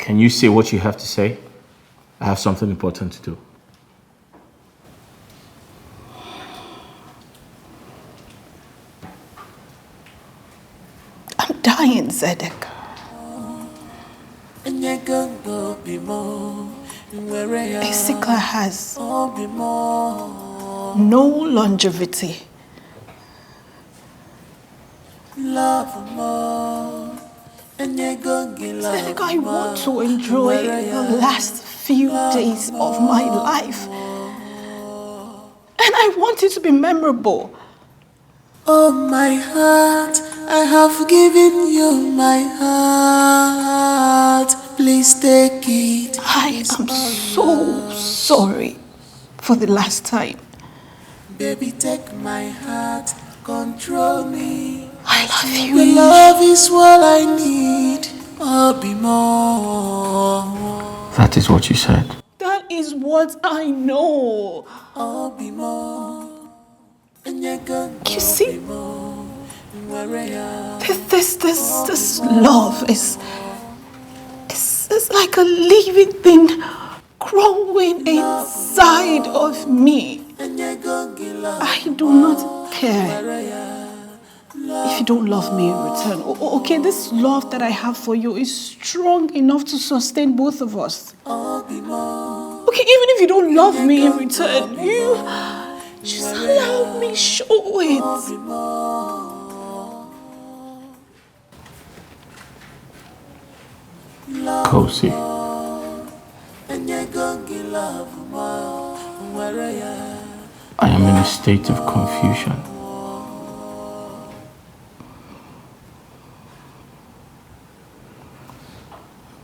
Can you say what you have to say? I have something important to do. I'm dying, Zedek. Isikla has no longevity. Zedek, I want to enjoy the last few days of my life. And I want it to be memorable. Oh, my heart, I have given you my heart. Please take it. I am so sorry for the last time. Baby, take my heart, control me. I love you. Your love is what I need. I'll be more. That is what you said. That is what I know. I'll be more. You see, this love is like a living thing growing inside of me. I do not care if you don't love me in return. Okay, this love that I have for you is strong enough to sustain both of us. Okay, even if you don't love me in return, you just allow me show it. Kosi. I am in a state of confusion.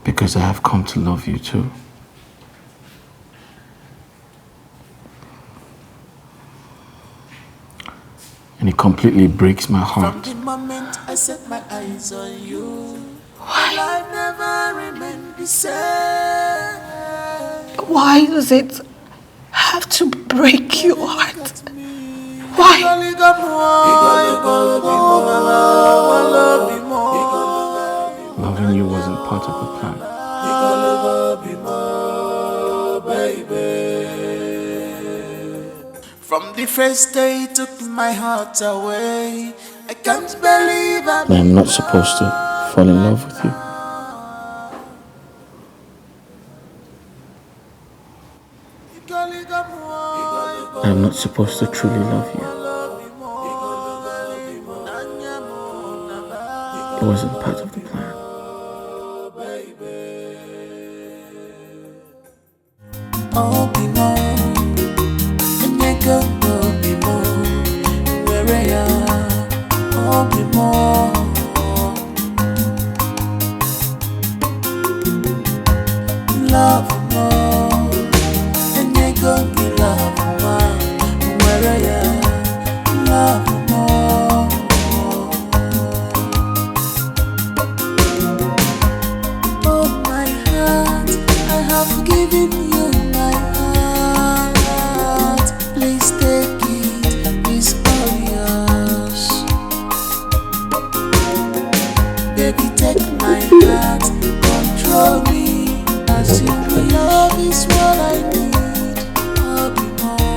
Because I have come to love you too. And it completely breaks my heart. From the moment I set my eyes on you, Why? I never remained the same. Why does it have to break your heart? Why? Loving you wasn't part of the plan. From the first day you took my heart away, I can't believe I am not supposed to fall in love with you. I am not supposed to truly love you. It wasn't part of the plan. I'll be more, and you go be more. Where I am, I'll be more. Love more, and you go be love more. Where I am, love more. Oh, my heart, I have given you my heart. Please take it, it's all yours. Baby, take my heart, control me. As you love is what I need. I'll be more.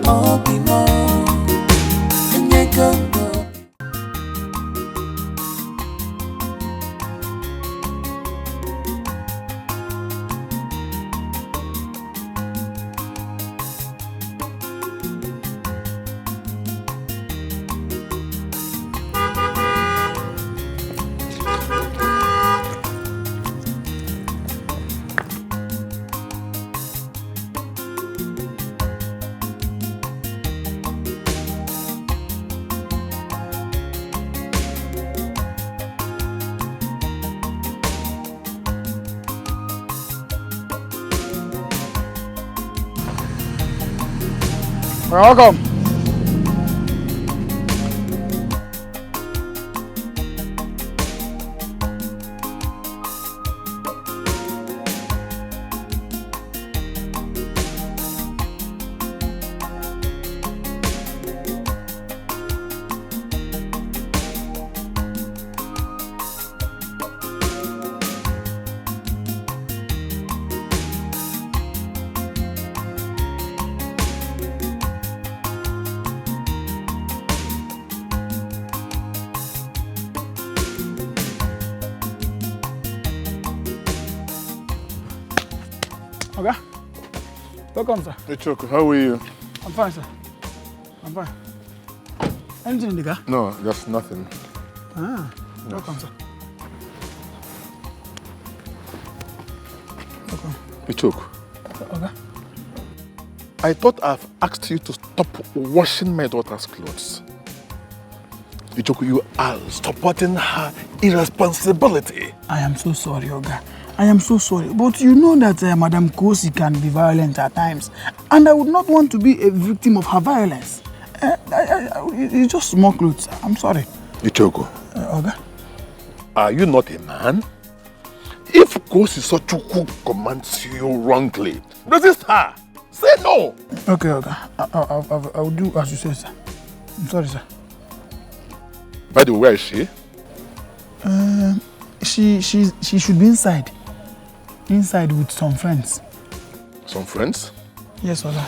I'll be more. And you go. Welcome. Okay. Welcome, sir. Hey, Choco, how are you? I'm fine, sir. I'm fine. Anything in the car? No, just nothing. Ah, welcome, sir. Welcome. Hey, Choco. Okay. I thought I've asked you to stop washing my daughter's clothes. Hey, Choco, you are supporting her irresponsibility. I am so sorry, Oga. I am so sorry. But you know that Madam Kosi can be violent at times. And I would not want to be a victim of her violence. It's just small clothes. I'm sorry. Hey, Choco. Oga? Are you not a man? If Kosi Sochukwu commands you wrongly, resist her. Say no. Okay, Oga. I will do as you say, sir. I'm sorry, sir. By the way, where is she? She should be inside. Inside with some friends. Some friends? Yes, Oga.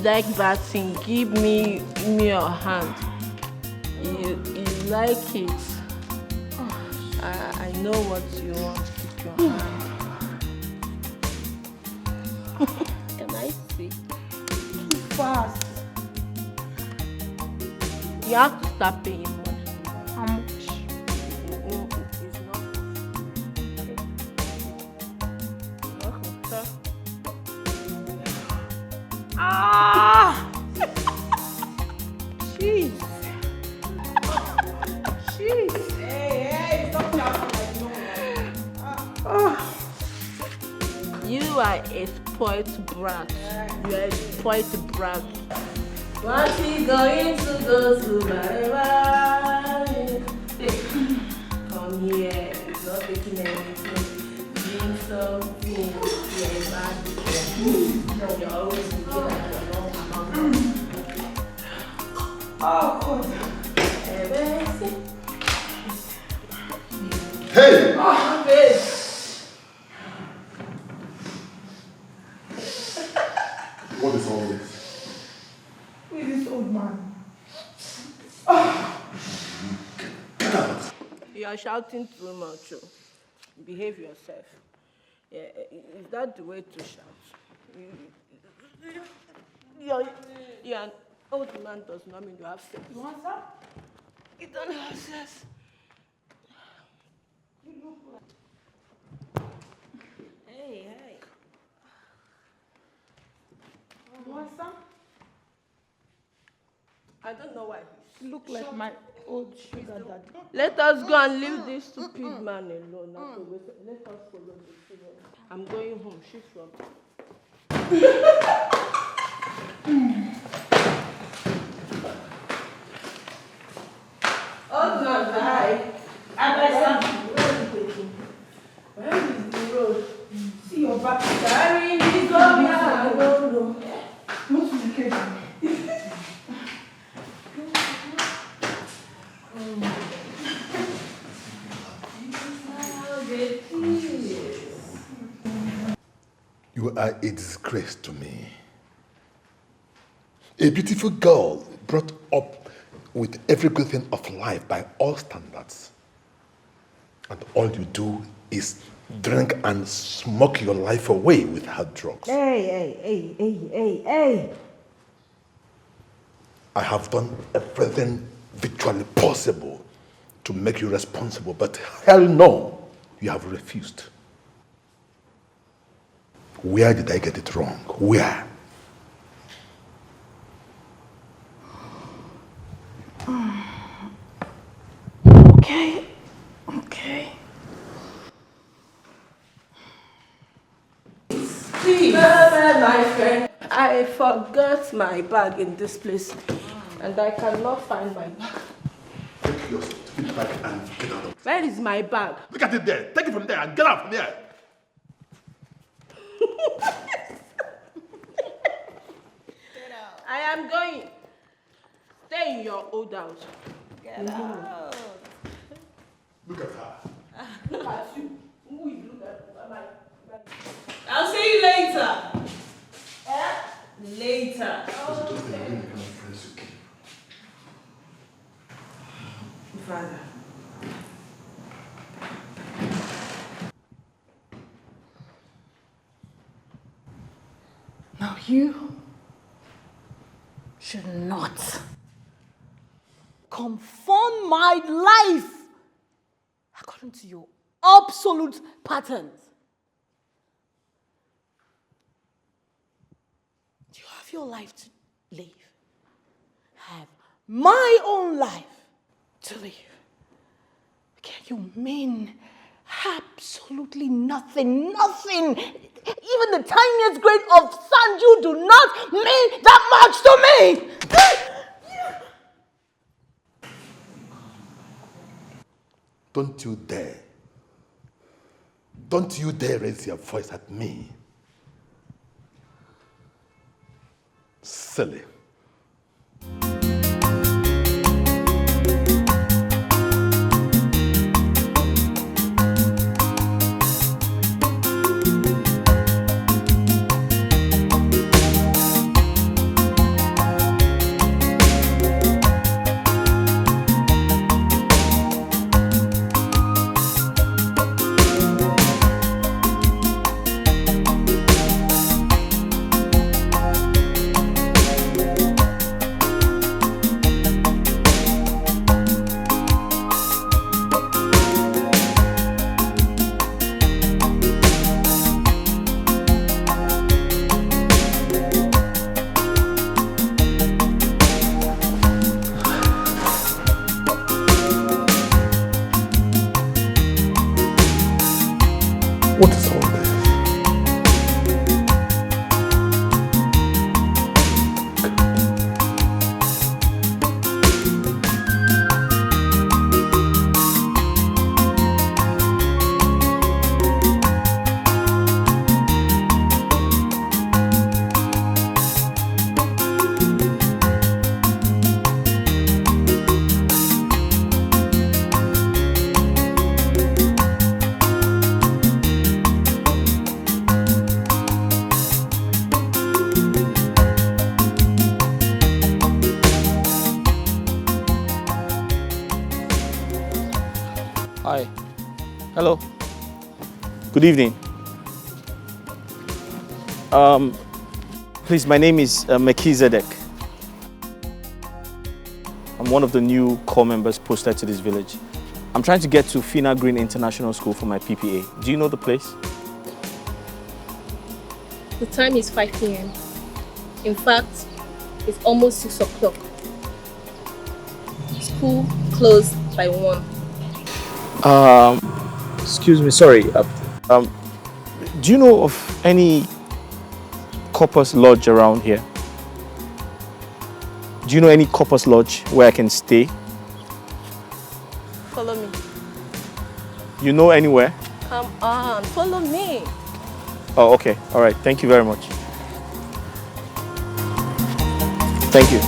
Like that thing, give me your hand. You like it. I know what you want with your hand. Can I see? Too fast. You have to start paying money. How much? It's not. Okay. Ah! Jeez. Jeez. Hey, stop laughing like You are a spoiled brat. You are a spoiled brat. What he going to go to Come here. It's not taking anything. Drink something. You're a bad girl. You're always looking like you're not mama. Oh, God. Hey! Oh, babe. What is all this? Who is this old man? Get out. You are shouting too much. Oh. Behave yourself. Yeah, is that the way to shout? You're an old man does not mean you have sex. You want some? You don't have sex. You look like... Hey. You want some? I don't know why. You look like my old sugar daddy. Let us go and leave this stupid man alone. Let us follow the children. I'm going home. She's from. Oh, God, hi. Where is the road? See your back. Carry me, go back. No. Not to the cave. You are a disgrace to me. A beautiful girl brought up with every good thing of life by all standards. And all you do is drink and smoke your life away with hard drugs. Hey. I have done everything virtually possible to make you responsible, but hell no, you have refused. Where did I get it wrong? Where? Okay. Steve, my friend, I forgot my bag in this place and I cannot find my bag. Take your stupid bag and get out of. Where is my bag? Look at it there. Take it from there and get out from there. I am going. Stay in your old house. Get out. Look at her. Look at you. Who is look at my I'll see you later. later. Father. Now you should not conform my life according to your absolute patterns. You have your life to live. I have my own life to live. Can you mean absolutely nothing? Even the tiniest grain of sand you do not mean that much to me! Don't you dare raise your voice at me. Silly. What is all this? Hi. Hello. Good evening. Please, my name is Melchizedek. I'm one of the new corps members posted to this village. I'm trying to get to Fina Green International School for my PPA. Do you know the place? The time is 5 p.m. In fact, it's almost 6 o'clock. School closed by 1. Excuse me, sorry. Do you know of any Corpus Lodge around here? Do you know any Corpus Lodge where I can stay? Follow me. You know anywhere? Come on, follow me. Oh, okay. All right. Thank you very much. Thank you.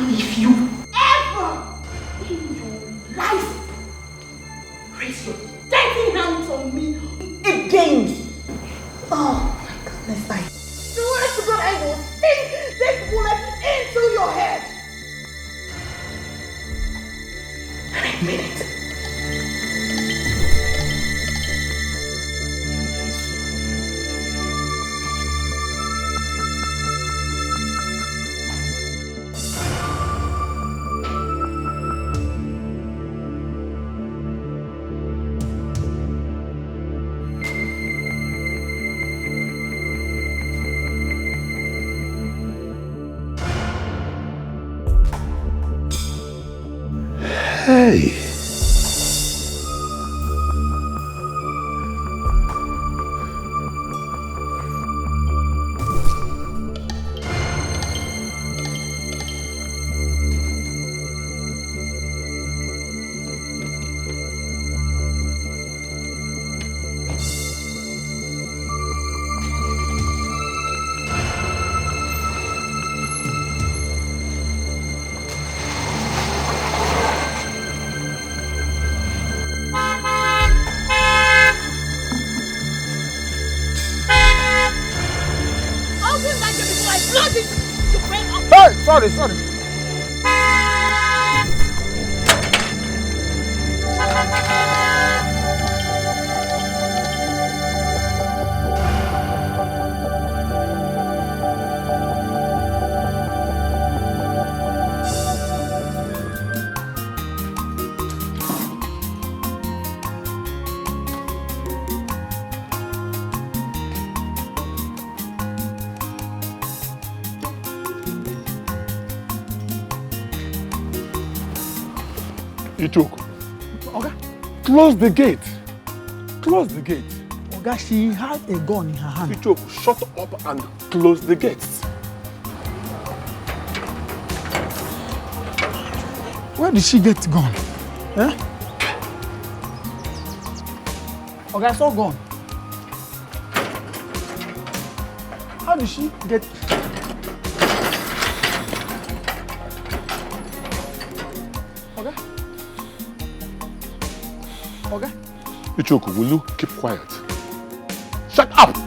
And if you ever in your life raise your dirty hands on me again, oh my goodness, I swear to God I will stick this bullet into your head. And I mean it. Hey. Sorry. Okay. Close the gate. Close the gate. Oga, she had a gun in her hand. Ichoku, shut up and close the gates. Where did she get gun? Eh? Oga, I saw gun. How did she get... Okay. Ichoku, will you keep quiet? Shut up!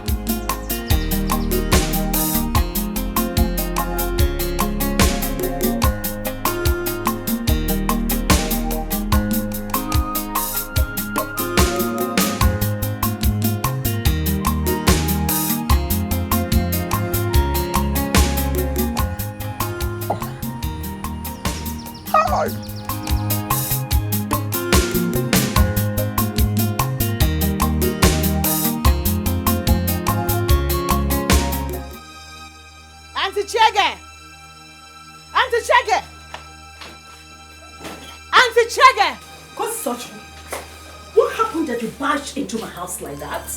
Into my house like that?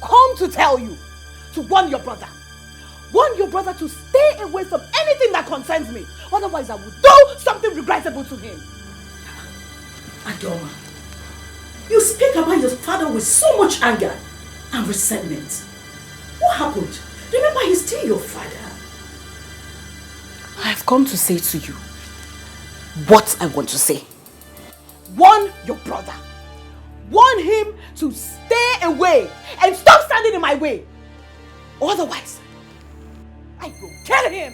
Come to tell you, to warn your brother. Warn your brother to stay away from anything that concerns me. Otherwise, I will do something regrettable to him. Adoma, you speak about your father with so much anger and resentment. What happened? Remember, he's still your father. I've come to say to you what I want to say. Warn your brother. Warn him to stay away and stop standing in my way. Otherwise, I will kill him.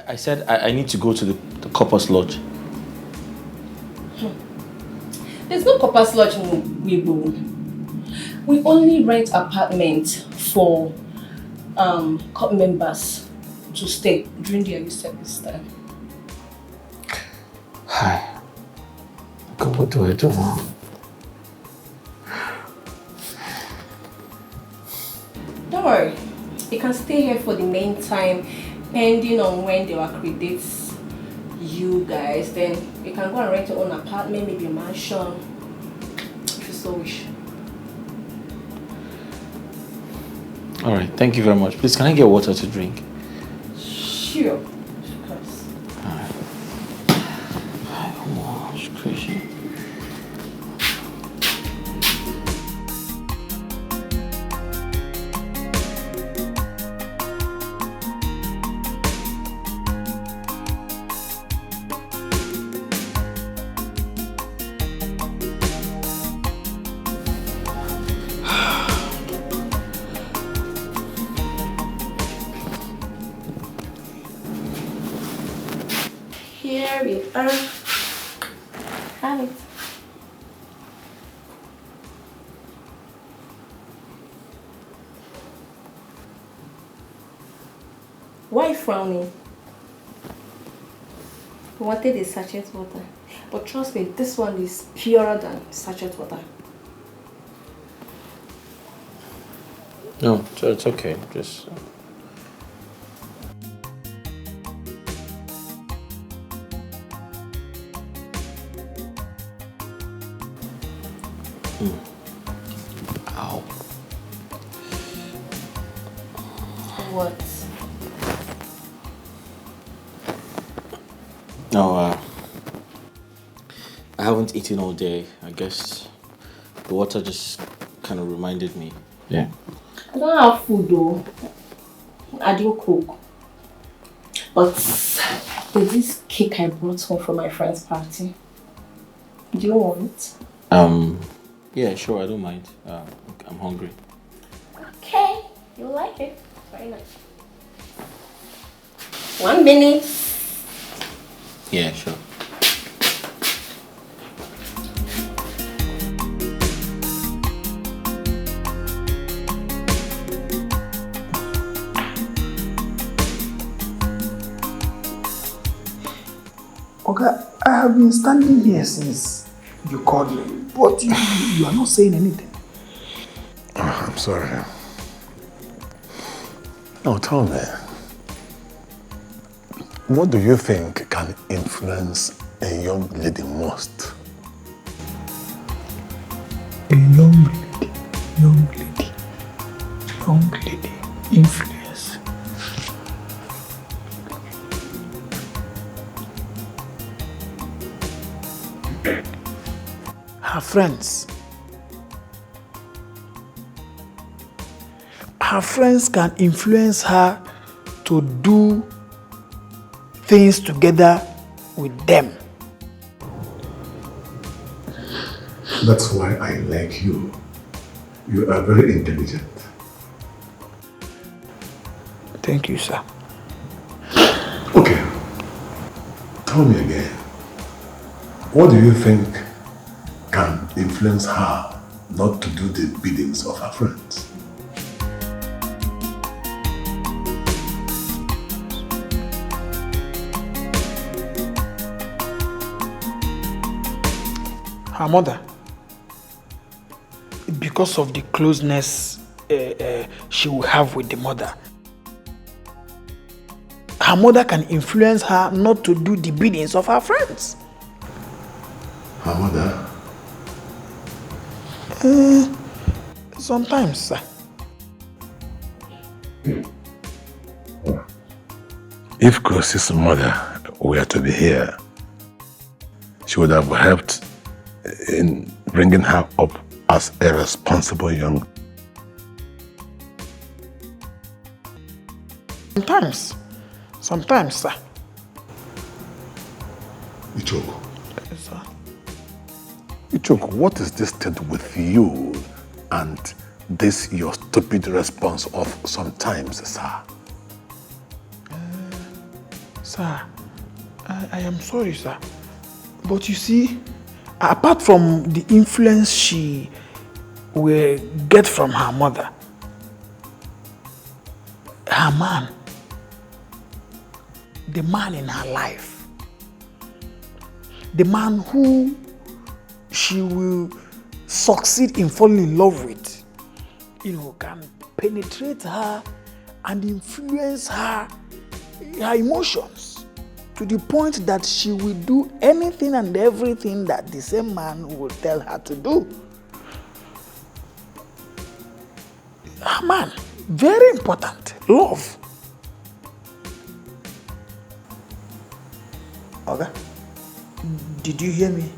I said I need to go to the Corpus Lodge. There's no Corpus Lodge in Weibo. We only rent apartments for court members to stay during their youth service time. Hi. God, what do I do now? Don't worry. You can stay here for the meantime, pending on when they will accredit you guys. Then you can go and rent your own apartment, maybe a mansion, if you so wish. Alright, thank you very much. Please, can I get water to drink? Sure, of course. Alright. Oh, it's crazy. Here we are. Have it. Why frowning? We wanted a sachet water. But trust me, this one is purer than sachet water. No, it's okay. Just... Ow. What? No, I haven't eaten all day. I guess the water just kind of reminded me. Yeah. I don't have food though. I didn't cook. But there's this cake I brought home from my friend's party. Do you want it? Yeah, sure, I don't mind. I'm hungry. Okay, you'll like it. Very nice. 1 minute. Yeah, sure. Okay, I have been standing here since you called me, but you are not saying anything. Oh, I'm sorry. Now tell me, what do you think can influence a young lady most? A young lady, influence. Her friends. Her friends can influence her to do things together with them. That's why I like you. You are very intelligent. Thank you, sir. Okay. Tell me again. What do you think can influence her not to do the biddings of her friends? Her mother. Because of the closeness she will have with the mother. Her mother can influence her not to do the biddings of her friends. Her mother? Sometimes, sir. If Chrissy's mother were to be here, she would have helped in bringing her up as a responsible young. Sometimes, sir. Ichoku. Yes, sir. Ichoku, what is this thing with you and this your stupid response of sometimes, sir? Sir, I am sorry, sir. But you see, apart from the influence she will get from her mother, her man, the man in her life, the man who she will succeed in falling in love with, can penetrate her and influence her emotions to the point that she will do anything and everything that the same man will tell her to do. Man, very important. Love. Okay. Did you hear me?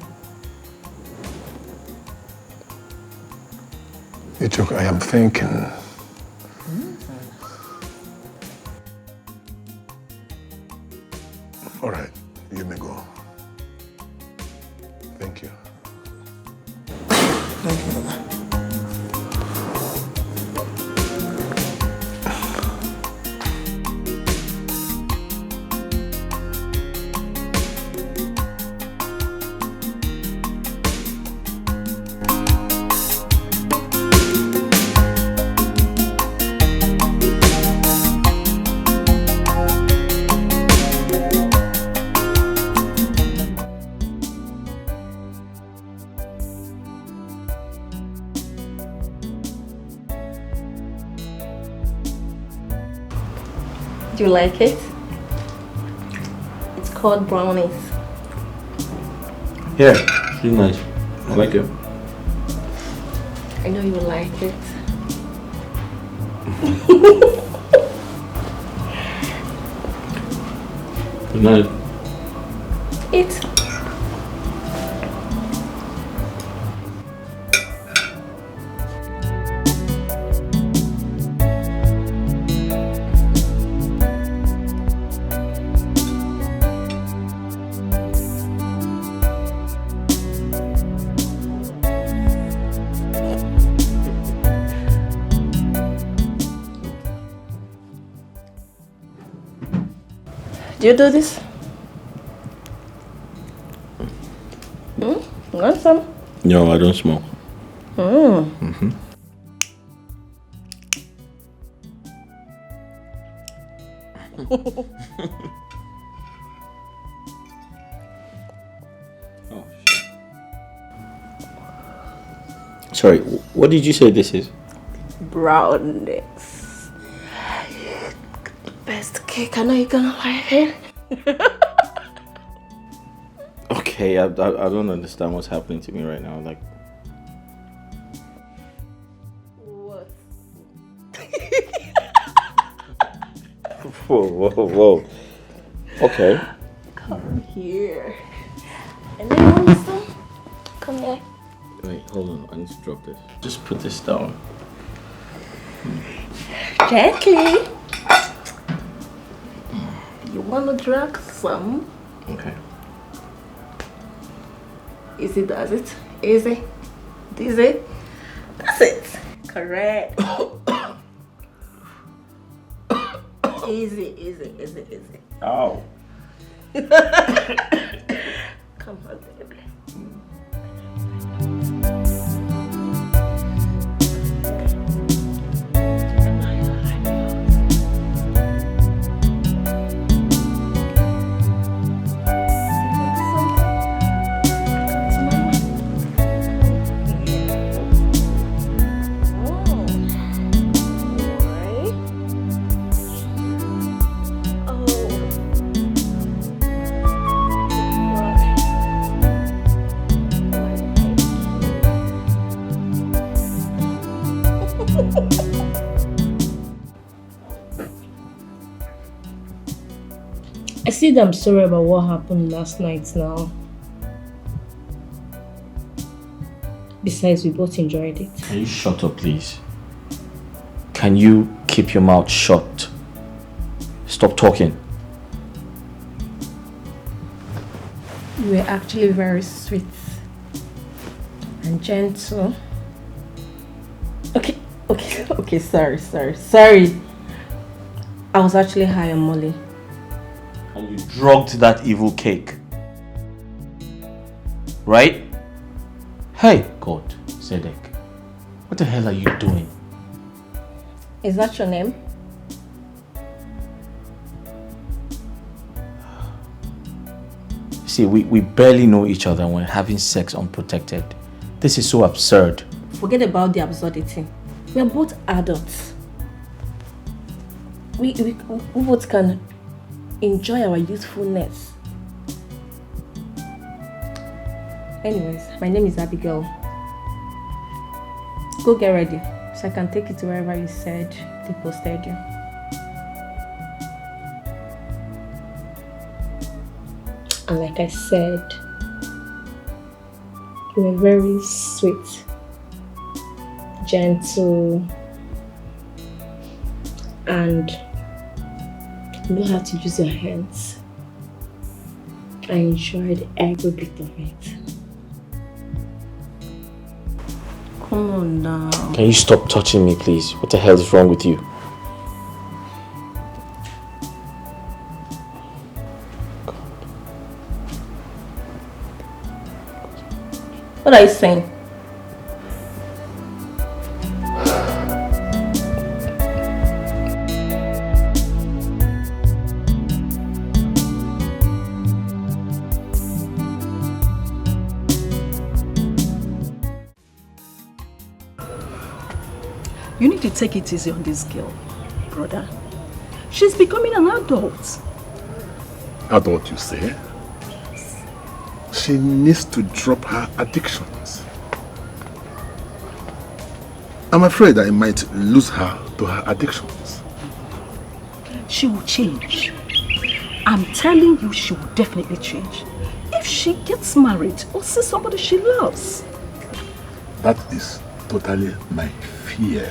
Ichok, I am thinking. All right, you may go. Thank you. Thank you, Baba. Do you like it? It's called brownies. Yeah, it's really nice. I like it. I know you will like it. Good night. Eat. Do you do this? You want some? No, I don't smoke. Mm-hmm. Oh, shit. Sorry, what did you say this is? Brownies. Best cake. I know you're gonna like it. Okay, I don't understand what's happening to me right now. Like, What? whoa. Okay. Come here. And then you want some? Come here. Wait, hold on. I need to drop this. Just put this down. Gently. You wanna drag some? Okay. Easy does it. Easy. Easy. That's it. Correct. Easy. Ow. Come on, baby. I see that I'm sorry about what happened last night now. Besides, we both enjoyed it. Can you shut up, please? Can you keep your mouth shut? Stop talking. You were actually very sweet and gentle. Okay, sorry. I was actually high on Molly. And you drugged that evil cake. Right? Hey, God, Zedek. What the hell are you doing? Is that your name? See, we barely know each other when having sex unprotected. This is so absurd. Forget about the absurdity. We are both adults. We both can enjoy our youthfulness. Anyways, my name is Abigail. Go get ready so I can take you to wherever you said they posted you. And like I said, you were very sweet, gentle, and you know how to use your hands. I enjoyed every bit of it. Come on now. Can you stop touching me, please? What the hell is wrong with you? What are you saying? You need to take it easy on this girl, brother. She's becoming an adult. Adult, you say? She needs to drop her addictions. I'm afraid I might lose her to her addictions. She will change. I'm telling you, she will definitely change. If she gets married or sees somebody she loves. That is totally my fear.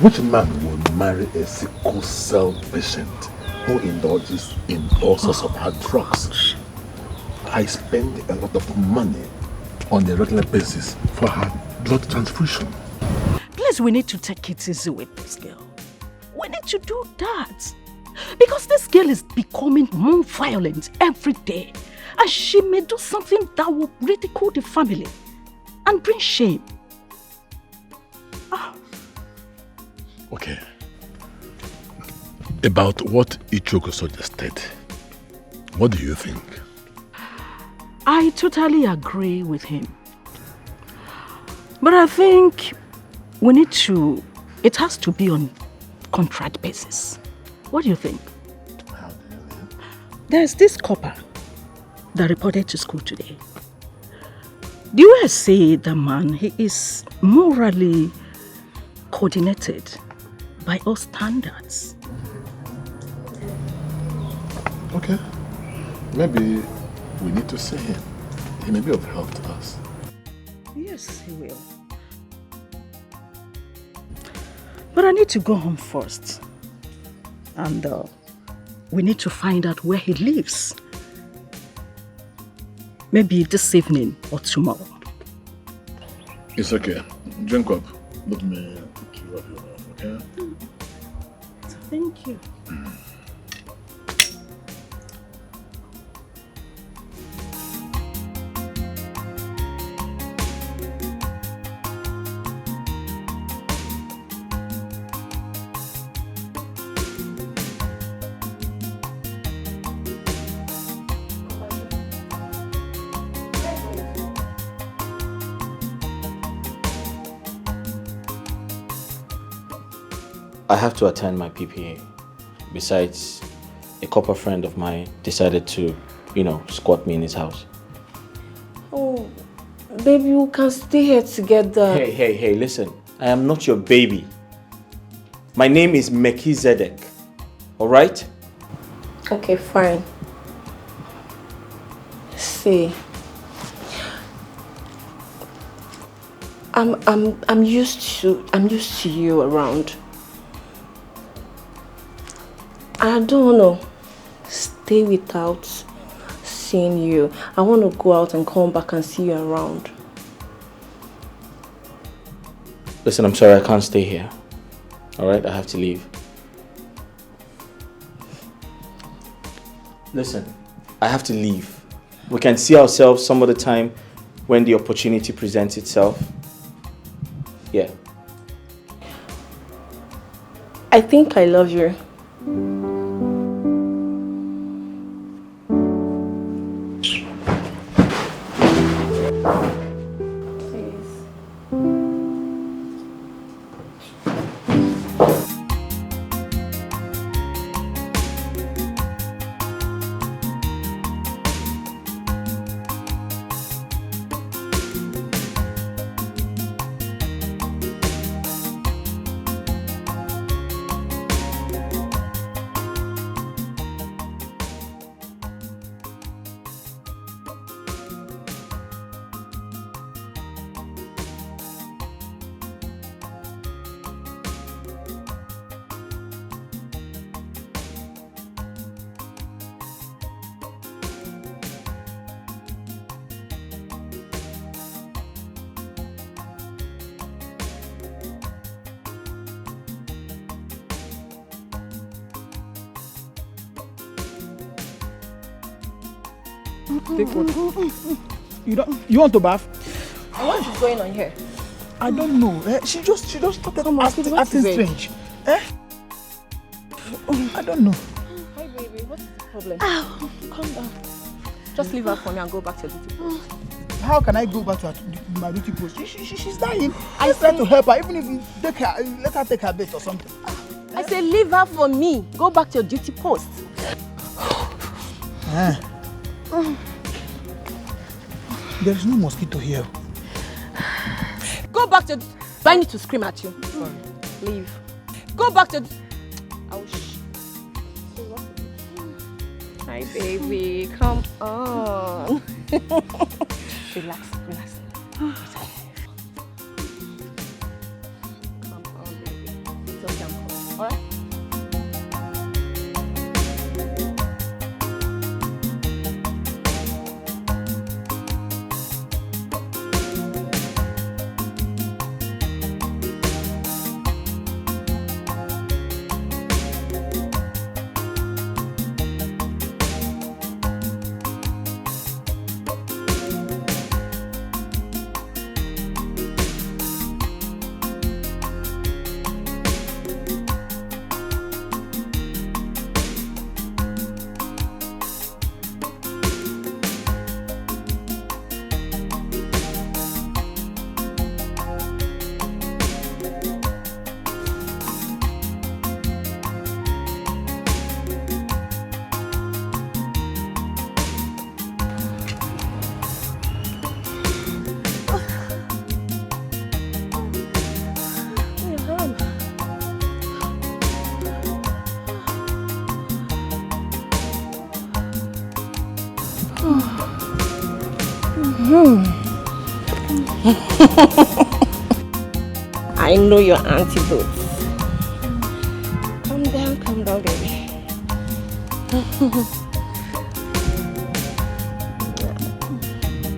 Which man will marry a sickle cell patient who indulges in all sorts of hard drugs? I spend a lot of money on a regular basis for her blood transfusion. Please, we need to take it easy with this girl. We need to do that. Because this girl is becoming more violent every day. And she may do something that will ridicule the family and bring shame. Okay. About what Ichoko suggested, what do you think? I totally agree with him. But I think we need to, it has to be on contract basis. What do you think? There's this copper that reported to school today. The way I say the man, he is morally coordinated by all standards. Okay. Maybe we need to see him. He may be of help to us. Yes, he will. But I need to go home first. And we need to find out where he lives. Maybe this evening or tomorrow. It's okay. Drink up. Let me pick you up your mouth, okay? Thank you. I have to attend my PPA. Besides, a copper friend of mine decided to, squat me in his house. Oh, baby, we can stay here together. Hey, listen. I am not your baby. My name is Melchizedek. Alright? Okay, fine. See, I'm used to you around. I don't want to stay without seeing you. I want to go out and come back and see you around. Listen, I'm sorry, I can't stay here. Alright, I have to leave. Listen, I have to leave. We can see ourselves some other time when the opportunity presents itself. Yeah. I think I love you. Take what? You want to bath? What is going on here? I don't know. She just started acting strange. I don't know. Hi baby, what's the problem? Ow, calm down. Just leave her for me and go back to your duty post. How can I go back to my duty post? She's dying. I try to help her, even if you let her take her bait or something. I say leave her for me. Go back to your duty post. There's no mosquito here. Go back to... I need to scream at you. Sorry. Leave. Go back to... Hi baby, come on. Relax. Come on baby. It's okay, I'm coming. Alright? I know your antidote. Calm down, baby.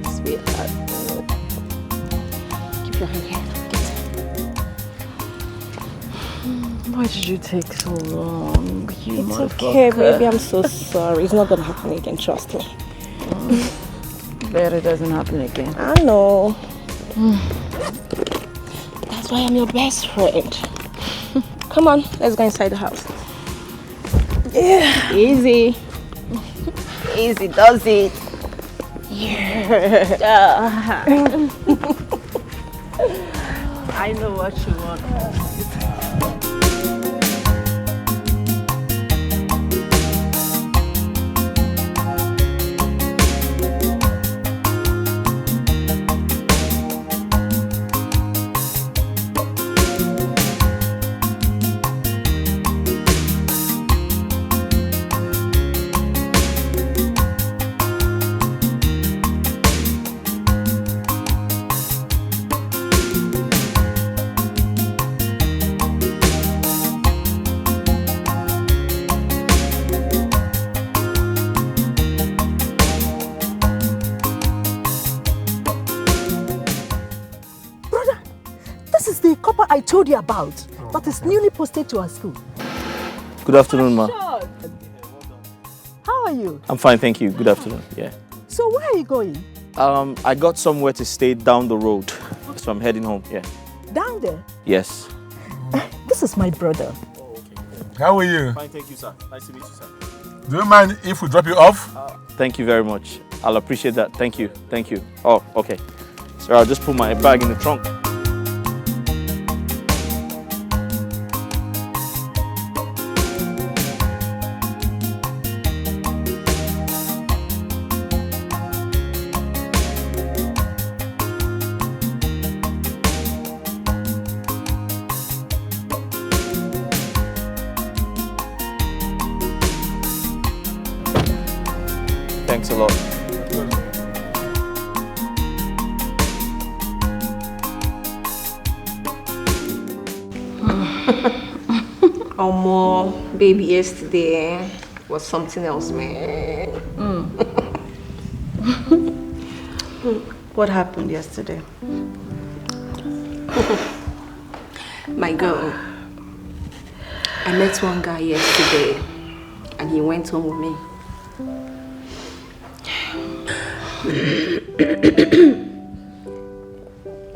Sweetheart. Keep your hand here. Why did you take so long? It's okay, baby. I'm so sorry. It's not gonna happen again, trust me. Bet it doesn't happen again. I know. That's why I'm your best friend. Come on, let's go inside the house. Yeah. Easy. Easy does it. Yeah. I know what you want. I told you about, that is newly posted to our school. Good afternoon, ma. How are you? I'm fine, thank you. Good afternoon. Yeah. So where are you going? I got somewhere to stay down the road, so I'm heading home. Yeah. Down there? Yes. This is my brother. Oh, okay. How are you? Fine, thank you, sir. Nice to meet you, sir. Do you mind if we drop you off? Thank you very much. I'll appreciate that. Thank you. Thank you. Oh, okay. So I'll just put my bag in the trunk. Thanks a lot. Baby yesterday was something else, man. What happened yesterday? My girl, I met one guy yesterday and he went home with me.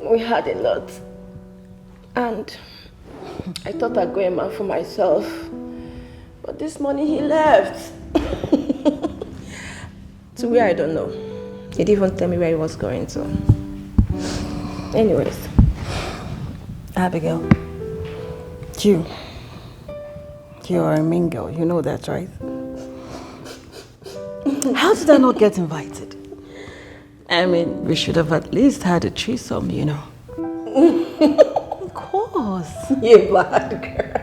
We had a lot and I thought I'd go a man for myself, but this morning he left. To where I don't know. He didn't even tell me where he was going to. Anyways. Abigail, you are a mean girl, you know that, right? How did I not get invited? I mean, we should have at least had a threesome, you know. Of course. You're bad, girl.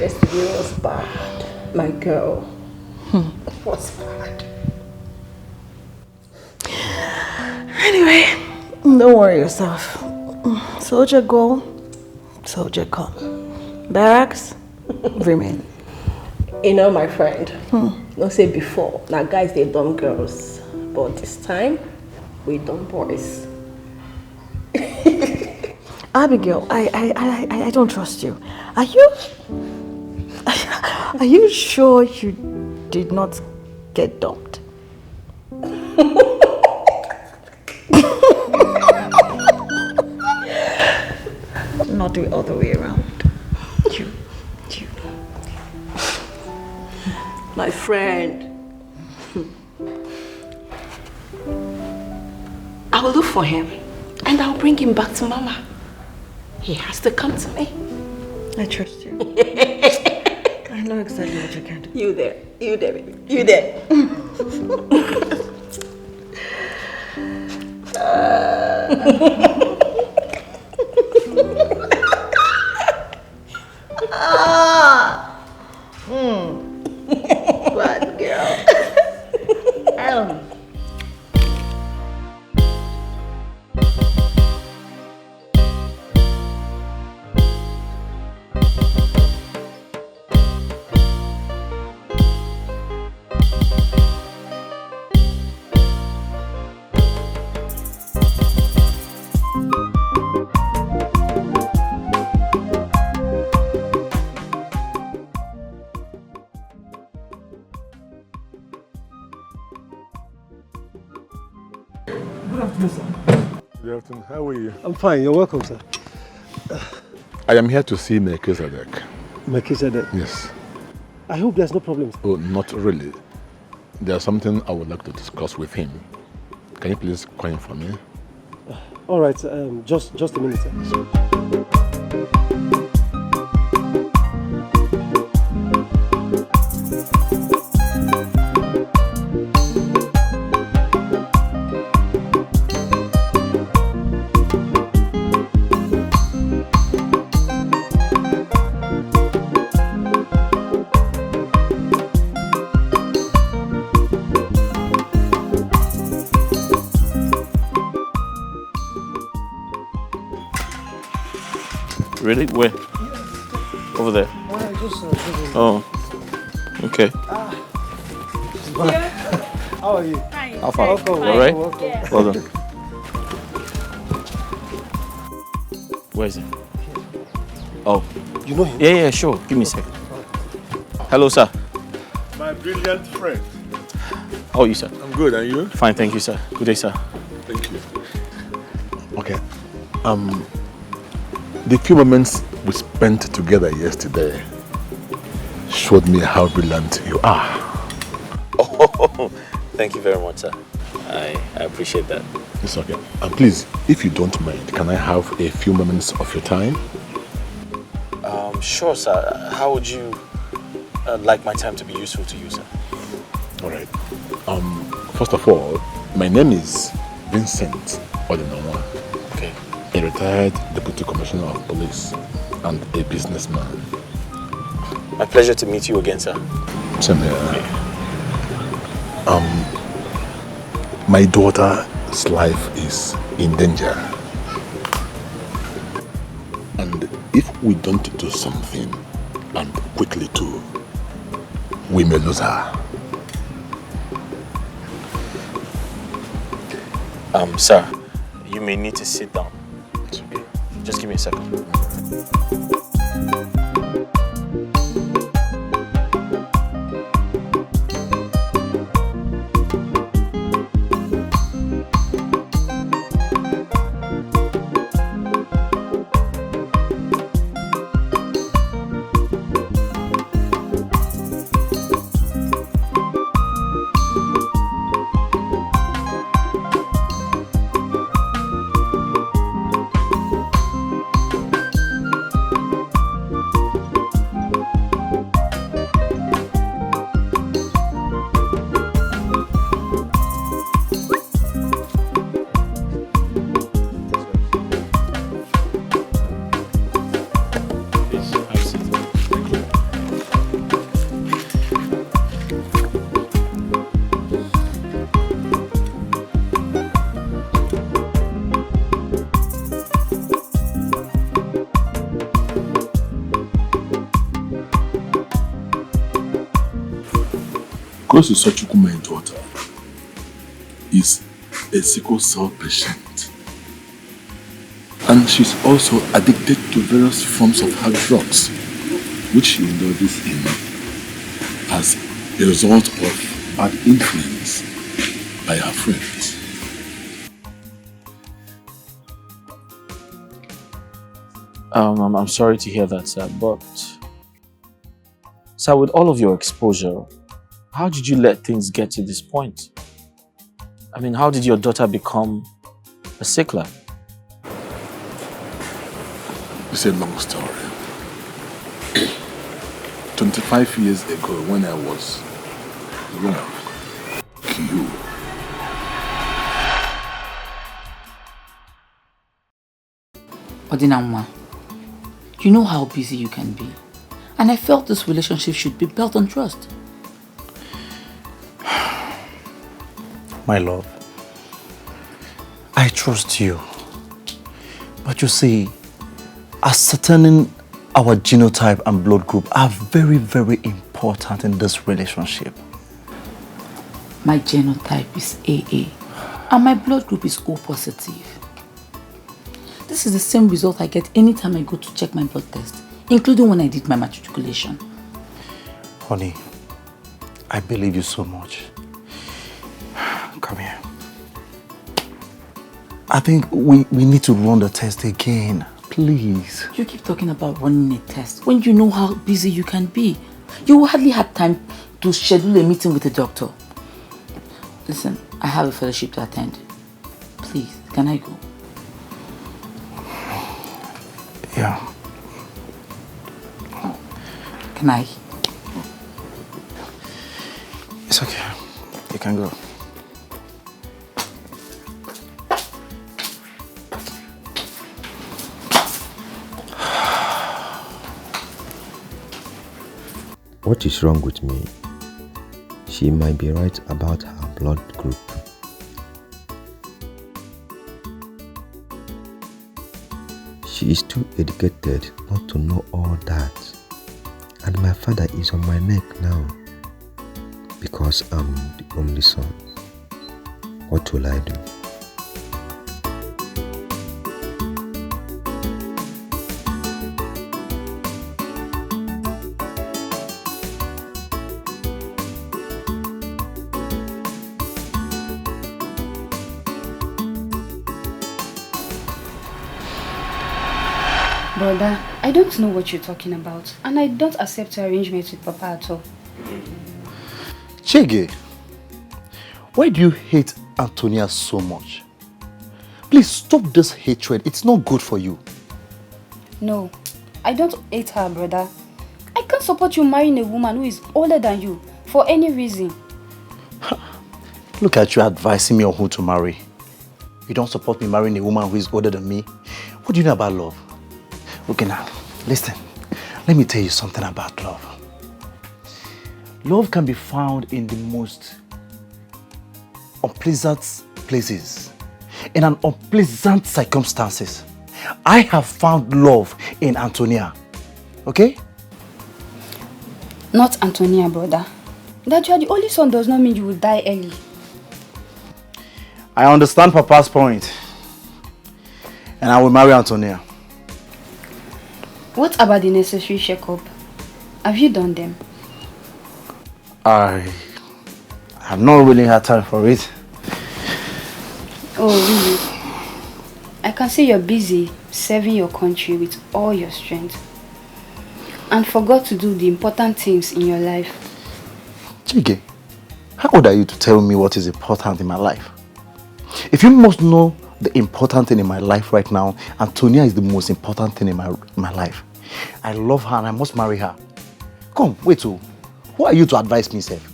Yesterday was bad. My girl was bad. Anyway, don't worry yourself. Soldier go, soldier come. Barracks, remain. You know, my friend, don't say before, now guys, they dumb girls. But this time, we dumb boys. Abigail, I don't trust you. Are you sure you did not get dumped? Not the other way around. You. My friend, I will look for him and I'll bring him back to Mama. He has to come to me. I trust you. I know exactly what you can do. You there, baby. You there. Bad girl. Good afternoon. How are you? I'm fine. You're welcome, sir. I am here to see Melchizedek. Melchizedek? Yes. I hope there's no problem. Oh, not really. There's something I would like to discuss with him. Can you please call him for me? All right, just a minute, sir. Really? Where? Over there. Oh. Okay. How are you? Fine. How far? Welcome. All right. Welcome. Well done. Where is he? Oh. You know him? Yeah, sure. Give me a second. Hello, sir. My brilliant friend. How are you, sir? I'm good, and you? Fine, thank you, sir. Good day, sir. Thank you. Okay. The few moments we spent together yesterday showed me how brilliant you are. Oh, thank you very much, sir. I appreciate that. It's okay. And please, if you don't mind, can I have a few moments of your time? Sure, sir. How would you like my time to be useful to you, sir? All right. First of all, my name is Vincent Odinawa. Okay. A retired Deputy Commissioner of Police and a businessman. My pleasure to meet you again, sir. Same here. My daughter's life is in danger. And if we don't do something, and quickly too, we may lose her. Sir, you may need to sit down. It's okay. Just give me a second. Kosi Sochukwu, my daughter, is a sickle cell patient. And she's also addicted to various forms of hard drugs, which she indulges in as a result of bad influence by her friends. I'm sorry to hear that, sir, but... Sir, with all of your exposure, how did you let things get to this point? I mean, how did your daughter become a sickler? It's a long story. 25 years ago, when I was young, you. Odinamwa, you know how busy you can be. And I felt this relationship should be built on trust. My love, I trust you. But you see, ascertaining our genotype and blood group are very, very important in this relationship. My genotype is AA, and my blood group is O positive. This is the same result I get anytime I go to check my blood test, including when I did my matriculation. Honey, I believe you so much. Come here. I think we need to run the test again, please. You keep talking about running a test when you know how busy you can be. You hardly had time to schedule a meeting with a doctor. Listen, I have a fellowship to attend. Please, can I go? Yeah. Can I? It's okay. You can go. What is wrong with me? She might be right about her blood group. She is too educated not to know all that. And my father is on my neck now because I'm the only son. What will I do? Brother, I don't know what you're talking about, and I don't accept your arrangement with Papa at all. Chege, why do you hate Antonia so much? Please stop this hatred. It's not good for you. No, I don't hate her, brother. I can't support you marrying a woman who is older than you for any reason. Look at you advising me on who to marry. You don't support me marrying a woman who is older than me? What do you know about love? Okay, now, listen. Let me tell you something about love. Love can be found in the most unpleasant places, in an unpleasant circumstances. I have found love in Antonia. Okay? Not Antonia, brother. That you are the only son does not mean you will die early. I understand Papa's point. And I will marry Antonia. What about the necessary checkup? Have you done them? I have not really had time for it. Oh, really? I can see you're busy serving your country with all your strength and forgot to do the important things in your life. Chige, how old are you to tell me what is important in my life? If you must know the important thing in my life right now, Antonia is the most important thing in my life. I love her and I must marry her. Come, wait, who are you to advise me, Seth?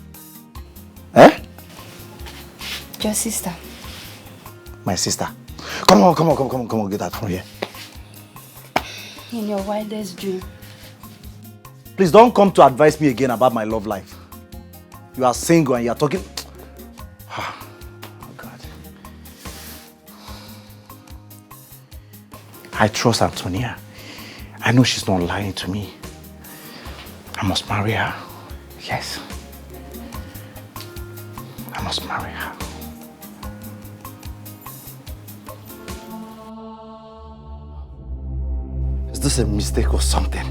Eh? Your sister. My sister. Come on, get out from here. In your wildest dream. Please don't come to advise me again about my love life. You are single and you are talking... Oh, God. I trust Antonia. I know she's not lying to me. I must marry her. Yes. I must marry her. Is this a mistake or something?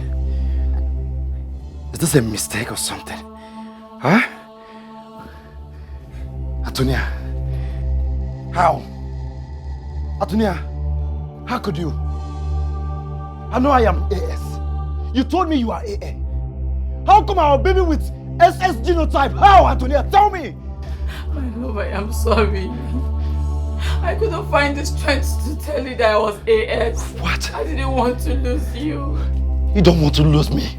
Is this a mistake or something? Huh? Antonia. How? Antonia, how could you? I know I am AS. You told me you are AA. How come our baby with SS genotype? How, Antonia? Tell me! My love, I am sorry. I couldn't find the strength to tell you that I was AS. What? I didn't want to lose you. You don't want to lose me.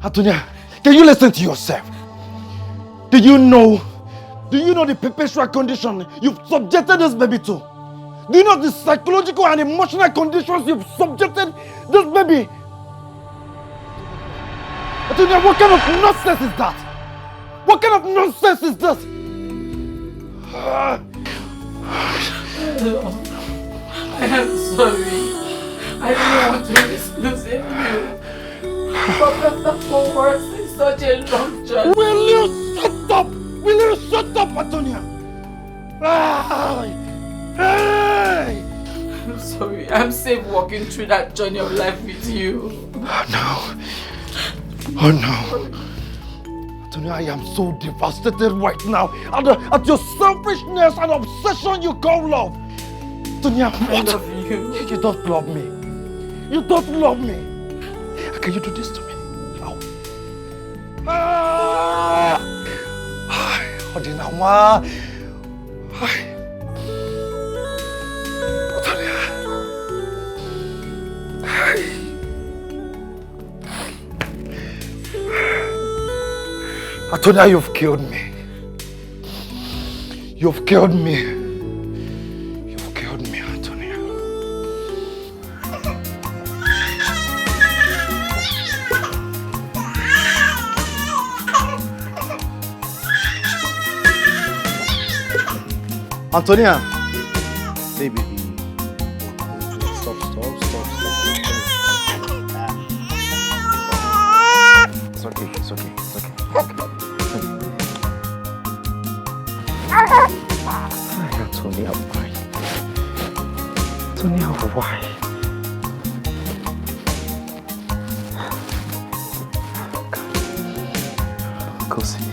Antonia, can you listen to yourself? Do you know the perpetual condition you've subjected this baby to? Do you know the psychological and emotional conditions you've subjected this baby? Antonia, what kind of nonsense is that? What kind of nonsense is this? I am sorry. I didn't want to risk losing you. But better for worse in such a long journey. Will you shut up? Will you shut up, Antonia? Hey! I'm sorry. I'm safe walking through that journey of life with you. Oh no. Oh no. Antonia, I am so devastated right now at your selfishness and obsession you call love. Antonia, what? I love you. You don't love me. You don't love me. How can you do this to me? How? Odinawa. Antonia, you've killed me. You've killed me. You've killed me, Antonia. Antonia! Hey, baby. Stop. It's okay. Antonia, why? Antonia, why? Go see.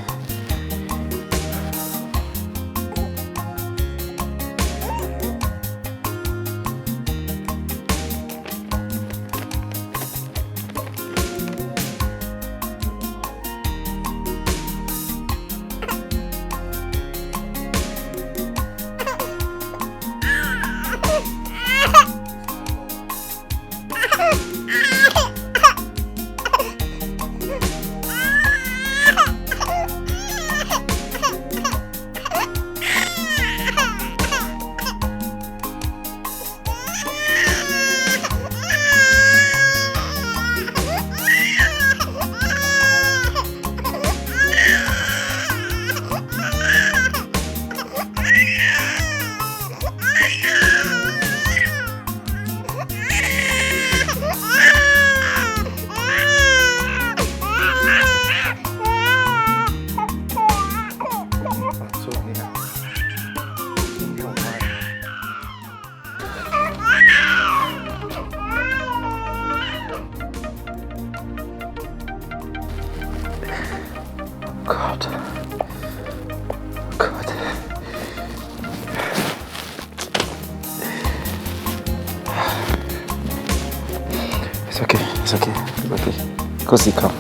It's okay. It's okay. It's okay. Go sit calm.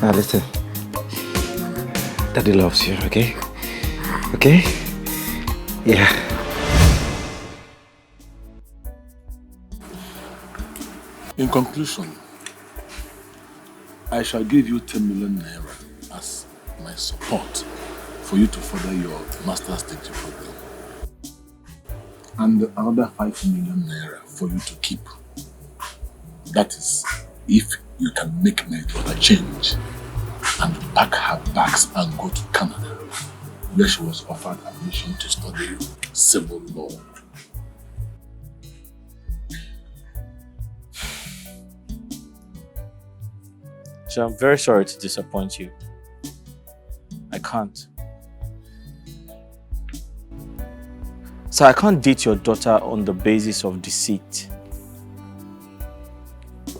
Now listen. Daddy loves you, okay? Okay? Yeah. In conclusion, I shall give you 10 million naira as my support for you to further your master's degree program. And another 5 million naira for you to keep. That is, if you can make my daughter change and pack her bags and go to Canada, where she was offered admission to study civil law. So I'm very sorry to disappoint you. I can't. So I can't date your daughter on the basis of deceit.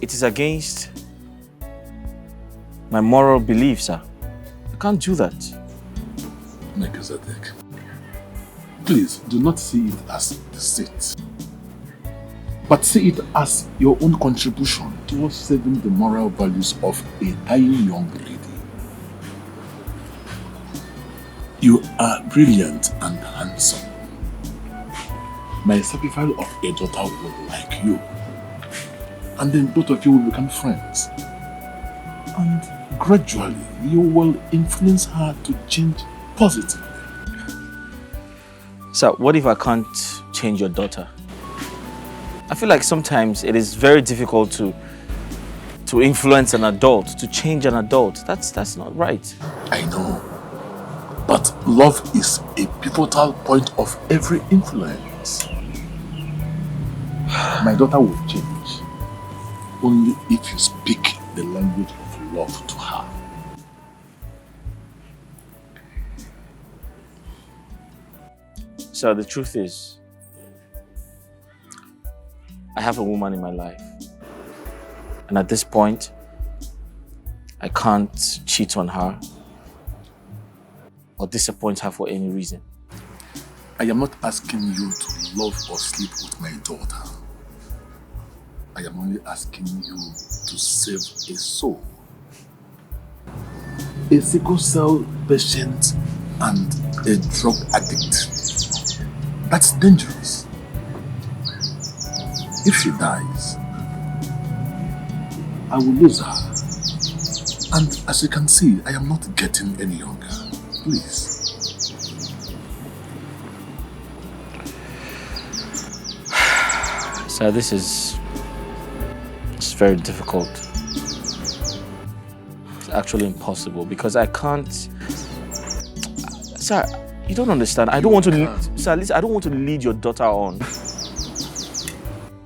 It is against my moral beliefs, sir. I can't do that. Melchizedek, please do not see it as deceit, but see it as your own contribution towards saving the moral values of a dying young lady. You are brilliant and handsome. My sacrifice of a daughter will like you, and then both of you will become friends. And gradually, you will influence her to change positively. Sir, what if I can't change your daughter? I feel like sometimes it is very difficult to influence an adult, to change an adult. That's not right. I know, but love is a pivotal point of every influence. My daughter will change only if you speak the language of love to her. So the truth is, I have a woman in my life. And at this point, I can't cheat on her or disappoint her for any reason. I am not asking you to love or sleep with my daughter. I am only asking you to save a soul. A sickle cell patient and a drug addict. That's dangerous. If she dies, I will lose her. And as you can see, I am not getting any younger. Please. So this is very difficult. It's actually impossible because I can't. Sir, you don't understand. I don't want to. Sir, listen, I don't want to lead your daughter on,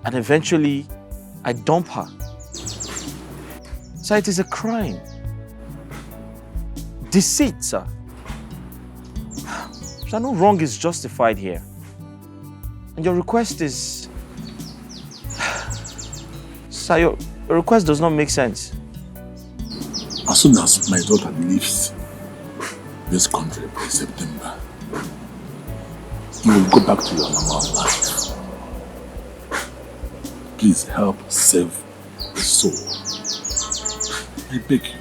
and eventually, I dump her. Sir, it is a crime. Deceit, sir. Sir, no wrong is justified here. And your request is... Sir, your request does not make sense. As soon as my daughter leaves this country by September, you will go back to your normal life. Please help save the soul. I beg you.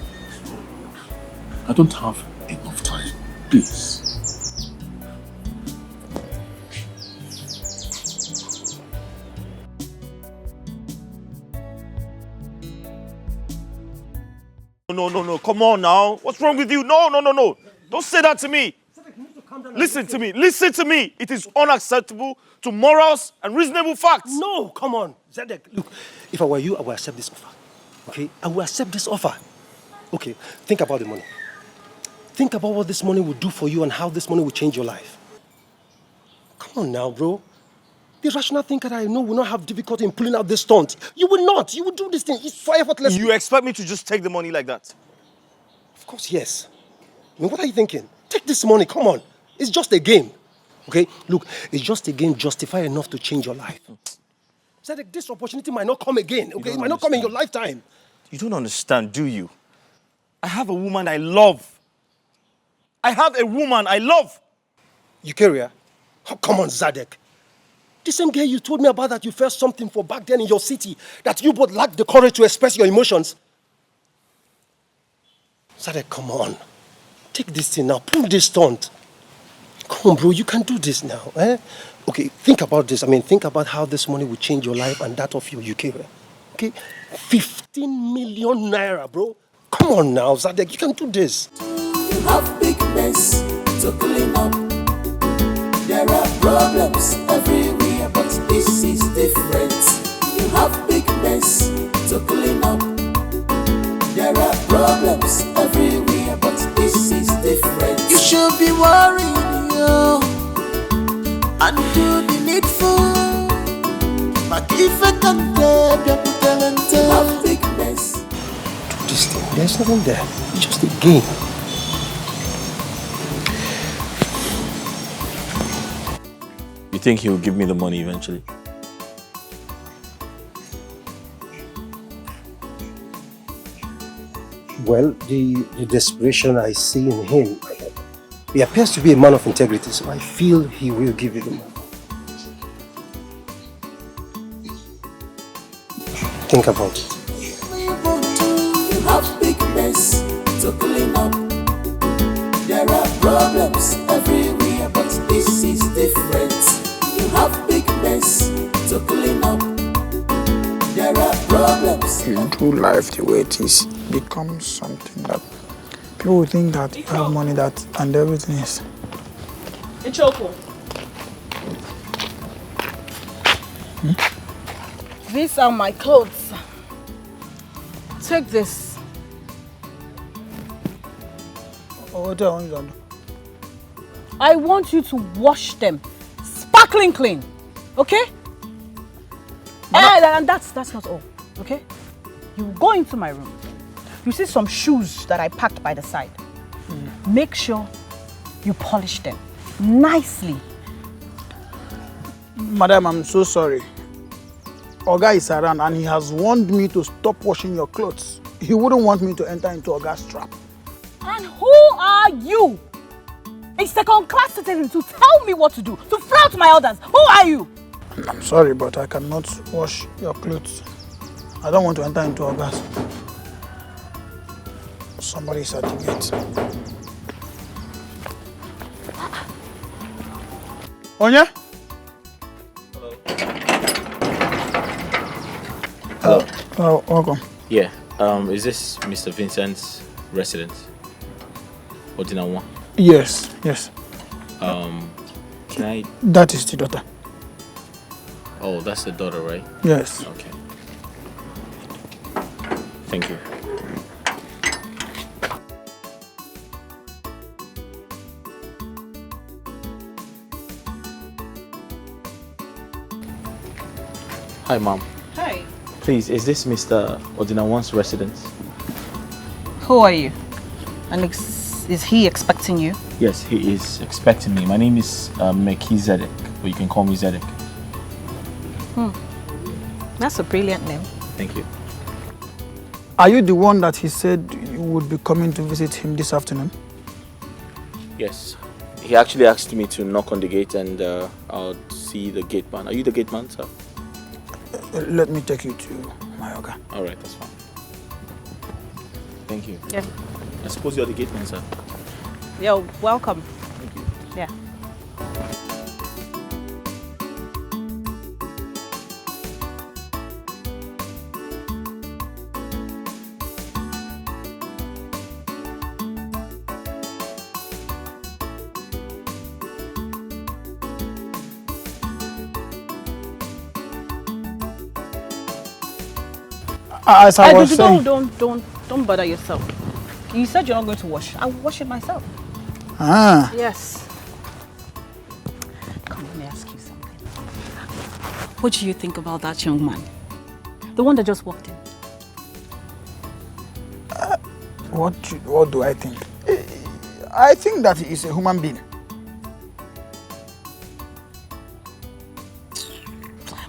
I don't have enough time. Please. No. Come on now. What's wrong with you? No. Don't say that to me. Listen to me. It is unacceptable to morals and reasonable facts. No, come on. Zedek, look, if I were you, I would accept this offer. Okay? I will accept this offer. Okay, think about the money. Think about what this money will do for you and how this money will change your life. Come on now, bro. The rational thinker that I know will not have difficulty in pulling out this stunt. You will not. You will do this thing. It's so effortless. You expect me to just take the money like that? Of course, yes. I mean, what are you thinking? Take this money. Come on. It's just a game. Okay? Look, it's just a game justified enough to change your life. Zedek, this opportunity might not come again. Okay? It might not come in your lifetime. You don't understand, do you? I have a woman I love. Eukarya? Oh, come on, Zedek. The same girl you told me about that you felt something for back then in your city, that you both lacked the courage to express your emotions. Sandra, come on. Take this thing now. Pull this stunt. Come on, bro. You can do this now. Eh? Okay, think about this. Think about how this money will change your life and that of your UK. Okay? 15 million naira, bro. Come on now, Zadek. You can do this. You have big mess to clean up. There are problems everywhere, but this is different. You have big mess to clean up. There are problems everywhere, but this is different. You should be worried, yo, and do the needful. But if I can't you have big mess. Do this thing. There's nothing there. It's just a game. You think he will give me the money eventually? Well, the desperation I see in him, he appears to be a man of integrity, so I feel he will give you the money. Think about it. You have big mess to clean up. There are problems everywhere, but this is different. You have big mess to clean up. There are problems. You do life the way it is. Becomes something that people will think that you have money, that and everything is. Ichoko. These are my clothes. Take this. I want you to wash them sparkling clean, okay? And that's not all, okay? You go into my room. You see some shoes that I packed by the side. Make sure you polish them nicely. Madam, I'm so sorry. Oga is around and he has warned me to stop washing your clothes. He wouldn't want me to enter into Oga's trap. And who are you? A second-class citizen to tell me what to do, to flout my orders. Who are you? I'm sorry, but I cannot wash your clothes. I don't want to enter into Oga's. Somebody's at the gate. Onya? Hello. Oh, welcome. Yeah. Is this Mr. Vincent's residence? Odinawa? Yes, yes. Can I? That is the daughter. Oh, that's the daughter, right? Yes. Okay. Thank you. Hi, Mom. Hi. Please, is this Mr. Odinawan's residence? Who are you? And is he expecting you? Yes, he is expecting me. My name is Meki Zedek, but you can call me Zedek. That's a brilliant name. Thank you. Are you the one that he said you would be coming to visit him this afternoon? Yes. He actually asked me to knock on the gate and I'll see the gate man. Are you the gate man, sir? Let me take you to my Oga. All right, that's fine. Thank you. Yeah. I suppose you're the gate man, sir. You're welcome. Thank you. Yeah. As I was saying... Don't bother yourself. You said you're not going to wash. I'll wash it myself. Ah. Yes. Come, let me ask you something. What do you think about that young man? The one that just walked in. What do I think? I think that he is a human being.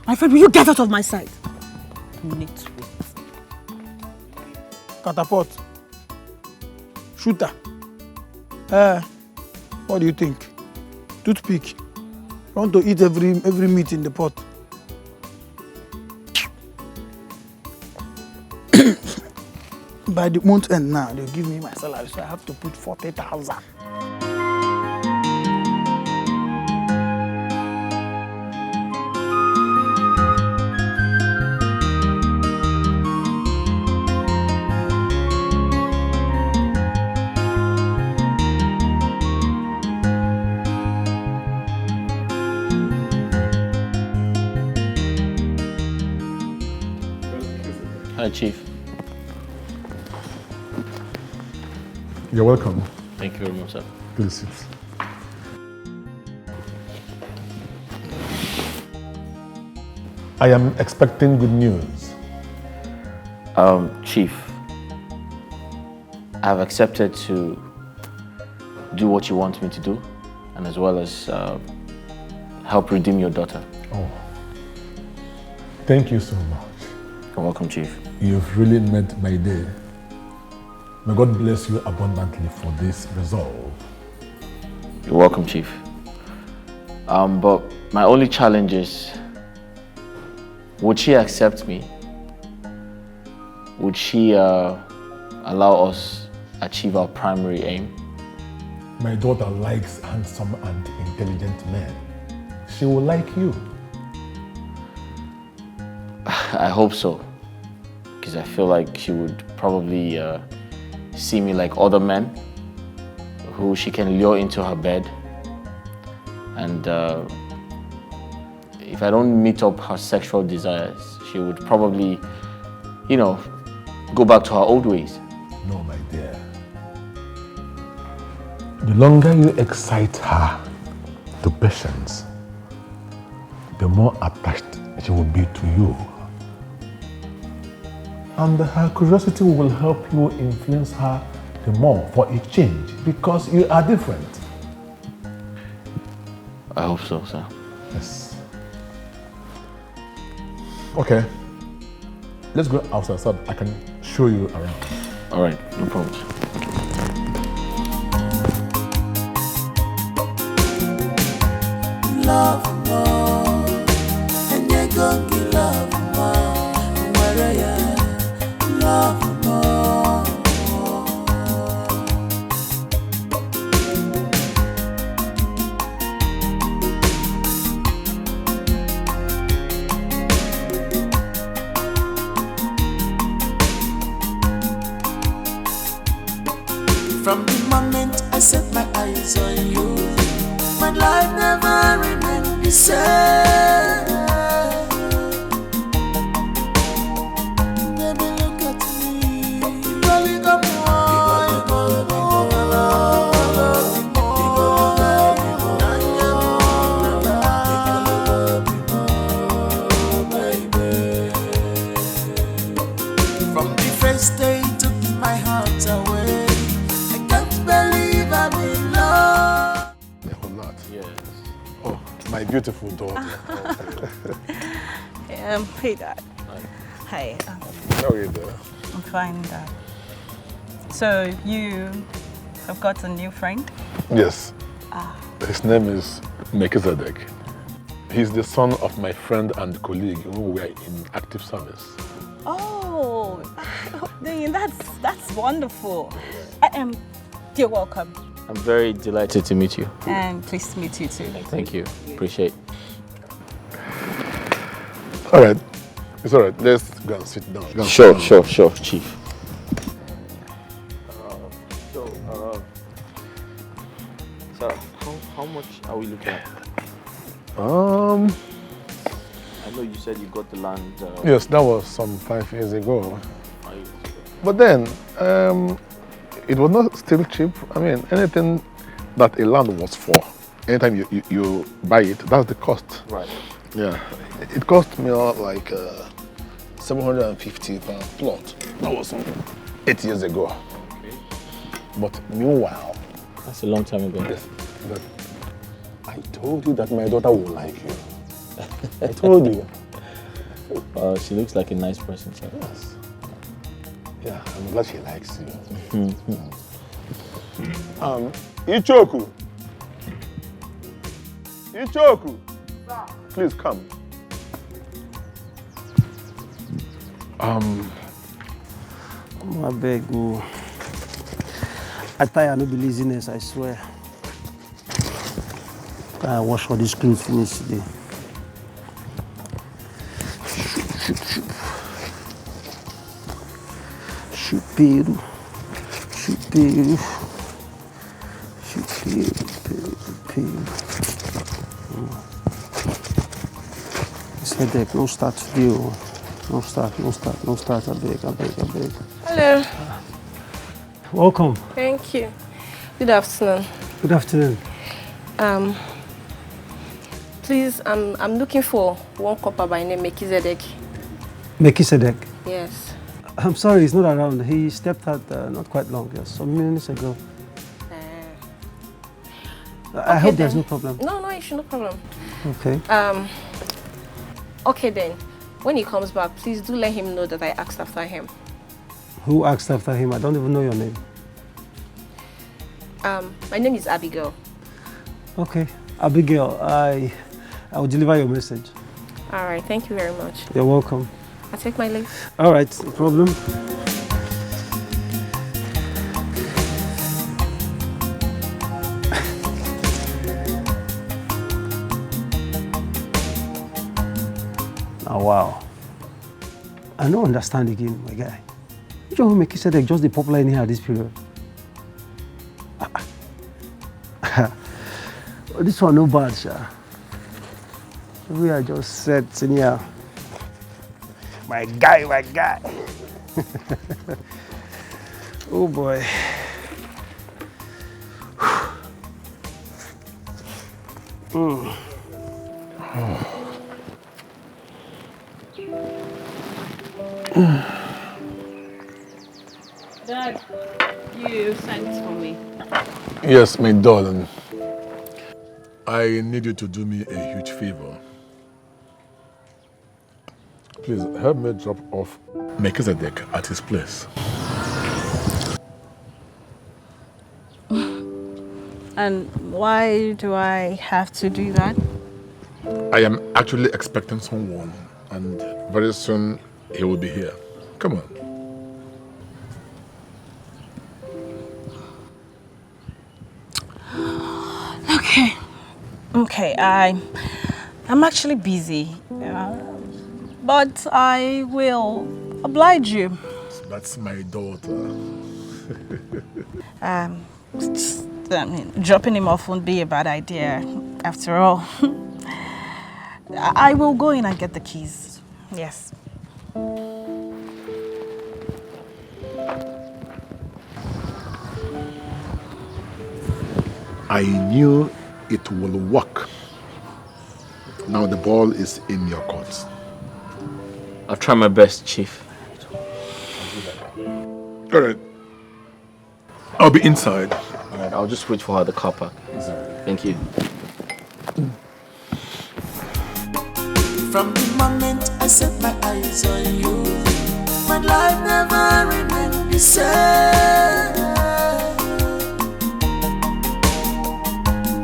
My friend, will you get out of my sight? Catapult. Shooter. What do you think? Toothpick. I want to eat every meat in the pot. By the month end now, they'll give me my salary, so I have to put 40,000. Hi, Chief. You're welcome. Thank you very much, sir. Please sit. I am expecting good news. Chief, I've accepted to do what you want me to do, and as well as help redeem your daughter. Oh, thank you so much. You're welcome, Chief. You've really made my day. May God bless you abundantly for this resolve. You're welcome, Chief. But my only challenge is, would she accept me? Would she allow us achieve our primary aim? My daughter likes handsome and intelligent men. She will like you. I hope so, because I feel like she would probably see me like other men who she can lure into her bed, and if I don't meet up her sexual desires, she would probably, you know, go back to her old ways. No, my dear. The longer you excite her to patience, the more attached she will be to you. And her curiosity will help you influence her the more for a change, because you are different. I hope so, sir. Yes. Okay. Let's go outside so I can show you around. All right, no problem. Love more, and you're gonna get love more. Where you love more. From the moment I set my eyes on you, my life never remained the same. Baby, look at me. You only got more. From the first day you took my heart away, I can't believe I'm in love. Yes. Oh, my beautiful daughter. Hey, Dad. Hi. How are you there? I'm fine, Dad. So you have got a new friend? Yes. His name is Melchizedek. He's the son of my friend and colleague who were in active service. Oh, that's wonderful. You're welcome. I'm very delighted to meet you. And pleased to meet you too. Thank you. Appreciate it. All right. It's all right. Let's go and sit down. Go and Sure, sit down. sure, Chief. So, how much are we looking at? I know you said you got the land. Yes, that was some 5 years ago. But then, it was not still cheap. I mean, anything that a land was for, anytime you buy it, that's the cost. Right. Yeah. It cost me like 750 per plot. That was 8 years ago. Okay. But meanwhile, That's a long time ago. yes, but I told you that my daughter will like you. I told you. She looks like a nice person, sir. Yes. Yeah, I'm glad she likes you. Ichoku. Ichoku, please come. I beg you. I tire I no be laziness, I swear. I wash all these clothes finish today. Chupeiro. Chupeiro. Chupeiro. This headache, no start today. No start, I beg. Hello. Welcome. Thank you. Good afternoon. Good afternoon. Please, I'm looking for one copper by name Melchizedek. Melchizedek? Yes. I'm sorry, he's not around. He stepped out not quite long, some minutes ago. I hope there's no problem. No issue, no problem. Okay. Okay then. When he comes back, please do let him know that I asked after him. Who asked after him? I don't even know your name. My name is Abigail. Okay. Abigail, I will deliver your message. All right, thank you very much. You're welcome. I'll take my leave. All right, no problem. Oh, wow. I don't understand again, my guy. You don't make it say just the popular in here at this period. This one no bad, sha. We are just set in here. My guy. Oh boy. Dad, you sent for me. Yes, my darling. I need you to do me a huge favor. Please help me drop off Melchizedek at his place. And why do I have to do that? I am actually expecting someone, and very soon he will be here. Come on. Okay, I'm actually busy, but I will oblige you. That's my daughter. Dropping him off won't be a bad idea, after all. I will go in and get the keys. Yes. I knew it will work. Now the ball is in your court. I'll try my best, Chief. All right. I'll be inside. All right, I'll just wait for her at the car park. Thank you. From the moment I set my eyes on you, my life never remained the same.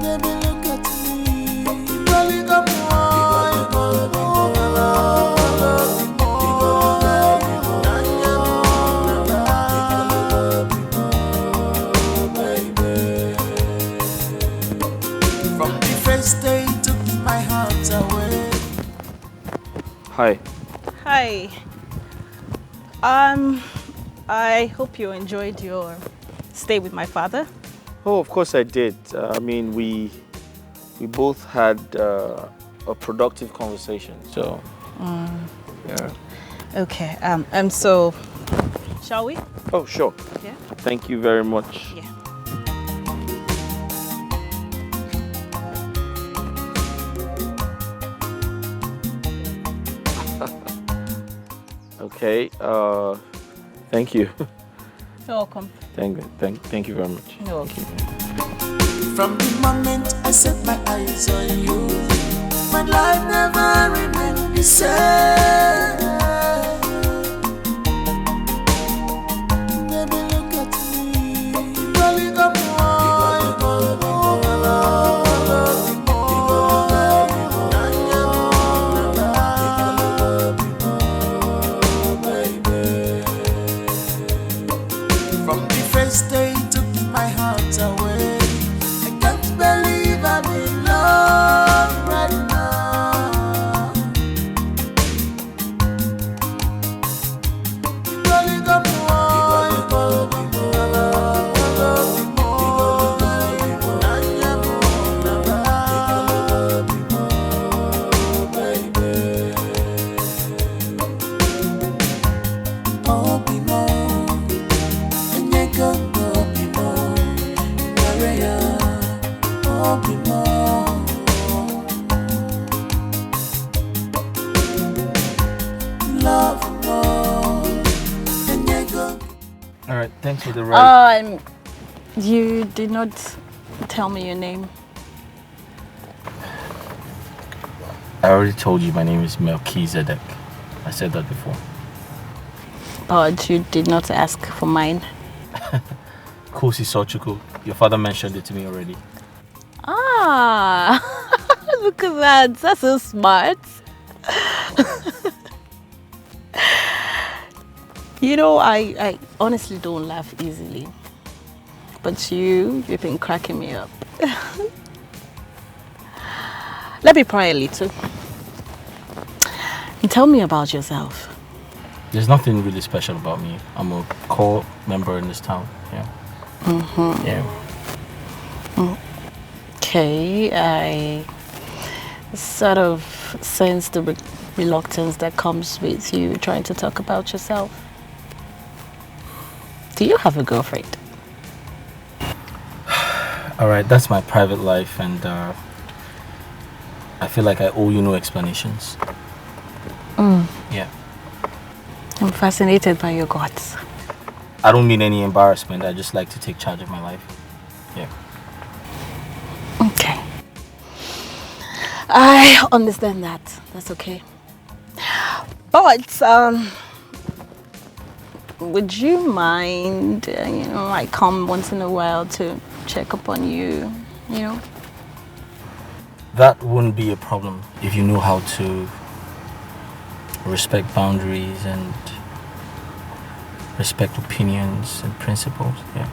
Baby, look at me. Rolling up from the first day you took my heart away. Hi. Hi. I hope you enjoyed your stay with my father. Oh, of course I did. I mean, we both had a productive conversation, so yeah. Okay. So, shall we? Oh, sure. Yeah. Thank you very much. Yeah. Okay. Thank you. You're welcome. Thank you very much. You're welcome. From the moment I set my eyes on you, my life never remained the same. Baby, look at me. Rolling up more. love more. Alright, thanks for the ride. You did not tell me your name. I already told you my name is Melchizedek. I said that before. But you did not ask for mine. Kosi Sochuku. Your father mentioned it to me already. Ah, look at that. That's so smart. You know, I honestly don't laugh easily. But you've been cracking me up. Let me pry a little. And tell me about yourself. There's nothing really special about me. I'm a core member in this town. Yeah. Mm-hmm. Yeah. Okay, I sort of sense the reluctance that comes with you trying to talk about yourself. Do you have a girlfriend? Alright, that's my private life, and I feel like I owe you no explanations. Yeah. I'm fascinated by your guts. I don't mean any embarrassment. I just like to take charge of my life. Yeah. Okay. I understand that. That's okay. But, would you mind, I come once in a while to check up on you, That wouldn't be a problem if you know how to respect boundaries and respect opinions and principles. Yeah.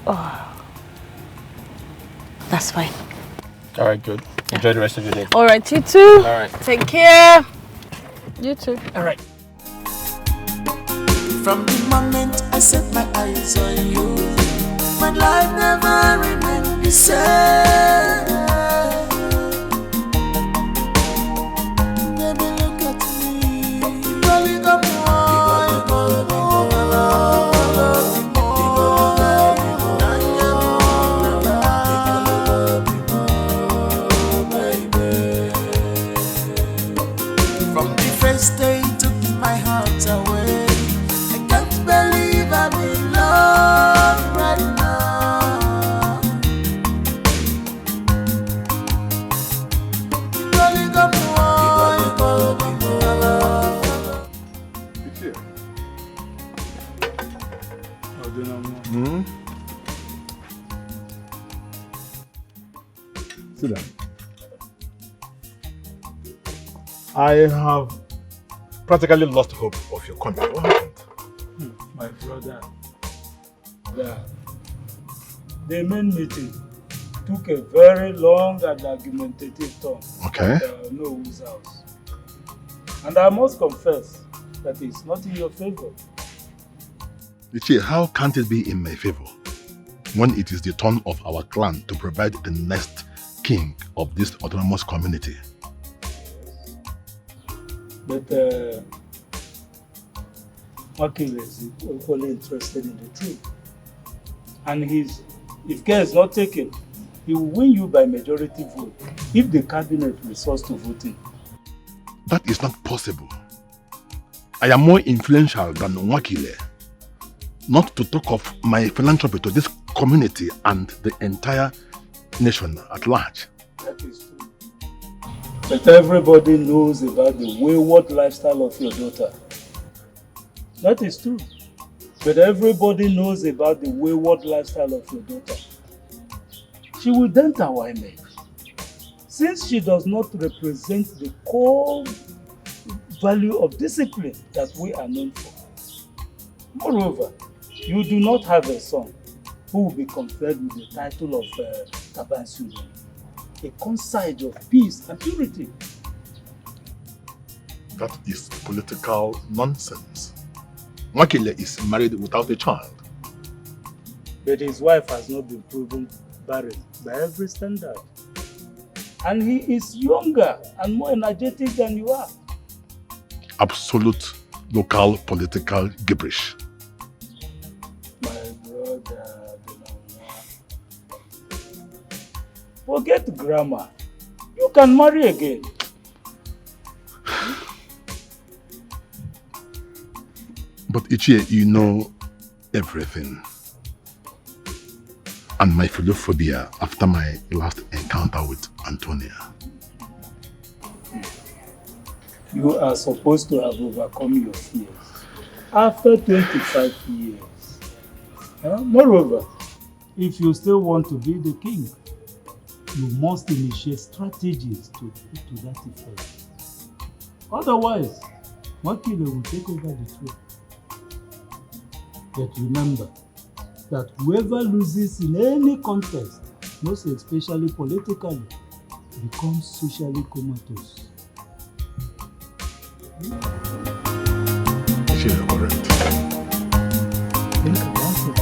Oh, that's fine. All right, good. Enjoy the rest of your day. All right, you too. All right. Take care. You too. All right. From the moment I set my eyes on you, my life never remained the same. Baby, look at me. Rolling up from the first day you took my heart away. I can't believe I'm in love right now. Rolling up Sit down. I have practically lost hope of your coming. What happened? My brother, the main meeting took a very long and argumentative turn. Okay. At no one's house. And I must confess that it's not in your favor. Ichie, how can't it be in my favor when it is the turn of our clan to provide the next king of this autonomous community? But Akile is equally interested in the truth. And if care is not taken, he will win you by majority vote if the cabinet resorts to voting. That is not possible. I am more influential than Nwakile. Not to talk of my philanthropy to this community and the entire nation at large. That is true. But everybody knows about the wayward lifestyle of your daughter. That is true. But everybody knows about the wayward lifestyle of your daughter. She will dent our image, since she does not represent the core value of discipline that we are known for. Moreover, you do not have a son who will be conferred with the title of Tabansudo, a conscience of peace and purity. That is political nonsense. Nwakile is married without a child. But his wife has not been proven barren by every standard. And he is younger and more energetic than you are. Absolute local political gibberish. My brother, forget grammar. You can marry again. But Ichie, you know everything. And my philophobia after my last encounter with Antonia. You are supposed to have overcome your fears after 25 years. Moreover, if you still want to be the king, you must initiate strategies to that effect. Otherwise, Wakile will take over the throne. But remember that whoever loses in any contest, most especially politically, becomes socially comatose. She is correct. Think about it.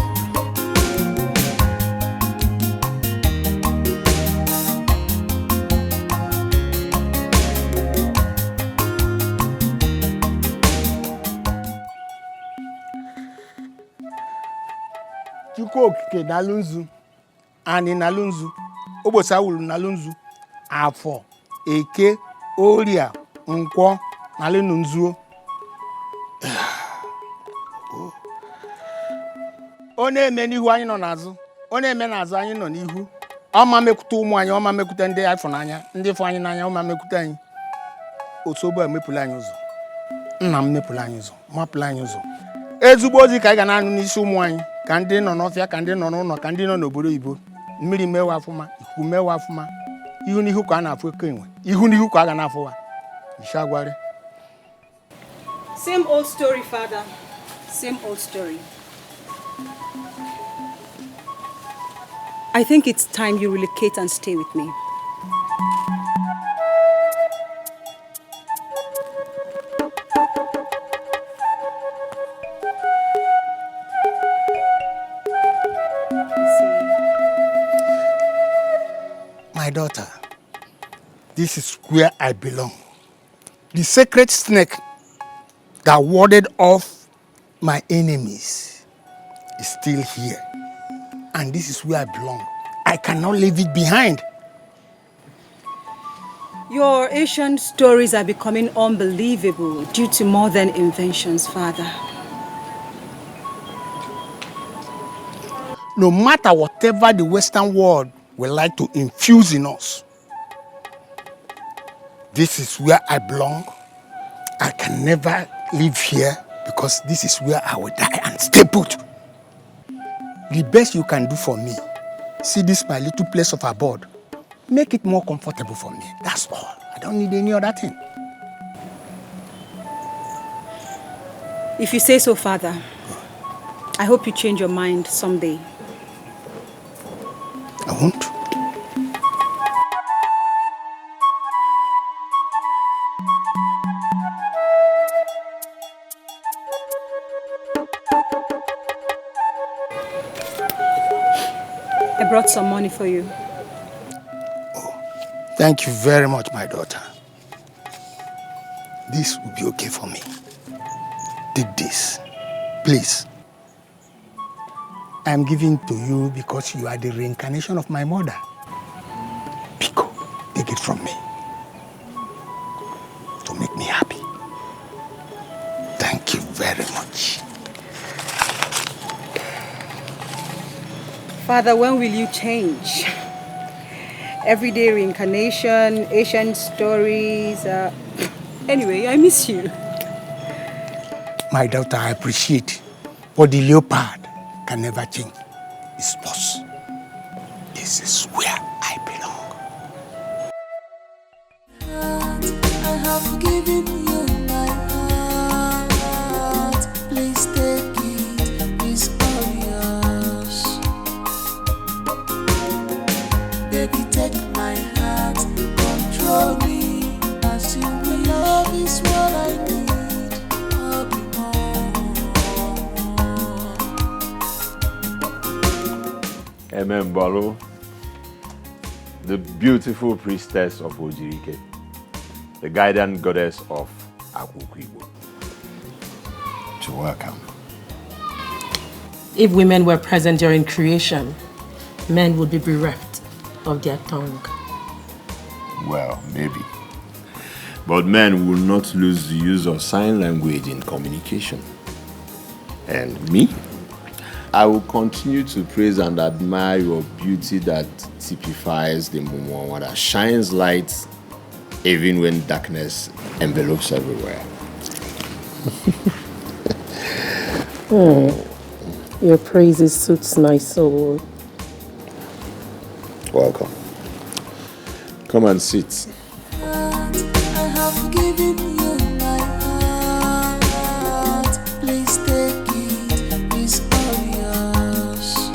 Chukwu okike n'alụ nzu, ani n'alụ nzu, ụbọchị awụrụ n'alụ nzu, Afọ, Eke, Oria, Nkwọ n'alụ nzu. Ọ na-eme n'ihu anyị nọ n'azụ, ọ na-eme n'azụ anyị nọ n'ihu. Ọ ma mekwute ụmụ anyị, ọ ma mekwute ndị afọ n'anya, ndị fọ anyị n'anya, ọ ma mekwute anyị. Otu ogbe mepụrụ anyị ụzọ. Nna m mepụrụ anyị ụzọ, mapụrụ anyị ụzọ. Ezigbo ozi ka anyị ga na-anụ n'isi ụmụ anyị. Ka ndị nọ n'ọfịa, ka ndị nọ n'ụlọ, ka ndị nọ n'obodo oyibo. Mmiri mewe afụma, ikuku mewe afụma. Ihu n'ihu ka a na-afụ eke enwe. Ihu n'ihu ka a ga na-afụwa. Ishagwari. Same old story, Father. Same old story. I think it's time you relocate and stay with me. My daughter, this is where I belong. The sacred snake that warded off my enemies is still here. And this is where I belong. I cannot leave it behind. Your ancient stories are becoming unbelievable due to modern inventions, Father. No matter whatever the Western world will like to infuse in us, this is where I belong. I can never live here because this is where I will die and stay put. The best you can do for me, see this my little place of abode, make it more comfortable for me. That's all. I don't need any other thing. If you say so, Father, I hope you change your mind someday. I won't. I brought some money for you. Thank you very much, my daughter. This will be okay for me. Take this, please. I'm giving to you because you are the reincarnation of my mother. Pico, take it from me. To make me happy. Thank you very much. Father, when will you change? Everyday reincarnation, ancient stories. Anyway, I miss you. My daughter, I appreciate, but the leopard can never change its spots. This is where I belong. I have given you my heart. Please take it, it's all yours. Baby, take my heart, control me. As you will love is what I need. I'll be Amen, Balo, the beautiful priestess of Ojirike, the guardian goddess of Akwukwibo. You're welcome. If women were present during creation, men would be bereft of their tongue. Well, maybe. But men will not lose the use of sign language in communication. And me? I will continue to praise and admire your beauty that typifies the Mumu, that shines light even when darkness envelopes everywhere. Your praises suits my soul. Welcome. Come and sit. I have given you my heart. Please take it, it's all yours.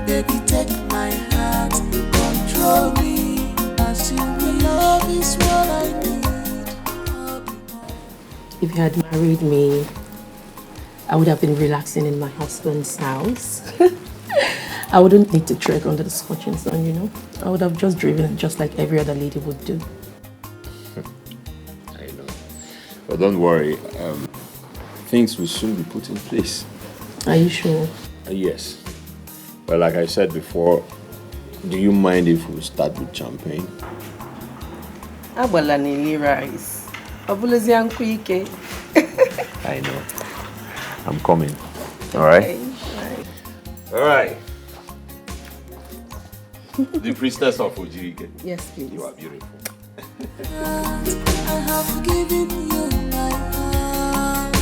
Baby, take my heart, control me. As you will love is what I need. If you had married me, I would have been relaxing in my husband's house. I wouldn't need to trek under the scorching sun, you know. I would have just driven just like every other lady would do. I know. But don't worry, things will soon be put in place. Are you sure? Yes. Well, like I said before, do you mind if we start with champagne? Abalanili rice. Abulezi ike. I know. I'm coming. All right? All right. The priestess of Ojirike. Yes, please. You are beautiful. I have given you my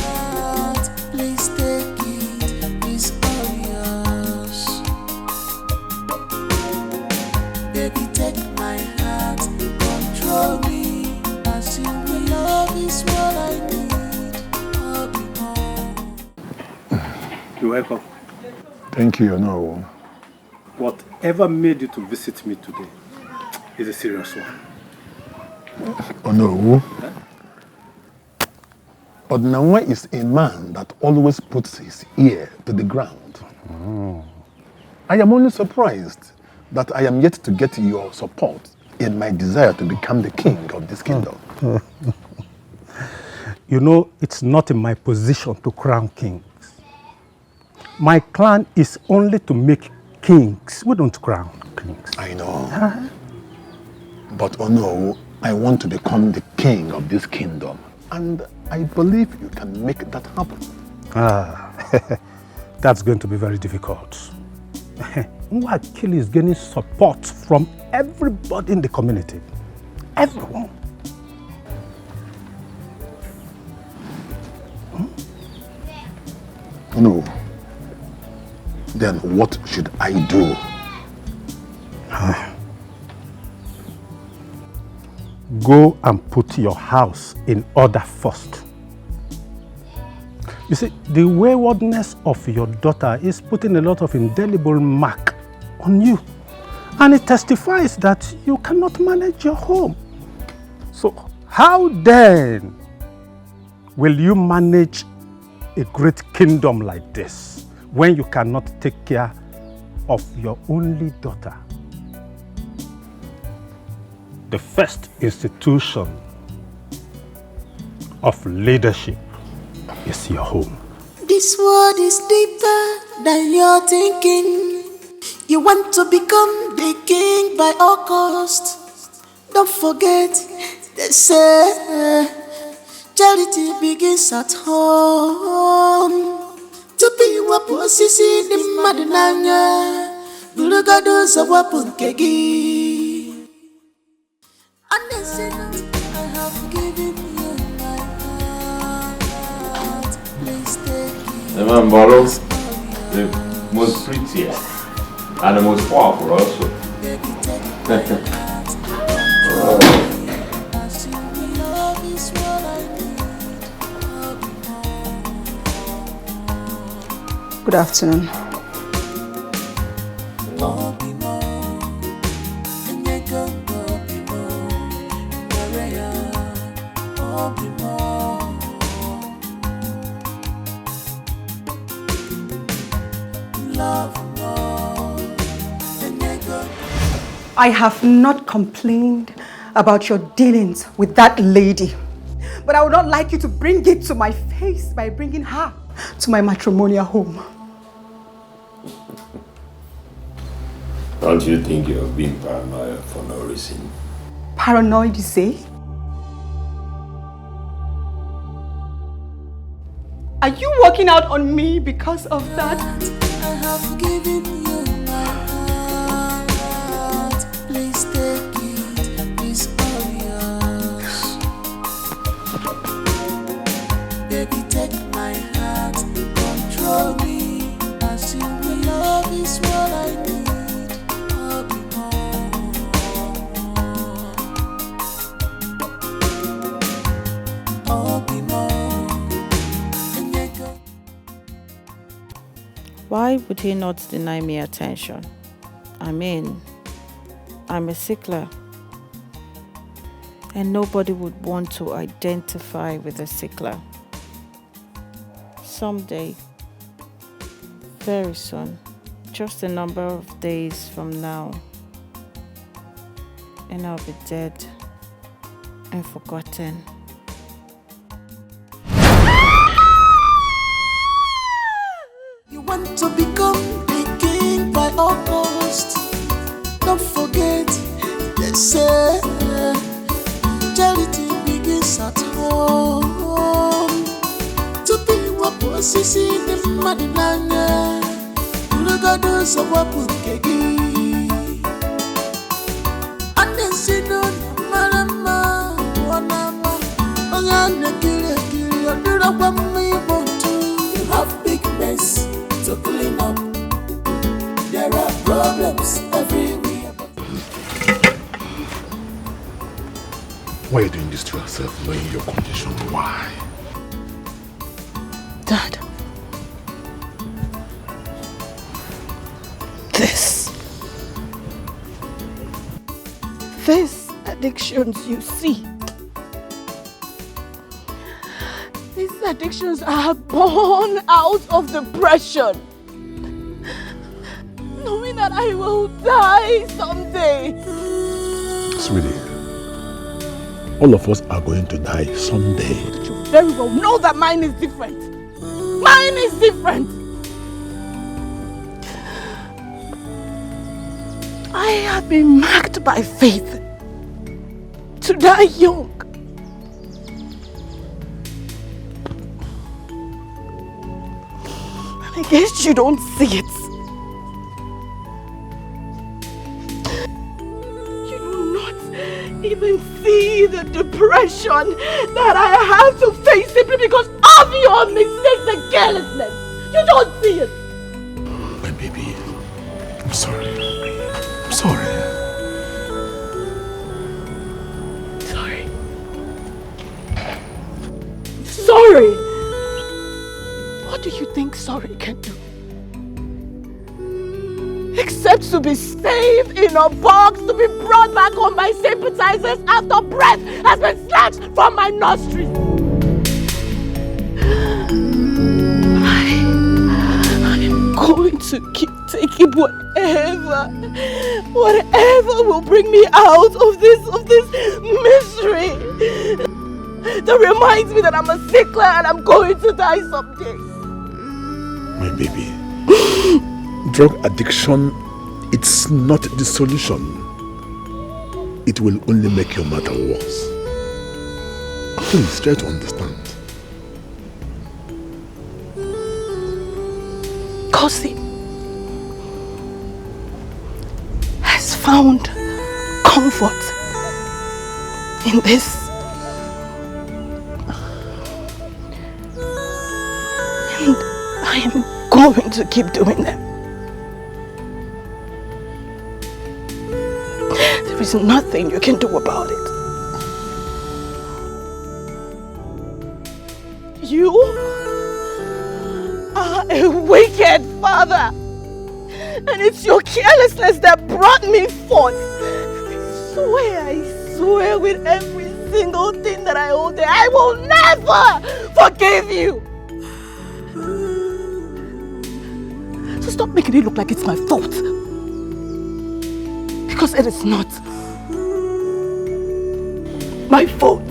heart. Please take it, it's all yours. Baby, take my heart, control me. As you will love is what I need. I'll be more. You're welcome. Thank you, no. Whatever made you to visit me today is a serious one. Oh no. Odnawa is a man that always puts his ear to the ground. I am only surprised that I am yet to get your support in my desire to become the king of this kingdom. You know, it's not in my position to crown kings. My clan is only to make kings. We don't crown kings. I know. But oh no, I want to become the king of this kingdom. And I believe you can make that happen. That's going to be very difficult. Nwakili is gaining support from everybody in the community. Everyone. No. Then what should I do? Go and put your house in order first. You see, the waywardness of your daughter is putting a lot of indelible mark on you. And it testifies that you cannot manage your home. So how then will you manage a great kingdom like this when you cannot take care of your only daughter? The first institution of leadership is your home. This world is deeper than you're thinking. You want to become the king by all cost. Don't forget, they say charity begins at home. To be wapu sisi di madinanya, bulugado za wapu nkegi. And they say I have given you my heart. Please take it. The man bottles, the most prettiest and the most powerful also. Good afternoon. I have not complained about your dealings with that lady, but I would not like you to bring it to my face by bringing her to my matrimonial home. Don't you think you're being paranoid for no reason? Paranoid, you say? Are you working out on me because of that? I have given you my heart. Please take it, it's all yours. Baby, take my heart, control me as you will. Love is what I need. I'll be more. I'll be more. Why would he not deny me attention? I mean, I'm a sickler. And nobody would want to identify with a sickler. Someday, very soon, just a number of days from now, and I'll be dead and forgotten. You want to become a king by all cost. Don't forget, they say charity begins at home. To be what was in the money lanya, you look at those of what put kegi. And then see no marama, wanama, ongana kiri, you do not want me want to. You have big mess to clean up. There are problems everywhere. Why are you doing this to yourself, knowing your condition? Why? Dad. These addictions you see, these addictions are born out of depression. Knowing that I will die someday. Sweetie, all of us are going to die someday. But you very well know that mine is different. Mine is different. I have been marked by faith to die young. And I guess you don't see it. You do not even see the depression that I have to face simply because of your mistakes and carelessness. You don't see it. My baby, I'm sorry. I'm sorry. Sorry. What do you think sorry can do? Except to be saved in a box, to be brought back on my sympathizers after breath has been snatched from my nostrils. I'm going to keep taking whatever will bring me out of this misery. That reminds me that I'm a sickler and I'm going to die someday. My baby, drug addiction, it's not the solution. It will only make your matter worse. Please try to understand. Kosi has found comfort in this. And I am going to keep doing them. There is nothing you can do about it. You are a wicked father. And it's your carelessness that brought me forth. I swear with every single thing that I hold there, I will never forgive you. So stop making it look like it's my fault. Because it is not my fault.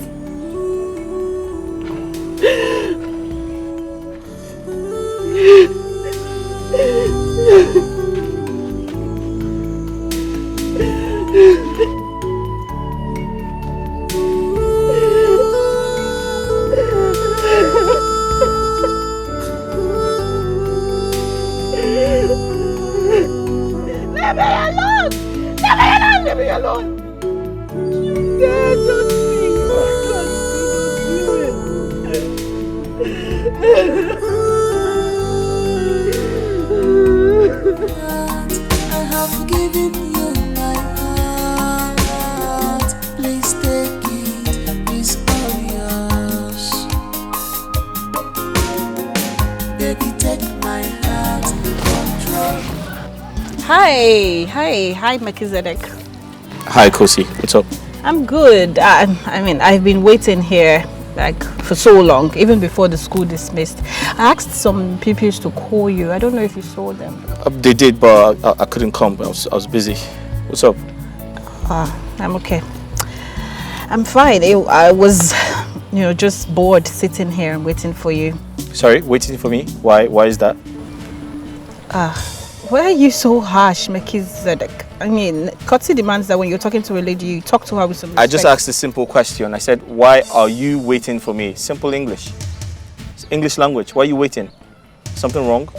Hi, Melchizedek. Hi, Kosi. What's up? I'm good. I mean, I've been waiting here like for so long, even before the school dismissed. I asked some pupils to call you. I don't know if you saw them. They did, but I couldn't come. I was busy. What's up? I'm okay. I'm fine. I was, just bored sitting here and waiting for you. Sorry, waiting for me? Why is that? Why are you so harsh, Melchizedek? I mean, courtesy demands that when you're talking to a lady, you talk to her with some respect. I just asked a simple question. I said, why are you waiting for me? Simple English. It's English language. Why are you waiting? Something wrong?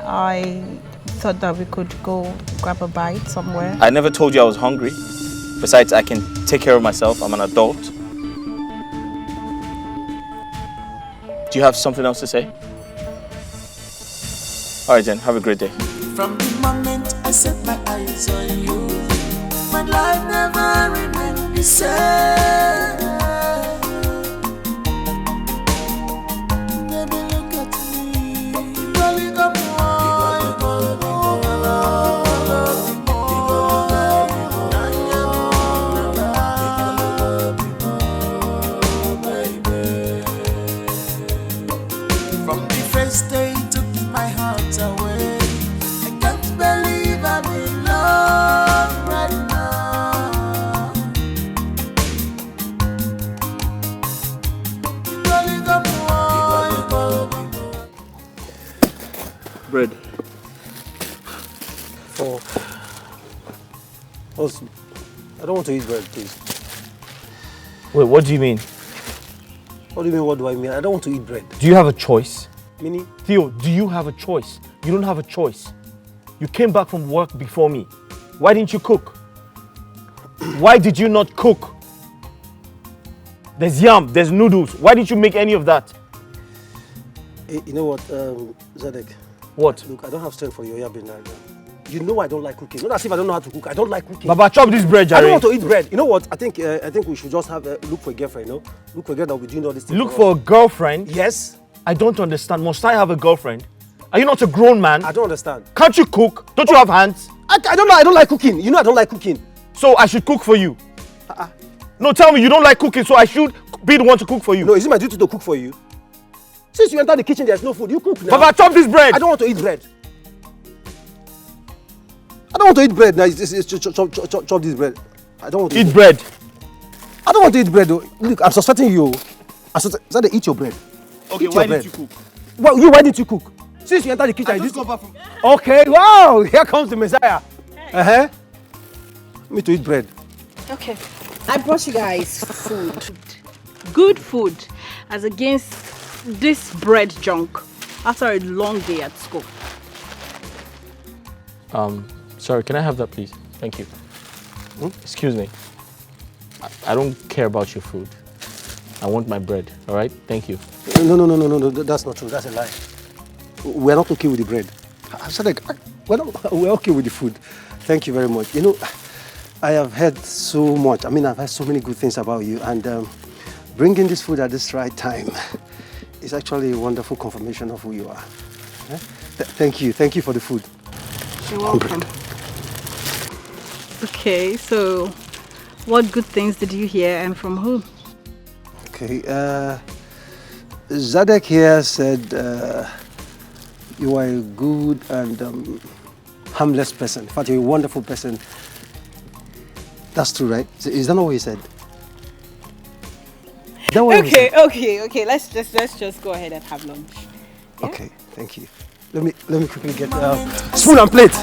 I thought that we could go grab a bite somewhere. I never told you I was hungry. Besides, I can take care of myself. I'm an adult. Do you have something else to say? All right, then. Have a great day. From the moment I set my eyes on you, my life never remained the same. Baby, look at me. Rolling up from the first day you took my heart away. I can't believe I'm in love right now. Bread. For us, I don't want to eat bread, please. Wait, what do you mean? What do you mean, what do I mean? I don't want to eat bread. Do you have a choice? Meaning? Theo, do you have a choice? You don't have a choice. You came back from work before me. Why didn't you cook? Why did you not cook? There's yam, there's noodles. Why didn't you make any of that? Hey, you know what, Zadek? What? Look, I don't have strength for your yabbing right now. You know I don't like cooking. Not as if I don't know how to cook. I don't like cooking. Baba, chop this bread, Jerry. I don't want to eat bread. You know what? I think we should just have look for a girlfriend. You know, look for a girl that will be doing all these things. Look for a girlfriend? Yes. I don't understand. Must I have a girlfriend? Are you not a grown man? I don't understand. Can't you cook? Don't you have hands? I don't know. I don't like cooking. You know I don't like cooking. So I should cook for you? No, tell me you don't like cooking, so I should be the one to cook for you. No, is it my duty to cook for you? Since you enter the kitchen, there's no food. You cook now. Baba, chop this bread. I don't want to eat bread. I don't want to eat bread. Now, chop this bread. I don't want to eat bread. I don't want to eat bread. Though. Look, I'm suspecting you. Eat your bread. Okay, eat why your bread. didn't you cook? Well, why didn't you cook? Since you enter the kitchen, I just got back from... Okay, wow, here comes the Messiah. Me to eat bread. Okay. I brought you guys food. Good food. As against this bread junk after a long day at school. Sorry, can I have that, please? Thank you. Excuse me. I don't care about your food. I want my bread, all right? Thank you. No, that's not true. That's a lie. We're not okay with the bread. We're okay with the food. Thank you very much. You know, I have heard so much. I mean, I've heard so many good things about you, and bringing this food at this right time is actually a wonderful confirmation of who you are. Thank you for the food. You're welcome. Okay, so what good things did you hear and from whom? Okay, Zadek here said you are a good and harmless person. In fact, you're a wonderful person. That's true, right? Is that not what he said? Okay. Let's just go ahead and have lunch. Yeah? Okay, thank you. Let me quickly get spoon and plate.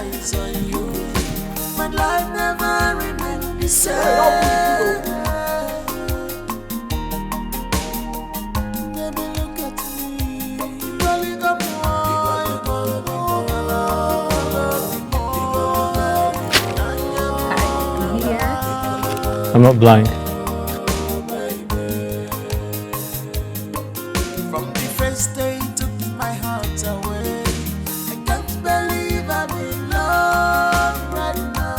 My life never remained the same. Baby, look at me. Rolling up I'm not blind. From the first day you took my heart away. I can't believe I'm in love right now.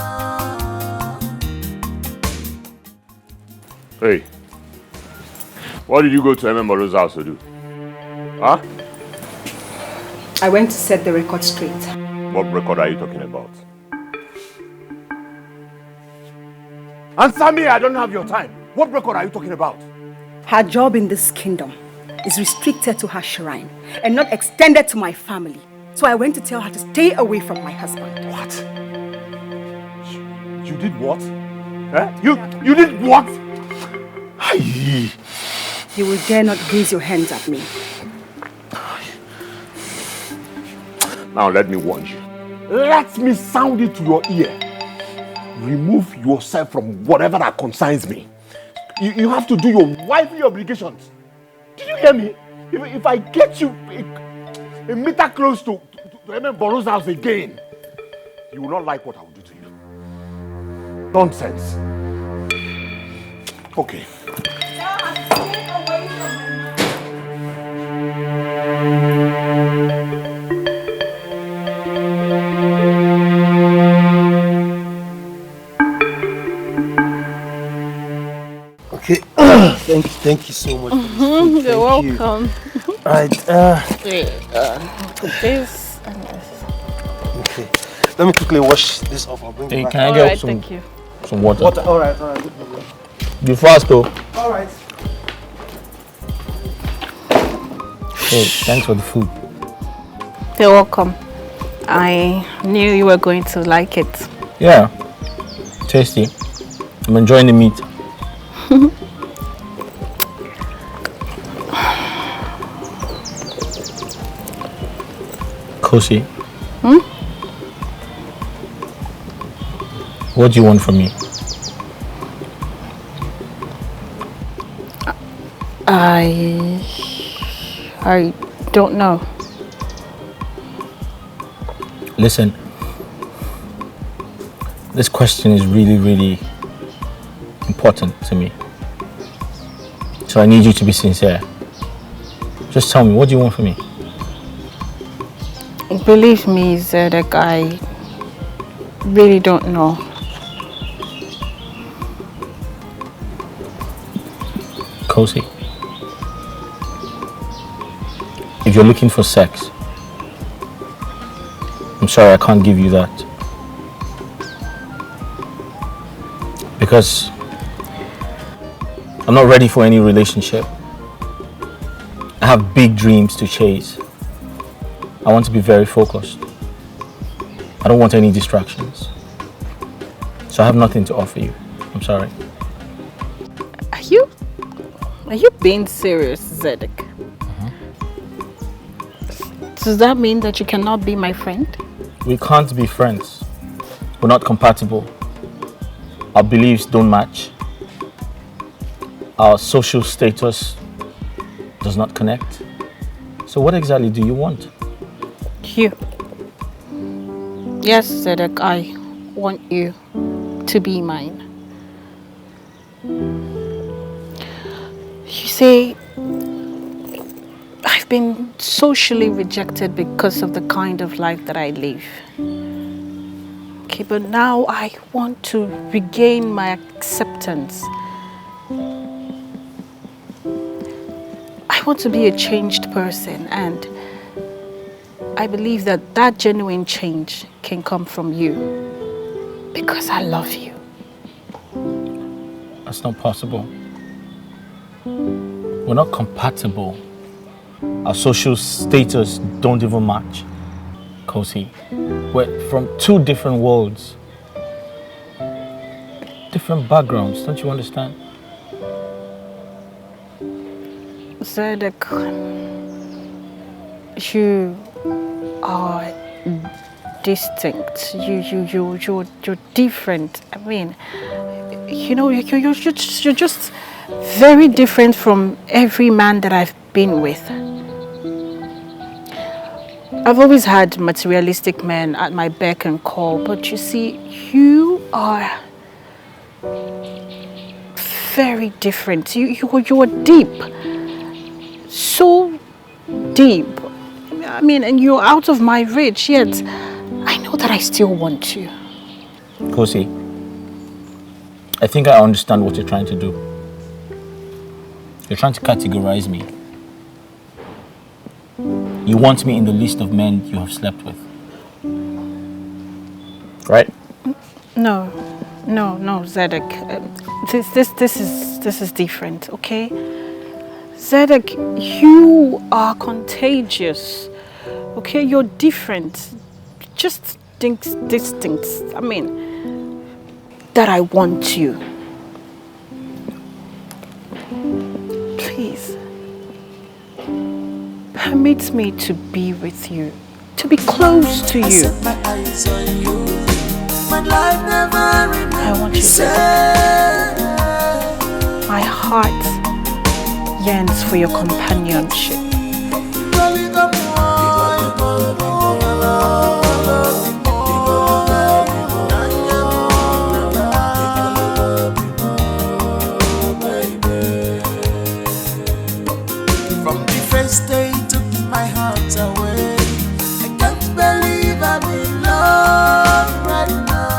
Hey, what did you go to Moro's house to do? Huh? I went to set the record straight. What record are you talking about? Answer me, I don't have your time. What record are you talking about? Her job in this kingdom is restricted to her shrine and not extended to my family. So I went to tell her to stay away from my husband. What? You did what? Eh? You did what? Aye. You will dare not raise your hands at me. Now let me warn you. Let me sound it to your ear. Remove yourself from whatever that concerns me. You have to do your wifely obligations. Did you hear me? If I get you a meter close to Boro's house again, you will not like what I will do to you. Nonsense. Okay. Okay. thank you so much. You're welcome. Right. This. Okay. Let me quickly wash this off. I'll bring it back. Can I get some water? All right. No problem. Be fast though. All right. Hey, thanks for the food. You're welcome. I knew you were going to like it. Yeah, tasty. I'm enjoying the meat. Kosi. What do you want from me? I don't know. Listen, this question is really, really important to me. So I need you to be sincere. Just tell me, what do you want from me? Believe me, Zedek, I really don't know. Kosi, if you're looking for sex, I'm sorry, I can't give you that. Because I'm not ready for any relationship. I have big dreams to chase. I want to be very focused. I don't want any distractions. So I have nothing to offer you. I'm sorry. Are you being serious, Zedek? Does that mean that you cannot be my friend? We can't be friends. We're not compatible. Our beliefs don't match. Our social status does not connect. So what exactly do you want? You. Yes, Zedek, I want you to be mine. You say, I've been socially rejected because of the kind of life that I live. Okay, but now I want to regain my acceptance. I want to be a changed person, and I believe that that genuine change can come from you because I love you. That's not possible. We're not compatible. Our social status don't even match. Kosi, we're from two different worlds. Different backgrounds, don't you understand? Zedek, you are distinct. You're different. I mean, you know, you're just very different from every man that I've been with. I've always had materialistic men at my beck and call, but you see, you are very different. You are deep. So deep. I mean, and you're out of my reach, yet I know that I still want you. Kosi, I think I understand what you're trying to do. You're trying to categorize me. You want me in the list of men you have slept with. right? No, Zedek. This is different, okay? Zedek, you are contagious. Okay, you're different. Just distinct. I mean, that I want you. Please, permit me to be with you, to be close to you. I want you, Zedek. My heart yearns for your companionship. From the first day you took my heart away, I can't believe I'm in love right now.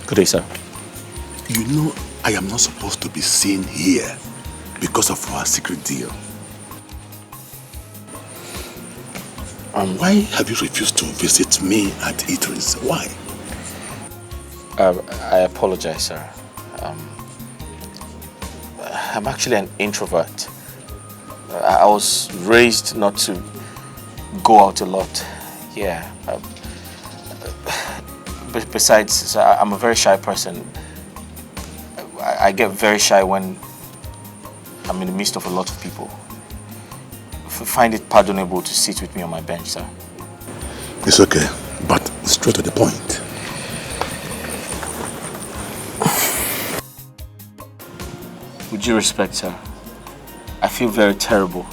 Good day, sir. You know I am not supposed to be seen here because of our secret deal. Why have you refused to visit me at eateries? Why? I apologize, sir. I'm actually an introvert. I was raised not to go out a lot. Yeah. Besides, sir, I'm a very shy person. I get very shy when I'm in the midst of a lot of people. Find it pardonable to sit with me on my bench, sir. It's okay, but straight to the point. With due respect, sir, I feel very terrible.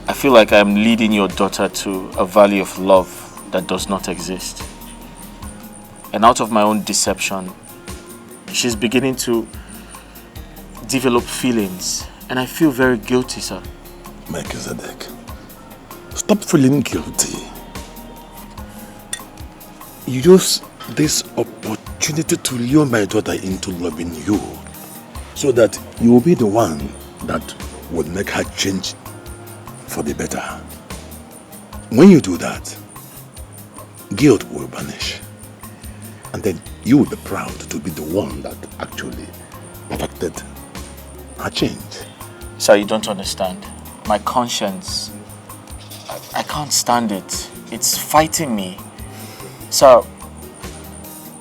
I feel like I'm leading your daughter to a valley of love that does not exist. And out of my own deception, she's beginning to develop feelings. And I feel very guilty, sir. Melchizedek, stop feeling guilty. Use this opportunity to lure my daughter into loving you so that you will be the one that would make her change for the better. When you do that, guilt will vanish. And then you will be proud to be the one that actually perfected her change. Sir, you don't understand. My conscience, I can't stand it. It's fighting me. Sir,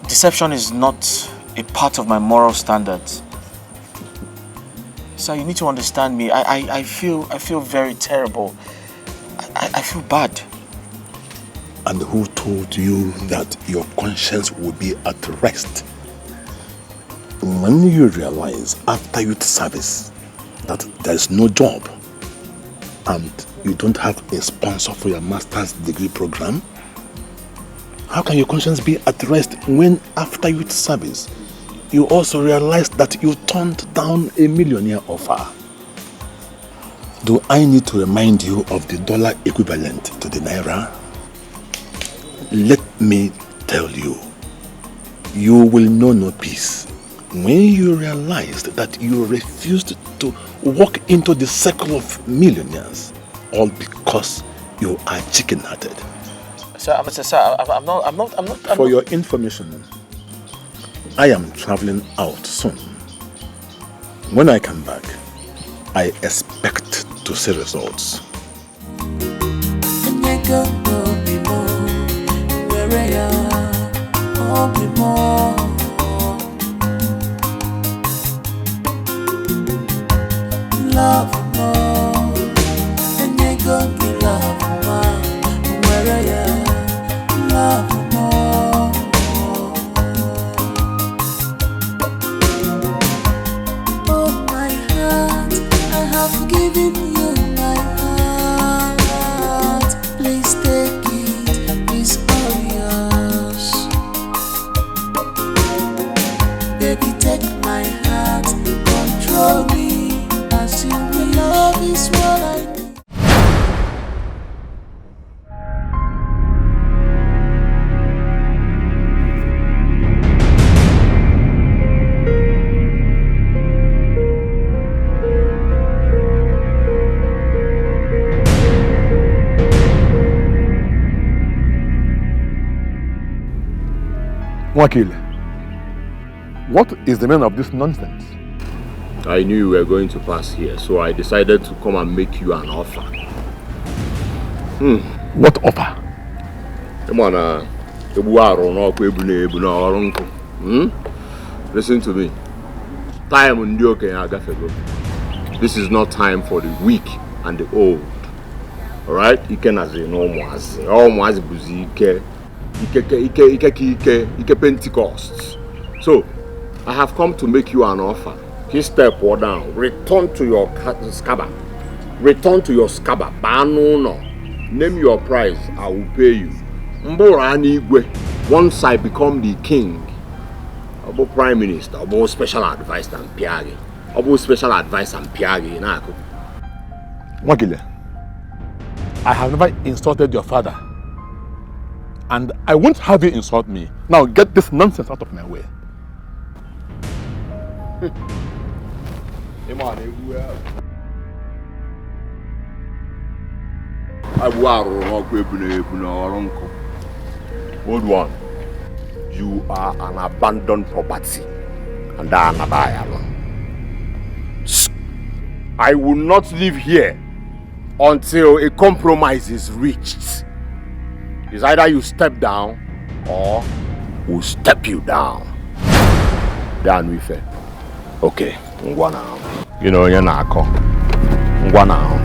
deception is not a part of my moral standards. Sir, you need to understand me. I feel very terrible. I feel bad. And who told you that your conscience will be at rest? When you realize after youth service that there is no job and you don't have a sponsor for your master's degree program, how can your conscience be at rest when after youth service you also realize that you turned down a millionaire offer? Do I need to remind you of the dollar equivalent to the naira? Let me tell you, you will know no peace when you realize that you refused to walk into the circle of millionaires, all because you are chicken-hearted. Sir, I'm not. For your information, I am traveling out soon. When I come back, I expect to see results. Love more, and you go give love more. Where are you? Love more. Oh my heart, I have given you my heart. Please take it, it's all yours. Wakil, what is the meaning of this nonsense? I knew you were going to pass here, so I decided to come and make you an offer. What offer? Listen to me. This is not time for the weak and the old. Alright? Pentecost. So, I have come to make you an offer. He step down. Return to your scabbard. Return to your scabbard. Name your price. I will pay you. Once I become the king, about prime minister, about special advice and piagi. About special advice and piagi. Wakile, I have never insulted your father. And I won't have you insult me. Now get this nonsense out of my way. Old one, you are an abandoned property. And I will not live here until a compromise is reached. It's either you step down or we'll step you down. Down with it. Okay, ngwa now. You know you're not come. Ngwa now.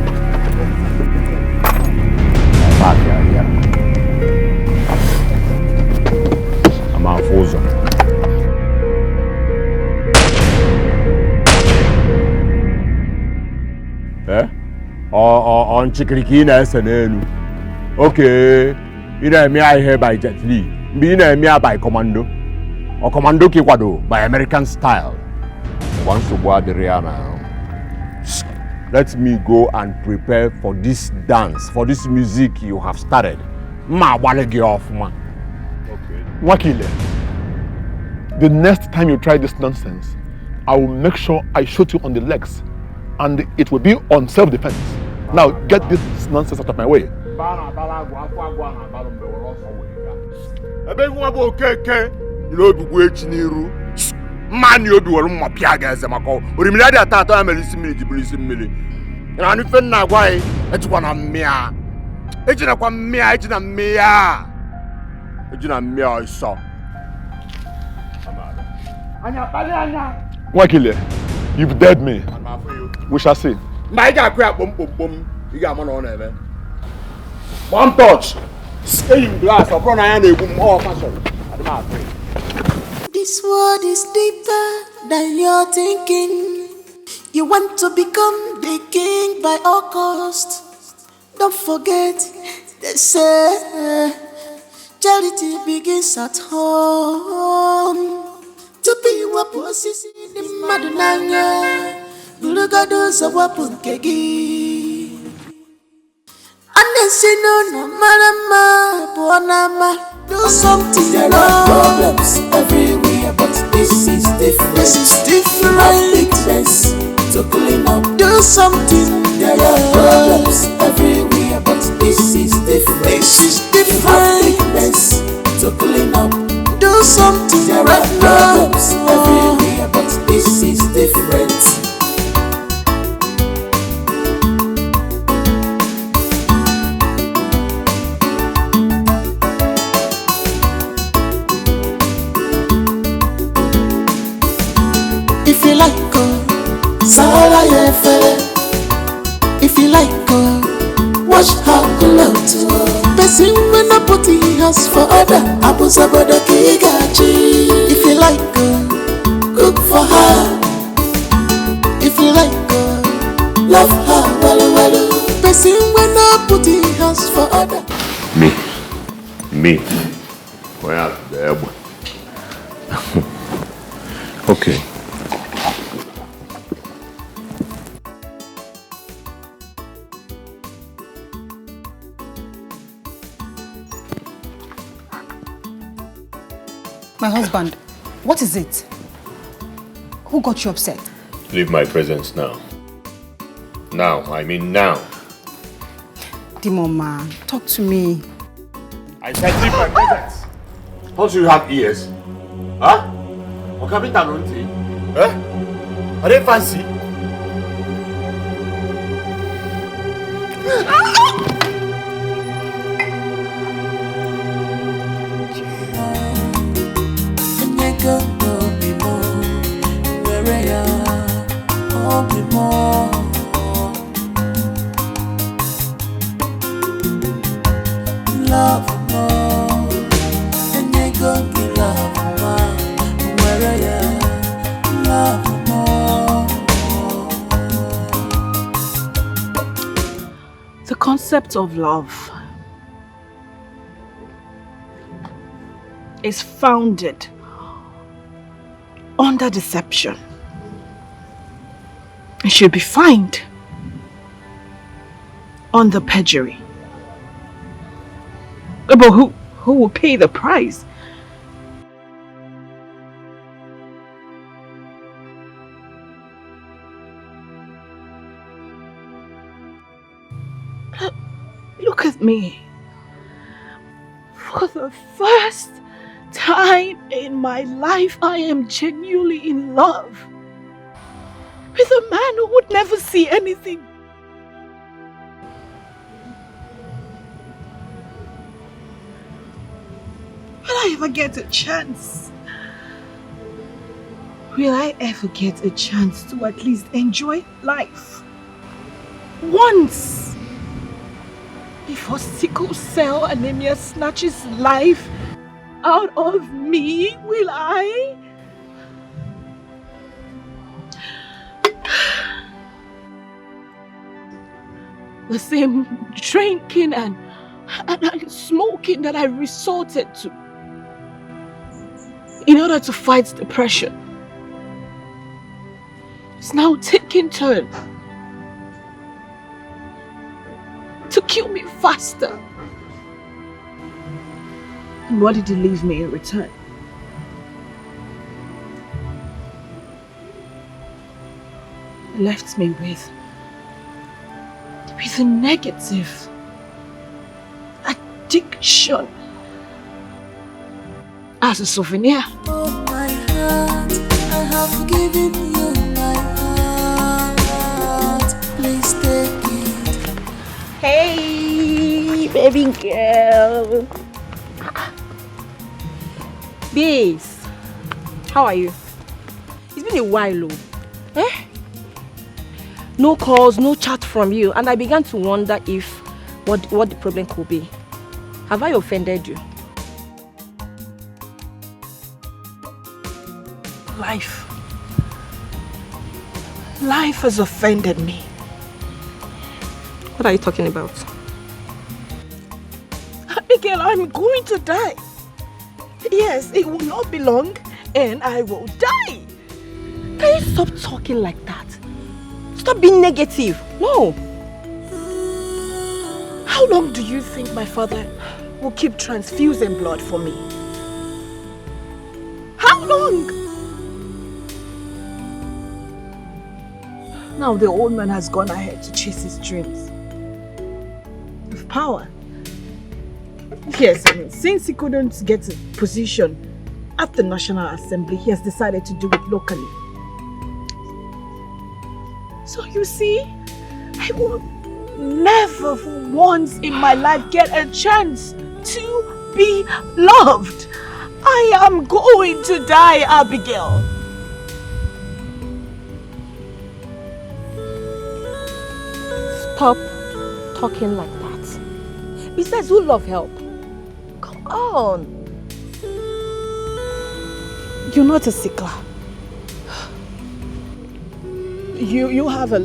Back here. I'm out for zone. Eh? On Chikriki na SNN. Okay. You know me I here by Jet Li. You know me by Commando. Or Commando Kikwado by American style. Once you go the rear now. Let me go and prepare for this dance, for this music you have started. Ma walegi off man. Okay. Wakile, the next time you try this nonsense, I will make sure I shoot you on the legs. And it will be on self-defense. Now get this nonsense out of my way. Man, you do a room of piagas and Mako. Remember that I'm a listen to police in Millie. And I defend now why it's one of me. It's not one me, it's not me. It's not me, I saw. Wakile, you've dead me. We shall see. My God, crap, boom, boom, boom. You got one on there. One touch. Stay glass of run iron, boom, all fashion. This world is deeper than you're thinking. You want to become the king by all cost. Don't forget, they say charity begins at home. To be what was in the Madunanya, Gulugados a wapun kegi. And they say no, Marama, Bonama. Do something. There are problems everywhere, but this is different. This is different. Have big mess to clean up. Do something. There are problems everywhere, but this is different. This is different. Have big mess to clean up. Do something. There are problems everywhere, but this is different. If you like Sala Yefe. If you like watch how to person when I put in house for other Abusabada Kigachi. If you like cook for her. If you like love her well. Person when I put in house for other. Me. Well, there. Okay. My husband, what is it? Who got you upset? Leave my presence now. Now, I mean now. Dimoma, talk to me. I said leave my presence. Don't you have ears? Huh? Okabita nunti? Eh? Are they fancy? Love more, and you go give love more. Where you love more. The concept of love is founded under deception. It should be found under perjury. But who will pay the price? Look at me. For the first time in my life, I am genuinely in love with a man who would never see anything. Will I ever get a chance? Will I ever get a chance to at least enjoy life? Once! Before sickle cell anemia snatches life out of me, will I? The same drinking and smoking that I resorted to in order to fight depression is now taking turn to kill me faster. And what did he leave me in return? He left me with a negative addiction as a souvenir. Oh my heart, I have given you my heart. Please take it. Hey, baby girl. Babes, how are you? It's been a while, eh? No calls, no chat from you, and I began to wonder if what the problem could be. Have I offended you? Life has offended me. What are you talking about? Abigail, I'm going to die. Yes, it will not be long and I will die. Can you stop talking like that? Stop being negative. No. How long do you think my father will keep transfusing blood for me? How long? Now the old man has gone ahead to chase his dreams of power. Yes, I mean, since he couldn't get a position at the National Assembly, he has decided to do it locally. So you see, I will never for once in my life get a chance to be loved. I am going to die, Abigail. Stop talking like that. Besides, who love help? Come on. You're not a sickler. You have a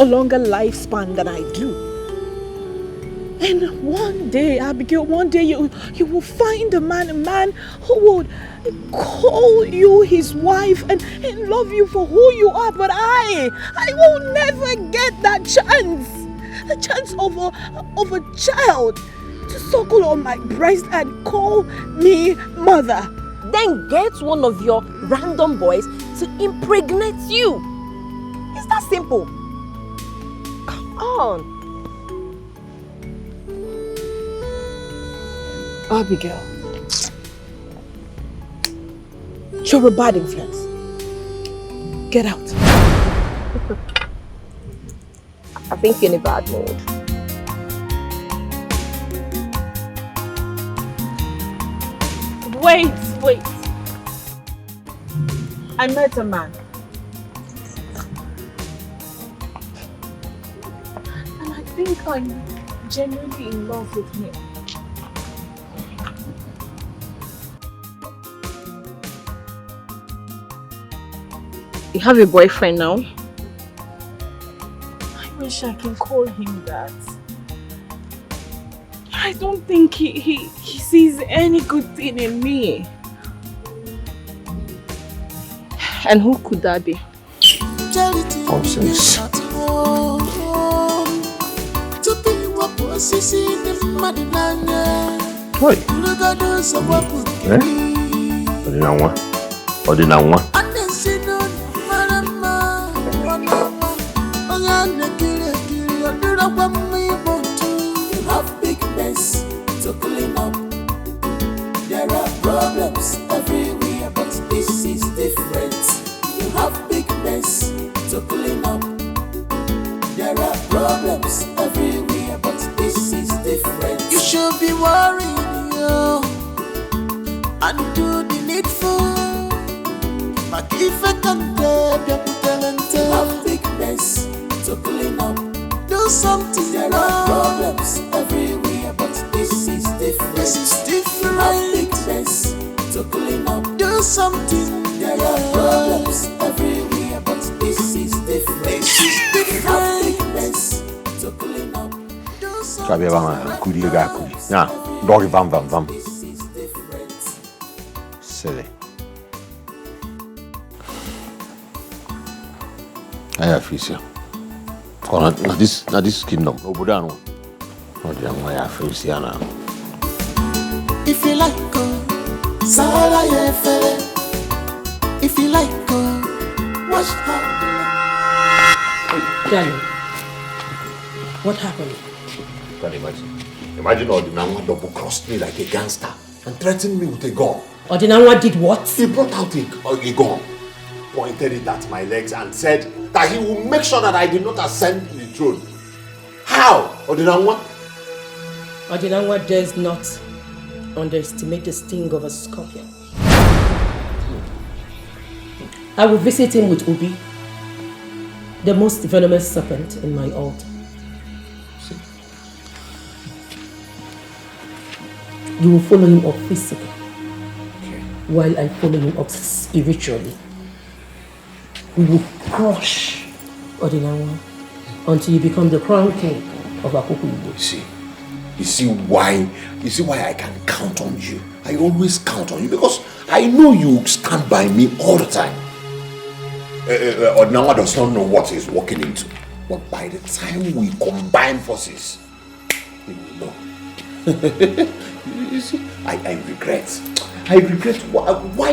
longer lifespan than I do. And one day, Abigail, one day you will find a man who would call you his wife and love you for who you are. But I will never get that chance. A chance of a child to suckle on my breast and call me mother. Then get one of your random boys to impregnate you. It's that simple. Come on. Abigail, You're a bad influence. Get out. I think you're in a bad mood. Wait. I met a man. And I think I'm genuinely in love with him. You have a boyfriend now? I wish I can call him that. I don't think he sees any good thing in me. And who could that be? Nonsense. Why? Ordinary. You have big mess to clean up. There are problems everywhere, but this is different. You have big mess to clean up. There are problems everywhere, but this is different. You should be worrying, yo, and do the needful. But if I can you have big mess to clean up. Do something. There are problems everywhere, but this is different. This is different. You have big mess to clean up. Do something. There are problems everywhere, but this is different. This is different. You have big mess to clean up. Sabi bama kudi ga kudi. Na, dog vam. Silly. I have fear. Now this kingdom. Obudano. If you like Sala Yefele. If you like watch her. Darling, what happened? Can you imagine Ordinary double crossed me like a gangster and threatened me with a gun. Ordinary did what? He brought out a gun, pointed it at my legs and said that he will make sure that I did not ascend to the throne. How? Ordinary does not underestimate the sting of a scorpion. I will visit him with Ubi, the most venomous serpent in my altar. You will follow him up physically, while I follow him up spiritually. We will crush Ordinary until you become the crown king of Akuku Igbo. You see why I can count on you. I always count on you because I know you stand by me all the time. Ordinary does not know what he's walking into, but by the time we combine forces, he will know. You see, I regret. Why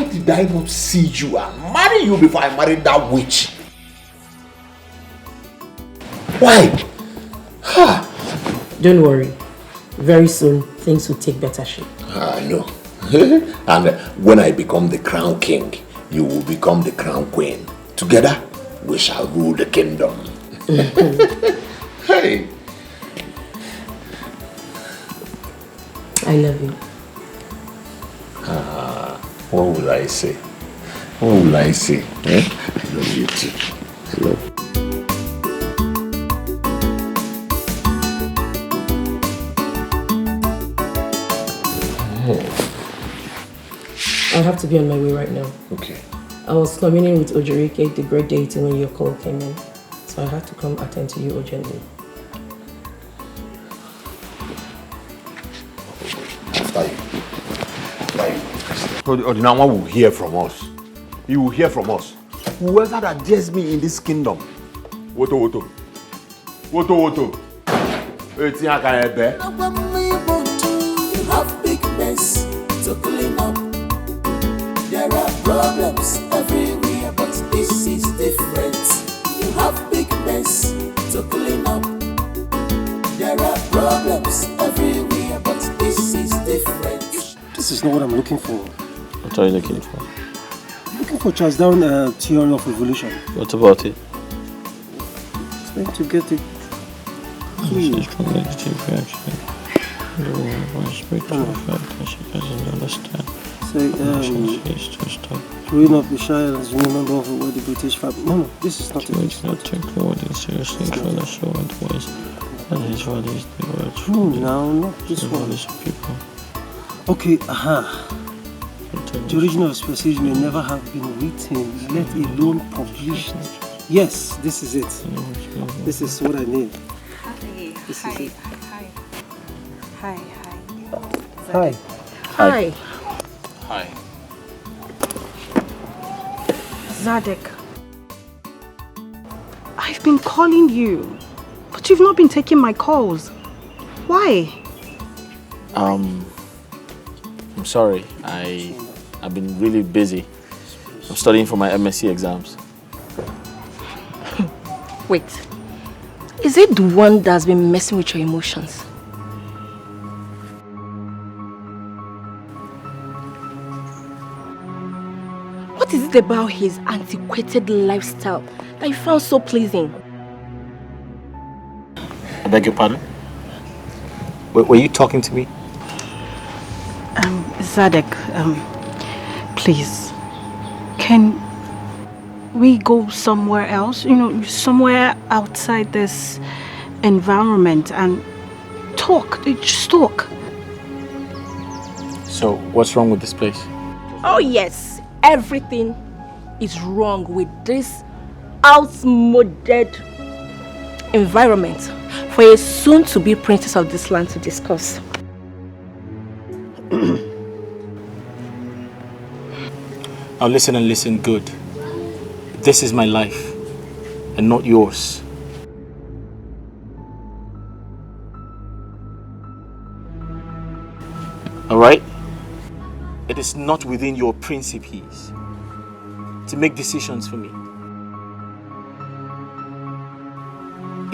did I not see you and marry you before I married that witch? Why? Don't worry. Very soon, things will take better shape. I know. And when I become the crown king, you will become the crown queen. Together, we shall rule the kingdom. Hey. I love you. What will I say? What will I say? Eh? I love you too. I love you. I'll have to be on my way right now. Okay. I was communing with Ojurike, the great deity, when your call came in. So I had to come attend to you urgently. After you. Ordinary will hear from us. He will hear from us. Whoever that dares me in this kingdom. Woto. It's not going to be. You have big mess to clean up. There are problems everywhere, but this is different. You have big mess to clean up. There are problems everywhere, but this is different. This is not what I'm looking for. What are you looking for? for Charles Darwin theory of evolution. What about it? It's meant to get it clean. Growing up, the Shire as a new member of the British family. No, this is not it. Now, not this one. Okay, the original species may never have been written, let alone published. Yes, this is it. This is what I need. This is it. Hi. Hi. Hi. Hi. Zadek. I've been calling you, but you've not been taking my calls. Why? I'm sorry. I've been really busy. I'm studying for my MSc exams. Wait. Is it the one that's been messing with your emotions? What is it about his antiquated lifestyle that you found so pleasing? I beg your pardon? Were you talking to me? Zadek, please, can we go somewhere else? You know, somewhere outside this environment and talk, just talk. So, what's wrong with this place? Oh yes, everything is wrong with this outmoded environment for a soon-to-be princess of this land to discuss. Now listen and listen good. This is my life and not yours. Alright? It is not within your principles to make decisions for me.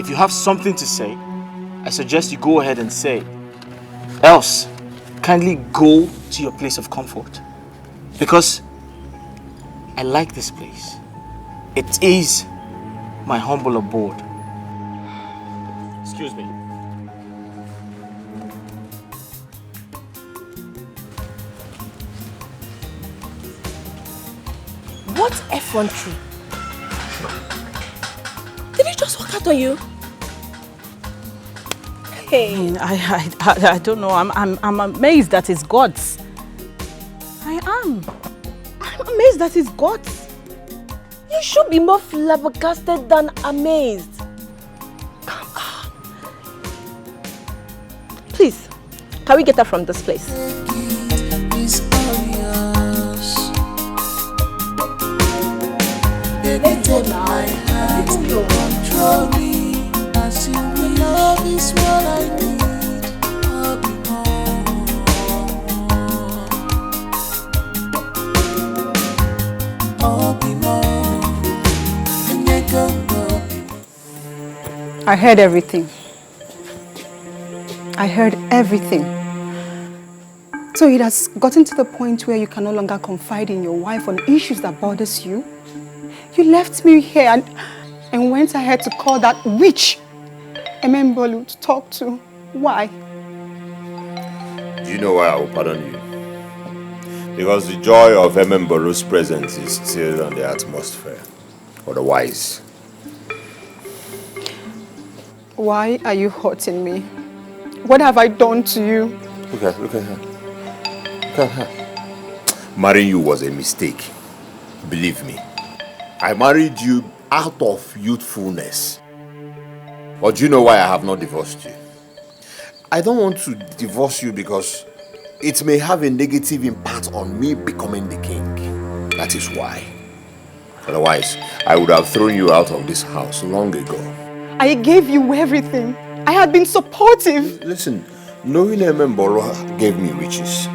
If you have something to say, I suggest you go ahead and say. Else, kindly go to your place of comfort. Because I like this place. It is my humble abode. Excuse me. What effrontery? Did he just walk out on you? Hey. I don't know. I'm amazed at his guts. I am. I'm amazed at his guts. You should be more flabbergasted than amazed. Come on. Please, can we get her from this place? Baby, take my hand, control me. As you will love is what I need. I heard everything. I heard everything. So it has gotten to the point where you can no longer confide in your wife on issues that bothers you. You left me here and went ahead to call that witch, Emembolu, to talk to. Why? Do you know why I will pardon you? Because the joy of Emembolu's presence is still on the atmosphere. Otherwise. Why are you hurting me? What have I done to you? Look at her. Look at her. Marrying you was a mistake. Believe me. I married you out of youthfulness. But do you know why I have not divorced you? I don't want to divorce you because it may have a negative impact on me becoming the king. That is why. Otherwise, I would have thrown you out of this house long ago. I gave you everything. I had been supportive. Listen, knowing Emembolo gave me riches.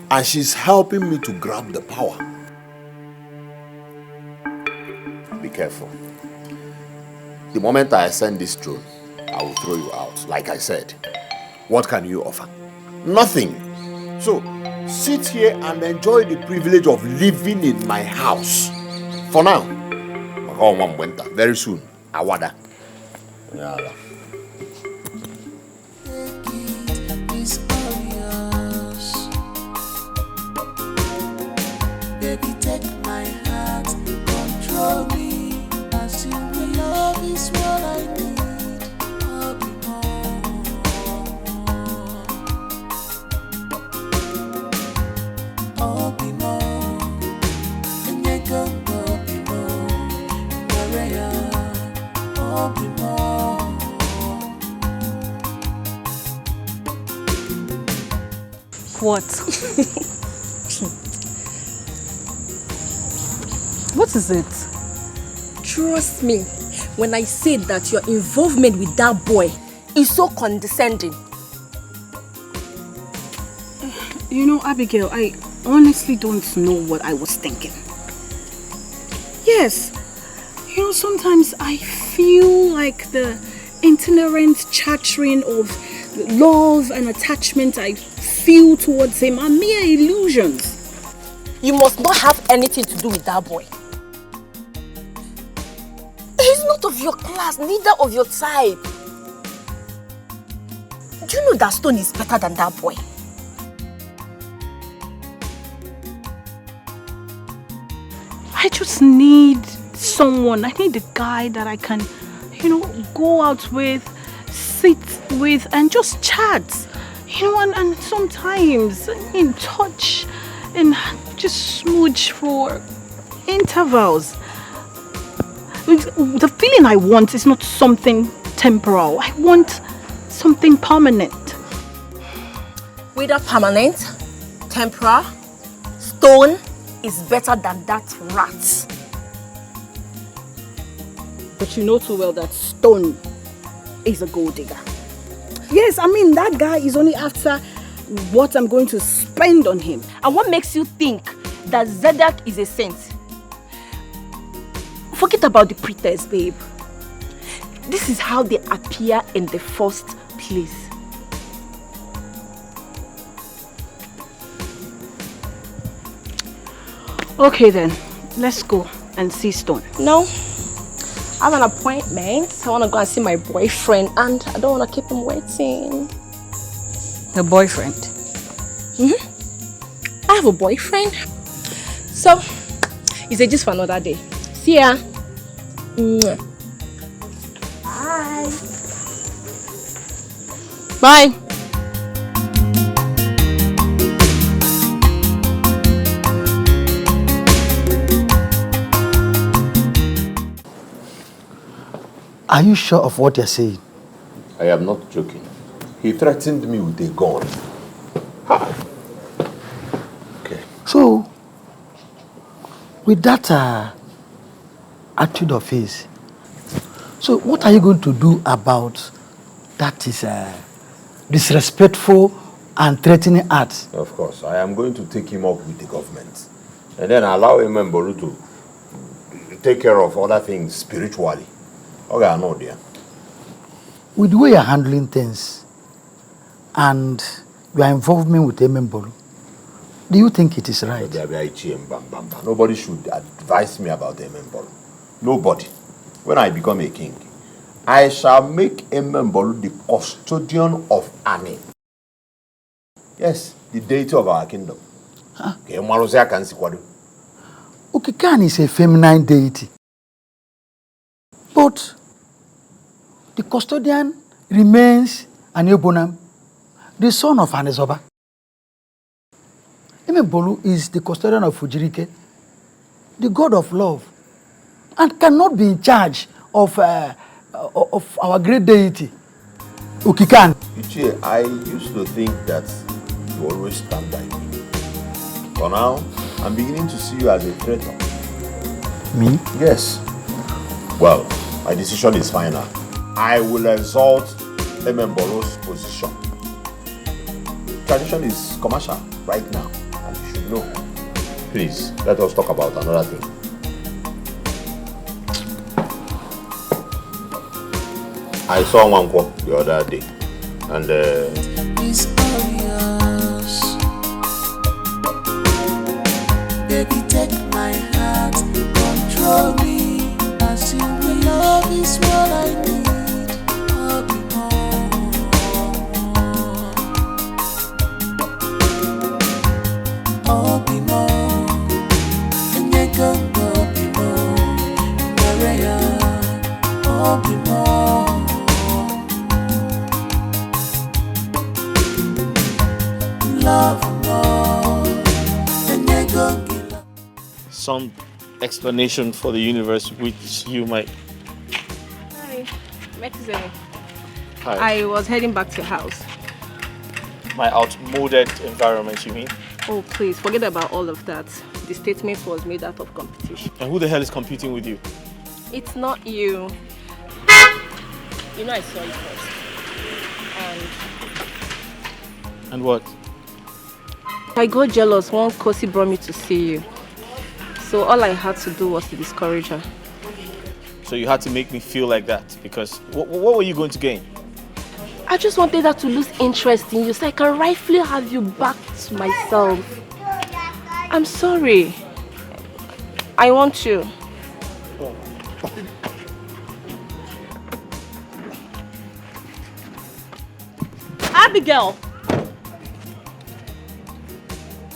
And she's helping me to grab the power. Be careful. The moment I ascend this throne, I will throw you out. Like I said, what can you offer? Nothing. So, sit here and enjoy the privilege of living in my house. For now. Very soon. Awada. Yeah. Baby, take my heart, control me. As you will love is what I need. I'll be more. I'll be more. And you go, I'll be more. Maria, I'll be more. What? What is it? Trust me when I say that your involvement with that boy is so condescending. You know, Abigail, I honestly don't know what I was thinking. Yes, you know, sometimes I feel like the itinerant chattering of love and attachment I feel towards him are mere illusions. You must not have anything to do with that boy. He's not of your class, neither of your type. Do you know that Stone is better than that boy? I just need someone. I need a guy that I can, you know, go out with, sit with, and just chat. You know, and sometimes in touch and just smooch for intervals. The feeling I want is not something temporal. I want something permanent. Whether permanent, temporal, Stone is better than that rat. But you know too well that Stone is a gold digger. Yes, I mean, that guy is only after what I'm going to spend on him. And what makes you think that Zedek is a saint? Forget about the pretense, babe. This is how they appear in the first place. Okay then, let's go and see Stone. No, I have an appointment. I want to go and see my boyfriend and I don't want to keep him waiting. The boyfriend? I have a boyfriend. So, it's just for another day. See ya. Bye. Bye. Are you sure of what you're saying? I am not joking. He threatened me with a gun. Okay. So, with that attitude of his, so what are you going to do about that is disrespectful and threatening acts? Of course, I am going to take him up with the government and then allow him and Bolu to take care of other things spiritually. Okay, I know, dear. With the way you're handling things and your involvement with Emembolu, do you think it is right? Nobody should advise me about Emembolu. Nobody. When I become a king, I shall make Emembolu the custodian of Ani. Yes, the deity of our kingdom. Okikan is a feminine deity. But the custodian remains Aniobonam, the son of Anezoba. Emembolu is the custodian of Fujirike, the god of love, and cannot be in charge of our great deity, Okikan. Ichie, I used to think that you always stand by me. For now, I'm beginning to see you as a traitor. Me? Yes. Well, my decision is final. I will exalt Emembolu's position. Tradition is commercial right now, and you should know. Please, let us talk about another thing. I saw Nwankwo the other day, and Baby, take my heart, control me. As you will, love is what I need. I'll be more. I'll be more. And you go, I'll be more. Maria, I'll be more. Love more. And you go. Some explanation for the universe which you might... Hi, Metizeme. Hi. I was heading back to your house. My outmoded environment, you mean? Oh, please, forget about all of that. The statement was made out of competition. And who the hell is competing with you? It's not you. You know I saw you first. And what? I got jealous when Kosi brought me to see you. So all I had to do was to discourage her. So you had to make me feel like that because what were you going to gain? I just wanted her to lose interest in you so I can rightfully have you back to myself. I'm sorry. I want you. Abigail!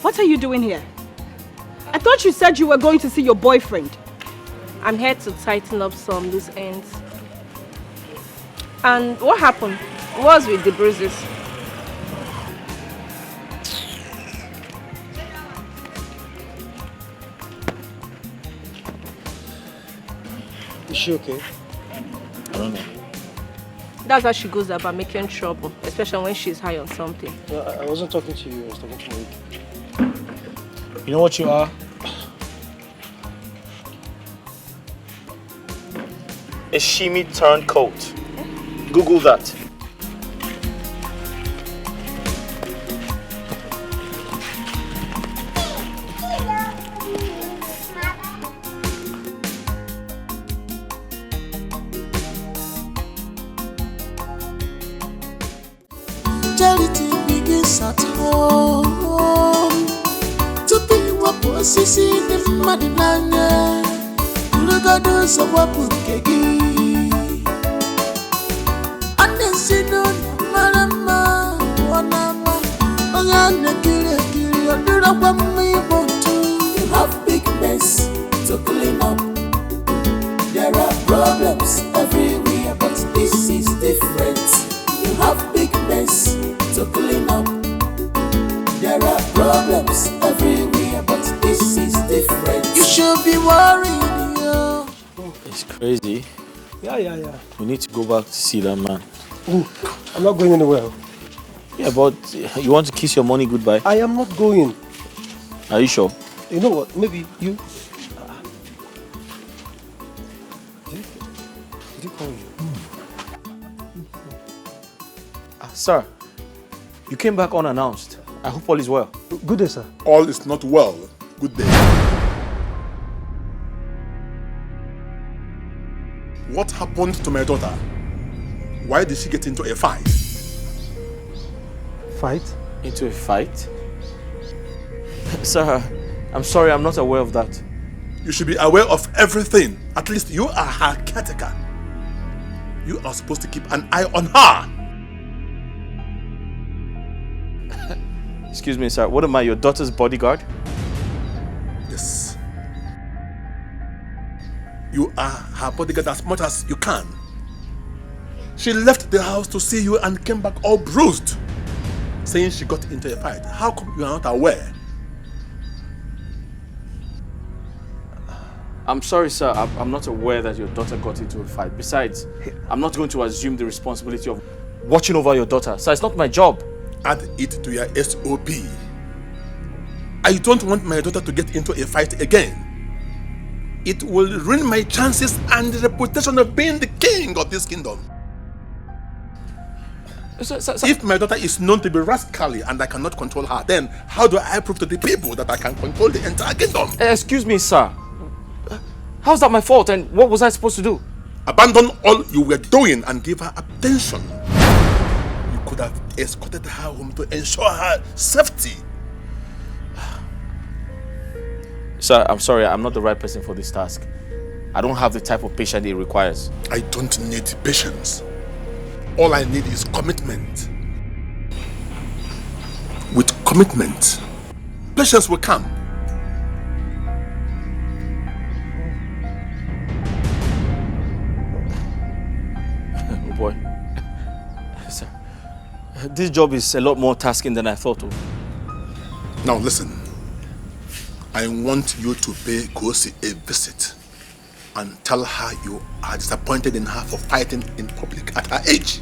What are you doing here? I thought you said you were going to see your boyfriend. I'm here to tighten up some loose ends. And what happened? What's with the bruises? Is she okay? I don't know. That's how she goes about making trouble, especially when she's high on something. No, I wasn't talking to you, I was talking to Nick. You know what you are? A shimmy turncoat. Google that. Charity begins at home. To be what was in the Madinanya. Look at those of what put kegi. And then see no Marama, Wanama. Ongana Kiri, or do not want me want to. You have big mess to clean up. There are problems everywhere, but this is different. You have big mess to clean up. There are problems everywhere, but this is different. You should be worried, yo. It's crazy. Yeah. We need to go back to see that man. Ooh, I'm not going anywhere. Yeah, but you want to kiss your money goodbye? I am not going. Are you sure? You know what? Maybe you... Did he call you? Sir, you came back unannounced. I hope all is well. Good day, sir. All is not well. Good day. What happened to my daughter? Why did she get into a fight? Fight? Into a fight? Sir, I'm sorry, I'm not aware of that. You should be aware of everything. At least you are her caretaker. You are supposed to keep an eye on her. Excuse me, sir. What am I, your daughter's bodyguard? Yes. You are her bodyguard as much as you can. She left the house to see you and came back all bruised, saying she got into a fight. How come you are not aware? I'm sorry, sir. I'm not aware that your daughter got into a fight. Besides, I'm not going to assume the responsibility of watching over your daughter. Sir, it's not my job. Add it to your SOP. I don't want my daughter to get into a fight again. It will ruin my chances and the reputation of being the king of this kingdom. Sir. If my daughter is known to be rascally and I cannot control her, then how do I prove to the people that I can control the entire kingdom? Excuse me, sir. How's that my fault and what was I supposed to do? Abandon all you were doing and give her attention. You could have escorted her home to ensure her safety. Sir, I'm sorry, I'm not the right person for this task. I don't have the type of patience it requires. I don't need patience. All I need is commitment. With commitment, patience will come. Oh boy. Sir, this job is a lot more tasking than I thought of. Now listen. I want you to pay Kosi a visit and tell her you are disappointed in her for fighting in public at her age.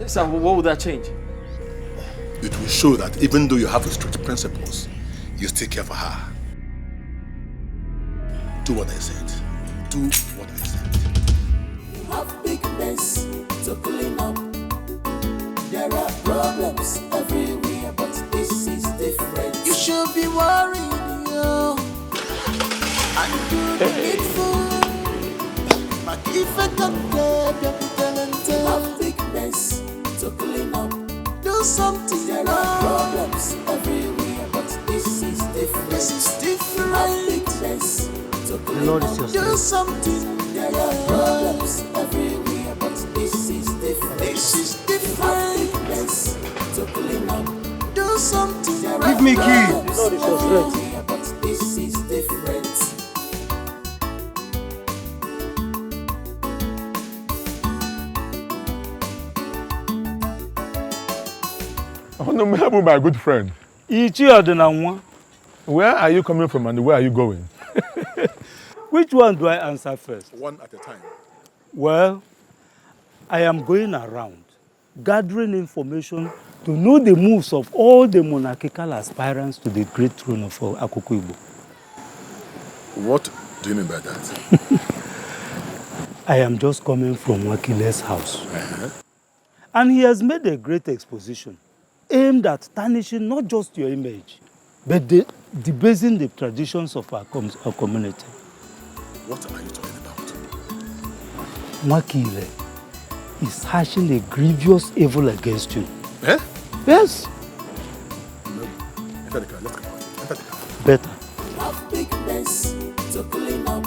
Sir, what would that change? It will show that even though you have strict principles, you still care for her. Do what I said. Do what I said. You have big mess to clean up. There are problems everywhere, but this is different. You should be worried, yo. And do the needful. But if I don't you have big mess to clean up. Do something. There are problems everywhere, but this is different. This is different. Have big mess to clean up. Do something. There are problems everywhere, but this is different. This is different. To clean up, do something. Give me key. But this is different. Oh, my good friend. Where are you coming from and where are you going? Which one do I answer first? One at a time. Well, I am going around gathering information to know the moves of all the monarchical aspirants to the great throne of Akoko Igbo. What do you mean by that? I am just coming from Wakile's house. And he has made a great exposition aimed at tarnishing not just your image, but debasing the traditions of our community. What are you talking about? Wakile is hashing a grievous evil against you. Eh? Yes. No. Enter the car. Let's go. Enter the car. Better. Have big mess to clean up.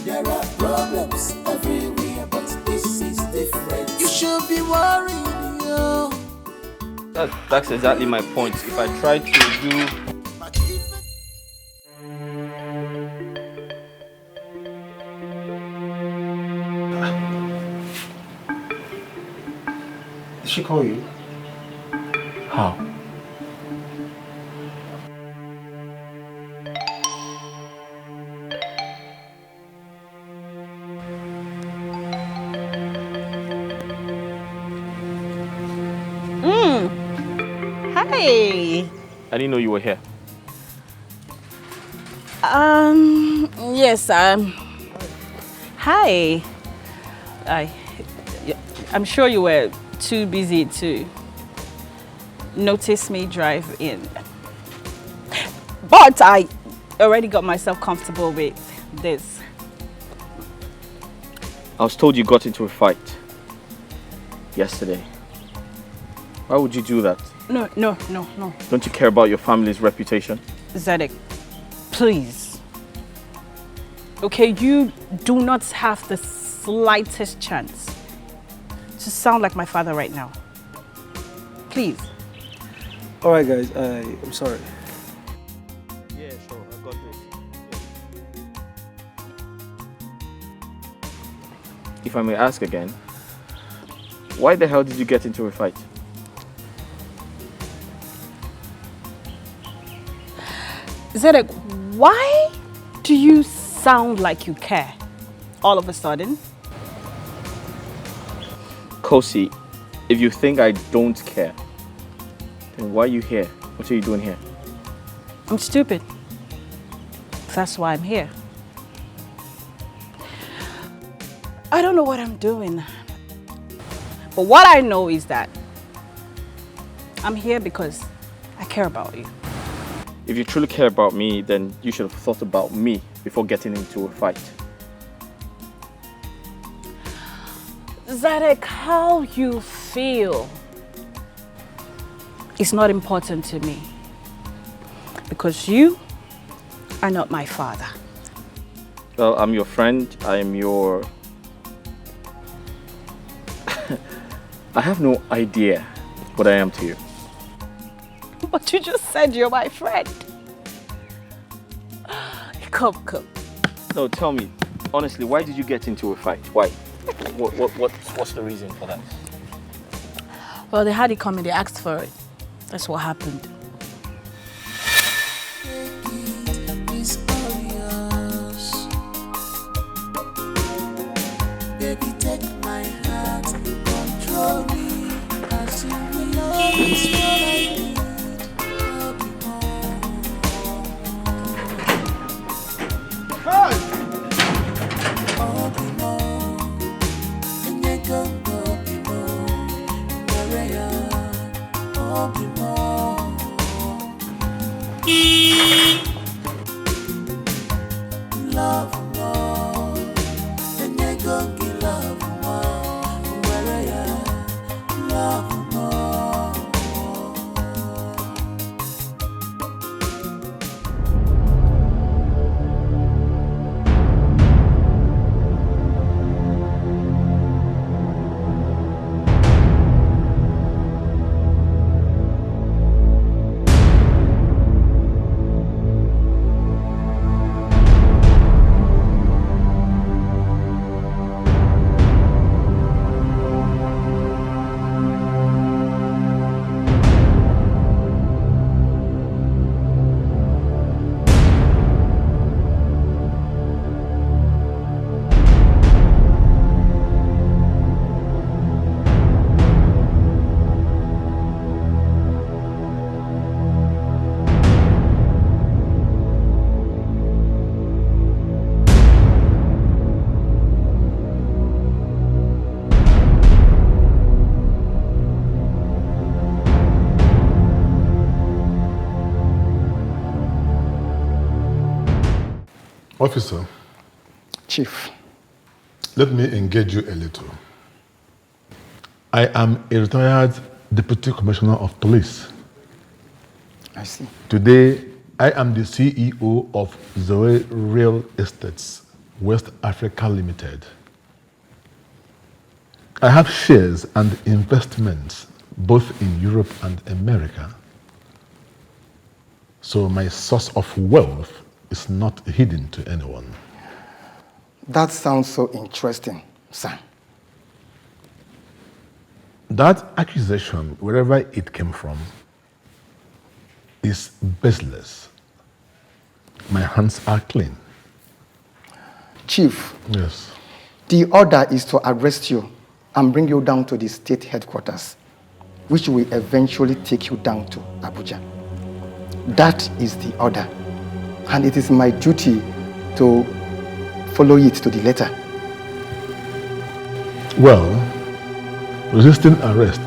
There are problems everywhere, but this is different. You should be worried, yo. That's exactly my point. If I try to do... Did she call you? How? Hi. I didn't know you were here. Yes, hi. I'm sure you were too busy to notice me drive in. But I already got myself comfortable with this. I was told you got into a fight yesterday. Why would you do that? No. Don't you care about your family's reputation? Zedek, please. Okay, you do not have the slightest chance to sound like my father right now. Please. All right, guys. I'm sorry. Yeah, sure. I got this. If I may ask again, why the hell did you get into a fight? Zedek, why do you sound like you care all of a sudden? Kosi, if you think I don't care, then why are you here? What are you doing here? I'm stupid. That's why I'm here. I don't know what I'm doing. But what I know is that I'm here because I care about you. If you truly care about me, then you should have thought about me before getting into a fight. Zedek, how you feel is not important to me. Because you are not my father. Well, I'm your friend. I am your... I have no idea what I am to you. But you just said you're my friend. Come. No, tell me, honestly, why did you get into a fight? Why? What's the reason for that? Well, they had it coming, they asked for it. That's what happened. Baby, take my hand, control me as you will always what I need. Love more, and you go give love more. Where you love more. Officer. Chief. Let me engage you a little. I am a retired Deputy Commissioner of Police. I see. Today, I am the CEO of Zoe Real Estates, West Africa Limited. I have shares and investments both in Europe and America. So my source of wealth is not hidden to anyone. That sounds so interesting, sir. That accusation, wherever it came from, is baseless. My hands are clean. Chief. Yes. The order is to arrest you and bring you down to the state headquarters, which will eventually take you down to Abuja. That is the order, and it is my duty to follow it to the letter. Well, resisting arrest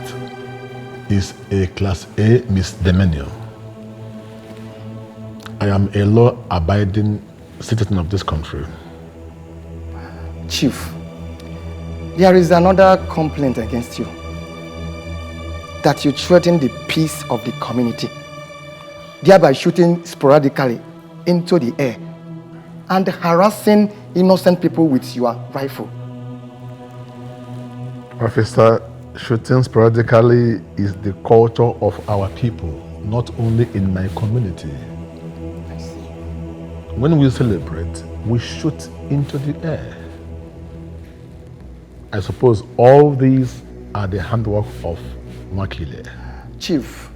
is a Class A misdemeanor. I am a law-abiding citizen of this country. Chief, there is another complaint against you, that you threaten the peace of the community, thereby shooting sporadically into the air and harassing innocent people with your rifle. Officer, shooting sporadically is the culture of our people, not only in my community. I see. When we celebrate, we shoot into the air. I suppose all these are the handwork of Makile. Chief,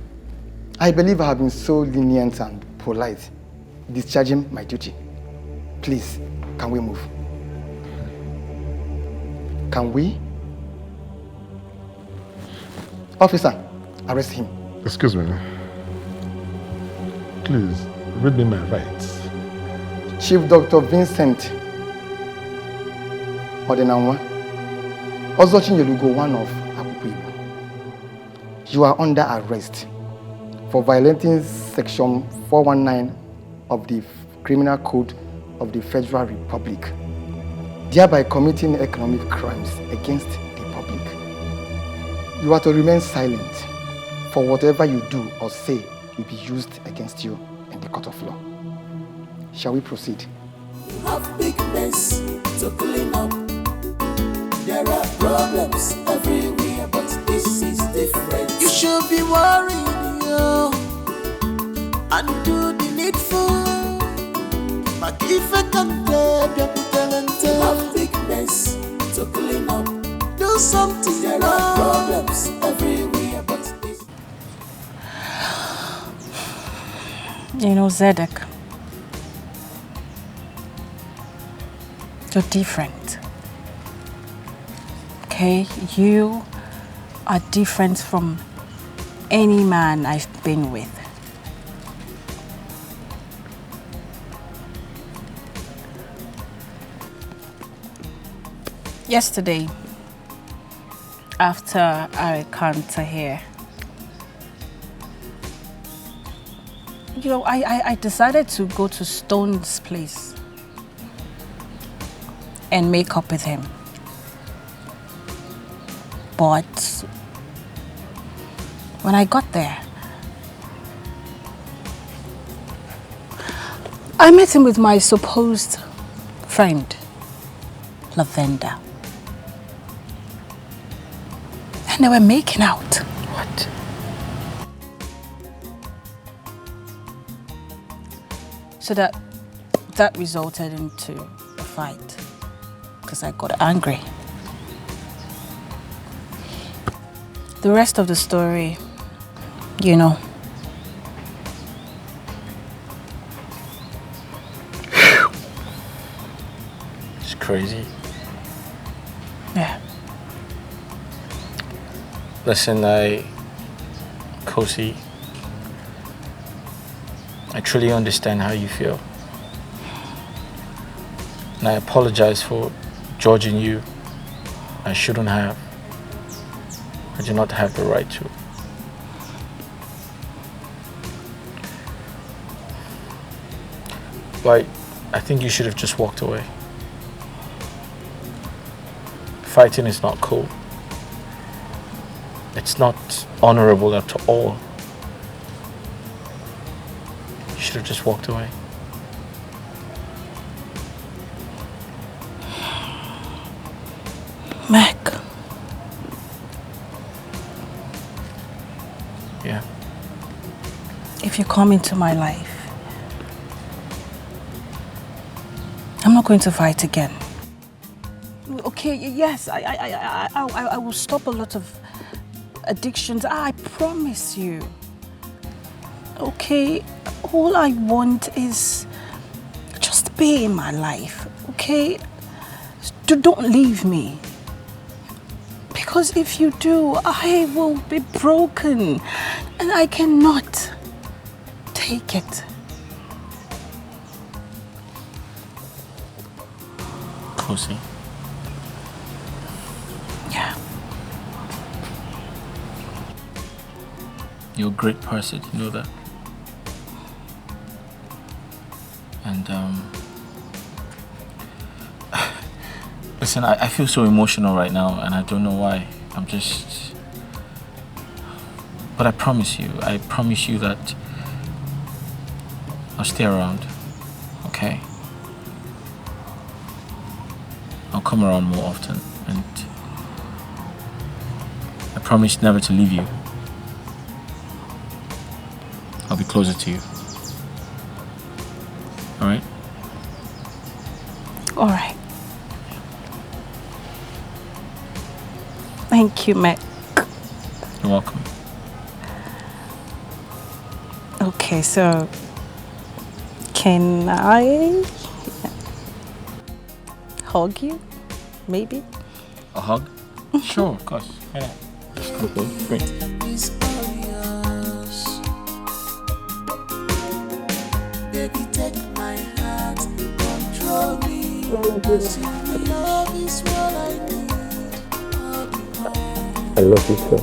I believe I have been so lenient and polite, discharging my duty. Please, can we move? Can we? Officer, arrest him. Excuse me. Please, read me my rights. Chief Dr. Vincent Odenanwa, Ozochin Yelugo, one of Abubu. You are under arrest for violating Section 419 of the Criminal Code of the Federal Republic, thereby committing economic crimes against the public. You are to remain silent for whatever you do or say will be used against you in the court of law. Shall we proceed? You have big mess to clean up. There are problems everywhere, but this is different. You should be worried, yo, and do the needful. But if I can you have big mess to clean up. Do something. There are problems everywhere, but this. You know, Zedek, you're different. Okay? You are different from any man I've been with. Yesterday, after our encounter here, you know, I decided to go to Stone's place and make up with him. But when I got there, I met him with my supposed friend, Lavender. And they were making out. What? So that resulted into a fight because I got angry. The rest of the story, you know. It's crazy. Yeah. Listen, Kosi, I truly understand how you feel. And I apologize for judging you. I shouldn't have. I do not have the right to. But I think you should have just walked away. Fighting is not cool. It's not honorable at all. You should have just walked away. Mac. Yeah. If you come into my life, I'm not going to fight again. Okay, yes, I will stop a lot of addictions. I promise you. Okay, all I want is just be in my life. Okay, don't leave me. Because if you do, I will be broken and I cannot take it. Kosi. Yeah. You're a great person, you know that? And listen, I feel so emotional right now and I don't know why. But I promise you that I'll stay around, okay? I'll come around more often and I promise never to leave you. I'll be closer to you. All right? All right. Thank you, Mac. You're welcome. Okay, so can I hug you? Maybe? A hug? Sure, of course. Why not? Okay, great. Baby, take my heart, control me. Love is what I need. I love you so.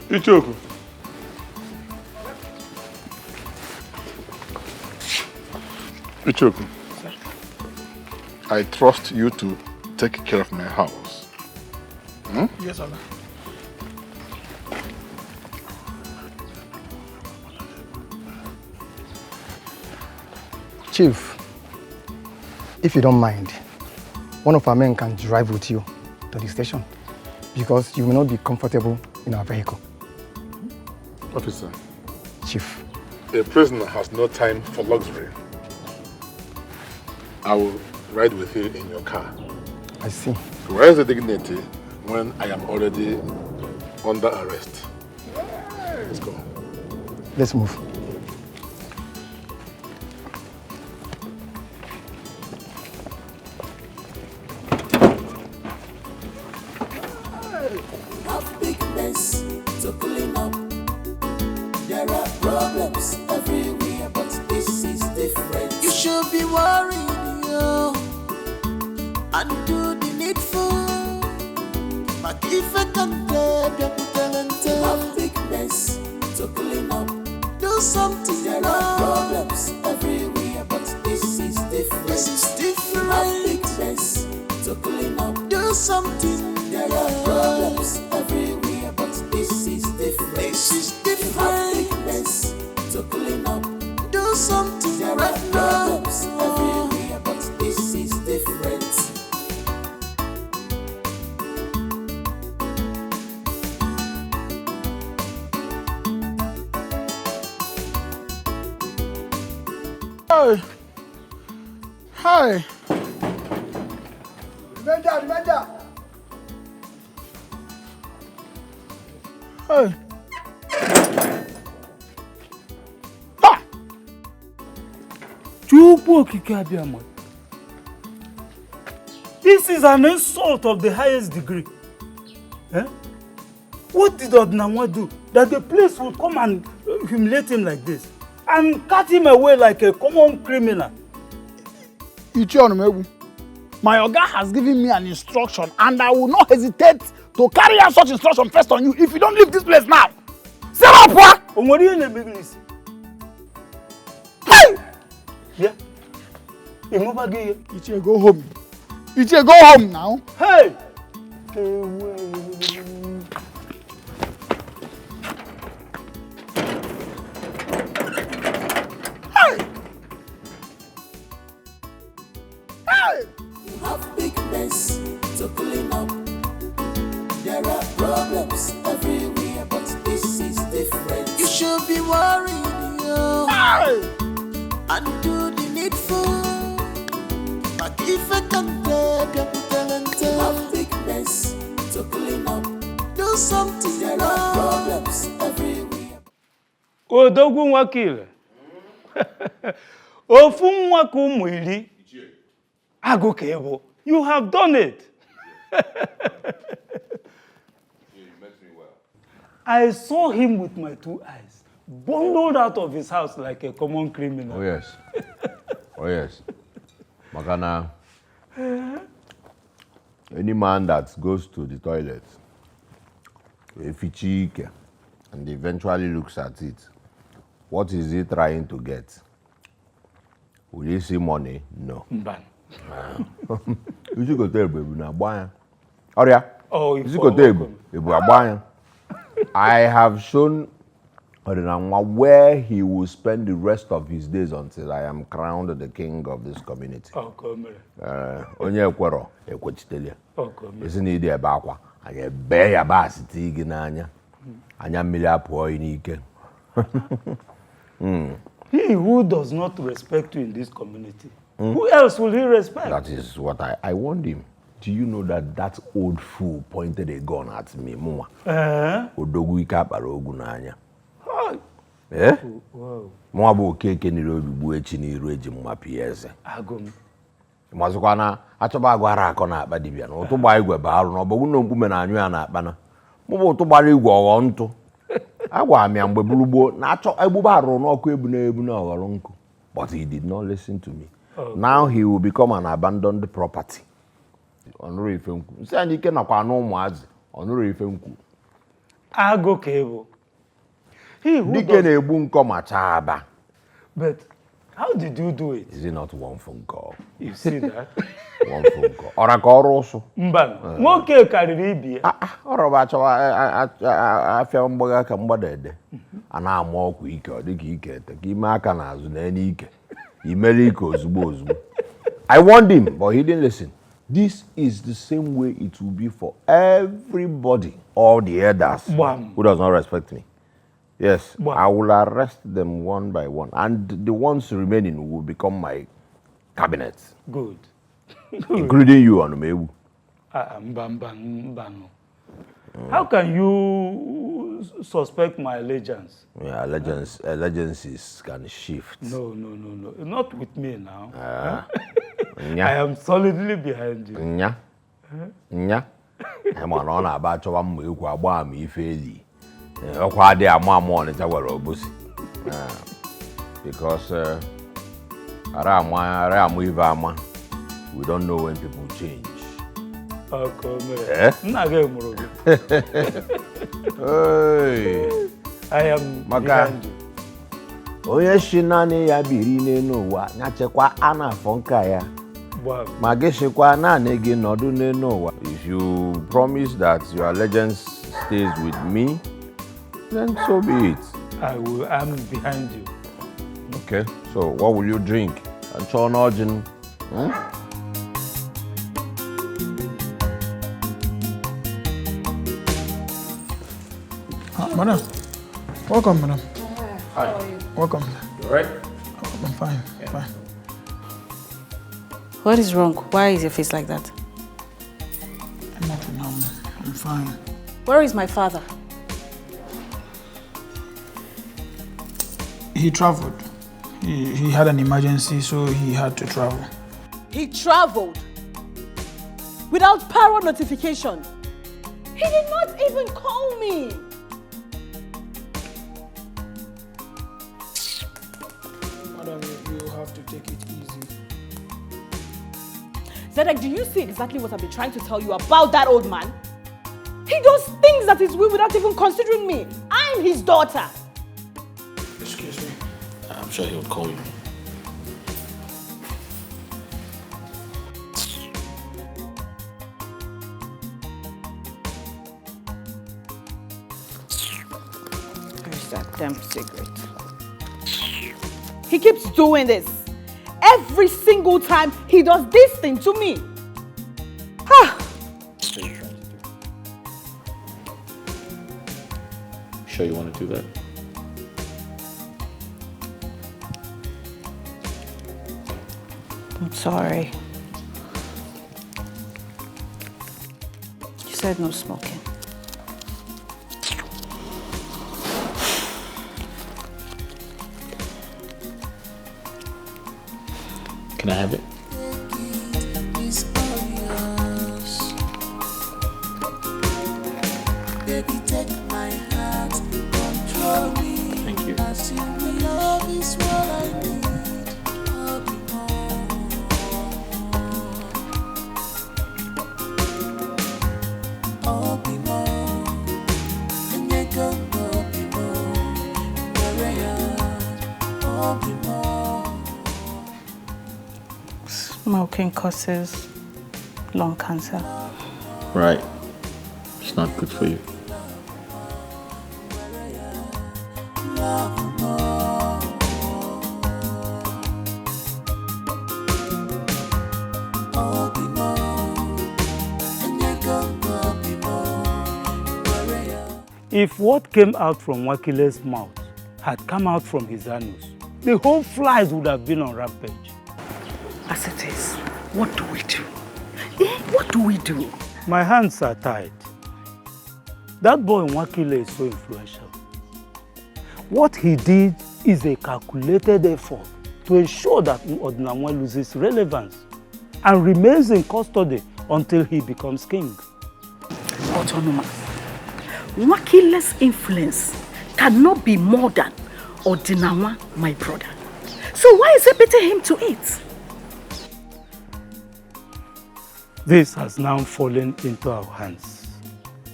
Ichoku. Ichoku, I trust you to take care of my house. Hmm? Yes, sir. Chief, if you don't mind, one of our men can drive with you to the station because you may not be comfortable in our vehicle. Officer. Chief. A prisoner has no time for luxury. I will ride with you in your car. I see. Where is the dignity when I am already under arrest? Let's go. Let's move. Have big mess to clean up. There are problems everywhere, but this is different. You should be worried, yo, and do the needful. But if I can play, people talented. Have big mess to clean up. Do something. There are problems everywhere, but this is different. This is different. Have big mess to clean up. Do something. There are problems everywhere, but this is different. This is different. Have big mess to clean up. Do something. There are problems everywhere, but this is different. Hi. Hi. Remember. Hey. Ha! This is an insult of the highest degree. Eh? What did Odnawa do that the police will come and humiliate him like this and cut him away like a common criminal? My Oga has given me an instruction and I will not hesitate to carry out such instruction first on you if you don't leave this place now. Sit up, what? What are you in the business? Hey! Yeah. Ichie, go home. Ichie, go home now. Hey! You have big mess to clean up. There are problems everywhere, but this is different. You should be worried, yo, and do the needful. But if I can play, people talented. You have big mess to clean up. Do something. There are problems everywhere. Odogun wakile. Ofun waku muili. Agokebo. You have done it. I saw him with my 2 eyes, bundled out of his house like a common criminal. Oh yes. Oh yes. Makana, any man that goes to the toilet, if he cheek and eventually looks at it, what is he trying to get? Will he see money? No. Mban. You should go tell baby na buy. Oria. Oh, you should go tell baby buy. I have shown where he will spend the rest of his days until I am crowned the king of this community. Oh, come on. Onye ekwero ekwechitelia. Oh, come on. Esi na ide ebe akwa. Anya ebe ya ba asiti gị n'anya. Anya mmiri apụọ n'ike. He who does not respect you in this community, who else will he respect? That is what I warned him. Do you know that old fool pointed a gun at me, Muma? Odogu ike akpara ogu n'anya. Eh? Wow. Mwa bụ okeke nire obi echi n'iru eji mma pieze. Agum. Mazụkwa na achọba agwara akọ na akpa dibịa na ụtụ gba igwe baarụ na ọbọgwụ na mkpume na anyụ ya na akpa na. Mụbụ ụtụ gbara igwe ọghọ ntụ. Agwa m ya mgbe bulugbo na achọ egbube arụ n'ọkụ ebu na ọghọrọ nkụ. But he did not listen to me. Oh. Now he will become an abandoned property. Onuru ife nkwu. Nsi anyị ike nakwa anụ ụmụazị. Onuru ife nkwu. Agụ ka ebo. Dike na-egbu nkọ ma chaaba. But How did you do it? Is it not one phone call? You see that? One phone call. Or I call also. Mban, nwoke karịrị ibi ya. Ọrụ ba chọwa afịa mgbaga ka mgbadede. A na-ama ọkụ ike ọ dịka ike ete ka ime aka n'azụ na enye ike. Imere ike ozugbo ozugbo. I warned him, but he didn't listen. This is the same way it will be for everybody, all the elders who does not respect me. Yes, I will arrest them one by one, and the ones remaining will become my cabinet. Good. Including you, Anumewu. How can you suspect my allegiance? Yeah, allegiances can shift. No. Not with me now. I am solidly behind you. Nya. I'm on about to one week while I'm because we don't know when people change. Hey. I am behind you. Onye shinani ya biri n'ụwa nyachekwa ana fonka ya. Ma geshekwa na negi nodu n'ụwa. If you promise that your allegiance stays with me, then so be it. I'm behind you. Okay, so what will you drink? And Chonojin. Madam, welcome, madam. Hi. How are you? Welcome. You alright? I'm fine. Fine. What is wrong? Why is your face like that? Nothing. I'm fine. Where is my father? He traveled. He had an emergency, so he had to travel. He traveled without prior notification. He did not even call me. Madam, you have to take it easy. Zedek, do you see exactly what I've been trying to tell you about that old man? He does things that is will without even considering me. I'm his daughter. Excuse me. I'm sure he would call you. Where's that damn cigarette? He keeps doing this. Every single time he does this thing to me. Sure you want to do that? I'm sorry. You said no smoking. Can I have it? Thank you. Smoking causes lung cancer. Right. It's not good for you. If what came out from Wakile's mouth had come out from his anus, the whole flies would have been on rampage. As it is, what do we do? What do we do? My hands are tied. That boy in Wakile is so influential. What he did is a calculated effort to ensure that Odinamwa loses relevance and remains in custody until he becomes king. Autonomous. Wakile's influence cannot be more than Odinawa, my brother. So why is he beating him to it? This has now fallen into our hands.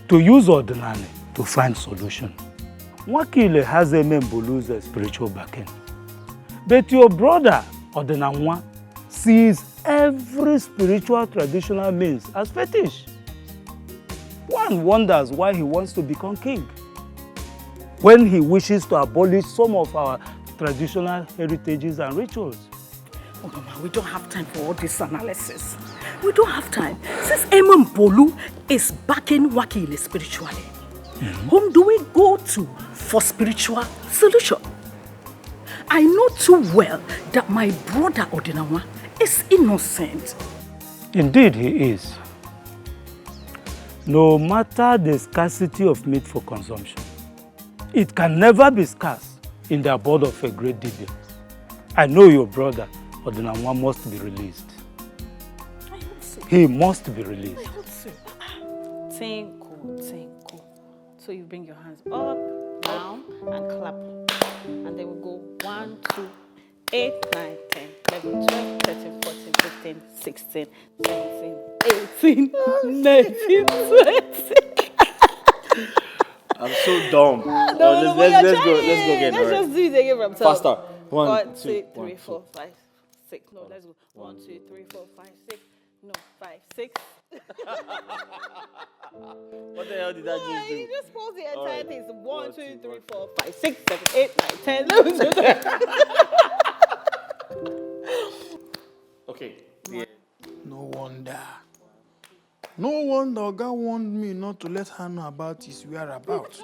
To use Ordinary to find solution. Wakile has a Mbulu's spiritual backing. But your brother, Odenanwa, sees every spiritual traditional means as fetish. One wonders why he wants to become king, when he wishes to abolish some of our traditional heritages and rituals. Oh, Mama, we don't have time for all this analysis. We don't have time. Since Emon Bolu is backing Wakile spiritually, whom do we go to for spiritual solution? I know too well that my brother Odenawa is innocent. Indeed, he is. No matter the scarcity of meat for consumption, it can never be scarce in the abode of a great Dibia. I know your brother Odenawa must be released. I hope so. He must be released. I hope so. Tinko, tinko. So you bring your hands up, down, and clap. And then we go 1, 2, 8, 9, 10, 11, 12, 13, 14, 15, 16, 17, 18, 19, 20. I'm so dumb. No, let's go again. Let's just do it again from top. Faster. 1, 2, 3, 4, 5, 6. No, let's go. 1, 2, 3, 4, 5, 6. No, 5, 6. What the hell did I just do? You just pause the entire thing. 1, 2, 3, 4, 5, 6, 7, 8, 9, 10, 11, 12. Okay. No wonder. No wonder God warned me not to let her know about his whereabouts.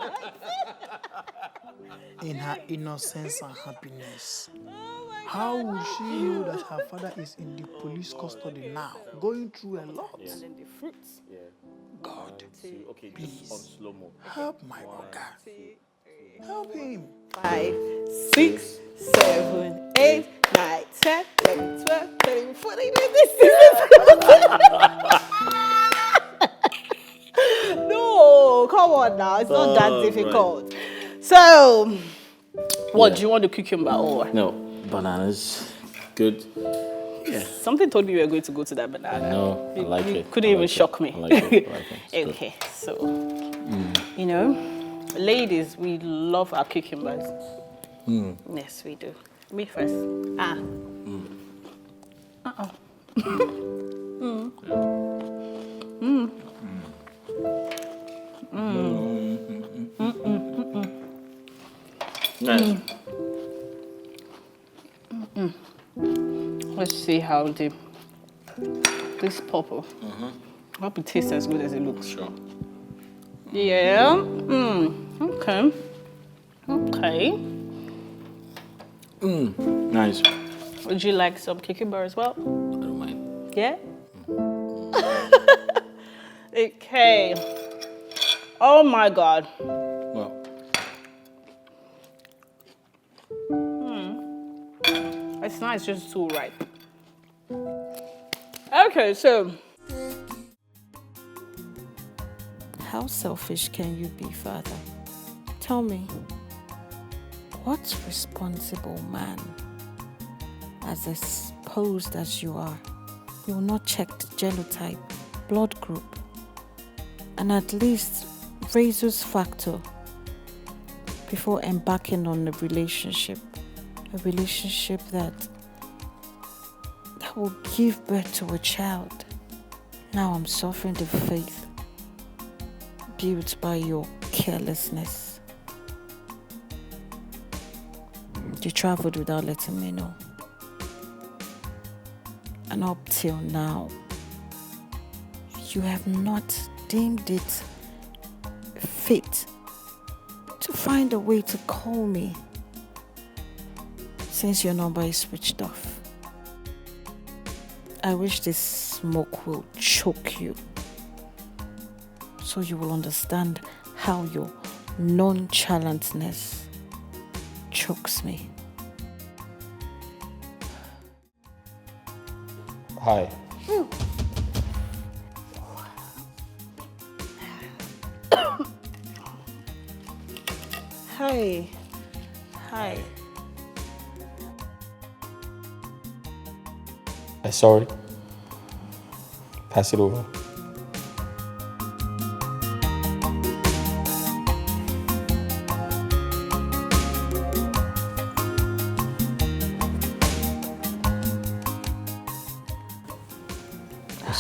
In her innocence and happiness. How will she know that her father is in the police custody now, going through a lot? And then the fruits. Yeah. God, Okay, please on slow mo. help my brother. Help him. 5, 6, 7, 8, 9, 10, 11, 12, 13, 14, 15. No, come on now. It's not that difficult. Right. So, what do you want, the cucumber or? No, bananas. Good. Yeah. Something told me you were going to go to that banana. No, I like it. Couldn't even shock me. I like it. Okay, so, you know, ladies, we love our cucumbers. Yes, we do. Me first. Nice. Let's see how this purple. Hope it tastes as good as it looks. Sure. Yeah. Okay. Okay. Nice. Would you like some cucumber as well? I don't mind. Yeah? Okay. Oh my God. Well. It's nice, just too ripe. Okay, so. How selfish can you be, Father? Tell me, what responsible man, as exposed as you are, will not check the genotype, blood group, and at least rhesus factor before embarking on a relationship that will give birth to a child? Now I'm suffering the fate built by your carelessness. You traveled without letting me know. And up till now, you have not deemed it fit to find a way to call me since your number is switched off. I wish this smoke will choke you, so you will understand how your nonchalantness chokes me. Hi. Hi. Hi. Sorry. Pass it over.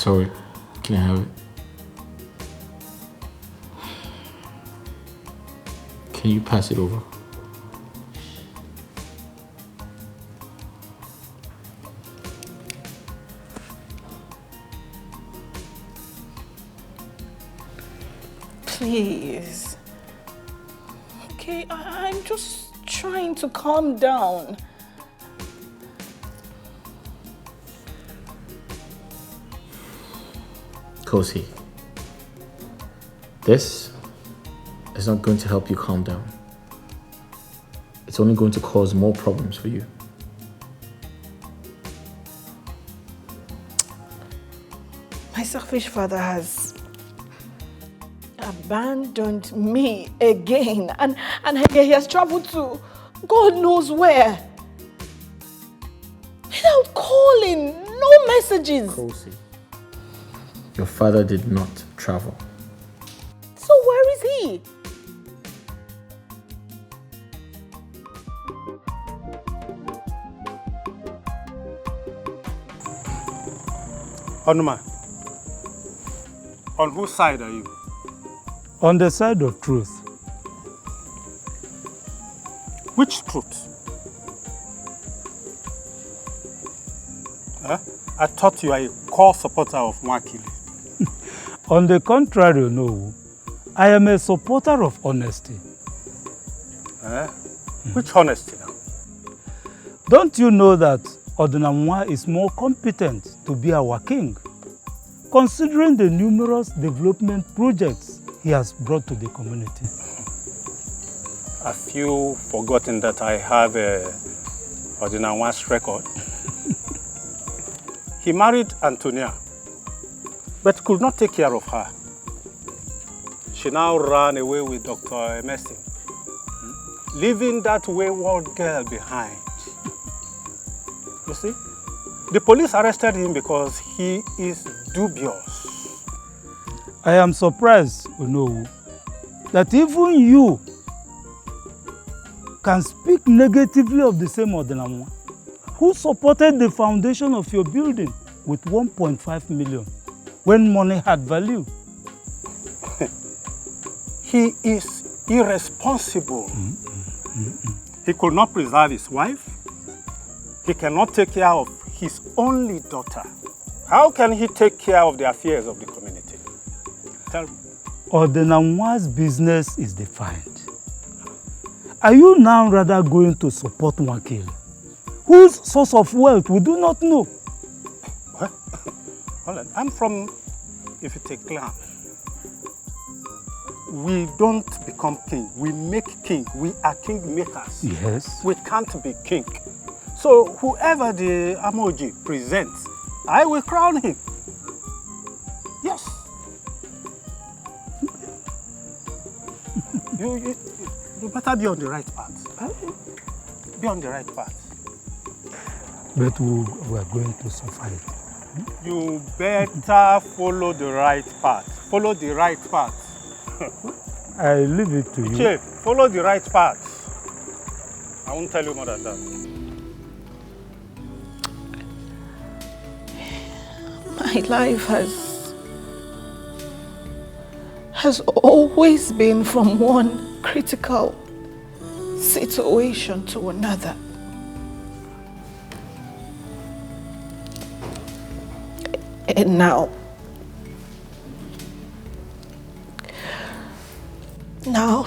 Sorry, can I have it? Can you pass it over? Please. Okay, I'm just trying to calm down. Kosi, this is not going to help you calm down. It's only going to cause more problems for you. My selfish father has abandoned me again, and he has traveled to God knows where. Without calling, no messages. Kosi, your father did not travel. So where is he? Onuma, on whose side are you? On the side of truth. Which truth? Huh? I thought you are a core supporter of Mwakili. On the contrary, no. I am a supporter of honesty. Which honesty now? Don't you know that Odinamwa is more competent to be our king, considering the numerous development projects he has brought to the community? Have you forgotten that I have Odinamwa's record? He married Antonia, but could not take care of her. She now ran away with Dr. Emerson, leaving that wayward girl behind. You see, the police arrested him because he is dubious. I am surprised, Onowu, that even you can speak negatively of the same Odinamwa, who supported the foundation of your building with 1.5 million when money had value. He is irresponsible. He could not preserve his wife. He cannot take care of his only daughter. How can he take care of the affairs of the community? Tell me. Odinamwa's business is defined. Are you now rather going to support Mwakili, whose source of wealth we do not know? What? Hold on. I'm from, if you take clan, we don't become king. We make king. We are king makers. Yes. We can't be king. So whoever the Amoji presents, I will crown him. Yes. You better be on the right path. Be on the right path. But we are going to suffer it. You better follow the right path. Follow the right path. I leave it to you. Che, follow the right path. I won't tell you more than that. My life has always been from one critical situation to another. And now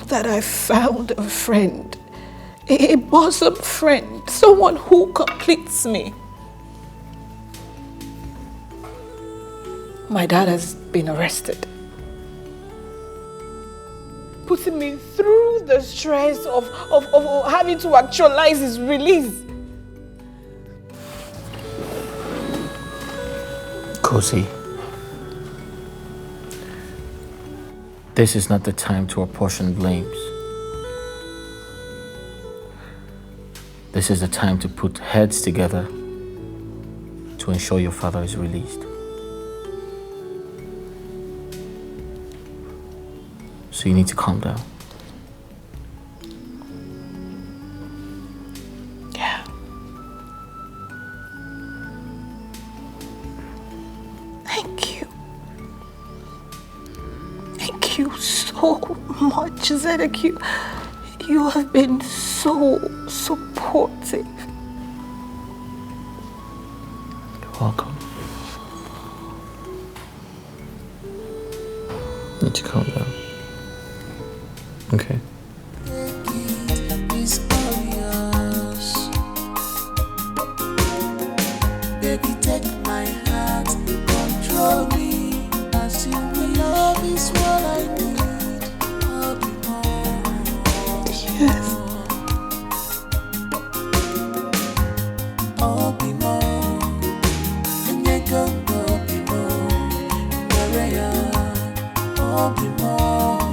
that I've found a friend, a bosom friend, someone who completes me, my dad has been arrested, putting me through the stress of having to actualize his release. Kosi, this is not the time to apportion blames. This is the time to put heads together to ensure your father is released. So you need to calm down. Yeah. Thank you. so much, Zedek. You have been so supportive. You're welcome. Need to calm down. Okay. It's all yours. Baby, take my heart, control me. As you will, love is what I need. I'll be more. Yes. I'll be more. And you go, I'll be more. Maria, I'll be more.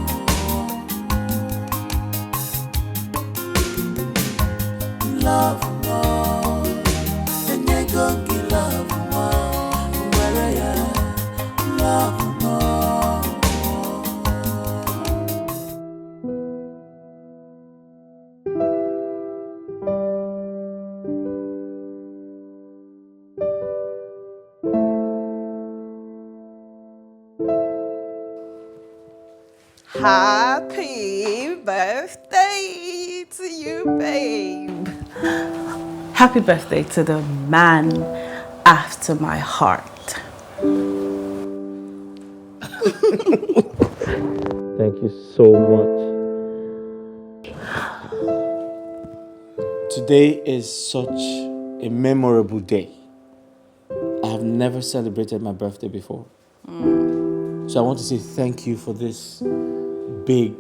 Love more. And you go, love more. Maria, love more. Happy birthday to you, babe. Happy birthday to the man after my heart. Thank you so much. Today is such a memorable day. I have never celebrated my birthday before. So I want to say thank you for this big,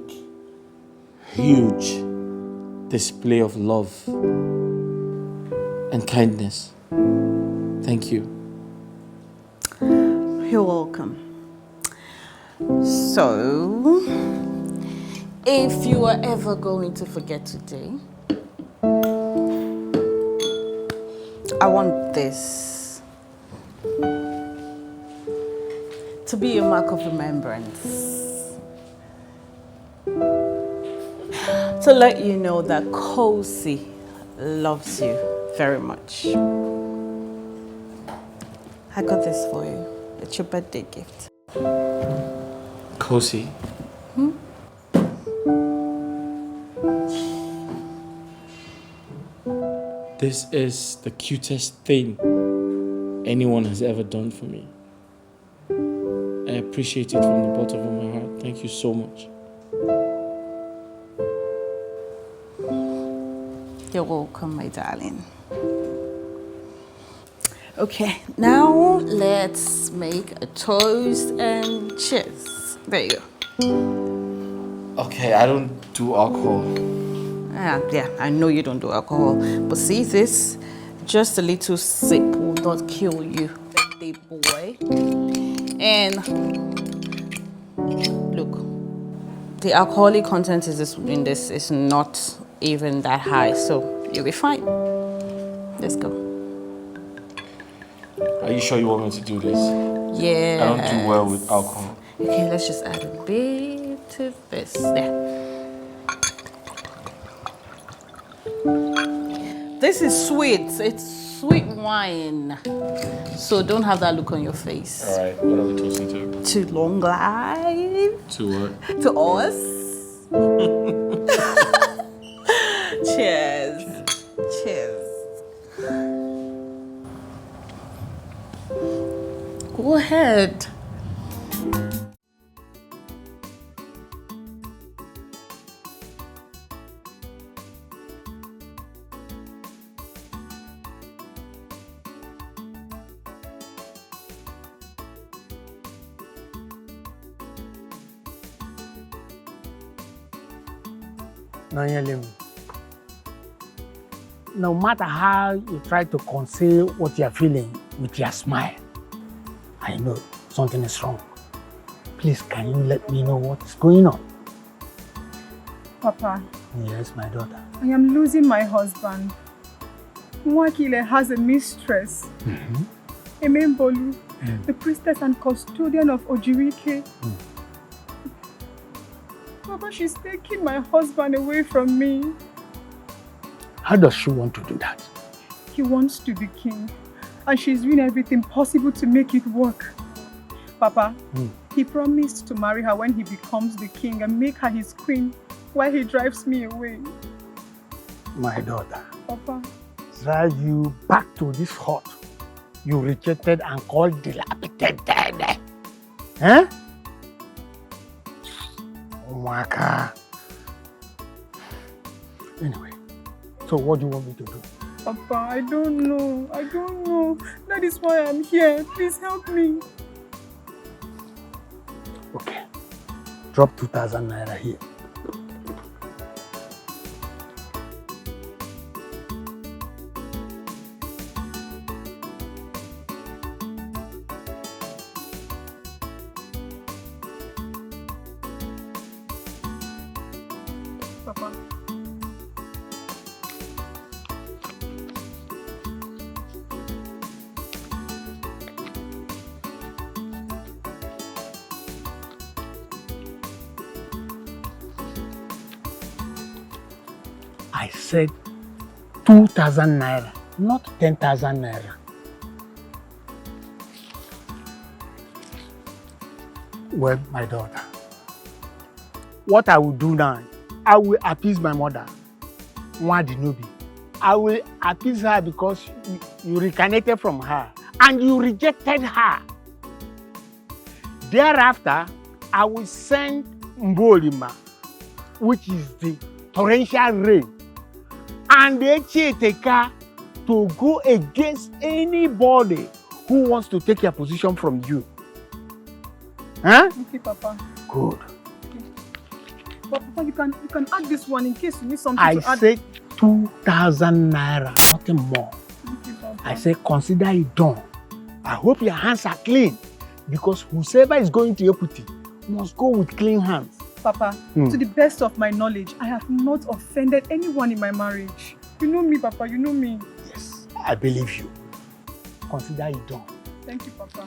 huge display of love and kindness. Thank you. You're welcome. So, if you are ever going to forget today, I want this to be a mark of remembrance. To let you know that Kosi loves you very much. I got this for you. It's your birthday gift. Kosi. This is the cutest thing anyone has ever done for me. I appreciate it from the bottom of my heart. Thank you so much. You're welcome, my darling. Okay, now let's make a toast and cheers. There you go. Okay, I don't do alcohol. Yeah, I know you don't do alcohol, but see this? Just a little sip will not kill you, birthday boy. And look, the alcoholic content in this is not even that high, so you'll be fine. Let's go. Are you sure you want me to do this? Yeah. I don't do well with alcohol. Okay, let's just add a bit to this. There. This is sweet. It's sweet wine. So don't have that look on your face. All right, what are we toasting to? To long life. To what? To us. Cheers. Cheers. Go ahead. No matter how you try to conceal what you're feeling with your smile, I know something is wrong. Please, can you let me know what's going on? Papa. Yes, my daughter. I am losing my husband. Mwakile has a mistress. Emembolu, the priestess and custodian of Ojirike. Papa, she's taking my husband away from me. How does she want to do that? He wants to be king, and she's doing everything possible to make it work. Papa, He promised to marry her when he becomes the king and make her his queen while he drives me away. My daughter, Papa. drive you back to this hut you rejected and called dilapidated. Eh? Waka. Anyway, so what do you want me to do? Papa, I don't know. I don't know. That is why I'm here. Please help me. Okay. Drop 2,000 naira here. Papa. I said 2,000 naira, not 10,000 naira. Well, my daughter, what I will do now, I will appease my mother, Nwadinobi. I will appease her because you reincarnated from her and you rejected her. Thereafter, I will send Mbolima, which is the torrential rain, and the Echieteka to go against anybody who wants to take your position from you. Huh? Okay, Papa. Good. But Papa, you can add this one in case you need something I to add. said 2,000 naira, nothing more. Okay, Papa. I say consider it done. I hope your hands are clean because whoever is going to equity must go with clean hands. Papa, to the best of my knowledge, I have not offended anyone in my marriage. You know me, Papa, you know me. Yes, I believe you. Consider it done. Thank you, Papa.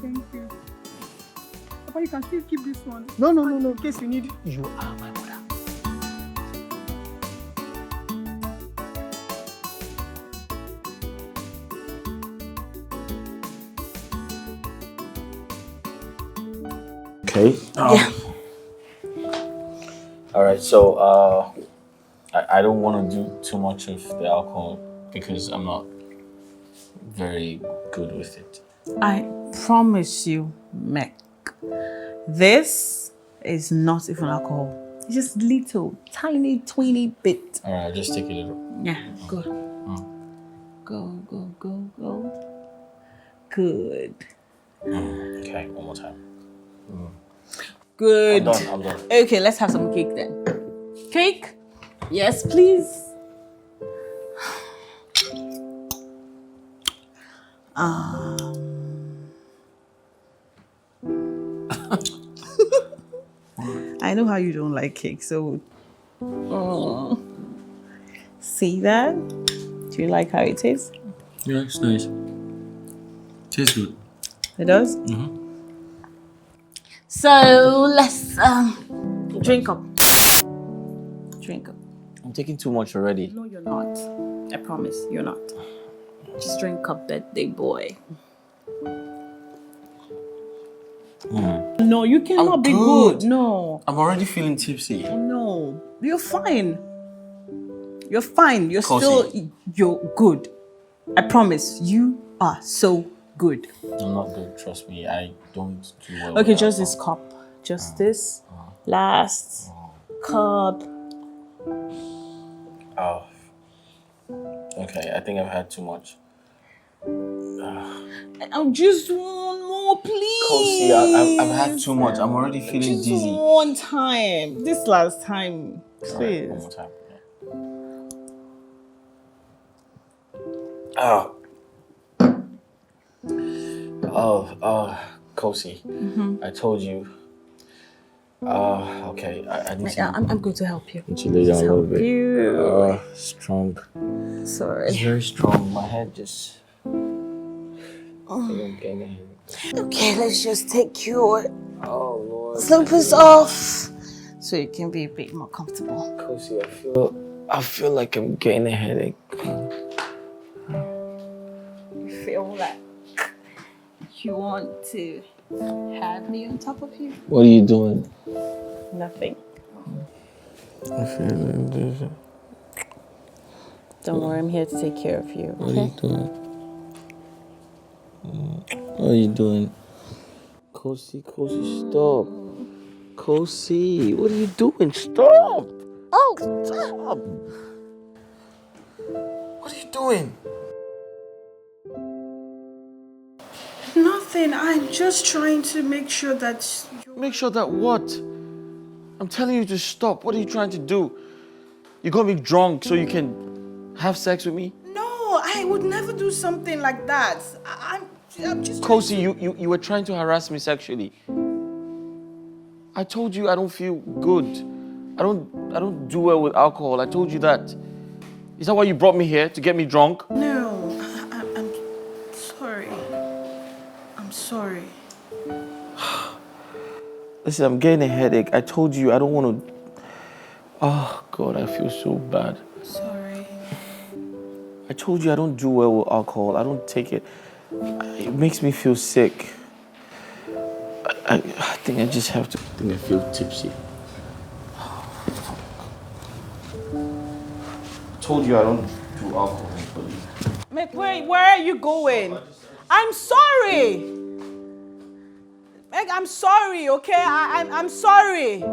Thank you. Papa, you can still keep this one. No. In case you need it. You are my mother. Okay. Yeah. All right. So I don't want to do too much of the alcohol because I'm not very good with it. I promise you, Meg, this is not even alcohol. It's just little, tiny, tweeny bit. All right. I'll just take a little. Yeah, go. Go. Good. Okay. One more time. Good. I'm done. Okay, let's have some cake then. Cake? Yes, please. I know how you don't like cake, so see that? Do you like how it tastes? Yeah, it's nice. Tastes good. It does? Mm-hmm. So let's drink up. Drink up. I'm taking too much already. No, you're not. I promise, you're not. Just drink up, birthday boy. No, you cannot be good. No. I'm already feeling tipsy. No. You're fine. You're fine. You're Cozy. you're good. I promise, you are so good. I'm not good. Trust me. I don't do well. Okay, with just alcohol. this cup. Just this last cup. Oh. Okay, I think I've had too much. I'm just one more, please. Cozy, I've had too much. I'm already feeling Just dizzy. one time. This last time. Please. Right, one more time. Oh. Kosi, I told you. Okay, I need to. I'm going to help you. Need to lay down a little bit. You. Strong. Sorry. It's very strong. My head just. I'm getting a headache. Okay, let's just take your Lord. slippers off so you can be a bit more comfortable. Kosi, I feel like I'm getting a headache. You feel like you want to Have me on top of you? What are you doing? Nothing. I feel like this. Don't worry, I'm here to take care of you. What are you doing? What are you doing? Kosi, stop. Kosi, what are you doing? Stop! Oh, stop! What are you doing? Nothing. I'm just trying to make sure that... Make sure that what? I'm telling you to stop. What are you trying to do? You got me drunk so you can have sex with me? No, I would never do something like that. I'm just... Kosi, you were trying to harass me sexually. I told you I don't feel good. I don't do well with alcohol. I told you that. Is that why you brought me here? To get me drunk? No, I'm sorry. I'm sorry. Listen, I'm getting a headache. I told you I don't want to... Oh, God, I feel so bad. Sorry. I told you I don't do well with alcohol. I don't take it. It makes me feel sick. I think I just have to... I think I feel tipsy. I told you I don't do alcohol, but... Where are you going? I'm sorry. Meg, I'm sorry, okay? I'm sorry.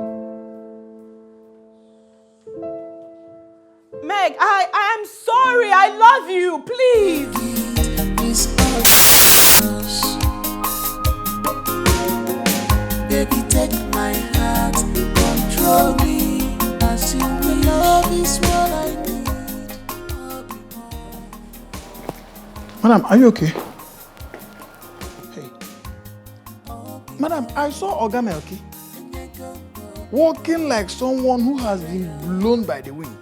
Meg, I am sorry. I love you. Please. Baby, take my heart, control me. As you will, love is what I need. Madam, are you okay? Hey. Madam, I saw Oga Melky walking like someone who has been blown by the wind.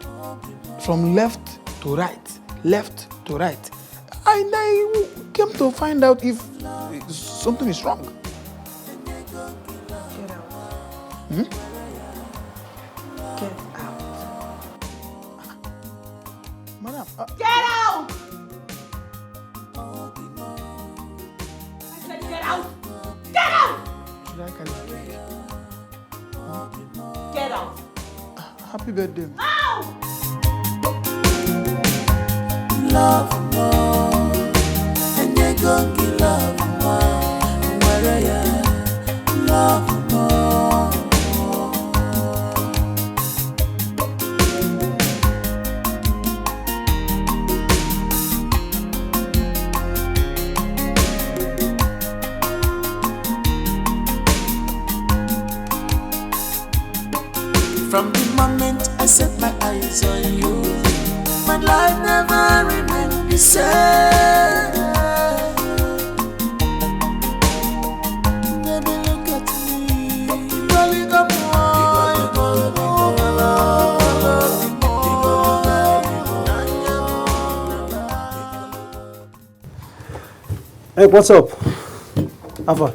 From left to right, left to right. And I came to find out if something is wrong. Get out. Hmm? Get out. Madam. Get out! I said get out! Get out! Should I carry the cake? Get out! Happy birthday. Out! Love more, and they go give love more. Where you love more. From the moment I set my eyes on you, my life never remained the same. Baby, look at me. Rolling up Hey, what's up? Alpha.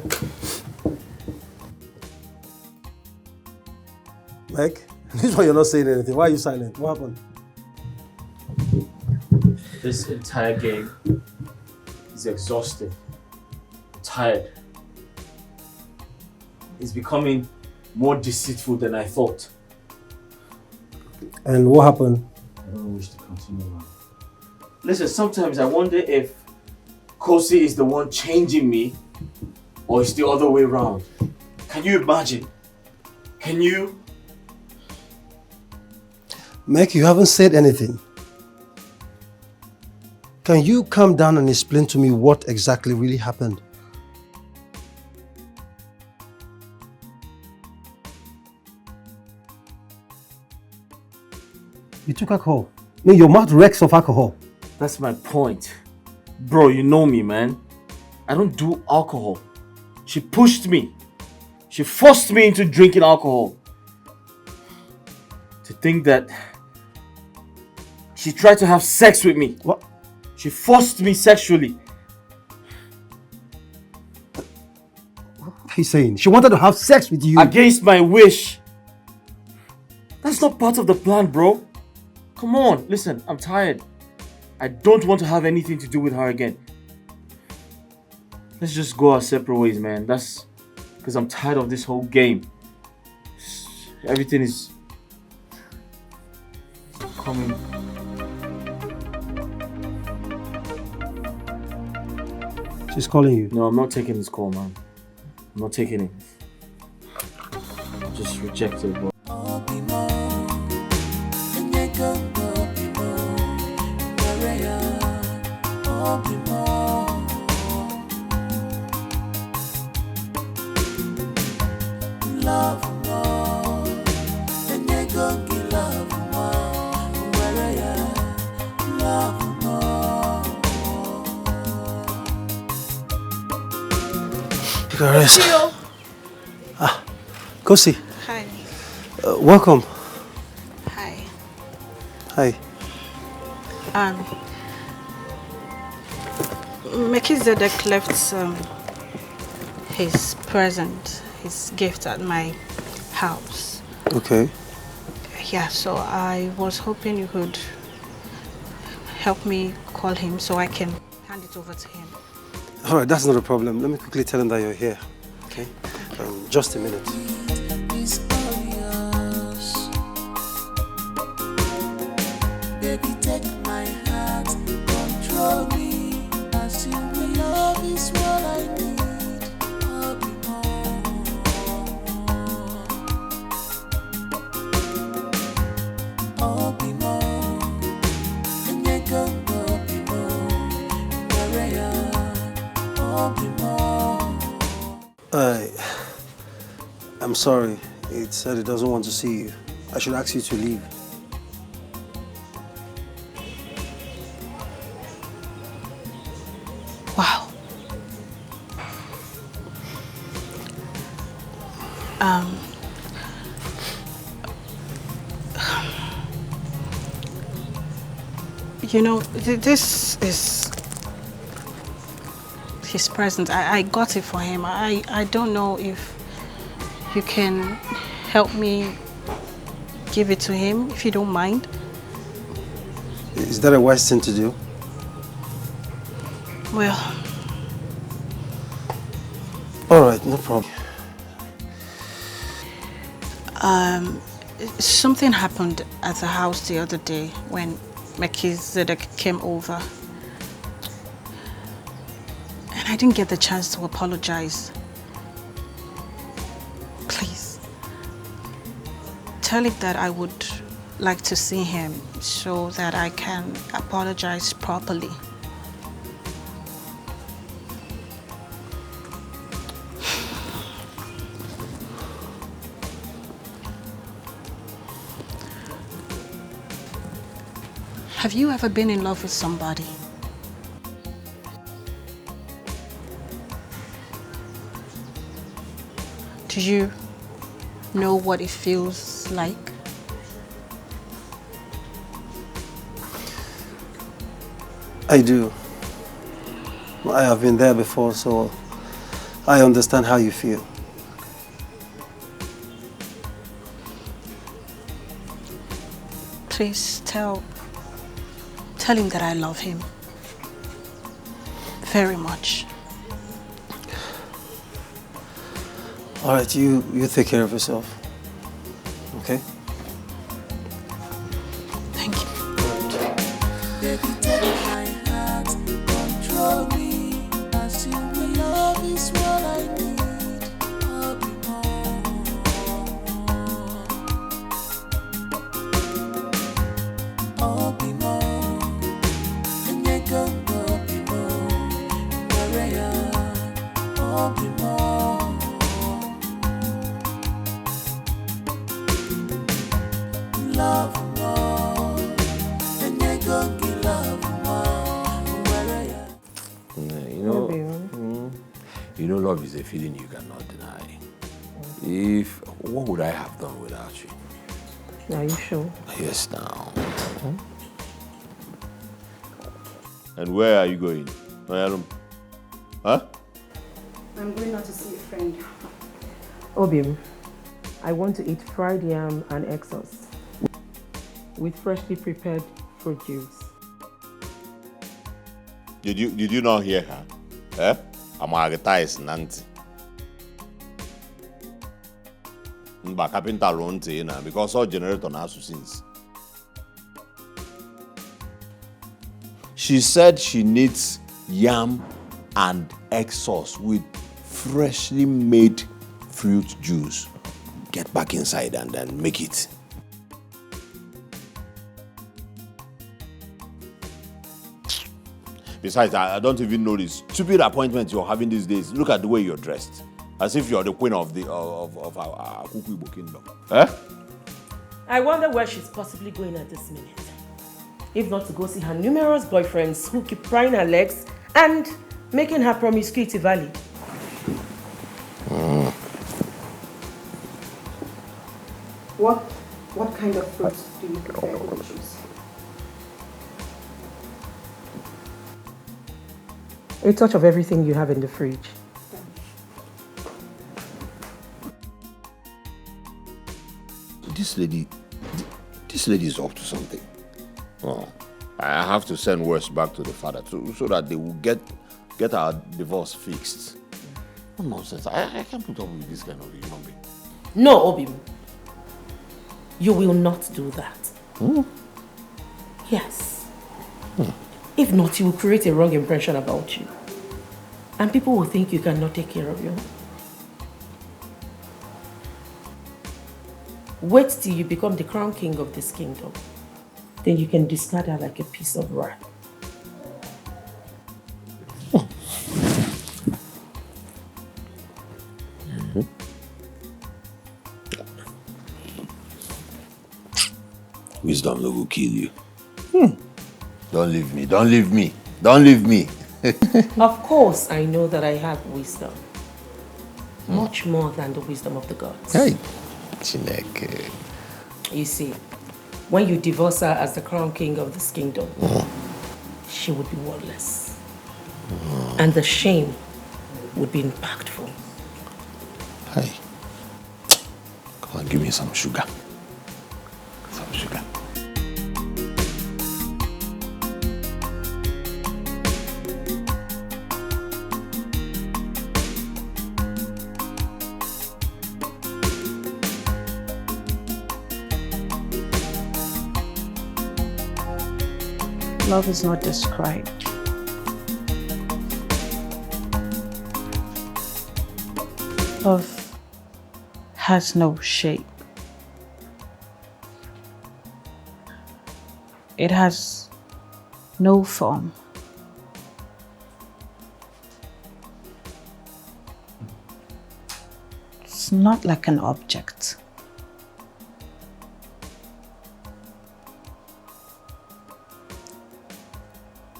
Mike, this one you're not saying anything. Why are you silent? What happened? This entire game is exhausting. I'm tired. It's becoming more deceitful than I thought. And what happened? I don't wish to continue now. Listen, sometimes I wonder if Kosi is the one changing me or it's the other way around. Can you imagine? Can you? Mike, you haven't said anything. Can you calm down and explain to me what exactly really happened? You took alcohol. I mean, your mouth reeks of alcohol. That's my point. Bro, you know me, man. I don't do alcohol. She pushed me. She forced me into drinking alcohol. To think that she tried to have sex with me. What? She forced me sexually. What are you saying? She wanted to have sex with you. Against my wish. That's not part of the plan, bro. Come on, listen, I'm tired. I don't want to have anything to do with her again. Let's just go our separate ways, man. That's Because I'm tired of this whole game. Everything is coming. She's calling you. No, I'm not taking this call, man. I'm not taking it. Just reject it, bro. Rest. Kosi. Hi. Welcome. Hi. Hi. Melchizedek left his present, his gift at my house. Okay. Yeah, so I was hoping you could help me call him so I can hand it over to him. All right, that's not a problem. Let me quickly tell him that you're here. Okay? Just a minute. Baby, take my heart, control me. As you will love is what I need. I'll be more. I'll be more. And you go, I'll be more. Maria, I'll be more. I'm sorry. It said it doesn't want to see you. I should ask you to leave. Wow. You know, this is his present. I got it for him. I don't know if you can help me give it to him, if you don't mind. Is that a wise thing to do? Well, all right, no problem. Something happened at the house the other day when Melchizedek came over. And I didn't get the chance to apologize. Please, tell him that I would like to see him so that I can apologize properly. Have you ever been in love with somebody? Do you know what it feels like? I do. I have been there before, so I understand how you feel. Please tell him that I love him very much. All right, you take care of yourself. Okay? Thank you. Baby, take my heart, control me. As you will love is what I need. I'll be more. I'll be more. And you go, I'll be more. Maria, I'll be more. Love more. And you go, give love more. Maria. You know, love is a feeling you cannot deny. What would I have done without you? Are you sure? Yes, now. And where are you going? Huh? I'm going out to see a friend. Obim, I want to eat fried yam and egg sauce with freshly prepared fruit juice. Did you not hear her? Eh? I'm Agatha is Nanti. But carpenter won't say now because all generator now since. She said she needs yam and egg sauce with freshly made fruit juice. Get back inside and then make it. Besides, I don't even know this stupid appointment you're having these days. Look at the way you're dressed. As if you're the queen of our Kuku kingdom. Eh? I wonder where she's possibly going at this minute. If not to go see her numerous boyfriends who keep prying her legs and making her promiscuity valid. What kind of fruits do you prefer to choose? A touch of everything you have in the fridge. This lady is up to something. Oh, I have to send words back to the father so that they will get our divorce fixed. What nonsense. I can't put up with this kind of human being. No, Obim. You will not do that. Yes. If not, you will create a wrong impression about you. And people will think you cannot take care of you. Wait till you become the crown king of this kingdom. Then you can discard her like a piece of rag. Wisdom no will kill you. Don't leave me, don't leave me, don't leave me. Of course, I know that I have wisdom. Much more than the wisdom of the gods. Hey, Chineke. You see, when you divorce her as the crown king of this kingdom, she would be worthless. And the shame would be impactful. Hey, come on, give me some sugar. Some sugar. Love is not described. Love has no shape. It has no form. It's not like an object.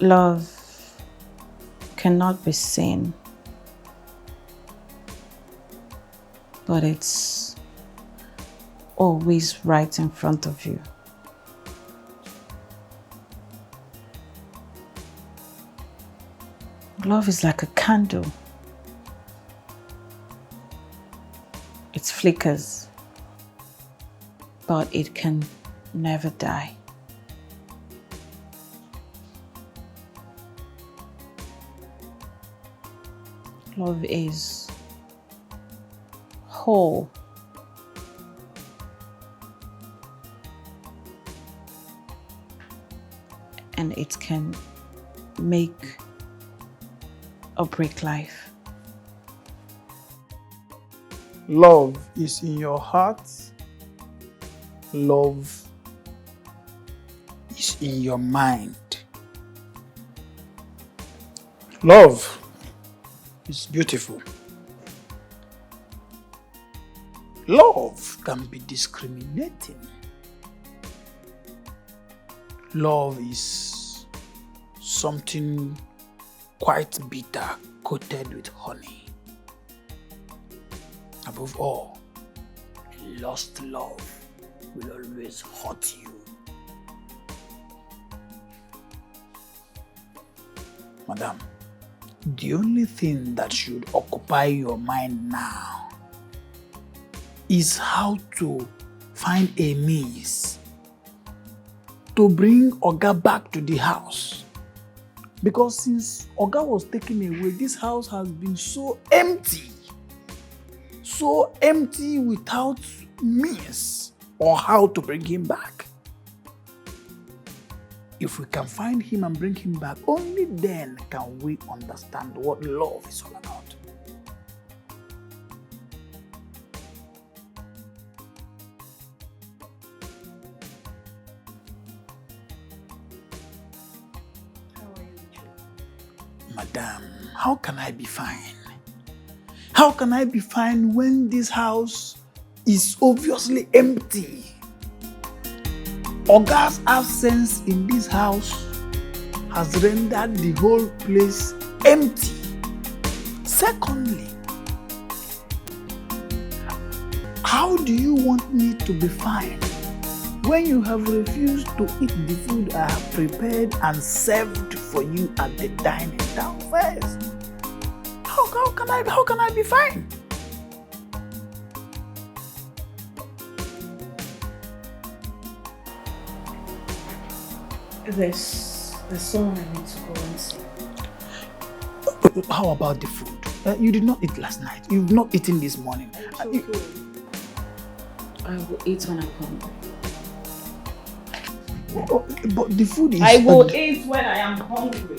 Love cannot be seen, but it's always right in front of you. Love is like a candle. It flickers, but it can never die. Love is whole. And it can make or break life. Love is in your heart. Love is in your mind. Love is beautiful. Love can be discriminating. Love is something quite bitter coated with honey. Above all, lost love will always hurt you. Madam, the only thing that should occupy your mind now is how to find a means to bring Oga back to the house. Because since Oga was taken away, this house has been so empty. so empty without means or how to bring him back. If we can find him and bring him back, only then can we understand what love is all about. Madam, how can I be fine? How can I be fine when this house is obviously empty? Oga's absence in this house has rendered the whole place empty. Secondly, how do you want me to be fine when you have refused to eat the food I have prepared and served for you at the dining downstairs? How can I be fine? There's someone I need to go and see. How about the food? You did not eat last night. You've not eaten this morning. I will eat when I come back. But the food is... I will eat when I am hungry.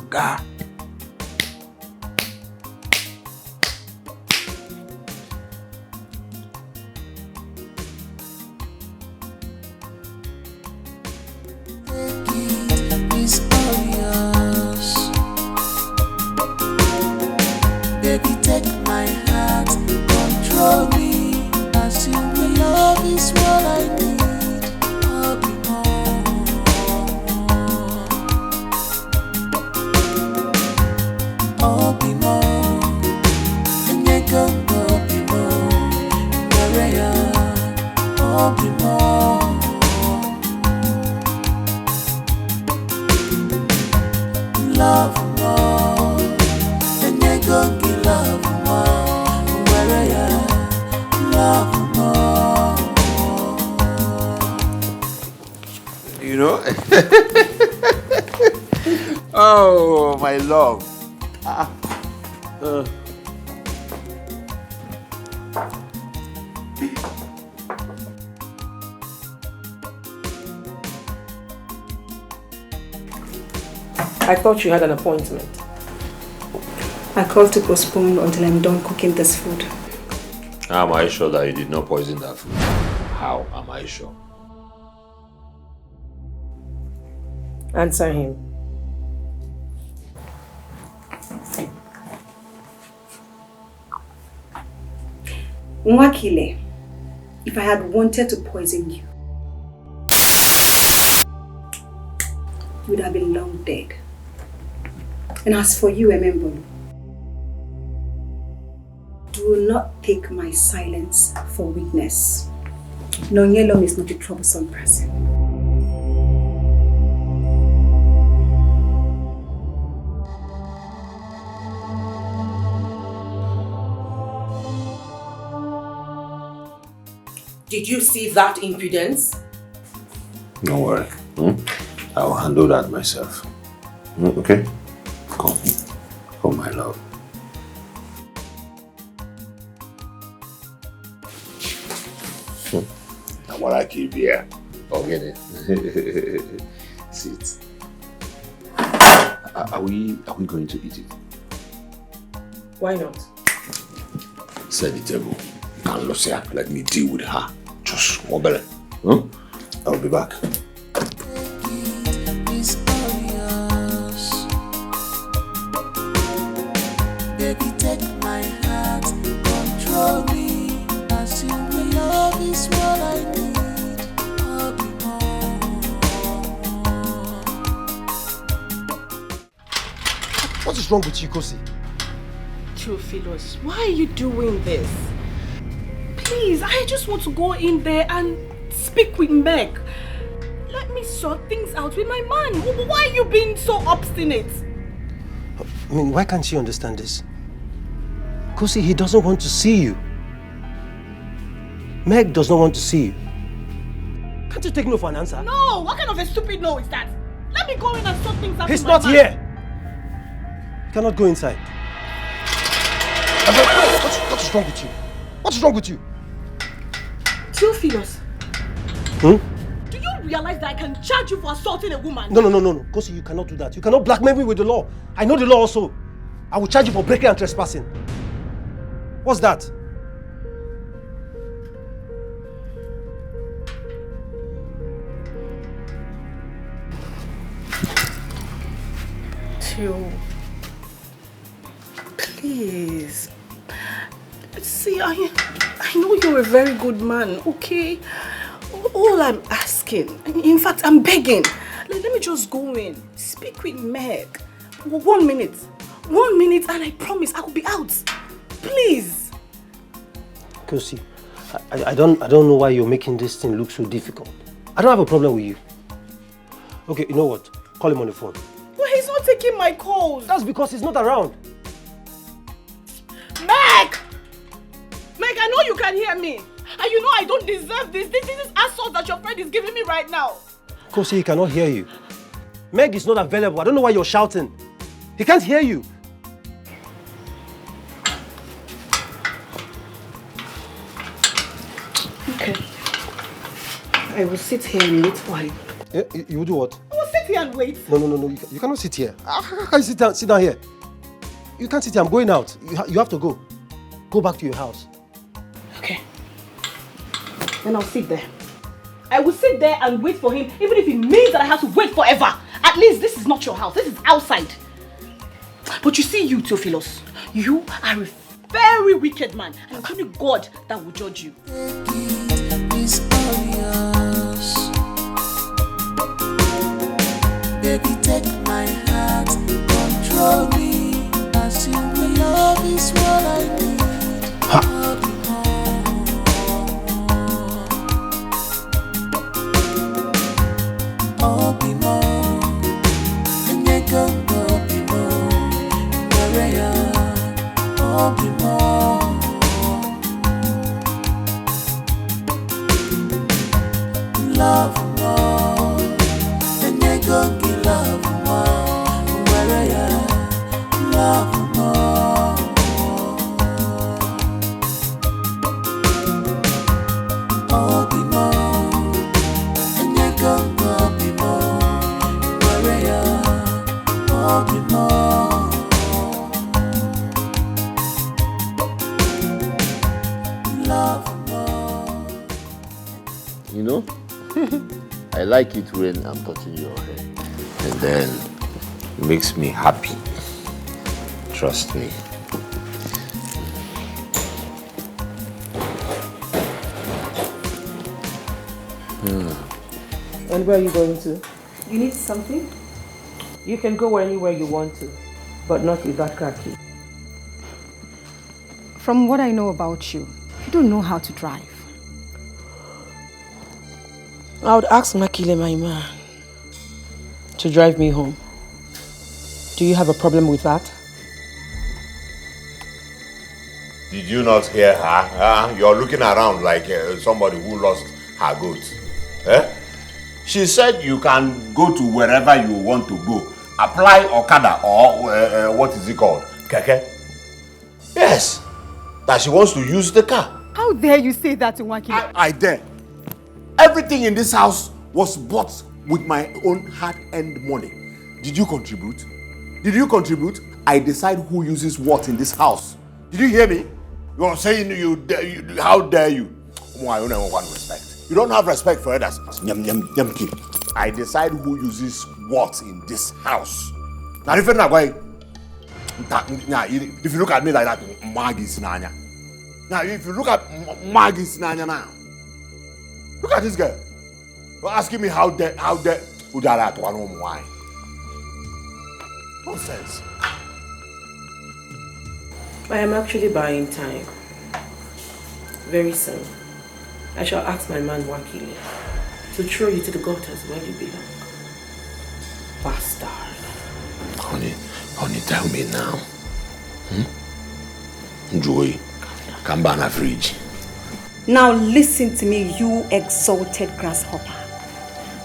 God. It's all yours. Baby, take my heart, control me. As you will, love is what I need. I'll be love more, and you're gonna get love more. Where you love more. You know? Oh, my love. I thought you had an appointment. I called to postpone until I'm done cooking this food. Am I sure that you did not poison that food? How am I sure? Answer him. Nwakile, if I had wanted to poison you, you would have been long dead. And as for you, Emembolu, do not take my silence for weakness. Nonyelom is not a troublesome person. Did you see that impudence? Don't worry. I will handle that myself. Okay? Come. Come, my love. Now what I keep here. Forget it. Sit. Are we going to eat it? Why not? Set the table. And Lucia, let me deal with her. Just one belly. I'll be back. It's all yours. Baby, take my heart, control me. As you will, love is what I need. I'll be What is wrong with you, Kosi? Theophilus, why are you doing this? Please, I just want to go in there and speak with Meg. Let me sort things out with my man. Why are you being so obstinate? I mean, why can't you understand this? Kosi, he doesn't want to see you. Meg does not want to see you. Can't you take no for an answer? No! What kind of a stupid no is that? Let me go in and sort things out. He's not here! You cannot go inside. What is wrong with you? What is wrong with you? Theophilus, Hmm? do you realize that I can charge you for assaulting a woman? No. Kosi, you cannot do that. You cannot blackmail me with the law. I know the law also. I will charge you for breaking and trespassing. What's that? Theo, please. See, I know you're a very good man, okay? All I'm asking, in fact, I'm begging. Let me just go in, speak with Meg. 1 minute. 1 minute and I promise I will be out. Please. Kosi, I don't know why you're making this thing look so difficult. I don't have a problem with you. Okay, you know what? Call him on the phone. But he's not taking my calls. That's because he's not around. Meg! Meg, I know you can hear me. And you know I don't deserve this. This is assault that your friend is giving me right now. Kosi, he cannot hear you. Meg is not available. I don't know why you're shouting. He can't hear you. Okay. I will sit here and wait for him. Yeah, you will do what? I will sit here and wait. No. You cannot sit here. How can you sit down here? You can't sit here. I'm going out. You have to go. Go back to your house. Okay. Then I'll sit there. I will sit there and wait for him, even if it means that I have to wait forever. At least this is not your house. This is outside. But you see, you, Theophilus, you are a very wicked man. And it's only God that will judge you. It's all yours. Baby, take my heart, control me. As you will love is what I need. Love more, and you go get love more. Where you love more, oh be more, and you go be more. Where you oh be more, love more. You know, I like it when I'm touching your hair. And then it makes me happy. Trust me. And where are you going to? You need something? You can go anywhere you want to, but not with that car key. From what I know about you, you don't know how to drive. I would ask Makile, my man, to drive me home. Do you have a problem with that? Did you not hear her? You're looking around like somebody who lost her goat. She said you can go to wherever you want to go. Apply Okada or what is it called? Keke? Yes. That she wants to use the car. How dare you say that to Wakile? I dare. Everything in this house was bought with my own hard-earned money. Did you contribute? Did you contribute? I decide who uses what in this house. Did you hear me? You're saying how dare you? Oh, I don't have one respect. You don't have respect for others. I decide who uses what in this house. Now, if you look at me like that, Maggie's Nanya. Now, if you look at Maggie's Nanya now, look at this girl. You're asking me how dare Udara to one home wine. Nonsense. I am actually buying time. Very soon, I shall ask my man Wakile to throw you to the gutters where you belong. Bastard. Honey, tell me now. Joy, come back in the fridge. Now listen to me, you exalted grasshopper.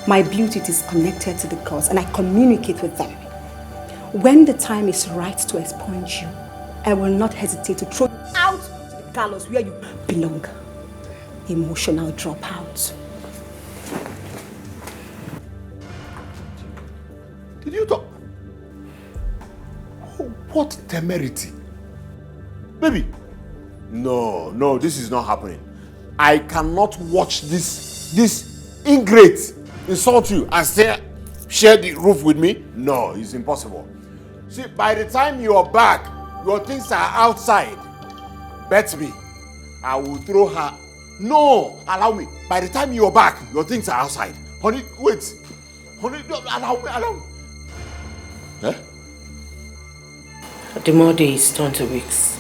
My Bluetooth is connected to the gods and I communicate with them. When the time is right to expunge you, I will not hesitate to throw you out to the gallows where you belong. Emotional dropout. Did you talk? Oh, what temerity. Baby, no, this is not happening. I cannot watch this ingrate insult you and share the roof with me. No, it's impossible. See, by the time you are back, your things are outside. Bet me, I will throw her. No, allow me. By the time you are back, your things are outside. Honey, wait. Honey, allow me. Huh? The more days turn to weeks,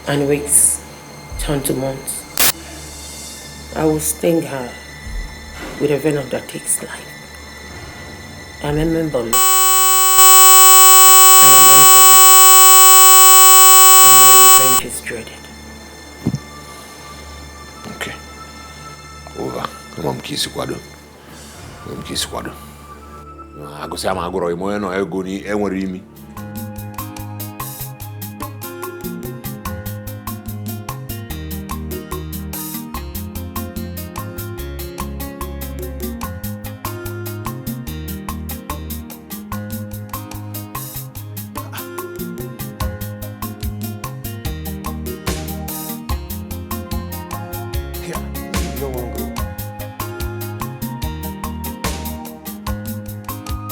and weeks turn to months. I will sting her with a venom that takes life. I'm a member. I advise every day, and my revenge is dreaded. Okay. Over. I'm kiss kwado. I go say I'm agoro imo no ego ni enwere imi.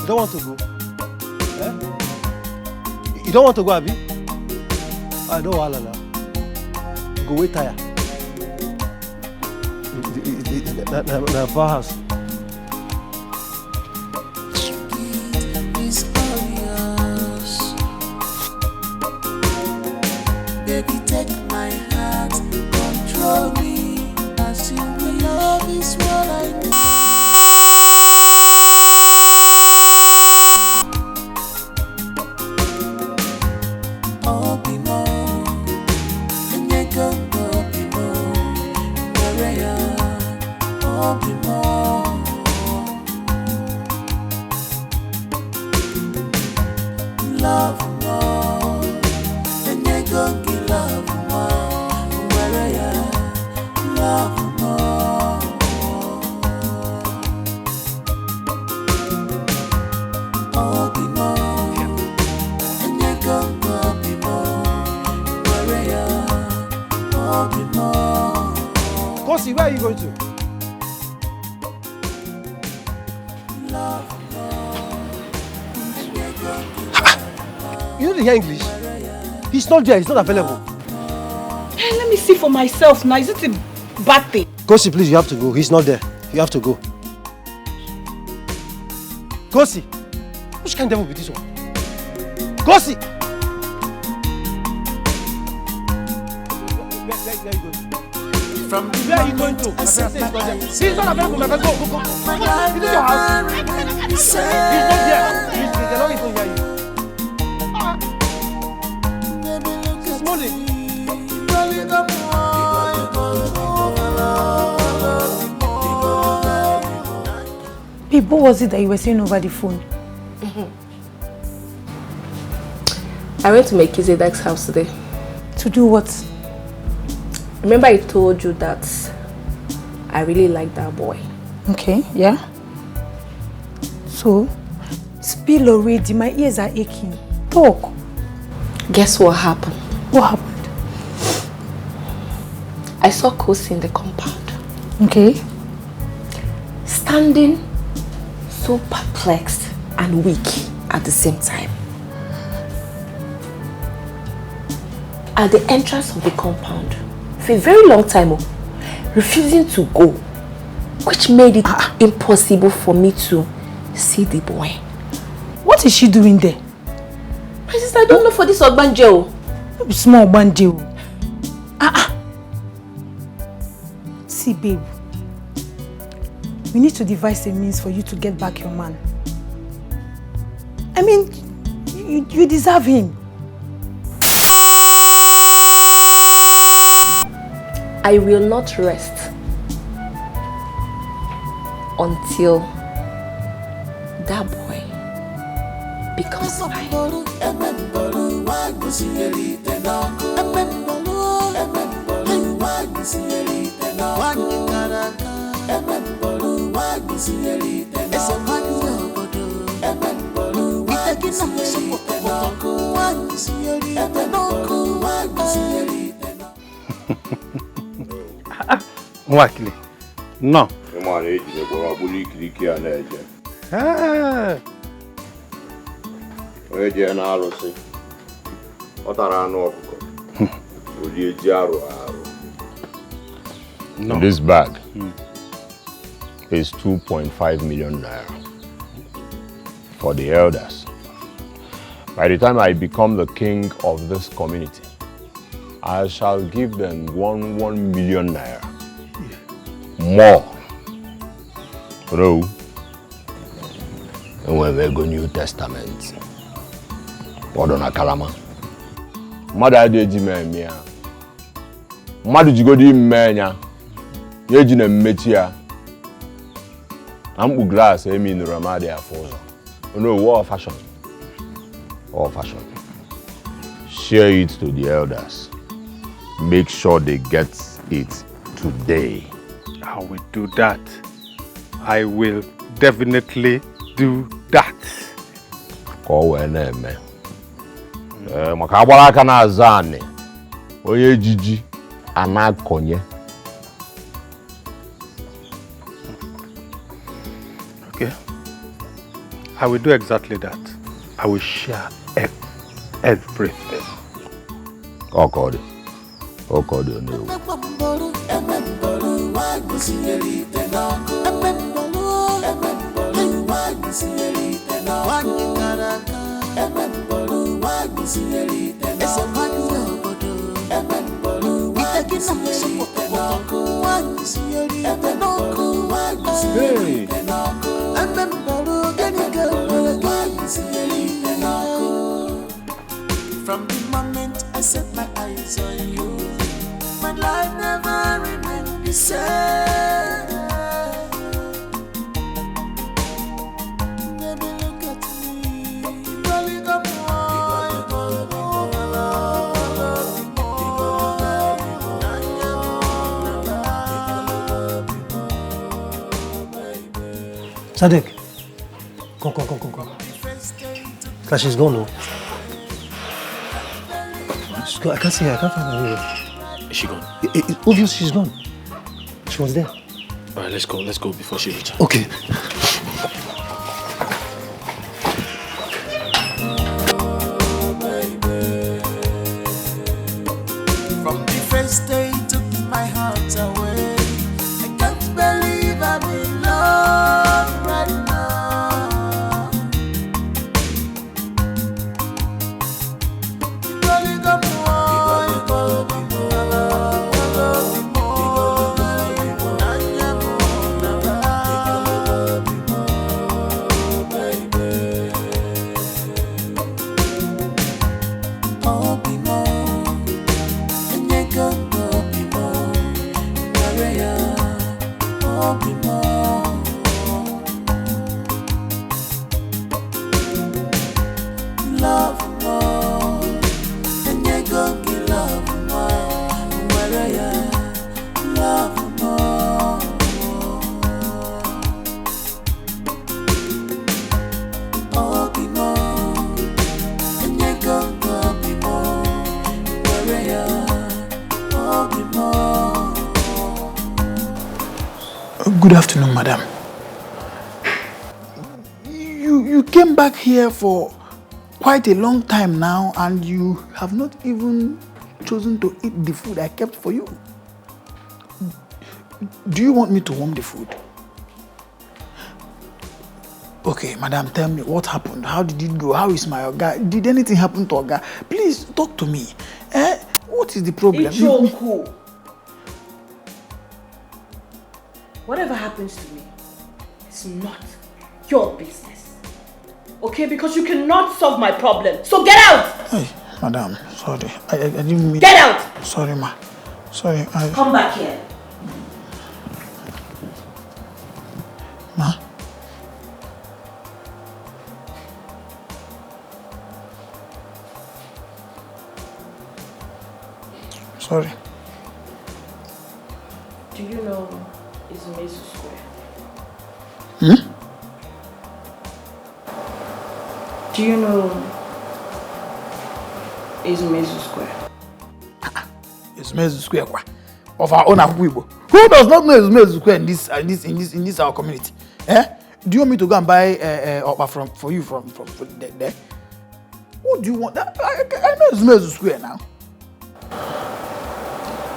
You don't want to go? Eh? You don't want to go, Abi? I don't want to. Go wait tire. The house. Baby, take my hand, control me. As you will love is what I need. Kosi, where are you going to? You don't hear English? He's not there, he's not available. Hey, let me see for myself now. Is it a bad thing? Kosi, please, you have to go. He's not there. You have to go. Kosi! Which kind of devil be this one? Kosi! Where are you going? From where are you going to? My friend says he's not there. He's not available, my friend. Go. Is this your house? He's not there. They're not even hear you. This morning. Babe, what was it that you were saying over the phone? I went to my Kizedek's house today. To do what? Remember I told you that I really like that boy. Okay, yeah. So, spill already, my ears are aching. Talk. Guess what happened? What happened? I saw Kosi in the compound. Okay. Standing so perplexed and weak at the same time. At the entrance of the compound, for a very long time, refusing to go, which made it impossible for me to see the boy. What is she doing there? My sister, I don't know for this Ogbanje. Small Ogbanje. See, babe, we need to devise a means for you to get back your man. I mean, you deserve him. I will not rest until that boy becomes mine. Wakili, no. No. This bag is 2.5 million naira for the elders. By the time I become the king of this community, I shall give them 1 million naira. More. Bro, and when we go New Testament, what on a kalama? Mother de Jimemia. Mother Jigodi Mania. Yejina Metia. I'm glass, I mean Ramadi Afosa. No, war fashion. War fashion. Share it to the elders. Make sure they get it today. I will do that. I will definitely do that. Call when man. Makabala kana zane. Oye Gigi anakonye. Okay. I will do exactly that. I will share everything. Oh God. Oh God, you know. Hey. From the moment I set my eyes on you, my life never remained the same. Baby, look at me. Rolling up Sadiq, go. She's gone, no? She's gone. I can't see her. I can't find her anywhere. Is she gone? Obviously, she's gone. She was there. All right, let's go. Let's go before she returns. Okay. From the first day you took my heart away, I can't believe I'm in love right now. Good afternoon, madam. You came back here for quite a long time now and you have not even chosen to eat the food I kept for you. Do you want me to warm the food? Okay, madam, tell me what happened. How did it go? How is my Oga? Did anything happen to Oga? Please talk to me. What is the problem? It's your cool. Whatever happens to me, it's not your business. Okay? Because you cannot solve my problem. So get out! Hey, madam, sorry. I didn't mean... Get out! Sorry, ma. Sorry, Come back here. Ma? Sorry. Do you know Izumezu Square? Hmm? Do you know Izumezu Square? Izumezu Square of our own Akwibo. Who does not know Izumezu Square in this our community? Eh? Do you want me to go and buy Opa for you from there? What do you want? I know Izumezu Square now.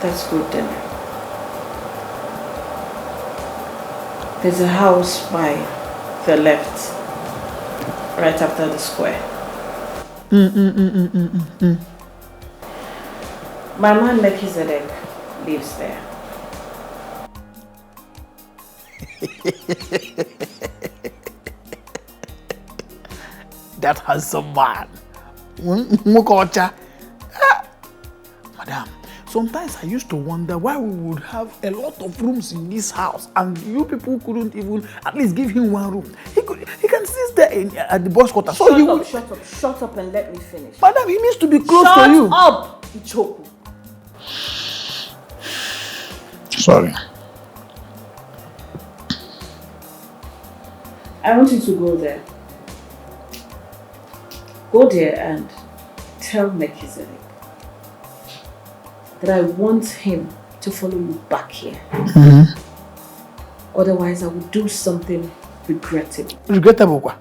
That's good then. There's a house by the left, right after the square. My man Melchizedek lives there. That handsome man. Mukocha. Madam, sometimes I used to wonder why we would have a lot of rooms in this house and you people couldn't even at least give him one room. He can sit there at the boss quarter. So Shut up and let me finish. Madam, he needs to be close to you. Shut up, Ichoku. Sorry. I want you to go there. Go there and tell Melchizedek that I want him to follow you back here. Otherwise, I will do something regrettable. Regrettable?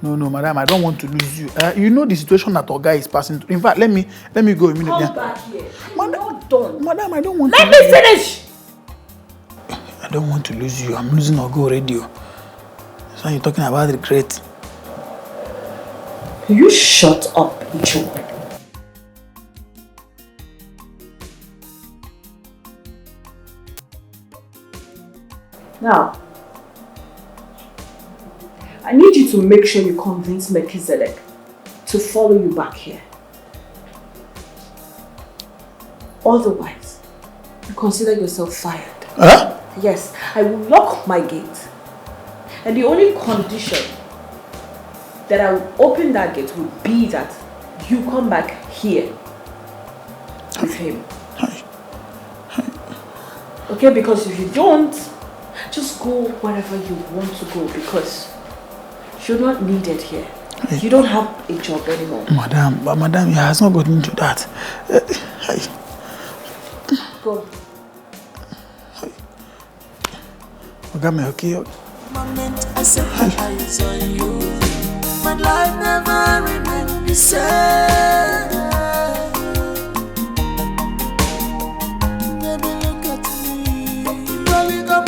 No, madam, I don't want to lose you. You know the situation that our guy is passing through. In fact, let me go immediately. Come back here. I'm not done. Madam, I don't want Let me finish! I don't want to lose you. I'm losing Ogo radio. So you're talking about regret. You shut up, Icho. Now, I need you to make sure you convince Melchizedek to follow you back here. Otherwise, you consider yourself fired. Huh? Yes, I will lock my gate. And the only condition that I will open that gate will be that you come back here with him. Okay, because if you don't, just go wherever you want to go because you're not needed here. You don't have a job anymore. Madam, he has not gotten into that. Go. Okay. Moment I set my eyes on you, my life never remained the same. Baby, look at me. Rolling up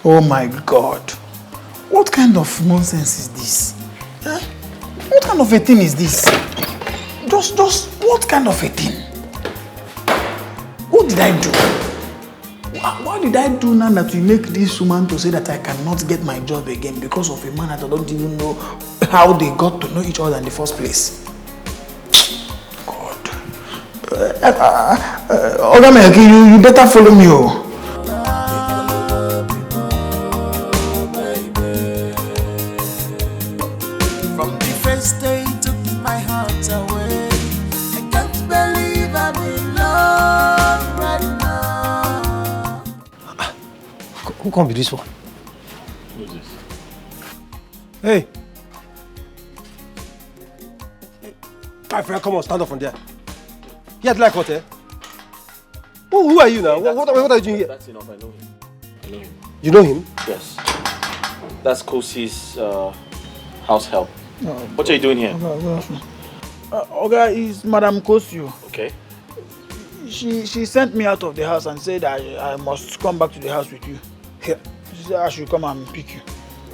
Oh my God. What kind of nonsense is this? Huh? What kind of a thing is this? Just what kind of a thing? What did I do? What did I do now that you make this woman to say that I cannot get my job again because of a man that I don't even know how they got to know each other in the first place? God. Oga, you better follow me. Oh. Who can be this one? Who's this? Hey! My friend, come on, stand up from there. Yeah, like what, eh? Who are you now? What are you doing here? That's enough, I know him. I know him. You know him? Yes. That's Kosi's house help. What are you doing here? Oga is Madam Kosio. Okay. She sent me out of the house and said I must come back to the house with you. Here. She said I should come and pick you.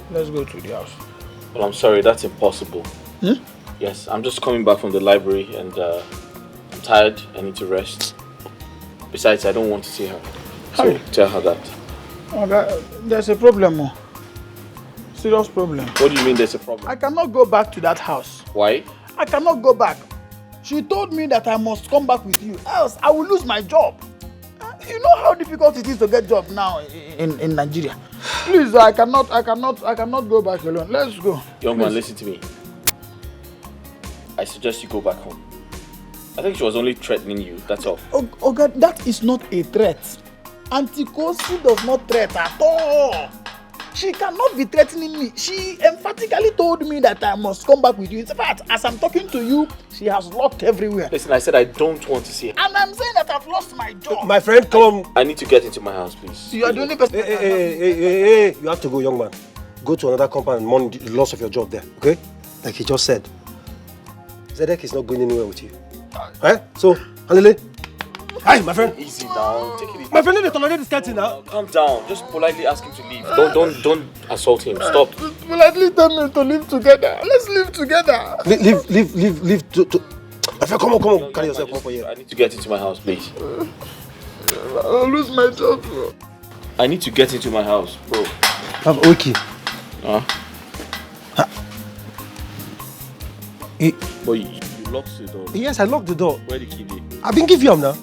Let's go to the house. Well, I'm sorry, that's impossible. Hmm? Yes, I'm just coming back from the library and I'm tired. I need to rest. Besides, I don't want to see her. So tell her that. Okay, there's a problem. Oh. Serious problem. What do you mean there's a problem? I cannot go back to that house. Why? I cannot go back. She told me that I must come back with you, else I will lose my job. You know how difficult it is to get job now in Nigeria. Please, I cannot go back alone. Let's go. Young man, listen to me. I suggest you go back home. I think she was only threatening you, that's all. Oh God, that is not a threat. Auntie Kosi does not threat at all. She cannot be threatening me. She emphatically told me that I must come back with you. In fact, as I'm talking to you, she has locked everywhere. Listen, I said I don't want to see her. And I'm saying that I've lost my job. My friend, come. I need to get into my house, please. You are the only person. Hey, you have to go, young man. Go to another compound and mourn the loss of your job there, okay? Like he just said. Zedek is not going anywhere with you. Right? So, Halile. Hi, my friend. Easy now. Take it easy. My friend, need to tolerate this cat now. Calm down. Just politely ask him to leave. Don't assault him. Stop. Politely tell me to live together. Let's live together. Leave to. My friend, come on. Carry yourself up for here. I need to get into my house, please. I'll lose my job, bro. I need to get into my house, bro. Have okay. Huh? But you locked the door. Yes, I locked the door. Where the key be? I've been giving you him now.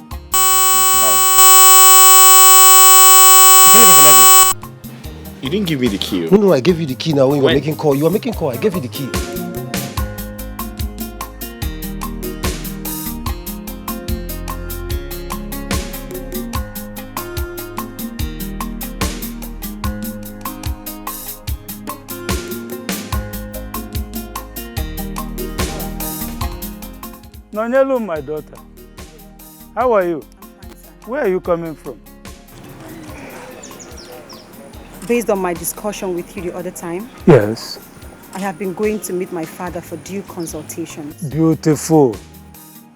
You didn't give me the key. No, I gave you the key now when you were making call. You were making call. I gave you the key. Nonyelu, my daughter. How are you? Where are you coming from? Based on my discussion with you the other time, Yes. I have been going to meet my father for due consultations. Beautiful.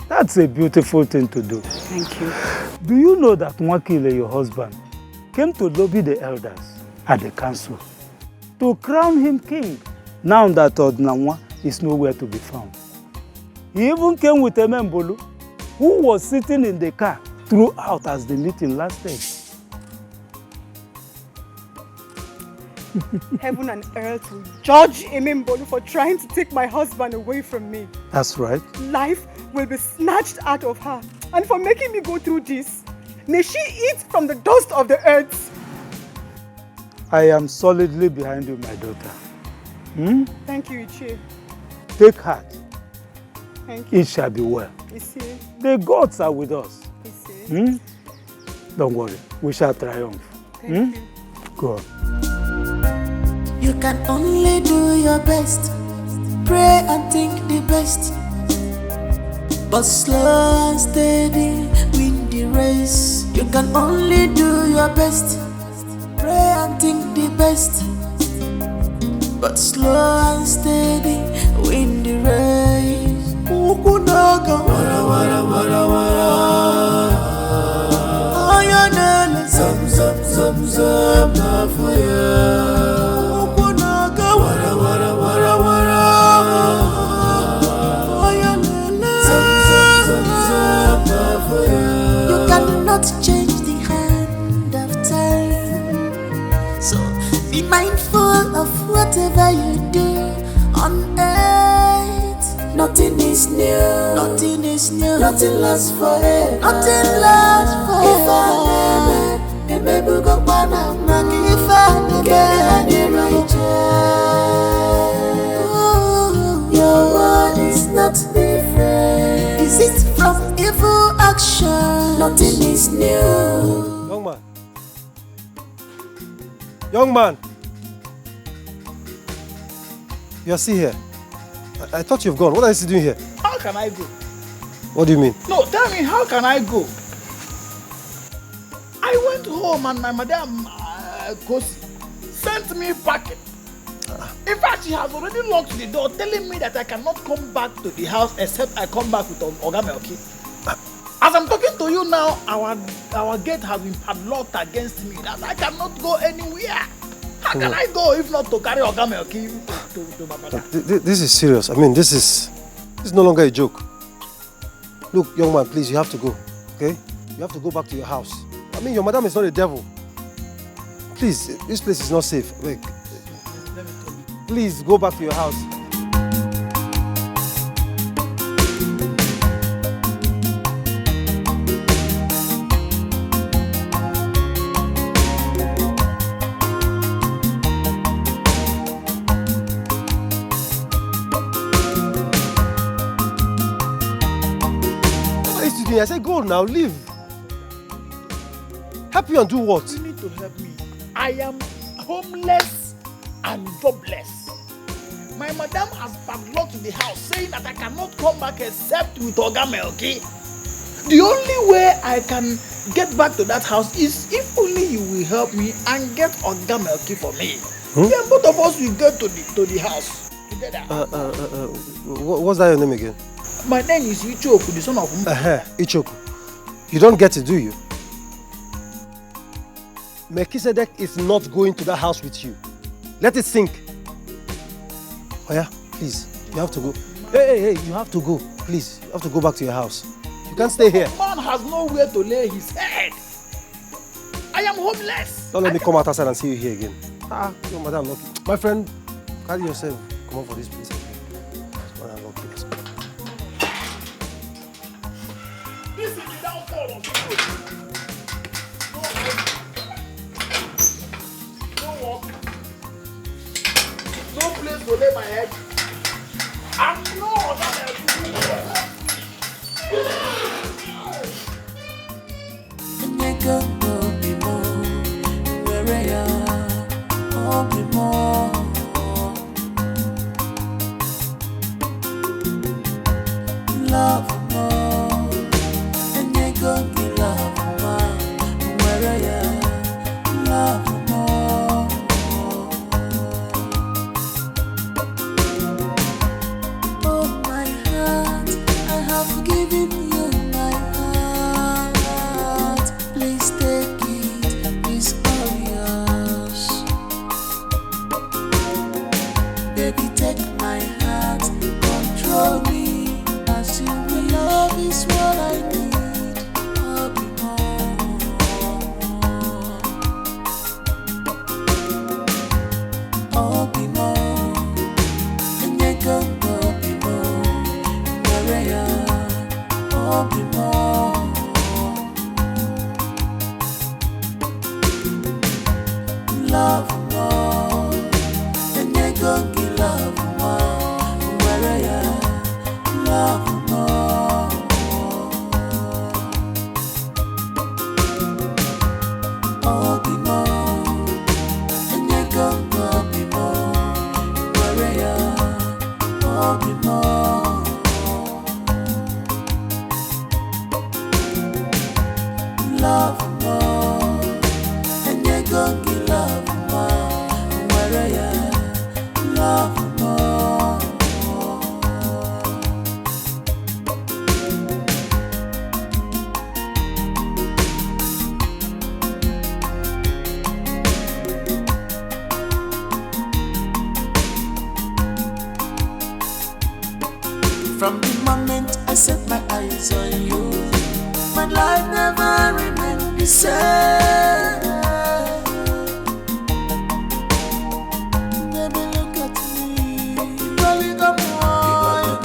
That's a beautiful thing to do. Thank you. Do you know that Mwakile, your husband, came to lobby the elders at the council to crown him king, now that Odnanwa is nowhere to be found? He even came with Emembolu, who was sitting in the car throughout as the meeting lasted. Heaven and earth will judge Emembolu for trying to take my husband away from me. That's right. Life will be snatched out of her. And for making me go through this, may she eat from the dust of the earth. I am solidly behind you, my daughter. Thank you, Ichie. Take heart. Thank you. It shall be well. Ichie. The gods are with us. Ichie. Don't worry, we shall triumph. Thank you. Go on. You can only do your best, pray and think the best, but slow and steady win the race. You can only do your best, pray and think the best, but slow and steady win the race. Ukunaga wara wara wara wara. Ayanele zam zam zam zam na fire. Ukunaga wara wara wara wara. Ayanele zam zam zam zam na fire. You cannot change the hand of time, so be mindful of whatever you do on earth. Nothing is new, nothing is new, nothing lasts forever, nothing lasts forever. If I never go back, if I never your word is not different. Is it from evil action? Nothing is new. Young man. Young man. You're still here. I thought you've gone. What are you still doing here? How can I go? What do you mean? No, tell me, how can I go? I went home and my madam sent me packing. In fact, she has already locked the door, telling me that I cannot come back to the house except I come back with Ogamelki. As I'm talking to you now, our gate has been padlocked against me. That I cannot go anywhere. How can I go if not to carry Ogamelki to my mother? This is serious. I mean, this is no longer a joke. Look, young man, please, you have to go. Okay? You have to go back to your house. I mean, your madam is not a devil. Please, this place is not safe. Wait. Please go back to your house. I said, go now, leave. Help you and do what? You need to help me. I am homeless and jobless. My madam has padlocked the house, saying that I cannot come back except with Ogamelki. The only way I can get back to that house is if only you will help me and get Ogamelki for me. Then both of us will get to the house together. What's that your name again? My name is Ichoku, the son of Ichoku. You don't get it, do you? Melchizedek is not going to that house with you. Let it sink. Oh yeah, please. You have to go. Hey, you have to go. Please, you have to go back to your house. You can't stay here. Man has nowhere to lay his head. I am homeless. Don't let me come out outside and see you here again. No, madam, lucky. My friend, carry yourself. Come on for this place. Madam, lucky. This is the downfall of you. No work. No place to lay my head. And no other love more, and you go get love more. Where are you? Love more. Oh my heart, I have given you my heart. Please take it, it's all yours. Baby, take my heart, control me. As you will love is what I need. I'll be more. I'll be more. And you can go be more. Maria, I'll be more. Love more. And you can get love more. Maria, love. From the moment I set my eyes on you, my life never remained the same. Baby, look at me. Girl, come on.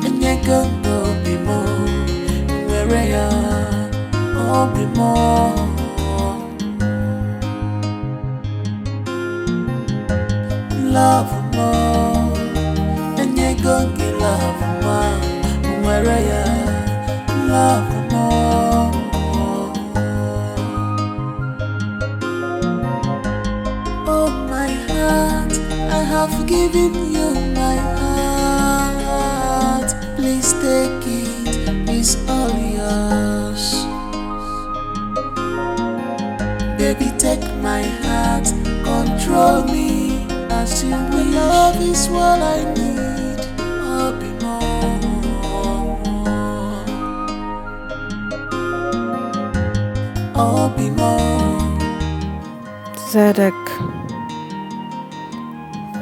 And you can go be more. Where are you? Oh, be more. Love more, and you gon' get love more. Where are you? Love more. Oh my heart, I have given you my heart. Please take it, it's all yours. Baby, take my heart, control me. As you will love is what I need. I'll be more. I'll be more. Zedek,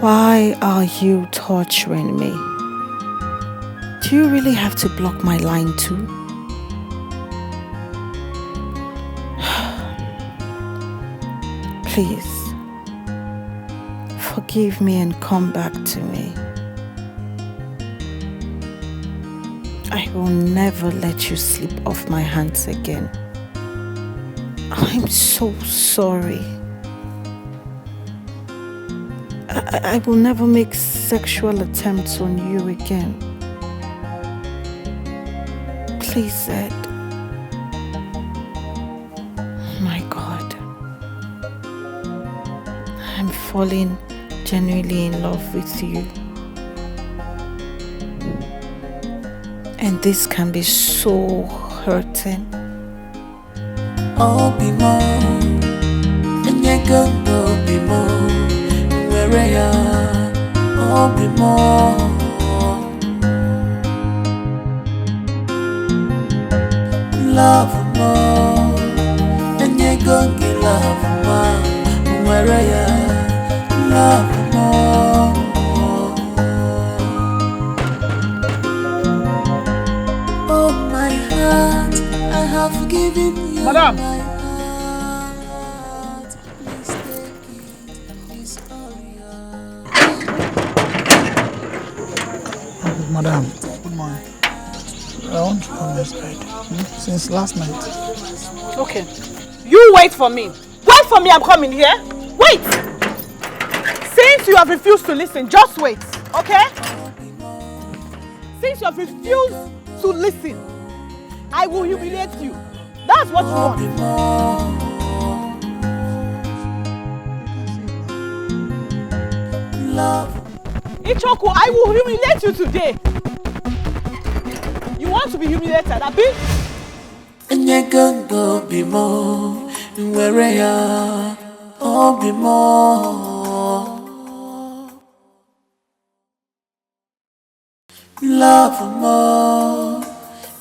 why are you torturing me? Do you really have to block my line too? Please, forgive me and come back to me. I will never let you slip off my hands again. I'm so sorry. I will never make sexual attempts on you again. Please, Ed. My God. I'm falling genuinely in love with you. And this can be so hurting. Obi mo, enyego obi mo, where ya? Obi mo, love mo, enyego love mo, where ya? Love mo. Oh my heart, I have given you. Madam. Madam, good morning. I want to come inside. Since last night. Okay. You wait for me. Wait for me, I'm coming here. Wait! Since you have refused to listen, just wait, okay? Since you have refused to listen, I will humiliate you. That's what you want. Love. Ichoku, I will humiliate you today. You want to be humiliated, Abi? Enyego be more, where ya? Oh, be more. Love more,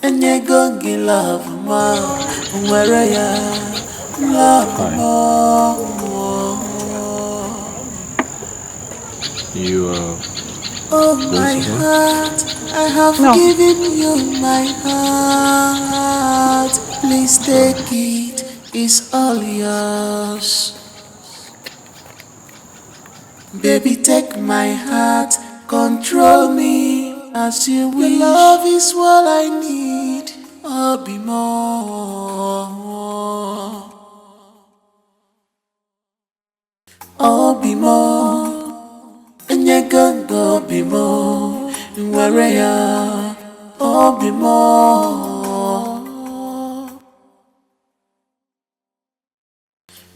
enyego love more, where ya? Love more. You Oh my heart, I have given you my heart. Please take it, it's all yours. Baby, take my heart, control me as you wish. Your love is what I need, I'll be more. I'll be more. Enyego be more, where ya? Oh, be more.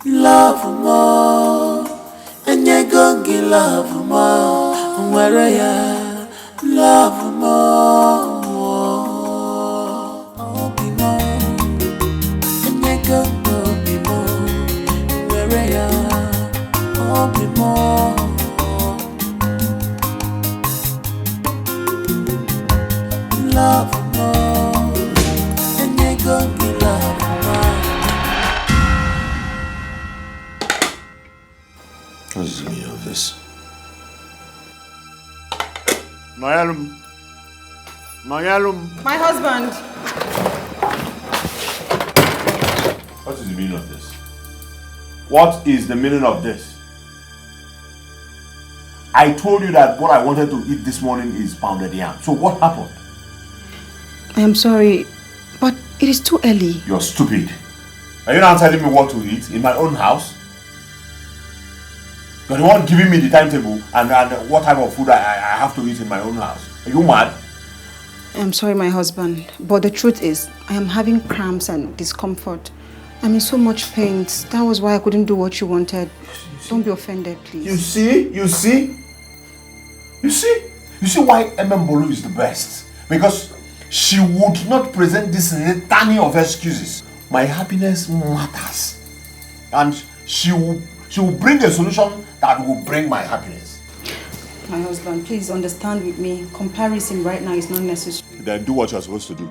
Love more, enyego love more, where ya? Love more. Oh, be more, enyego be more, where ya? Oh, be more. Love more, and you're gonna be love more. What's the meaning of this? Mayalum. My husband. What is the meaning of this? What is the meaning of this? I told you that what I wanted to eat this morning is pounded yam. So what happened? I am sorry, but it is too early. You're stupid. Are you not telling me what to eat in my own house? You're the one giving me the timetable and what type of food I have to eat in my own house. Are you mad? I'm sorry, my husband, but the truth is, I am having cramps and discomfort. I'm in so much pain. That was why I couldn't do what you wanted. Don't be offended, please. You see? You see? You see? You see why Bolu is the best? Because she would not present this litany of excuses. My happiness matters. And she will bring a solution that will bring my happiness. My husband, please understand with me. Comparison right now is not necessary. Then do what you're supposed to do.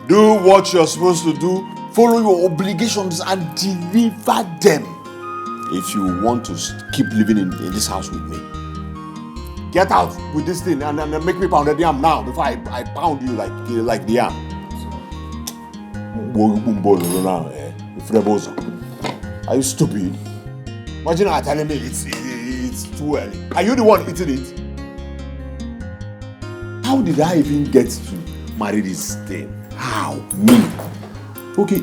Do what you're supposed to do. Follow your obligations and deliver them. If you want to keep living in this house with me. Get out with this thing and make me pound the yam now before I pound you like the yam. Are you stupid? Imagine her telling me it's too early. Are you the one eating it? How did I even get to marry this thing? How? Me? Okay,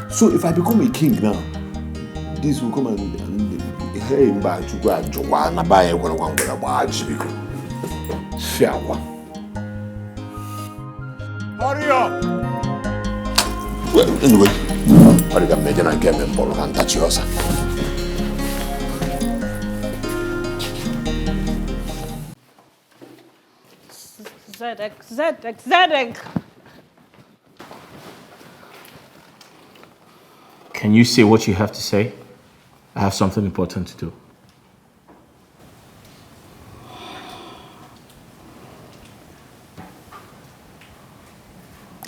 so if I become a king now, this will come and hey, hurry up! Well, anyway, hurry up, Major, and get me ball and touch yours. Zedek. Can you say what you have to say? I have something important to do.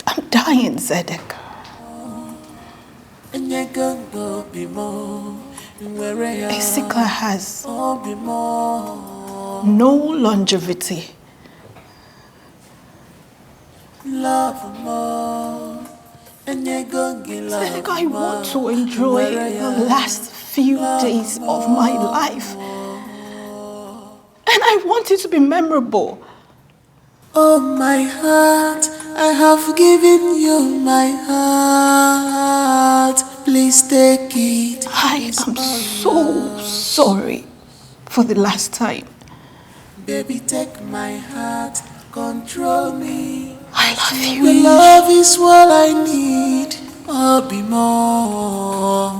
I'm dying, Zedek. Basically has no longevity. Zedek, I want to enjoy the last few days of my life. And I want it to be memorable. Oh, my heart, I have given you my heart. Please take it. I am so sorry for the last time. Baby, take my heart, control me. I love you. Your love is what I need. I'll be more.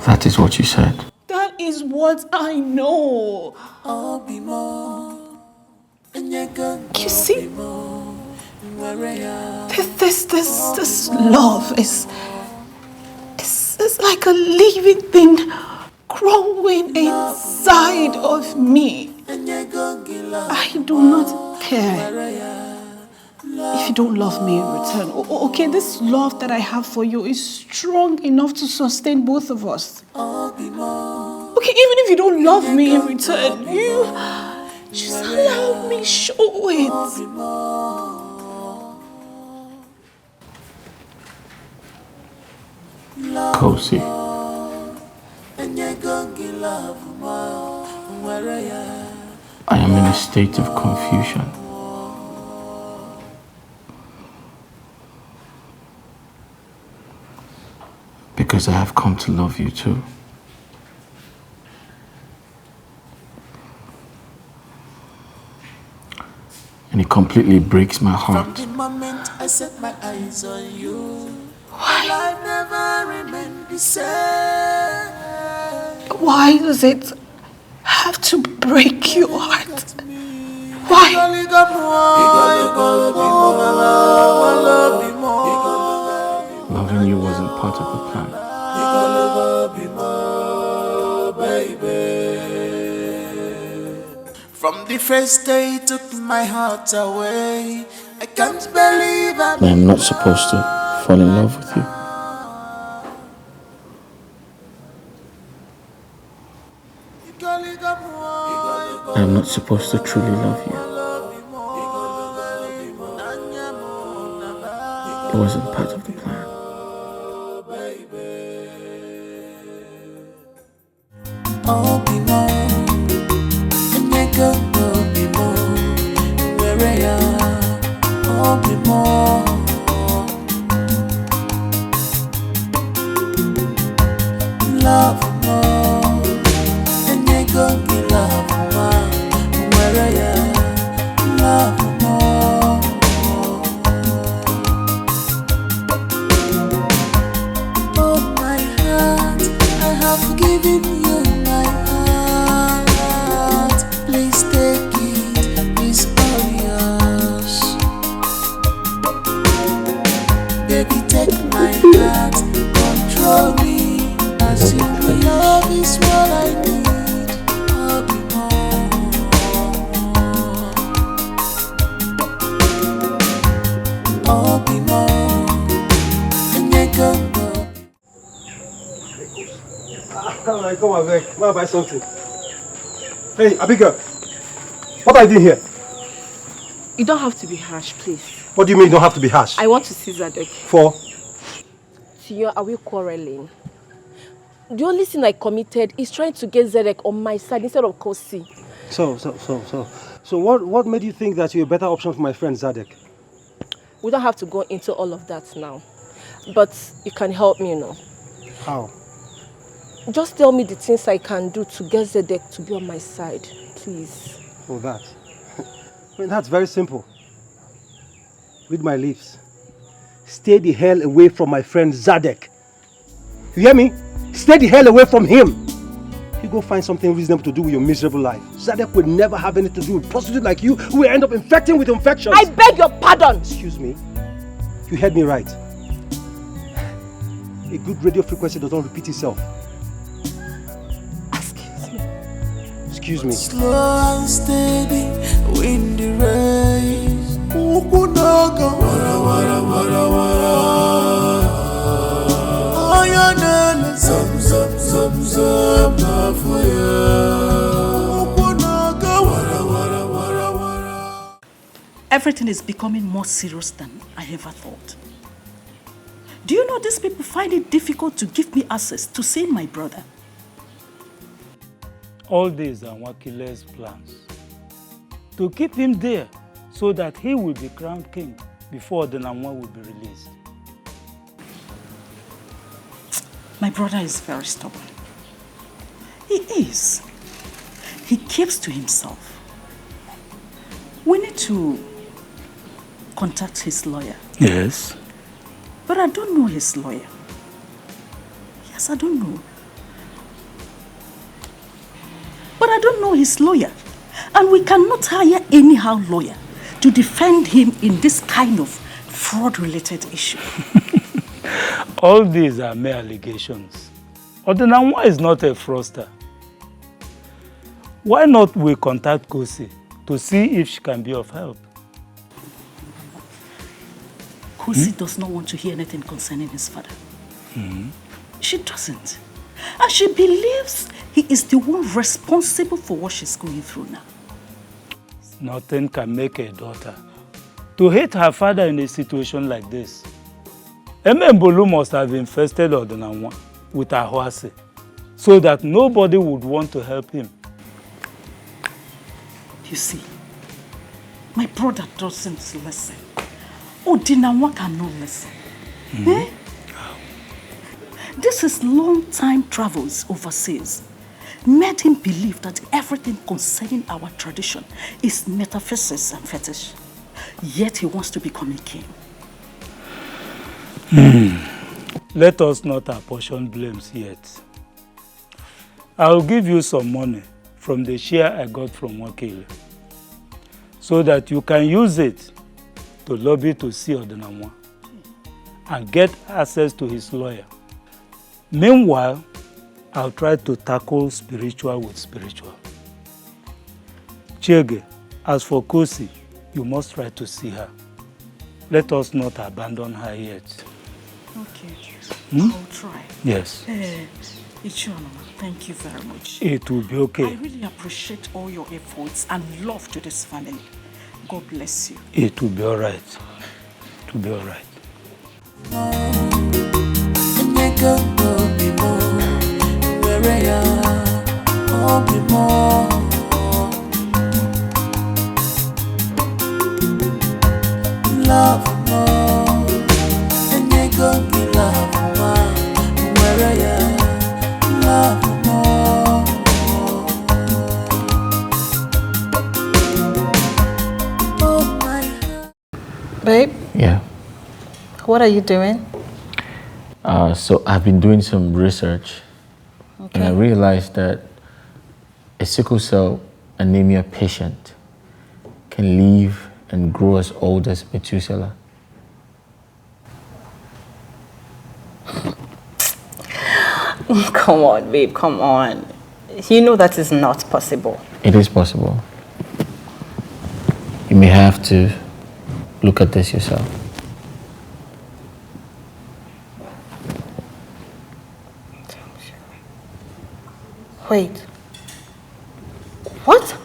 That is what you said. That is what I know. I'll be more. You see, this love is like a living thing growing inside of me. I do not care if you don't love me in return. Okay, this love that I have for you is strong enough to sustain both of us. Okay, even if you don't love me in return, you just allow me show it. Kosi. I am in a state of confusion. Because I have come to love you too. And it completely breaks my heart. From the moment I set my eyes on you, I never remained the same. Why does it have to break your heart? Why? Loving you wasn't part of the plan. From the first day you took my heart away, I can't believe I am not supposed to fall in love with you. I am not supposed to truly love you. It wasn't part of the plan. I'll be more, and you go be more. Where I am, I'll be more. Love more, and you go be love more. Where I am, love more. Oh, my heart, I have given you my heart. Please take it, it's all yours. Baby, take my heart, control me. As you love is what I need. I'll be more. I'll be more. And you go. Come on, back. Come on, buy something. Hey, Abigail, what are you doing here? You don't have to be harsh, please. What do you mean you don't have to be harsh? I want to see Zedek. For? Tio, are we quarreling? The only thing I committed is trying to get Zedek on my side instead of Kosi. So what made you think that you're a better option for my friend Zadek? We don't have to go into all of that now. But you can help me, How? Just tell me the things I can do to get Zedek to be on my side, please. Oh, that. I mean, that's very simple. Read my lips. Stay the hell away from my friend Zadek. You hear me? Stay the hell away from him. You go find something reasonable to do with your miserable life. Zadek will never have anything to do with prostitutes like you who will end up infecting with infections. I beg your pardon! Excuse me. You heard me right. A good radio frequency does not repeat itself. Excuse me. Slow and steady, windy rays. Ukunaga, wara wara wara wara. Ayanele, zam zam zam zam, nafuya. Ukunaga, wara wara wara wara. Everything is becoming more serious than I ever thought. Do you know these people find it difficult to give me access to see my brother? All these are Nwakile's plans. To keep him there so that he will be crowned king before the Namwa will be released. My brother is very stubborn. He is. He keeps to himself. We need to contact his lawyer. Yes. But I don't know his lawyer. Yes, I don't know. But I don't know his lawyer. And we cannot hire anyhow lawyer to defend him in this kind of fraud-related issue. All these are mere allegations. Odenamwa is not a fraudster. Why not we contact Kosi to see if she can be of help? Kosi does not want to hear anything concerning his father. She doesn't. And she believes he is the one responsible for what she's going through now. Nothing can make a daughter to hate her father in a situation like this. Mbolu must have infested Odenamwa with her hoase so that nobody would want to help him. You see, my brother doesn't listen. Odenamwa cannot listen. Eh? This is long-time travels overseas made him believe that everything concerning our tradition is metaphysics and fetish. Yet he wants to become a king. Let us not apportion blames yet. I'll give you some money from the share I got from Wakile so that you can use it to lobby to see Odenamwa and get access to his lawyer. Meanwhile, I'll try to tackle spiritual with spiritual. Chege, as for Kosi, you must try to see her. Let us not abandon her yet. Okay. I'll try. Yes. Ichionoma, thank you very much. It will be okay. I really appreciate all your efforts and love to this family. God bless you. It will be all right. It will be all right. Love more, and you go give love more. Where you love more. Oh my. Babe? Yeah. What are you doing? So I've been doing some research, and I realized that a sickle cell anemia patient can live and grow as old as Methuselah. Come on, babe, come on. You know that is not possible. It is possible. You may have to look at this yourself. Wait. What?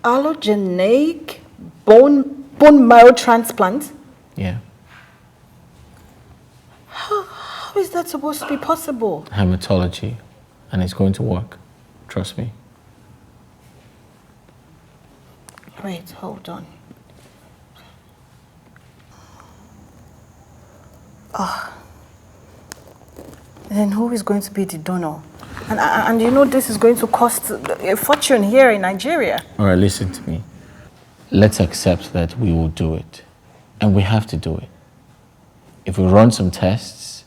Allogeneic bone marrow transplant? Yeah. How is that supposed to be possible? Hematology, and it's going to work. Trust me. Wait, hold on. Then who is going to be the donor? And you know this is going to cost a fortune here in Nigeria. All right, listen to me. Let's accept that we will do it. And we have to do it. If we run some tests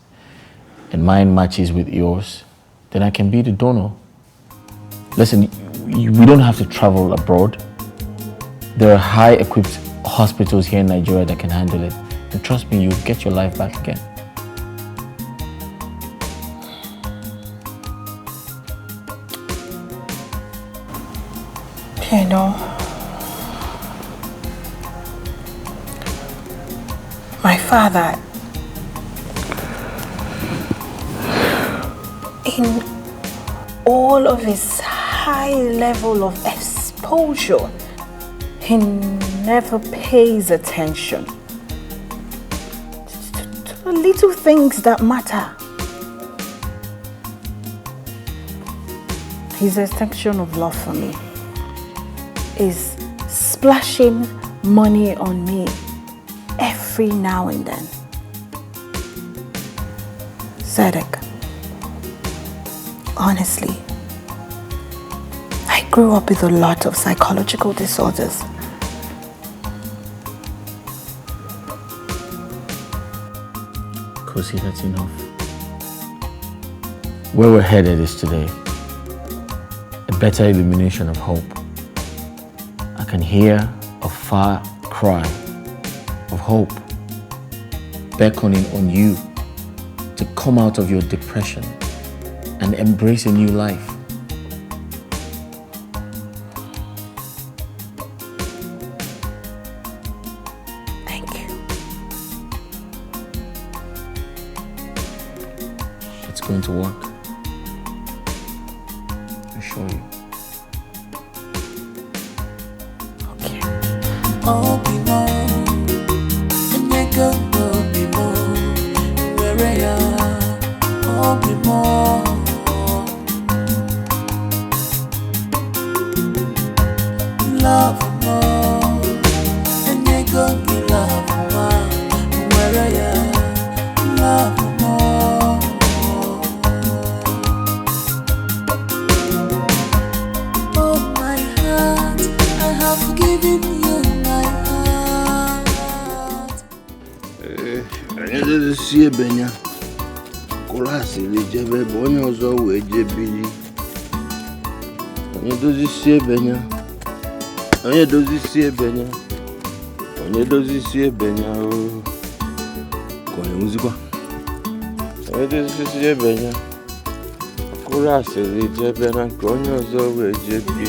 and mine matches with yours, then I can be the donor. Listen, we don't have to travel abroad. There are high-equipped hospitals here in Nigeria that can handle it. And trust me, you'll get your life back again. You know, my father, in all of his high level of exposure, he never pays attention to the little things that matter. His extension of love for me is splashing money on me every now and then. Sadek, honestly, I grew up with a lot of psychological disorders. Kosi, that's enough. Where we're headed is today. A better illumination of hope. I can hear a far cry of hope beckoning on you to come out of your depression and embrace a new life. Thank you. It's going to work. I assure you. Obimo, Enyego Obimo, Wereya, Obimo. Love more, Enyego love more, Wereya, love more. Oh my heart, I have given you. Anyị si ebenya kolasi lejebe bụ onye ọzọ wee jebiri. Onye dozi si ebenya. Onye dozi si ebenya. Onye dozi si ebenya o. Konye muzikwa. Onye dozi si ebenya. Kolasi lejebe na onye ọzọ wee jebiri.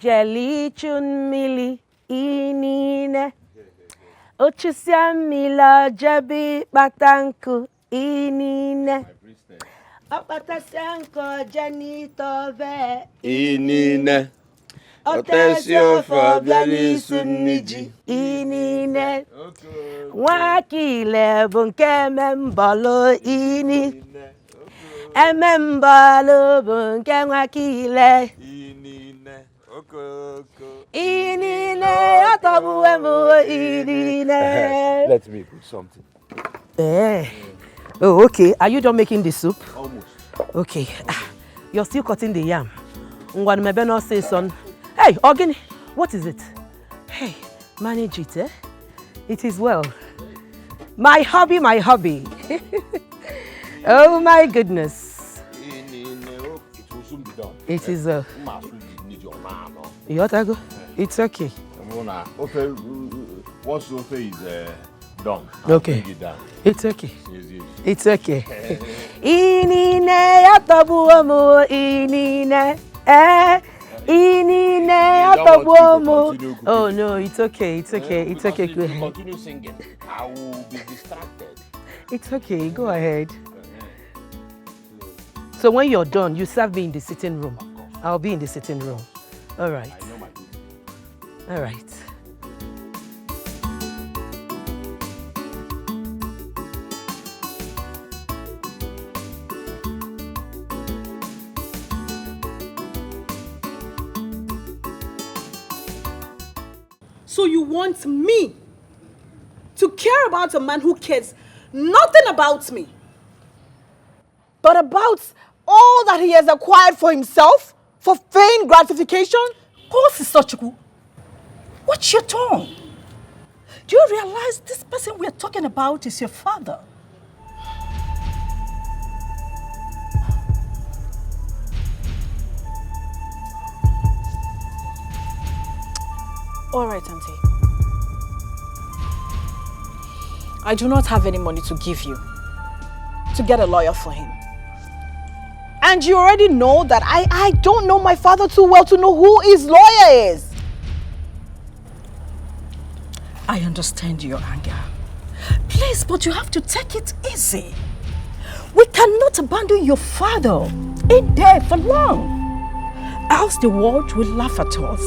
Jelichun mili inine Ochusia mila jabi batanku inine Opatasianko janitove Inine Otesio Fabiani Suniji inine Wakile bunke membalo ini Emembalo bunke wakile Let me put something. Oh, okay. Are you done making the soup? Almost. Okay. You're still cutting the yam. Ngwanmebe say son. Hey, Ogini, what is it? Hey, manage it, eh? It is well. My hobby, my hobby. Oh my goodness. It will soon be done. It is It's okay. Once Sophie is done, Okay. bring it down. It's okay. Yes, yes. It's okay. Inine yatabuomo inine inine yatabuomo. Oh no, it's okay. It's okay. It's okay. Go ahead. Continue singing. I will be distracted. It's okay. Go ahead. So when you're done, you serve me in the sitting room. I'll be in the sitting room. All right. I know my duty. All right. So you want me to care about a man who cares nothing about me, but about all that he has acquired for himself, for vain gratification? Sochukwu, what's your tone? Do you realize this person we're talking about is your father? All right, Auntie. I do not have any money to give you to get a lawyer for him. And you already know that I don't know my father too well to know who his lawyer is. I understand your anger. Please, but you have to take it easy. We cannot abandon your father in there for long, else the world will laugh at us.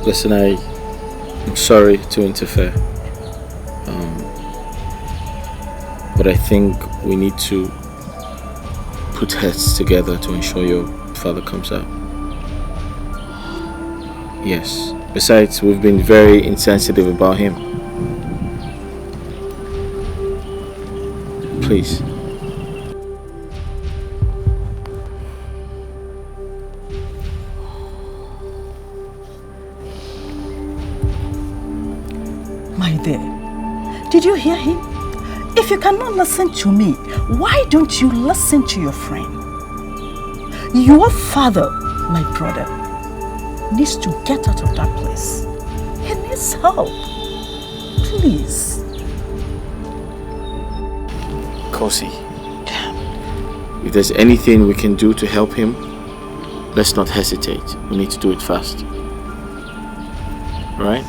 Listen, I'm sorry to interfere, but I think we need to put heads together to ensure your father comes out. Yes. Besides, we've been very insensitive about him. Please. My dear, did you hear him? If you cannot listen to me, why don't you listen to your friend? Your father, my brother, needs to get out of that place. He needs help. Please. Kosi, if there's anything we can do to help him, let's not hesitate. We need to do it fast. Right?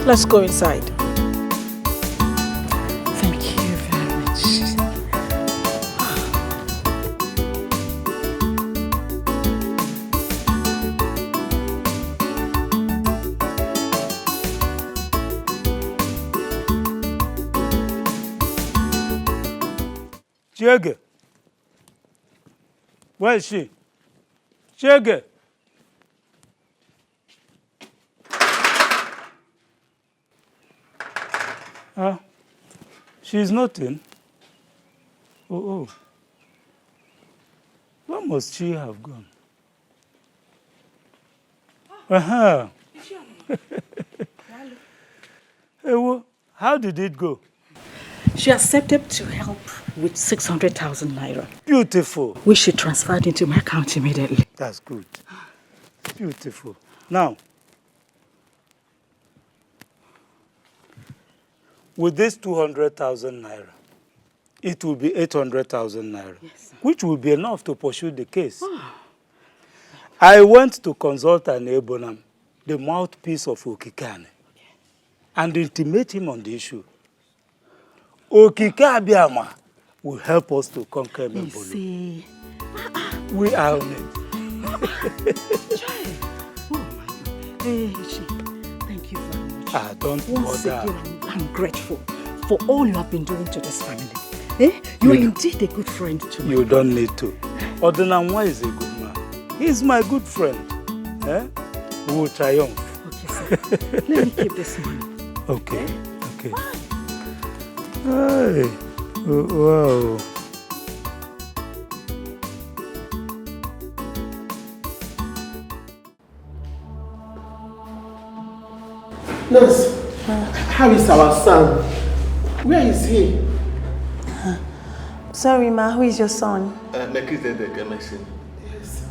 Let's go inside. Thank you very much. Chege. Where is she? Chege. She's not in. Oh. Where must she have gone? How did it go? She accepted to help with 600,000 naira. Beautiful. Which she transferred into my account immediately. That's good. Beautiful. Now, with this 200,000 naira, it will be 800,000 naira, yes, which will be enough to pursue the case. I went to consult an Ebonam, the mouthpiece of Okikane, and intimate him on the issue. Okikabiama will help us to conquer Mbolu. We are on it. Oh my God. Hey, thank you very much. Don't Once bother. again, I'm grateful for all you have been doing to this family. Eh? You are indeed a good friend to me. You don't need to. Odinanwa is a good man. He's my good friend. Eh? We will triumph. Okay, sir. Let me keep this money. Okay. Okay. Hey. Wow. Nurse, how is our son? Where is he? Sorry, ma, who is your son? Yes.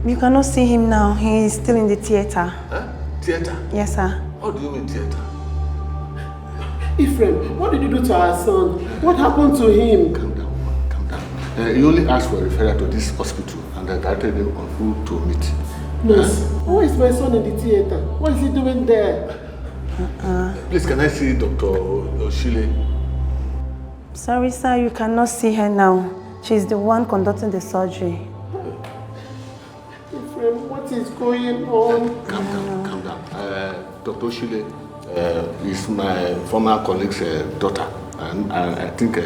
You cannot see him now. He is still in the theater. Huh? Theater? Yes, sir. What do you mean theater? Ephraim, what did you do to our son? What happened to him? Calm down. You only asked for a referral to this hospital and I directed him on who to meet. Nurse, who is my son in the theater? What is he doing there? Please, can I see Dr. Oshile? Sorry, sir, you cannot see her now. She's the one conducting the surgery. Ephraim, what is going on? Calm down. Dr. Oshile is my former colleague's daughter, and I think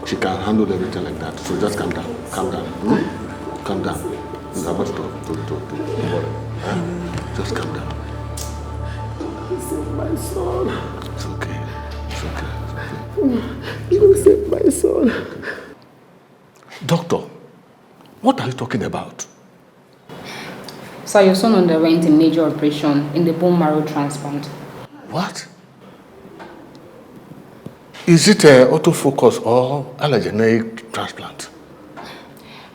she can handle everything like that. So just calm down. Calm down. It's about to just calm down. Save my son. It's okay. You save my son. Doctor, what are you talking about? Sir, your son underwent a major operation in the bone marrow transplant. What? Is it autofocus or allogeneic transplant?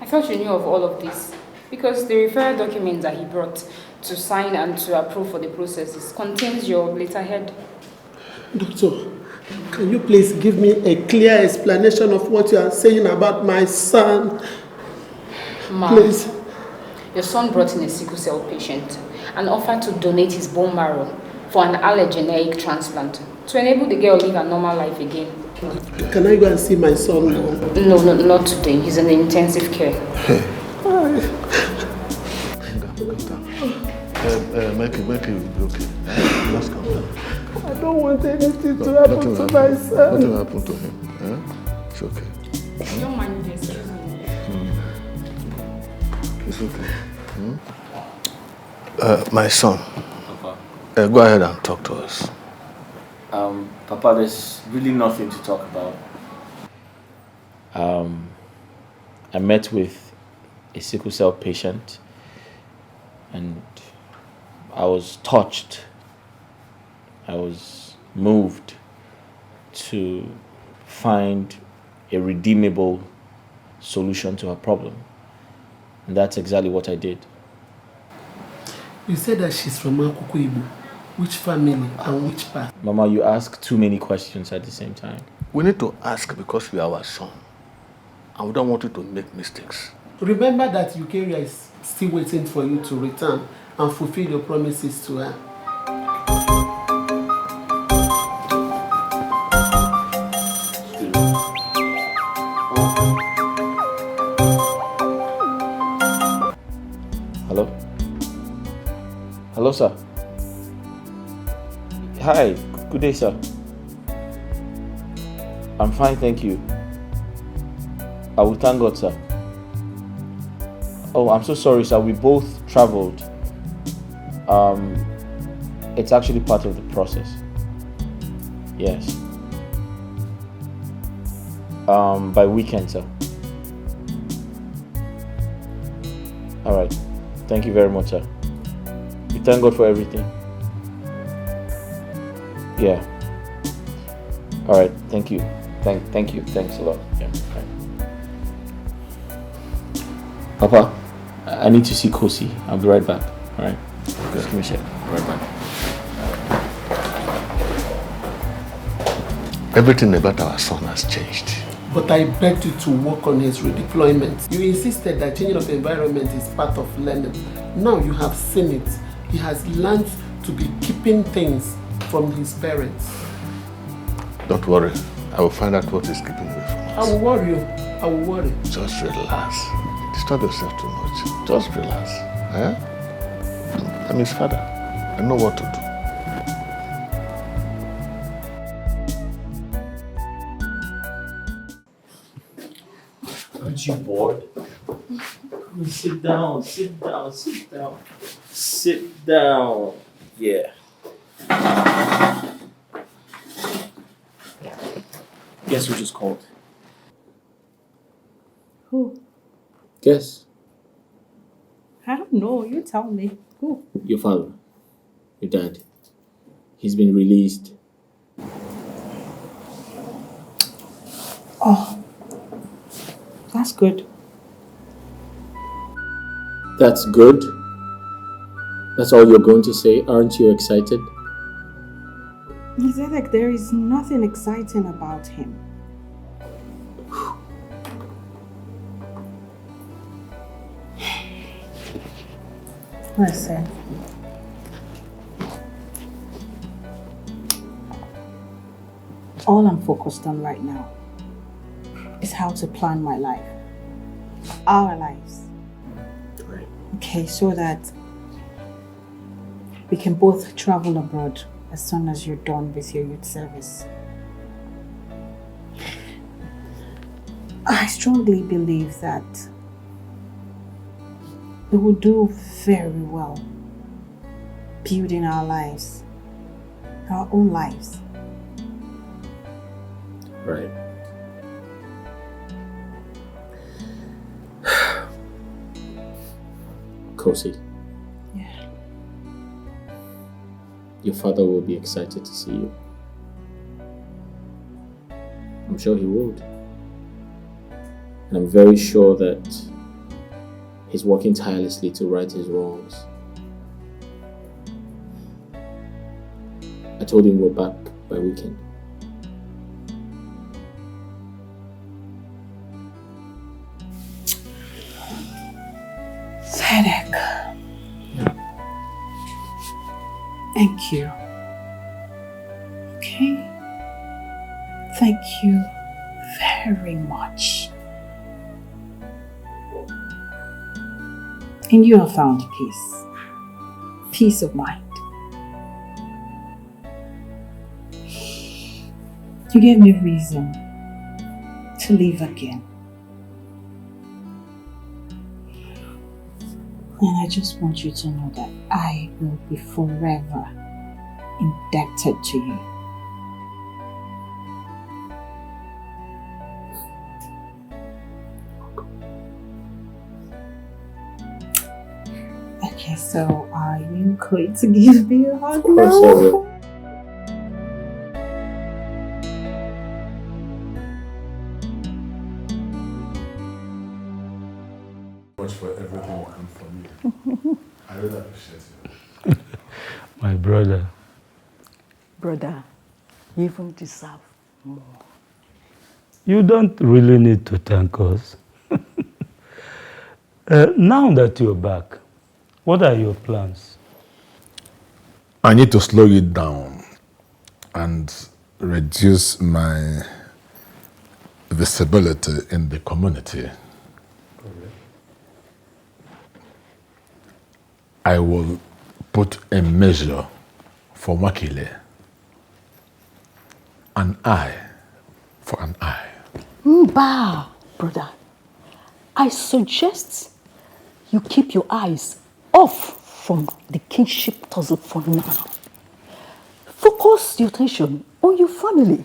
I thought you knew of all of this because the referral document that he brought to sign and to approve for the processes contains your letterhead. Doctor, can you please give me a clear explanation of what you are saying about my son? Ma, Please. Your son brought in a sickle cell patient and offered to donate his bone marrow for an allogeneic transplant to enable the girl to live a normal life again. Can I go and see my son now? No, not today. He's in intensive care. Make it will be okay. Just calm down. I don't want anything to happen to my son. Nothing will happen to him. It's okay. Don't mind this, excuse me. It's okay. My son, go ahead and talk to us. Papa, there's really nothing to talk about. I met with a sickle cell patient and I was touched. I was moved to find a redeemable solution to her problem. And that's exactly what I did. You said that she's from Akuku Igbo. Which family and which part? Mama, you ask too many questions at the same time. We need to ask because you are our son. And we don't want you to make mistakes. Remember that Eukarya is still waiting for you to return and fulfill your promises to her. Hello? Hello, sir. Hi, good day, sir. I'm fine, thank you. I will thank God, sir. Oh, I'm so sorry, sir. We both traveled. It's actually part of the process. Yes. By weekend, sir. All right. Thank you very much, sir. We thank God for everything. Yeah. All right. Thank you. Thank you. Thanks a lot. Yeah. Right. Papa, I need to see Kosi. I'll be right back. All right. Just give me a sec. I'll be right back. Everything about our son has changed. But I begged you to work on his redeployment. You insisted that changing of environment is part of learning. Now you have seen it. He has learned to be keeping things from his parents. Don't worry. I will find out what is keeping away from us. I will worry you. I will worry. Just relax. Disturb yourself too much. Just relax. I'm his father. I know what to do. Aren't you bored? Come and sit down, sit down, sit down. Sit down. Yeah. Guess who just called? Who? Guess. I don't know. You tell me. Who? Your father. Your dad. He's been released. Oh. That's good. That's good? That's all you're going to say? Aren't you excited? He said like there is nothing exciting about him. Listen. All I'm focused on right now is how to plan my life. Our lives. Right. Okay, so that we can both travel abroad as soon as you're done with your youth service. I strongly believe that we will do very well building our lives, our own lives. Right. Kosi. Yeah. Your father will be excited to see you. I'm sure he would. And I'm very sure that he's working tirelessly to right his wrongs. I told him we're back by weekend. Sadek. Thank you. Okay? Thank you very much. And you have found peace. Peace of mind. You gave me reason to live again. And I just want you to know that I will be forever indebted to you. Okay, so are you going to give me a hug now? Much for everything and from you. I really appreciate you. My brother. Brother, you even deserve more. You don't really need to thank us. Now that you're back, what are your plans? I need to slow it down and reduce my visibility in the community. I will put a measure for Wakile. An eye for an eye. Mba, brother. I suggest you keep your eyes off from the kinship tussle for now. Focus your attention on your family,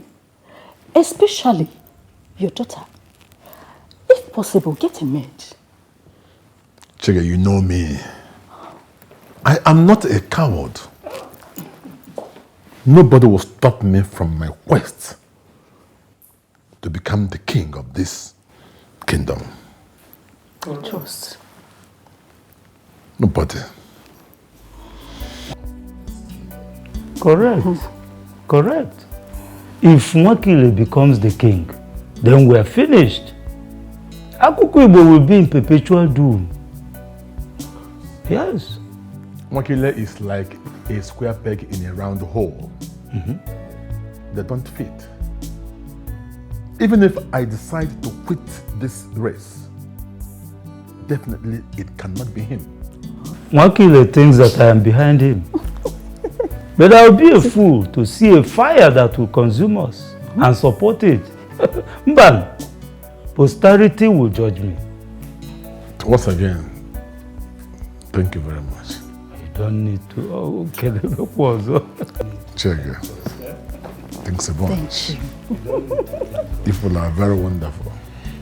especially your daughter. If possible, get a maid. Chege, you know me. I am not a coward. Nobody will stop me from my quest to become the king of this kingdom. Trust. Nobody. Correct. Correct. If Mwakile becomes the king, then we're finished. Akuku Igbo will be in perpetual doom. Yes. Mwakile is like a square peg in a round hole. They don't fit. Even if I decide to quit this race, definitely it cannot be him. Mwakile thinks that I am behind him. But I'll be a fool to see a fire that will consume us and support it. Mban, Posterity will judge me. Once again, thank you very much. You don't need to. Oh, okay, Check it. Thanks a bunch. Thank you. People are very wonderful.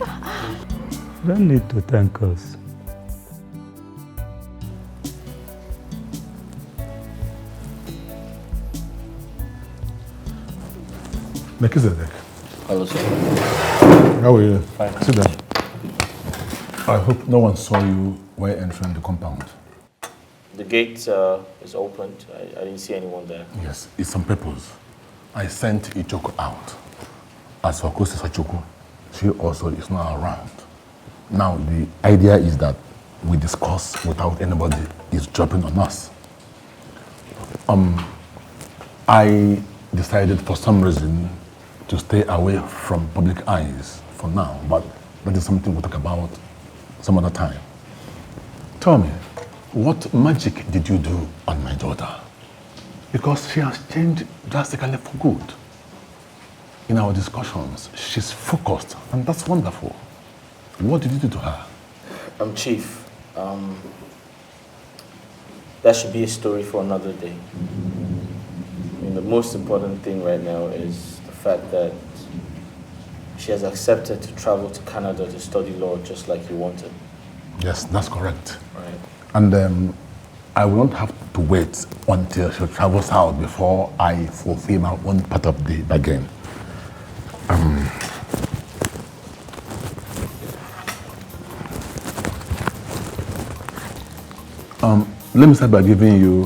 You don't need to thank us. Melchizedek. Hello, sir. How are you? Fine. Sit down. I hope no one saw you while entering the compound. The gate is opened. I didn't see anyone there. Yes, it's on purpose. I sent Ichoko out. As for Kosi Sachoko, she also is not around. Now, the idea is that we discuss without anybody is dropping on us. I decided for some reason to stay away from public eyes for now, but that is something we'll talk about some other time. Tell me, what magic did you do on my daughter? Because she has changed drastically for good. In our discussions, she's focused, and that's wonderful. What did you do to her? Chief, that should be a story for another day. I mean, the most important thing right now is the fact that she has accepted to travel to Canada to study law just like you wanted. Yes, that's correct. Right. And I will not have to wait until she travels out before I fulfill my own part of the bargain. Let me start by giving you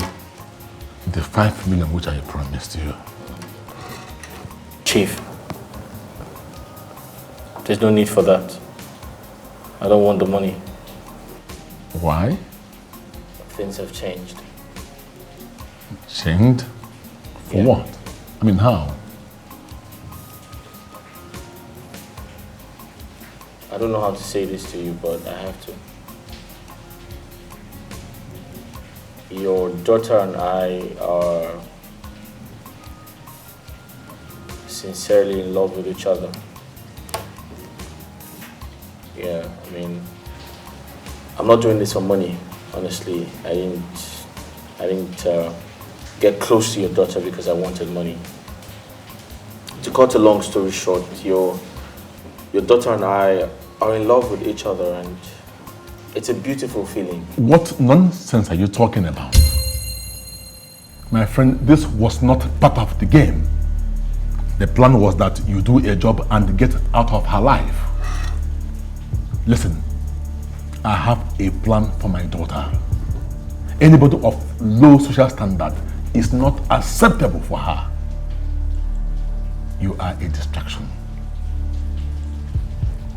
the 5 million which I promised you. Chief, there's no need for that. I don't want the money. Why? Things have changed. Changed? For what? I mean, how? I don't know how to say this to you, but I have to. Your daughter and I are sincerely in love with each other. Yeah, I mean, I'm not doing this for money, honestly. I didn't get close to your daughter because I wanted money. To cut a long story short, your daughter and I are in love with each other, and it's a beautiful feeling. What nonsense are you talking about? My friend, this was not part of the game. The plan was that you do a job and get out of her life. Listen, I have a plan for my daughter. Anybody of low social standard is not acceptable for her. You are a distraction.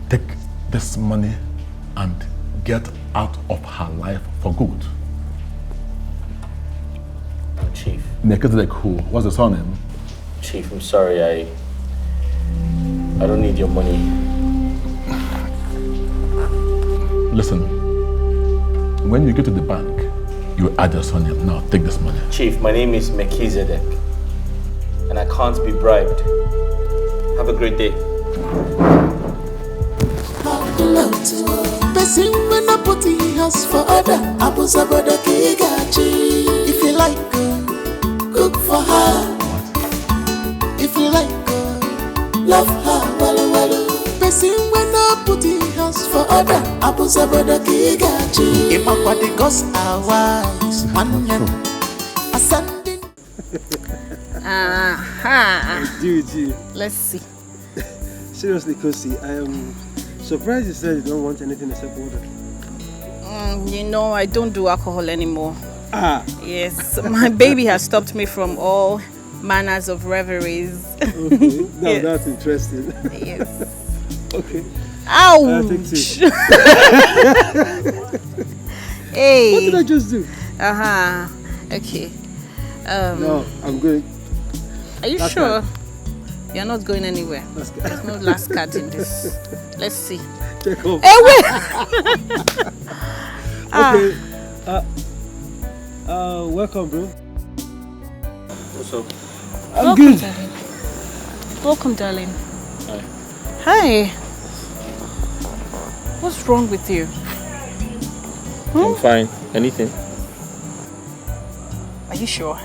Take this money and get out of her life for good. Chief. Melchizedek who? What's the surname? Chief, I'm sorry, I don't need your money. Listen, when you get to the bank, you add your surname. Now, take this money. Chief, my name is Melchizedek, and I can't be bribed. Have a great day. If you like, cook for her. If you like, love her, well. Person when I put in house for other, Abuzaboda Kigachi. If my body goes our wise, ascending. Let's see. Seriously, Kosi, I am surprised you said you don't want anything except water. You know, I don't do alcohol anymore. Yes, my baby has stopped me from all manners of revelries. Okay, now Yes. that's interesting. Yes. Okay. Ouch! Hey. What did I just do? Okay. No, I'm going. Are you Last sure? card. You're not going anywhere. There's no last card in this. Let's see. Check off. Hey, wait! Okay. Welcome, bro. What's up? I'm good. Darling. Welcome, darling. Hi. Hi. What's wrong with you? I'm fine. Anything? Are you sure?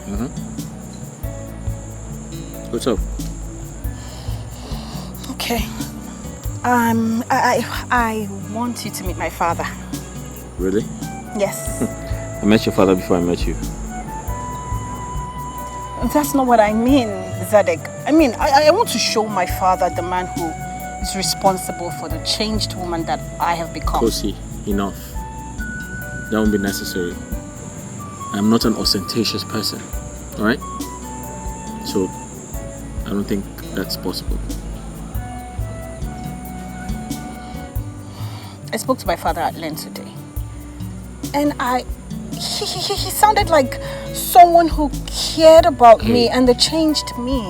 What's up? Okay. I want you to meet my father. Really? Yes. I met your father before I met you. That's not what I mean, Zadek. I mean, I want to show my father the man who is responsible for the changed woman that I have become. Kosi, enough. That won't be necessary. I'm not an ostentatious person, alright? So, I don't think that's possible. I spoke to my father at length today. And he sounded like someone who cared about me and they changed me.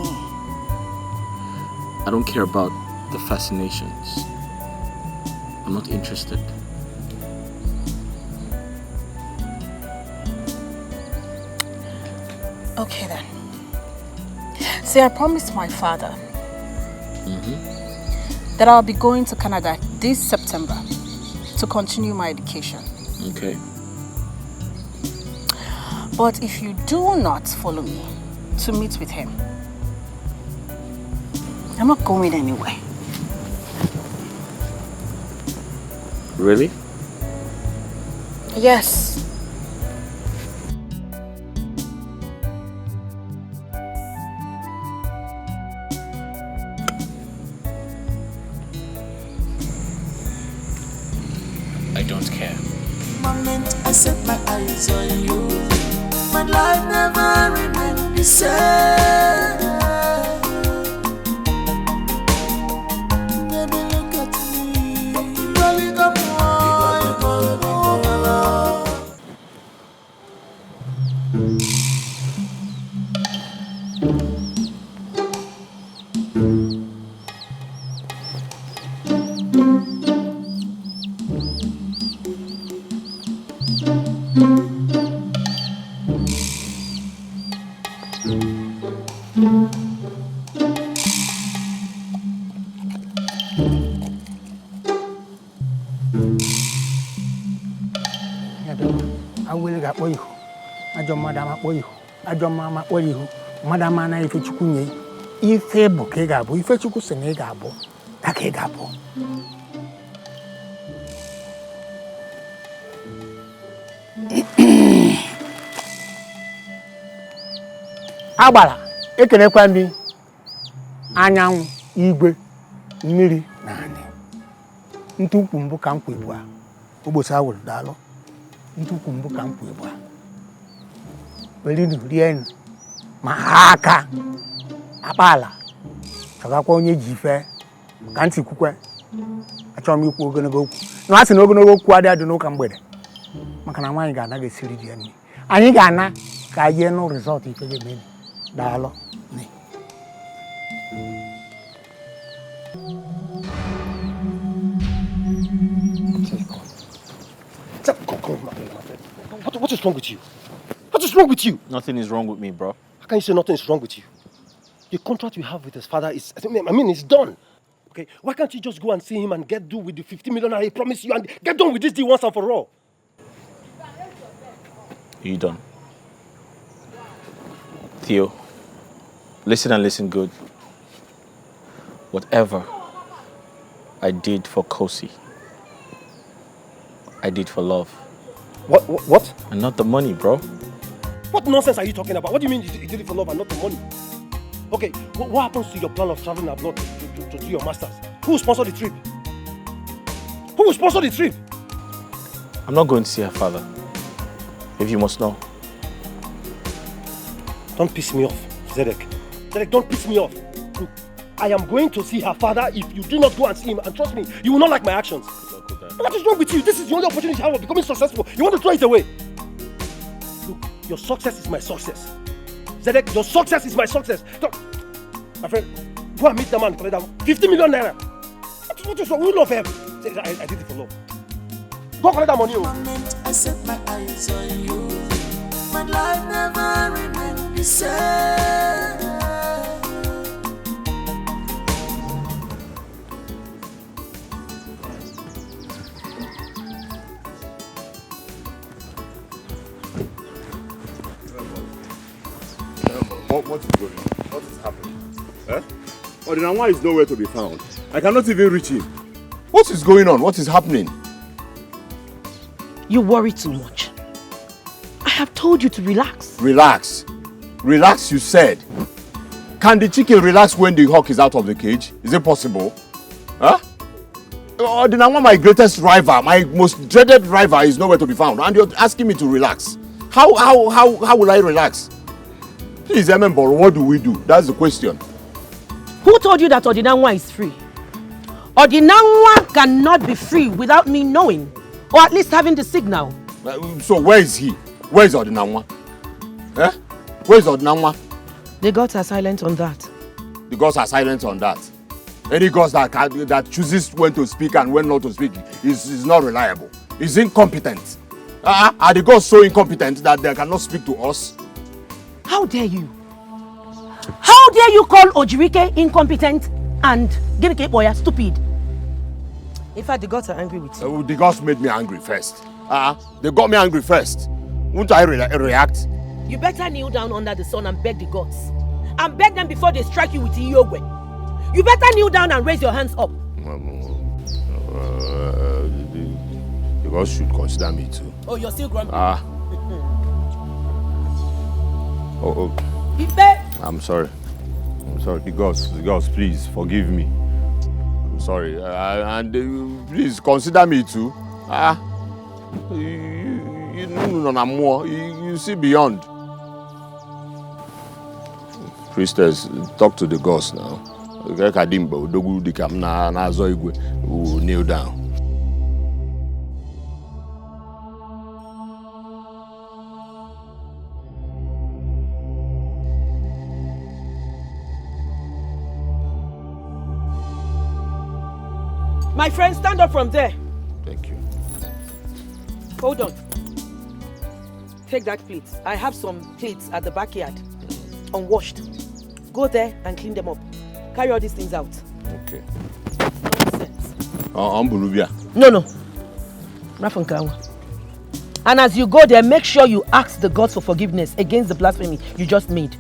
I don't care about the fascinations. I'm not interested. Okay then. See, I promised my father that I'll be going to Canada this September to continue my education. Okay. But if you do not follow me to meet with him, I'm not going anywhere. Really? Yes. I don't care. The moment I set my eyes on you, my life never remained the same. Baby, look at me. You really got me. Madam Anna, if you could, if a bokegabo, if you could send a gabo, takegabo. Abala, ekene kwambi, anyanwụ, igwe, mmiri na ani. Ntukwu mbụ ka mkpu ibu a, ụbọchị awụrụ daalụ. Ntukwu mbụ ka mkpu ibu a. Welinu rien. Mahaka akpala chọgakwa onye ji ife ka ntị kwukwe achọrọ m ikwu ogologo okwu na asị na ogologo okwu adị n'ụka mgbede maka na nwaanyị ga-ana ga-esiri di ya nri anyị ga-ana ka anyị nụ rizọtụ ife ga-eme daalụ ni What is wrong with you? What is wrong with you? Nothing is wrong with me, bro. How can you say nothing is wrong with you? The contract you have with his father is, it's done. Okay, why can't you just go and see him and get done with the 50 million he promised you and get done with this deal once and for all? Are you done? Theo, listen and listen good. Whatever I did for Kosi, I did for love. What? And not the money, bro. What nonsense are you talking about? What do you mean you did it for love and not the money? Okay, what happens to your plan of traveling abroad to do your masters? Who will sponsor the trip? Who will sponsor the trip? I'm not going to see her father. If you must know. Don't piss me off, Zedek. Zedek, don't piss me off. Look, I am going to see her father if you do not go and see him. And trust me, you will not like my actions. What is wrong with you? This is the only opportunity you have of becoming successful. You want to throw it away? Look, your success is my success. Zedek, your success is my success. My friend, go and meet the man and collect that 50 million naira. What is wrong? We love him. I did it for love. Go collect that money. The moment I set my eyes on you, my life never remained the same. What is going on? What is happening? Odinawa is nowhere to be found. I cannot even reach him. What is going on? What is happening? You worry too much. I have told you to relax. Relax. Relax, you said. Can the chicken relax when the hawk is out of the cage? Is it possible? Huh? Odinawa, my greatest rival, my most dreaded rival, is nowhere to be found. And you're asking me to relax. How will I relax? Please, Ememboro, what do we do? That's the question. Who told you that Odinawa is free? Odinawa cannot be free without me knowing, or at least having the signal. So where is he? Where is Odinawa? Eh? Where is Odinawa? The gods are silent on that. The gods are silent on that. Any gods that chooses when to speak and when not to speak is not reliable. Is incompetent. Are the gods so incompetent that they cannot speak to us? How dare you? How dare you call Ojirike incompetent and Girike Boya stupid? In fact, the gods are angry with you. The gods made me angry first. They got me angry first. Won't I react? You better kneel down under the sun and beg the gods. And beg them before they strike you with Iyogwe. You better kneel down and raise your hands up. The gods should consider me too. Oh, you're still grumbling? I'm sorry. The gods, please forgive me. I'm sorry. Please consider me too. You see beyond. Priestess, talk to the gods now. We'll kneel down. My friend, stand up from there. Thank you. Hold on. Take that plate. I have some plates at the backyard, unwashed. Go there and clean them up. Carry all these things out. Okay. Nonsense. No. And as you go there, make sure you ask the gods for forgiveness against the blasphemy you just made.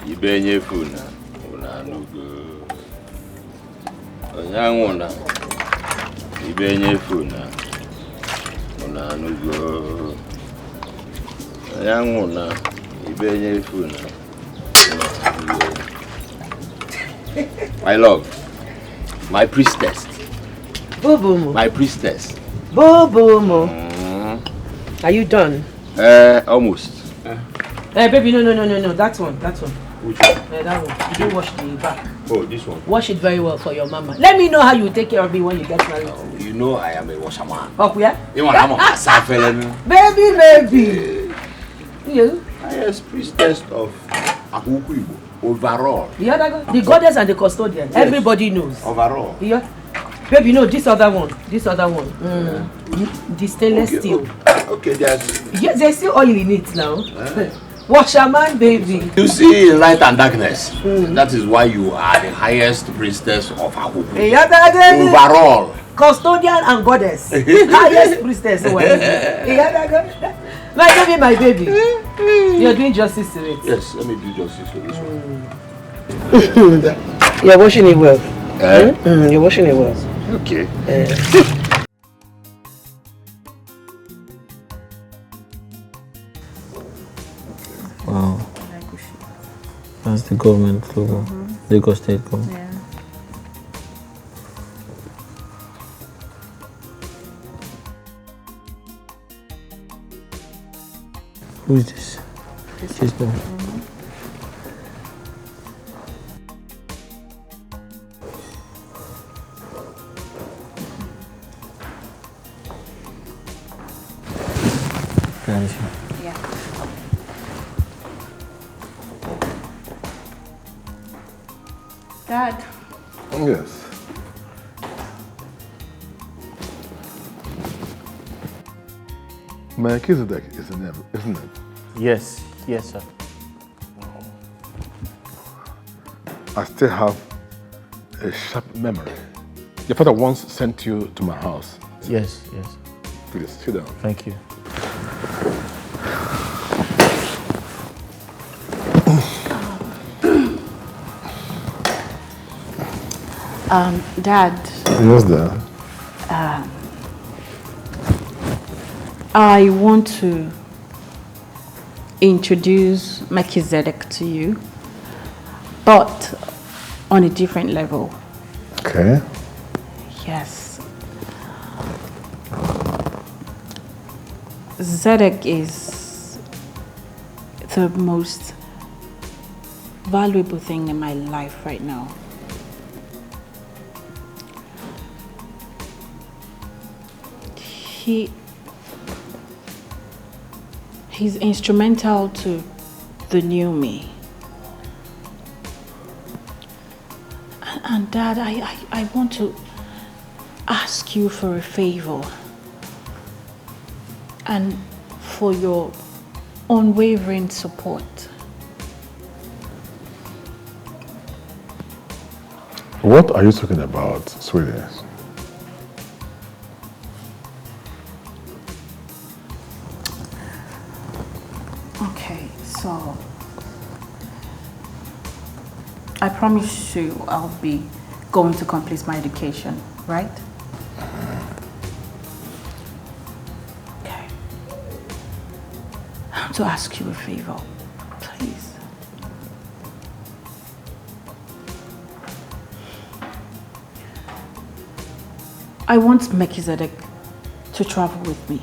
Ibenye funa unanugo Onyanguna Ibenye funa unanugo Onyanguna Ibenye funa unanugo. My love, my priestess. Bobomo. My priestess. Bobomo. Are you done? Almost. Baby, no. That one. Which one? That one. You don't wash the back. Oh, this one. Wash it very well for your mama. Let me know how you take care of me when you get married. You know I am a washerman. Oh, yeah? You want to Baby. You? Highest priestess of Akuku overall. The other guy? The goddess and the custodian. Yes. Everybody knows. Overall. Yeah. Baby, no, this other one. The stainless steel. Okay, there's... Yes, there's still oil in it now. Washerman, baby. You see light and darkness. That is why you are the highest priestess of Akuku. Overall. Custodian and goddess. Highest priestess. My baby. You're doing justice to it. Yes, let me do justice to this one. You're washing it well. You're washing it well. Okay. Wow. That's the government logo. Lagos State government. Yeah. Who is this? Sister. Yeah. Dad. Yes. Melchizedek is the name, isn't it? Yes, yes, sir. I still have a sharp memory. Your father once sent you to my house. Yes, yes. Please, sit down. Thank you. Dad. Yes, Dad. I want to introduce Melchizedek to you, but on a different level. Okay. Yes. Zedek is the most valuable thing in my life right now. He's instrumental to the new me. And Dad, I want to ask you for a favor and for your unwavering support. What are you talking about, sweetie? Okay, so I promise you I'll be going to complete my education, right? Okay. I want to ask you a favor, please. I want Melchizedek to travel with me.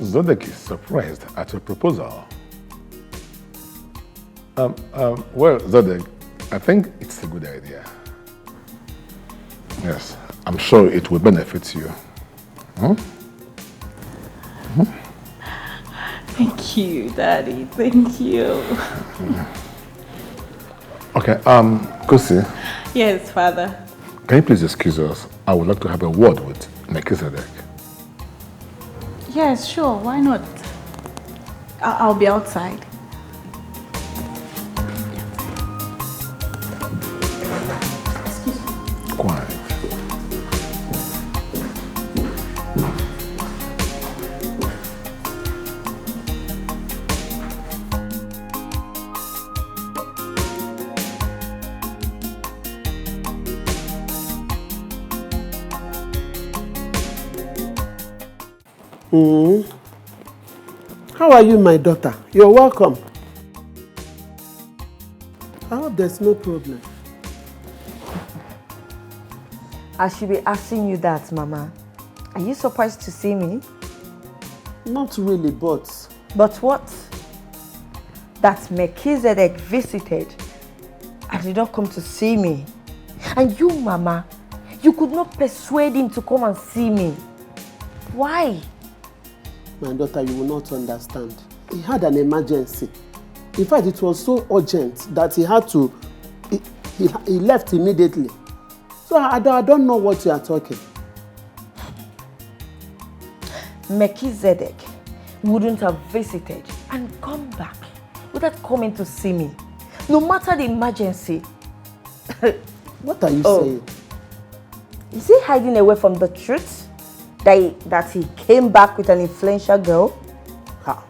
Zedek is surprised at your proposal. Well, Zedek, I think it's a good idea. Yes, I'm sure it will benefit you. Hmm? Thank you, Daddy. Thank you. Okay, Kosi. Yes, Father. Can you please excuse us? I would like to have a word with Melchizedek. Yes, sure. Why not? I'll be outside. Quiet. How are you, my daughter? You're welcome. I hope there's no problem. I should be asking you that, Mama. Are you surprised to see me? Not really, but... But what? That Melchizedek visited and did not come to see me. And you, Mama, you could not persuade him to come and see me. Why? My daughter, you will not understand. He had an emergency. In fact, it was so urgent that he had to... He left immediately. So I don't know what you are talking. Melchizedek wouldn't have visited and come back without coming to see me. No matter the emergency. What are you saying? Is he hiding away from the truth? That he came back with an influential girl? How?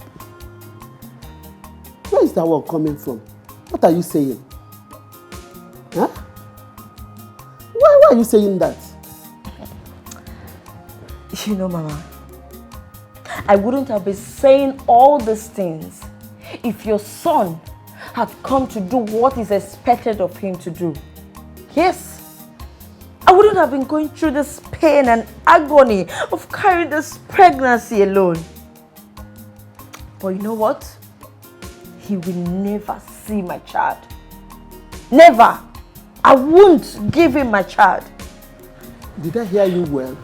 Where is that one coming from? What are you saying? Huh? Why are you saying that? You know, Mama, I wouldn't have been saying all these things if your son had come to do what is expected of him to do. Yes. I wouldn't have been going through this pain and agony of carrying this pregnancy alone. But you know what? He will never see my child. Never! I won't give him my child. Did I hear you well?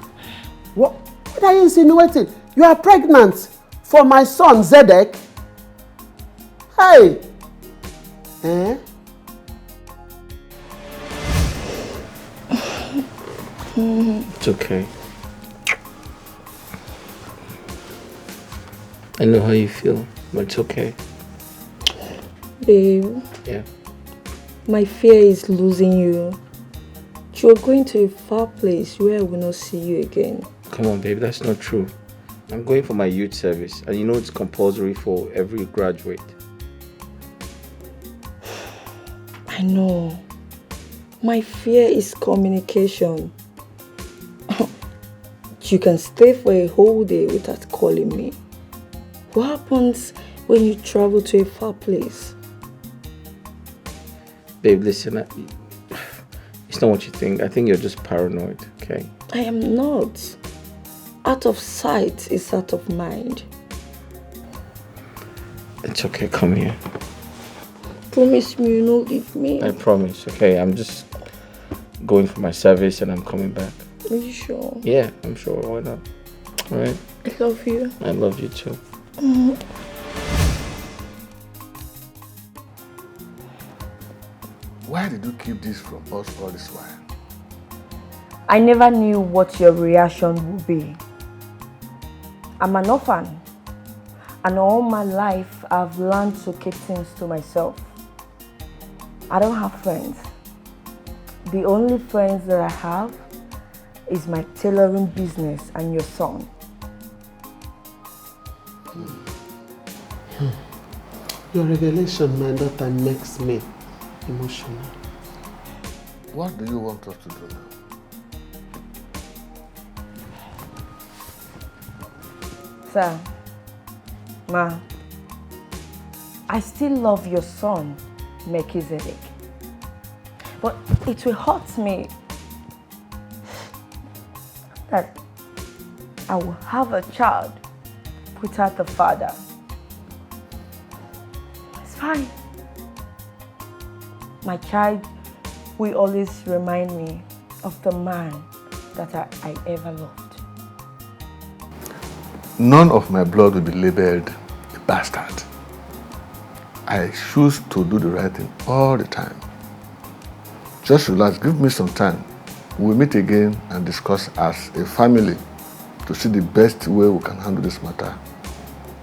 What are you insinuating? You are pregnant for my son, Zedek? Hey! It's okay. I know how you feel, but it's okay. Babe. Yeah. My fear is losing you. You're going to a far place where I will not see you again. Come on, babe, that's not true. I'm going for my youth service, and you know it's compulsory for every graduate. I know. My fear is communication. You can stay for a whole day without calling me. What happens when you travel to a far place? Babe, listen, it's not what you think. I think you're just paranoid, okay? I am not. Out of sight is out of mind. It's okay, come here. Promise me you won't leave me. I promise, okay? I'm just going for my service and I'm coming back. Are you sure? Yeah, I'm sure. Why not? Alright? I love you. I love you too. Why did you keep this from us all this while? I never knew what your reaction would be. I'm an orphan, and all my life I've learned to keep things to myself. I don't have friends. The only friends that I have is my tailoring business and your son. Your revelation, my daughter, makes me emotional. What do you want us to do now? Sir, Ma, I still love your son, Melchizedek. But it will hurt me that I will have a child without a father. It's fine. My child will always remind me of the man that I ever loved. None of my blood will be labeled a bastard. I choose to do the right thing all the time. Just relax, give me some time. We'll meet again and discuss as a family to see the best way we can handle this matter,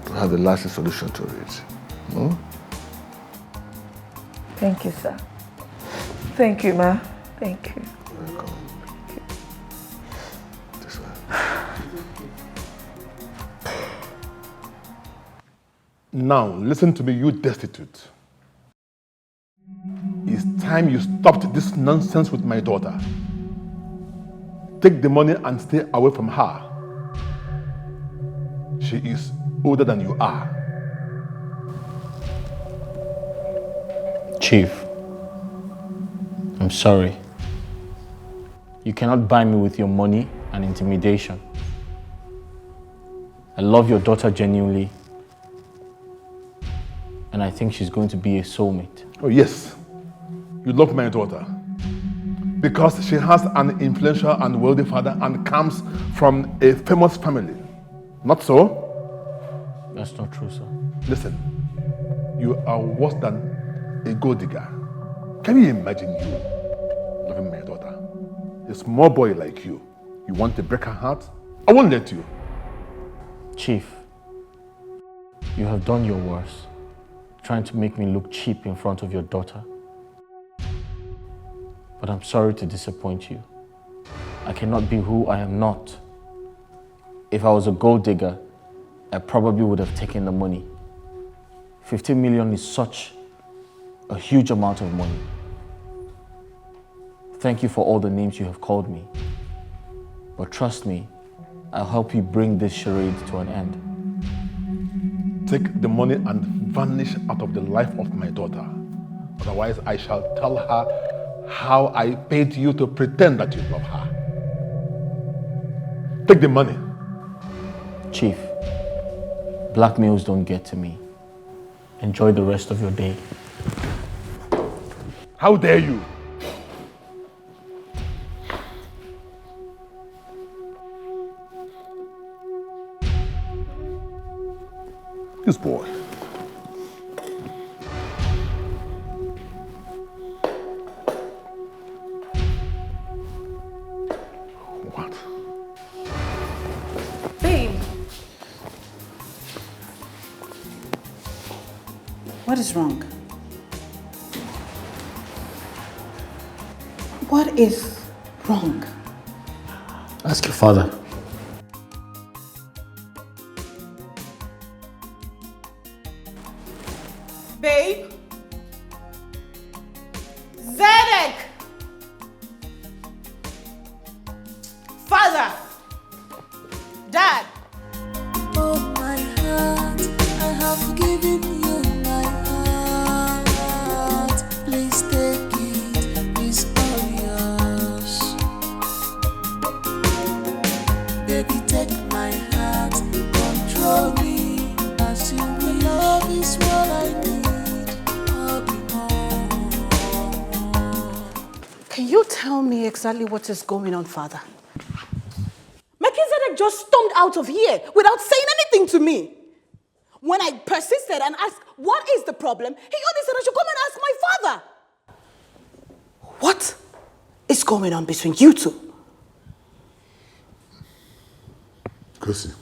to have a lasting solution to it. Hmm? Thank you, sir. Thank you, Ma. Thank you. Welcome. This way. Now, listen to me, you destitute. It's time you stopped this nonsense with my daughter. Take the money and stay away from her. She is older than you are. Chief, I'm sorry. You cannot buy me with your money and intimidation. I love your daughter genuinely, and I think she's going to be a soulmate. Oh yes, you love my daughter because she has an influential and wealthy father and comes from a famous family. Not so? That's not true, sir. Listen, you are worse than a gold digger. Can you imagine you loving my daughter? A small boy like you. You want to break her heart? I won't let you. Chief, you have done your worst, trying to make me look cheap in front of your daughter. But I'm sorry to disappoint you. I cannot be who I am not. If I was a gold digger, I probably would have taken the money. 15 million is such a huge amount of money. Thank you for all the names you have called me. But trust me, I'll help you bring this charade to an end. Take the money and vanish out of the life of my daughter. Otherwise, I shall tell her how I paid you to pretend that you love her. Take the money. Chief, blackmails don't get to me. Enjoy the rest of your day. How dare you? This boy. What is wrong? What is wrong? Ask your father. Babe? Zedek! Father! Dad! Oh my heart, I have given you my heart. Please take it, it's all yours. Baby, take my heart, control me as you will. Love is what I need, I'll be more. Can you tell me exactly what is going on, Father? Melchizedek just stormed out of here without saying anything to me. When I persisted and asked, what is the problem? He only said I should come and ask my father. What is going on between you two? Kosi,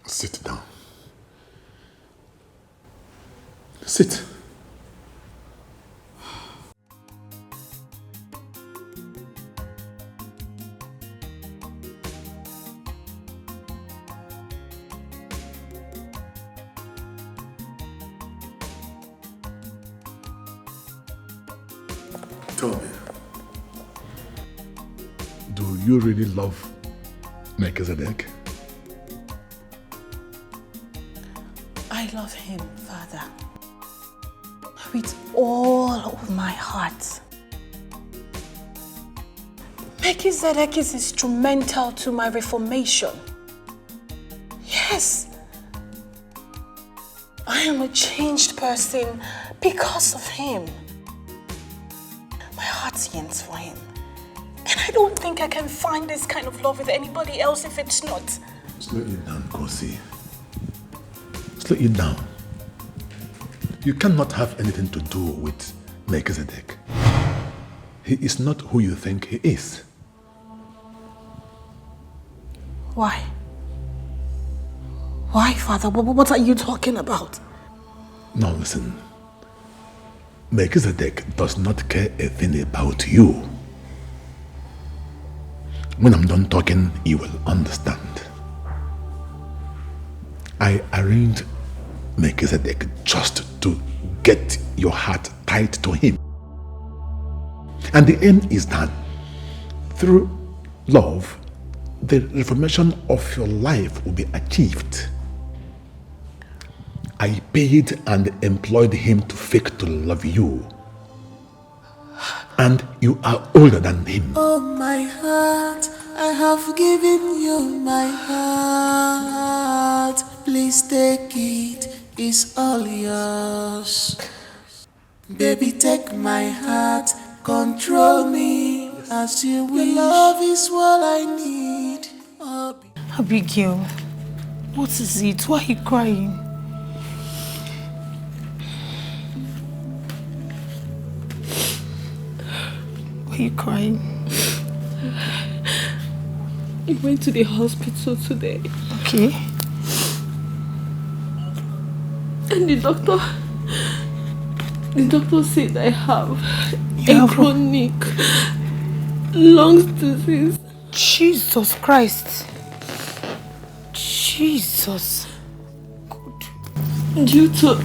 sit down. Sit. Tell me, do you really love Melchizedek? I love him, Father, with all of my heart. Melchizedek is instrumental to my reformation. Yes, I am a changed person because of him. My heart yearns for him. And I don't think I can find this kind of love with anybody else if it's not. Slow it down, Kosi. Slow it down. You cannot have anything to do with Melchizedek. He is not who you think he is. Why? Why, Father? What are you talking about? Now listen. Melchizedek does not care a thing about you. When I'm done talking, you will understand. I arranged Melchizedek just to get your heart tied to him. And the aim is that through love, the reformation of your life will be achieved. I paid and employed him to fake to love you. And you are older than him. Oh my heart, I have given you my heart. Please take it, it's all yours. Baby, take my heart, control me as you will. Love is what I need. Abigail, what is it? Why are you crying? Why are you crying? I went to the hospital today. Okay. And the doctor said I have chronic lung disease. Jesus Christ. Jesus. Due to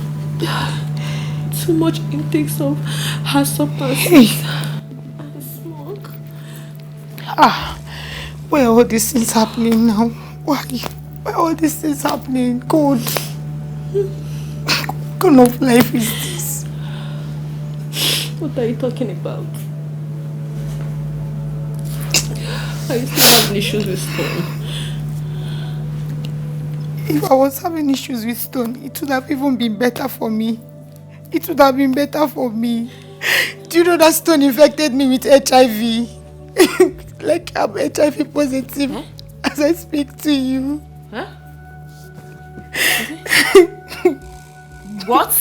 too much intake of hard substances and smoke. Where are all these things happening now? Why are all these things happening? God. What kind of life is this? What are you talking about? I used to have issues with Stone. If I was having issues with Stone, it would have even been better for me. It would have been better for me. Do you know that Stone infected me with HIV? Like I'm HIV positive as I speak to you. Huh? What?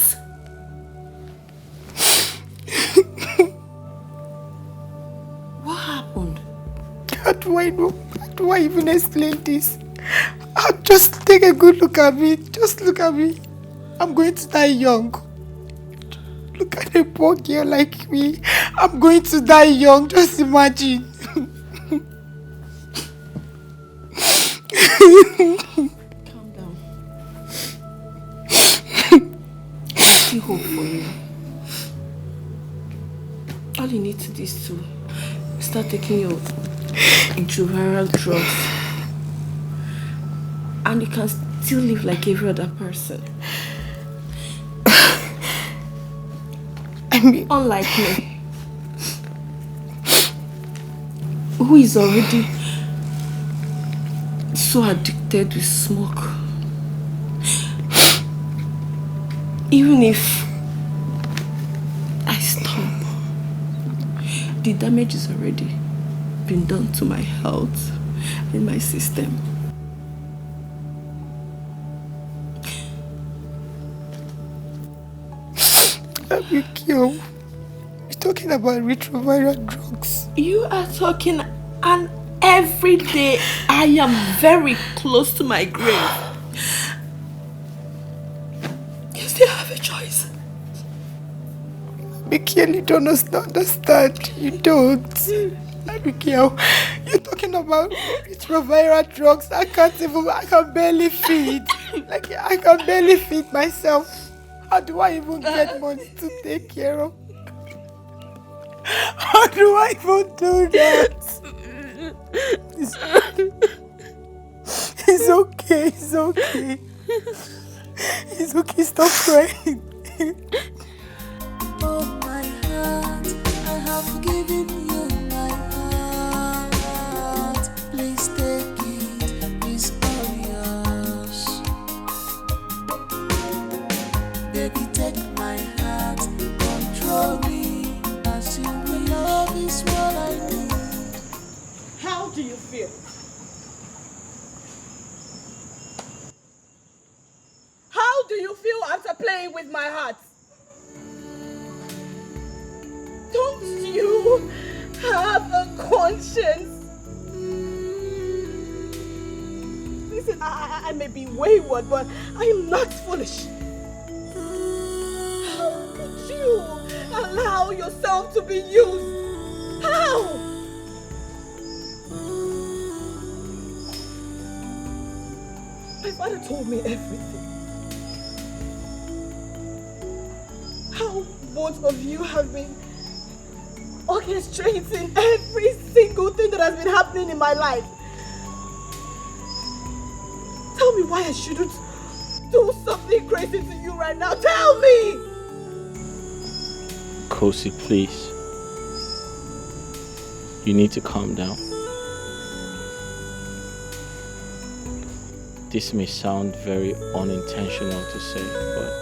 What happened? How do I know? How do I even explain this? Just take a good look at me. Just look at me. I'm going to die young. Look at a poor girl like me. I'm going to die young. Just imagine. Calm down. I see hope for you. All you need to do is to start taking your intraviral drugs. And you can still live like every other person. I mean, unlike me, who is already so addicted with smoke. Even if I stop, the damage is already been done to my health and my system. You're talking about retroviral drugs. You are talking, and every day I am very close to my grave. You still have a choice. Abigail, you don't understand. You don't. Abigail, you're talking about retroviral drugs. I can barely feed. Like, I can barely feed myself. How do I even get money to take care of? How do I even do that? It's okay, it's okay. It's okay, stop crying. Oh my heart, I have given you my heart. Please take it, it's all yours. Baby, take my heart, control me. As you will love is what I need. How do you feel? How do you feel after playing with my heart? Don't you have a conscience? Listen, I may be wayward, but I am not foolish. How could you allow yourself to be used? How? My father told me everything. How both of you have been orchestrating every single thing that has been happening in my life. Tell me why I shouldn't do something crazy to you right now. Tell me! Kosi, please. You need to calm down. This may sound very unintentional to say, but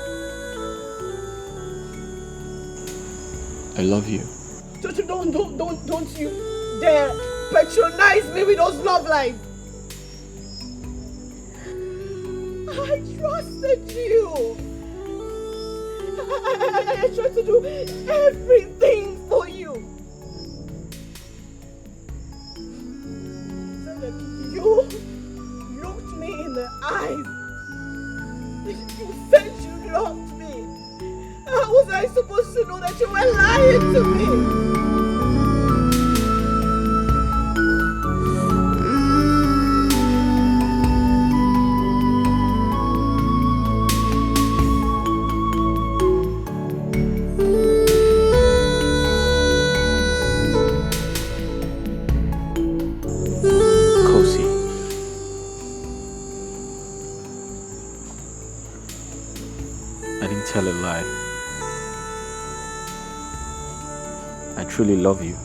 I love you. Don't you dare patronize me with those love lines. I trusted you. I tried to do everything for you. You looked me in the eyes. You said you loved me. How was I supposed to know that you were lying to me? Tell a lie. I truly love you.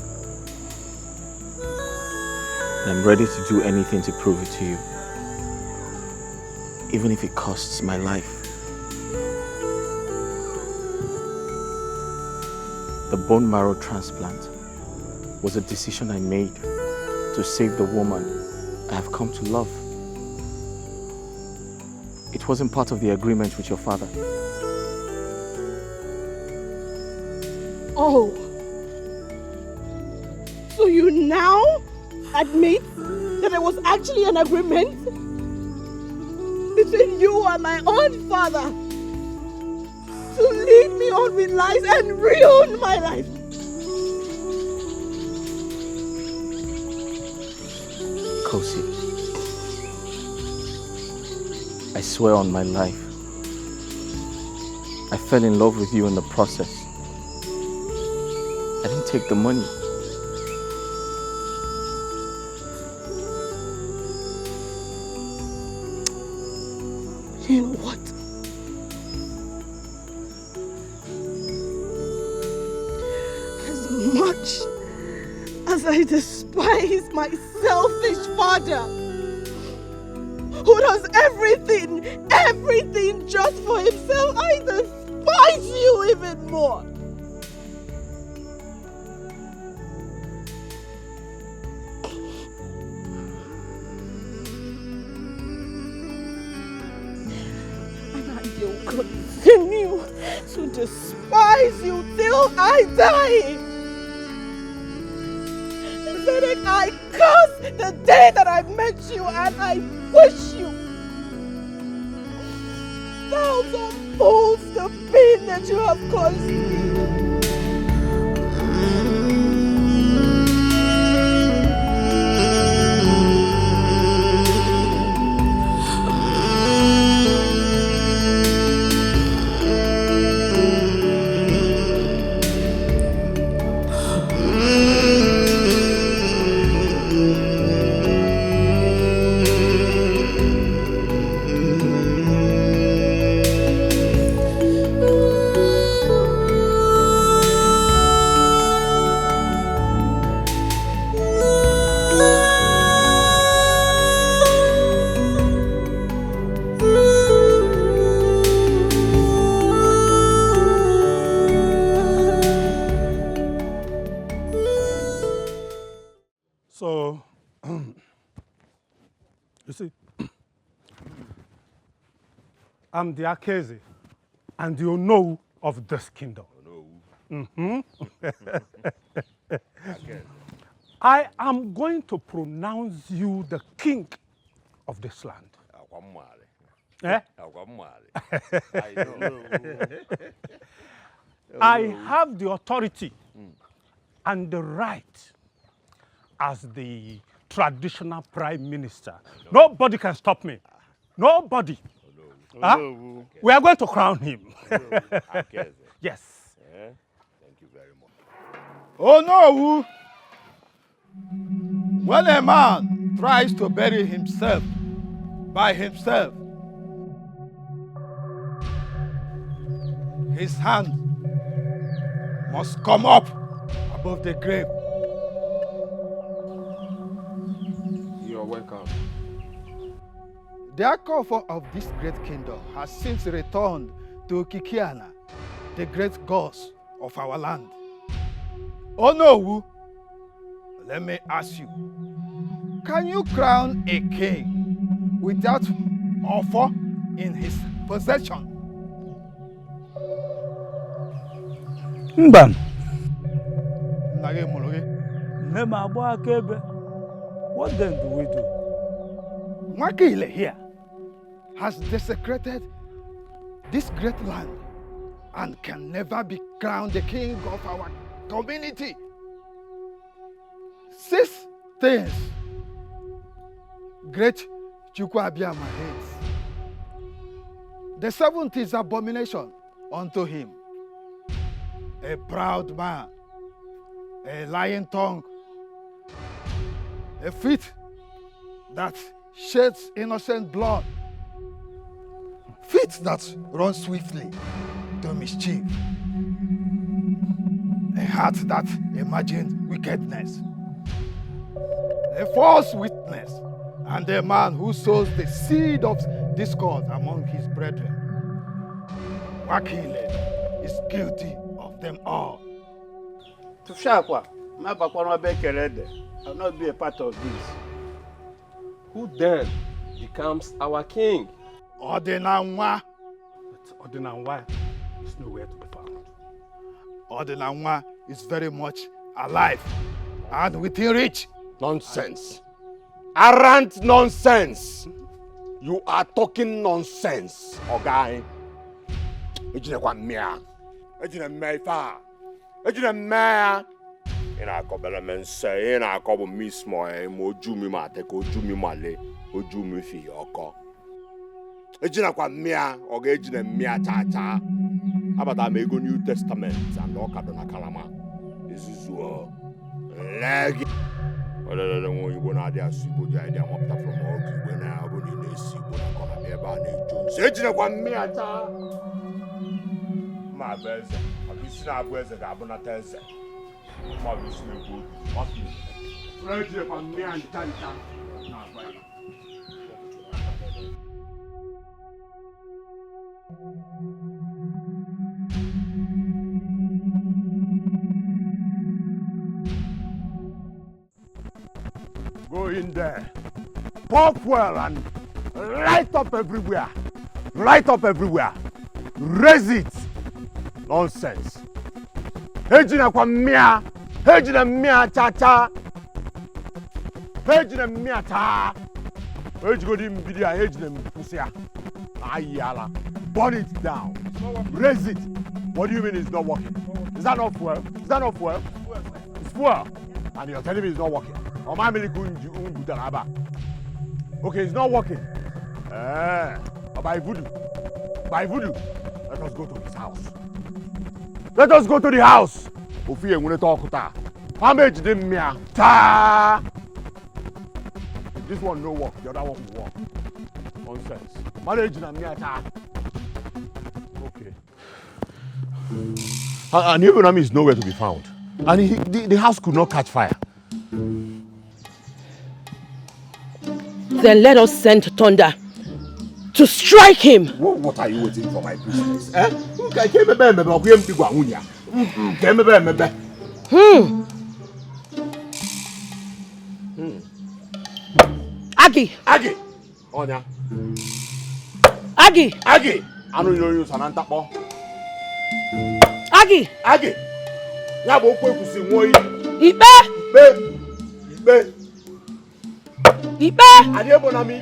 And I'm ready to do anything to prove it to you. Even if it costs my life. The bone marrow transplant was a decision I made to save the woman I have come to love. It wasn't part of the agreement with your father. Oh, so you now admit that there was actually an agreement between you and my own father? to lead me on with lies and ruin my life. Kosi, I swear on my life, I fell in love with you in the process. I didn't take the money. Then what? As much as I despise my selfish father, who does everything just for himself, I despise you even more. And I will continue to despise you till I die. Then I curse the day that I met you, and I wish you 1,000-fold the pain that you have caused me. So, you see, I'm the Akeze and you know of this kingdom. I am going to pronounce you the king of this land. Eh? I have the authority and the right as the traditional prime minister. Nobody can stop me. Nobody. Huh? We are going to crown him. Yes. Thank you very much. Oh no! When a man tries to bury himself by himself, his hand must come up above the grave. You are welcome. The Akofo of this great kingdom has since returned to Kikiana, the great gods of our land. Oh no, let me ask you, can you crown a king without offer in his possession? Mban. Nema What then do we do? Wakile here has desecrated this great land and can never be crowned the king of our community. 6 things great Chukwuabiama hates. The 7th is abomination unto him. A proud man, a lying tongue, a feet that sheds innocent blood, feet that run swiftly to mischief, a heart that imagines wickedness, a false witness, and a man who sows the seed of discord among his brethren. Wakile is guilty of them all. I'll not be a part of this. Who then becomes our king? Ordinanwa. But Ordinanwa is nowhere to be found. Ordinanwa is very much alive and within reach. Nonsense. Arrant nonsense. You are talking nonsense, Ogai. Ejina kwa mmea. Ejina mmea ifa. Ejina mmea. Ina akobele mense, ina akobo mismo mo oju mi ma te ko oju mi male, oju mi fi oko. Ejina kwa mmea, oga ejina mmea cha. Abata me go New Testament and oka dona kalama. Izuzu legi. Wala won you na dia sibo dia dia mo pta from oki we na aboni na sibo na kona me ba na Jones. Ejina kwa mmea cha. Ma beze, abisi na abweze ga abona tense. Ma bisi me go. What you? Ejina kwa mmea cha. Na kwa. Go in there, pork well and light up everywhere. Light up everywhere. Raise it. Nonsense. Hejina kwa mia. Hejina mia cha. Hejina mia cha. Hejina di mbidia. Hejina mpusia. Ayala. Burn it down. Raise it. What do you mean it's not working? Is that not fuel? Is that not fuel? It's fuel. And you're telling me it's not working. Or my milk okay, it's not working. By voodoo. By voodoo. Let us go to his house. Let us go to the house. Ofiye ngune talk ta. Pamage dem mia. Ta. This one no work, the other one will work. Nonsense. Marriage na mia ta. Okay. And Ibrahim is nowhere to be found. And the house could not catch fire. Then let us send thunder to strike him. What are you waiting for, my business? Eh? Agi. Onya. Agi. Anu yoyo sananta po. Agi. Ya bo ku ekusi won yi. Ipe. Adebo na mi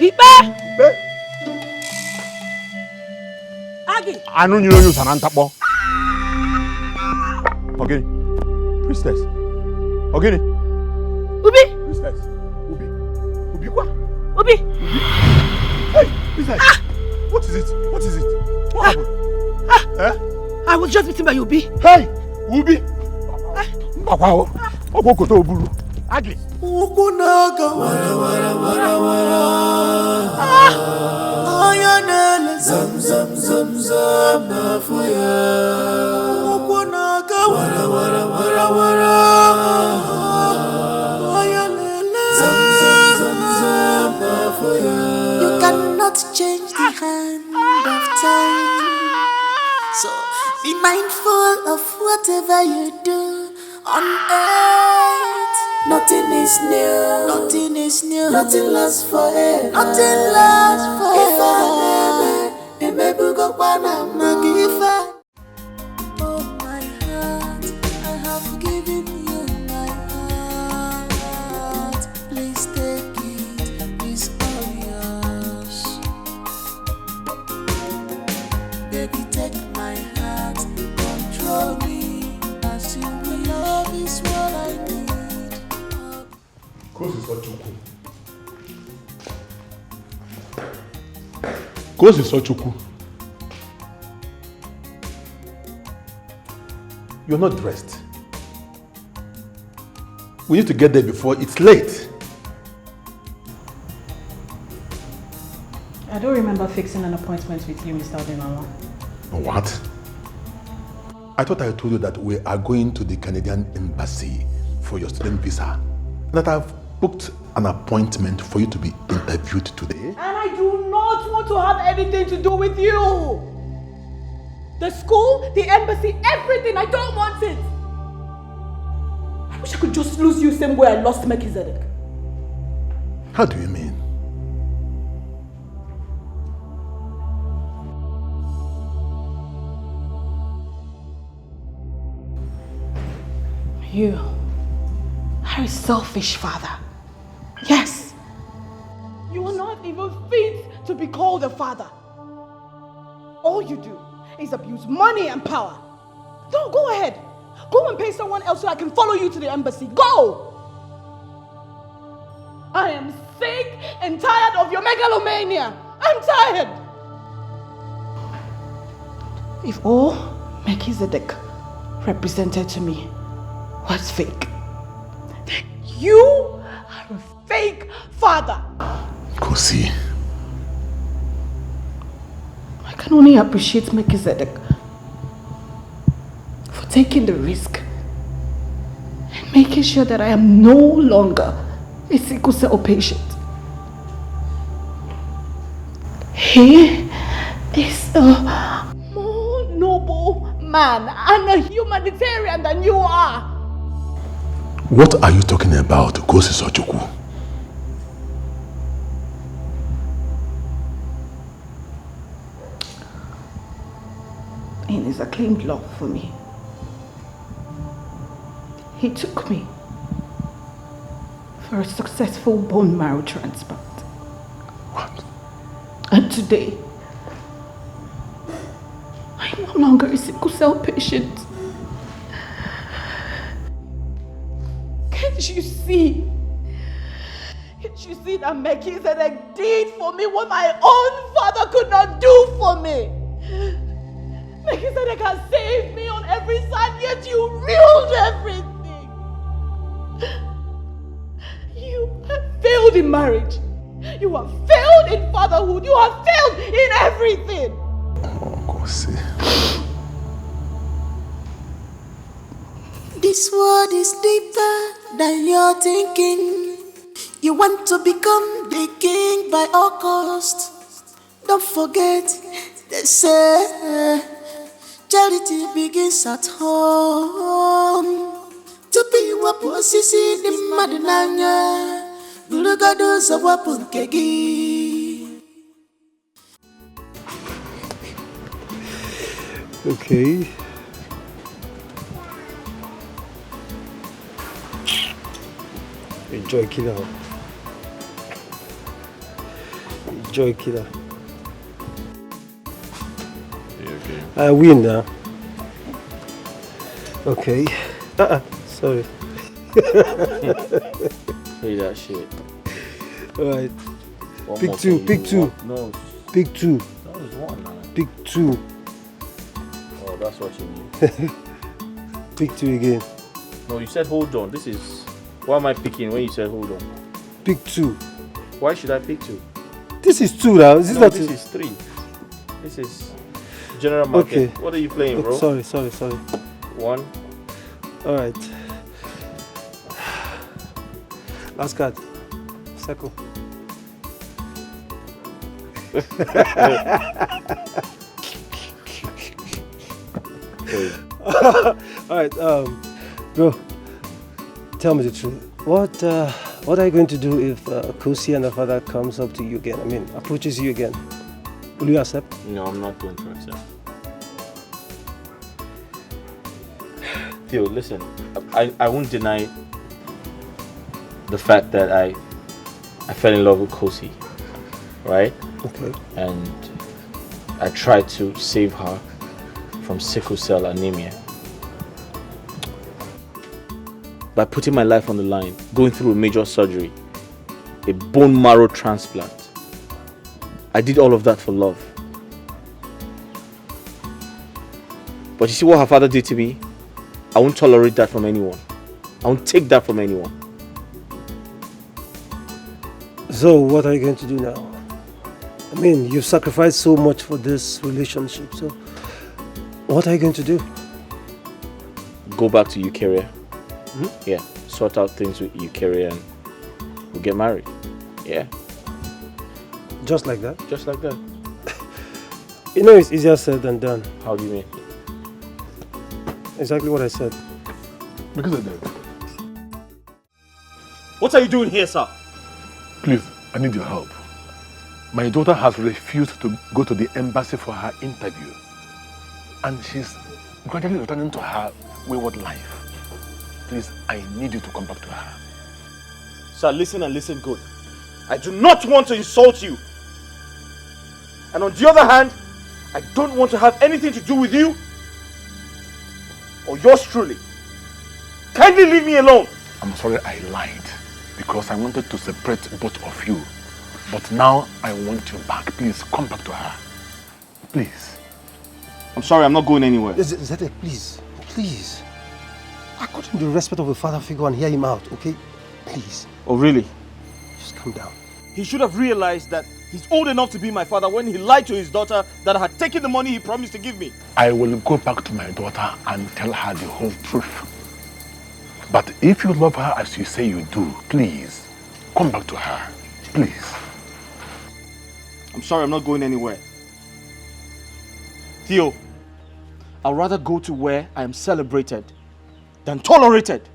Ipe. Agi. Anu yoyo sananta po. Okay. Priestess. Okay. Ubi. Priestess. Ubi quoi? Ubi. Hey, priestess. What is it? What happened? I was just beaten by Ubi. Hey, Ubi. Wow. Obokoto obulu. Agi. Ukunaga wara. Ayanele zam afuya. Ukunaga wara. Ayanele zam afuya. You cannot change the hand of time. So be mindful of whatever you do on earth. Nothing is new. Nothing lasts forever. If I never go Panama, oh my heart, I have given you my heart. Please take it, it's all yours. Baby, take my heart, control me as you will. Love is what I need. Kosi Sochuku. You're not dressed. We need to get there before it's late. I don't remember fixing an appointment with you, Mr. Odinala. What? I thought I told you that we are going to the Canadian Embassy for your student visa. That I've booked an appointment for you to be interviewed today. And I do not want to have anything to do with you. The school, the embassy, everything. I don't want it. I wish I could just lose you same way I lost Melchizedek. How do you mean? You are a selfish father. Yes. You are not even fit to be called a father. All you do is abuse money and power. No, go ahead. Go and pay someone else so I can follow you to the embassy. Go! I am sick and tired of your megalomania. I'm tired. If all Melchizedek represented to me was fake, then you are a fake father. Kosi. I can only appreciate Melchizedek for taking the risk and making sure that I am no longer a sickle cell patient. He is a more noble man and a humanitarian than you are. What are you talking about, Kosi Sochukwu? In his acclaimed love for me, he took me for a successful bone marrow transplant. What? And today, I'm no longer a sickle cell patient. Can't you see? Can't you see that Melchizedek did for me what my own father could not do for me? Melchizedek has saved me on every side, yet you ruined everything. You have failed in marriage. You have failed in fatherhood. You have failed in everything. Oh, Kosi. This world is deeper than you're thinking. You want to become the king by all cost. Don't forget, they say charity begins at home. To be wapu sisi di madinanya, bulugado za wapu nkegi. Okay. Enjoy killer. Enjoy killer. Okay. I win now. Okay. Sorry. Say that shit. Alright. One Pick more two, thing. pick two. No. Pick two. That was one, man. Pick two. Oh, that's what you mean. Pick two again. No, you said hold on. This is... Why am I picking when you said hold on? Pick two. Why should I pick two? This is two now. This is No, not this two. is three. This is general market. Okay. What are you playing, bro? Sorry. One. Alright. Last card. Circle. Alright, bro, tell me the truth. What are you going to do if Kosi and her father comes up to you again? I mean, approaches you again? Will you accept? No, I'm not going to accept. Theo, listen, I won't deny the fact that I fell in love with Kosi, right? Okay. And I tried to save her from sickle cell anemia by putting my life on the line, going through a major surgery, a bone marrow transplant. I did all of that for love. But you see what her father did to me? I won't tolerate that from anyone. I won't take that from anyone. So what are you going to do now? I mean, you've sacrificed so much for this relationship, so what are you going to do? Go back to Eukarya. Yeah, sort out things with Eukarya and we'll get married. Yeah. Just like that? Just like that. You know, it's easier said than done. How do you mean? Exactly what I said. Because of that. What are you doing here, sir? Please, I need your help. My daughter has refused to go to the embassy for her interview. And she's gradually returning to her wayward life. Please, I need you to come back to her. Sir, listen and listen good. I do not want to insult you. And on the other hand, I don't want to have anything to do with you or yours truly. Kindly leave me alone. I'm sorry I lied because I wanted to separate both of you. But now I want you back. Please come back to her. Please. I'm sorry, I'm not going anywhere. Zedek, please. Please. According to the respect of a father figure and hear him out, okay? Please. Oh, really? Just calm down. He should have realized that he's old enough to be my father when he lied to his daughter that I had taken the money he promised to give me. I will go back to my daughter and tell her the whole truth. But if you love her as you say you do, please, come back to her. Please. I'm sorry, I'm not going anywhere. Theo, I'd rather go to where I am celebrated than tolerated.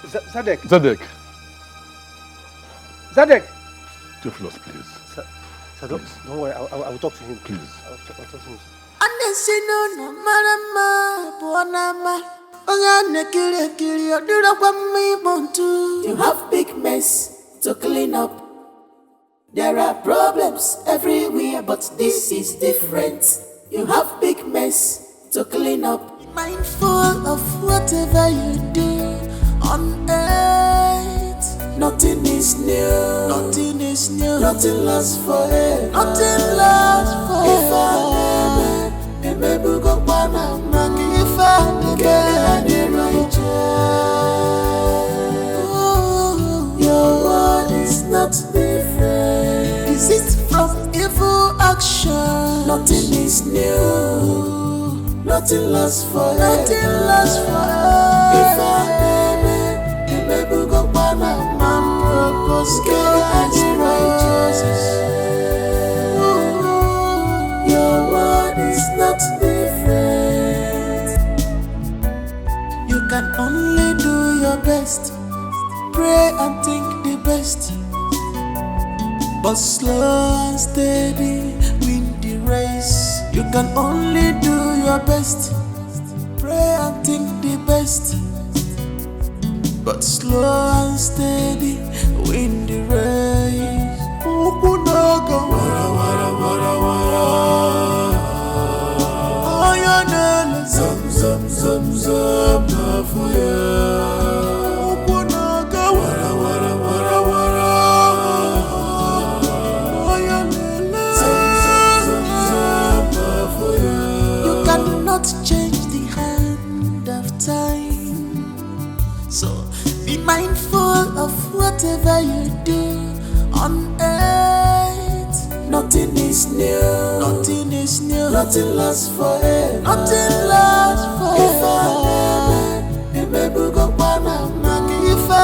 Zedek. Zedek. Zedek. Theophilus, please. Zedek, don't worry, I will talk to him. Please. I'll talk to him. You have big mess to clean up. There are problems everywhere, but this is different. You have big mess to clean up. Be mindful of whatever you do on earth. Nothing is new. Nothing is new. Nothing lasts forever. Nothing lasts forever. If I never go Panama, if I never your word is not different. Is it from evil action? Nothing is new. Nothing lasts forever. Nothing lasts forever. If I never go Panama, propose God and righteousness. Your word is not different. You can only do your best. Pray and think the best, but slow and steady win the race. You can only do your best. Pray and think the best, but slow and steady win the race. Okunaga wara wara wara wara. Ayana zam zam zam zam na fire. Change the hand of time, so be mindful of whatever you do on earth. Nothing is new. Nothing is new. Nothing lasts forever. Nothing lasts forever. If I never go Panama, if I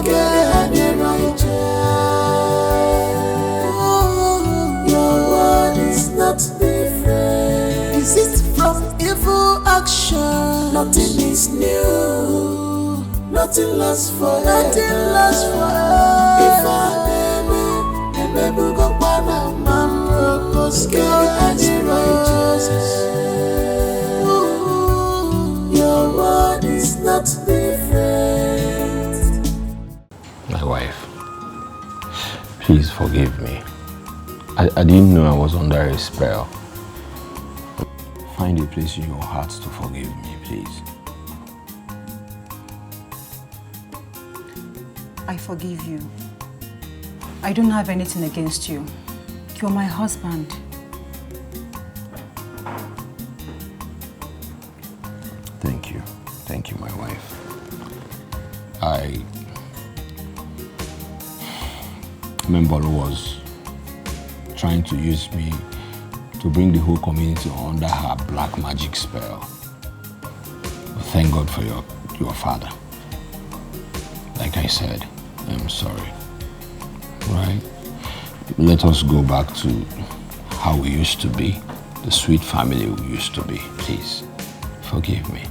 never righteous, your word is not different. Is it from evil action? Nothing is new. Nothing lasts forever. Nothing lasts forever. If I never go Panama, propose God and righteousness. Your word is not different. My wife, please forgive me. I didn't know I was under a spell. Find a place in your heart to forgive me, please. I forgive you. I don't have anything against you. You're my husband. Thank you. Thank you, my wife. Membolo was trying to use me to bring the whole community under her black magic spell. But thank God for your father. Like I said, I'm sorry. Right? Let us go back to how we used to be, the sweet family we used to be. Please, forgive me.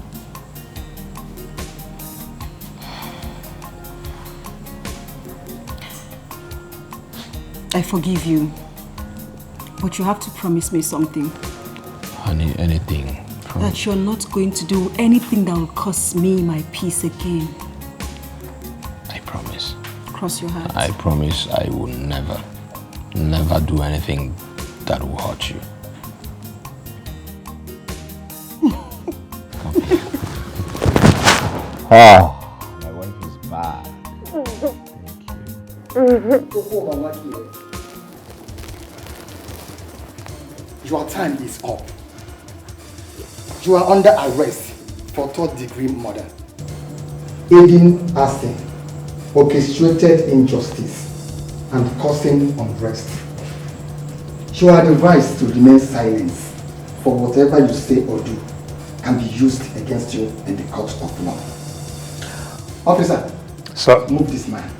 I forgive you. But you have to promise me something. Honey, anything. That you're not going to do anything that will cost me my peace again. I promise. cross your heart. I promise I will never do anything that will hurt you. Oh, my wife is bad. Thank you. Your time is up. You are under arrest for third-degree murder, aiding arson, orchestrated injustice, and causing unrest. You are advised to remain silent, for whatever you say or do can be used against you in the court of law. Officer, sir, move this man.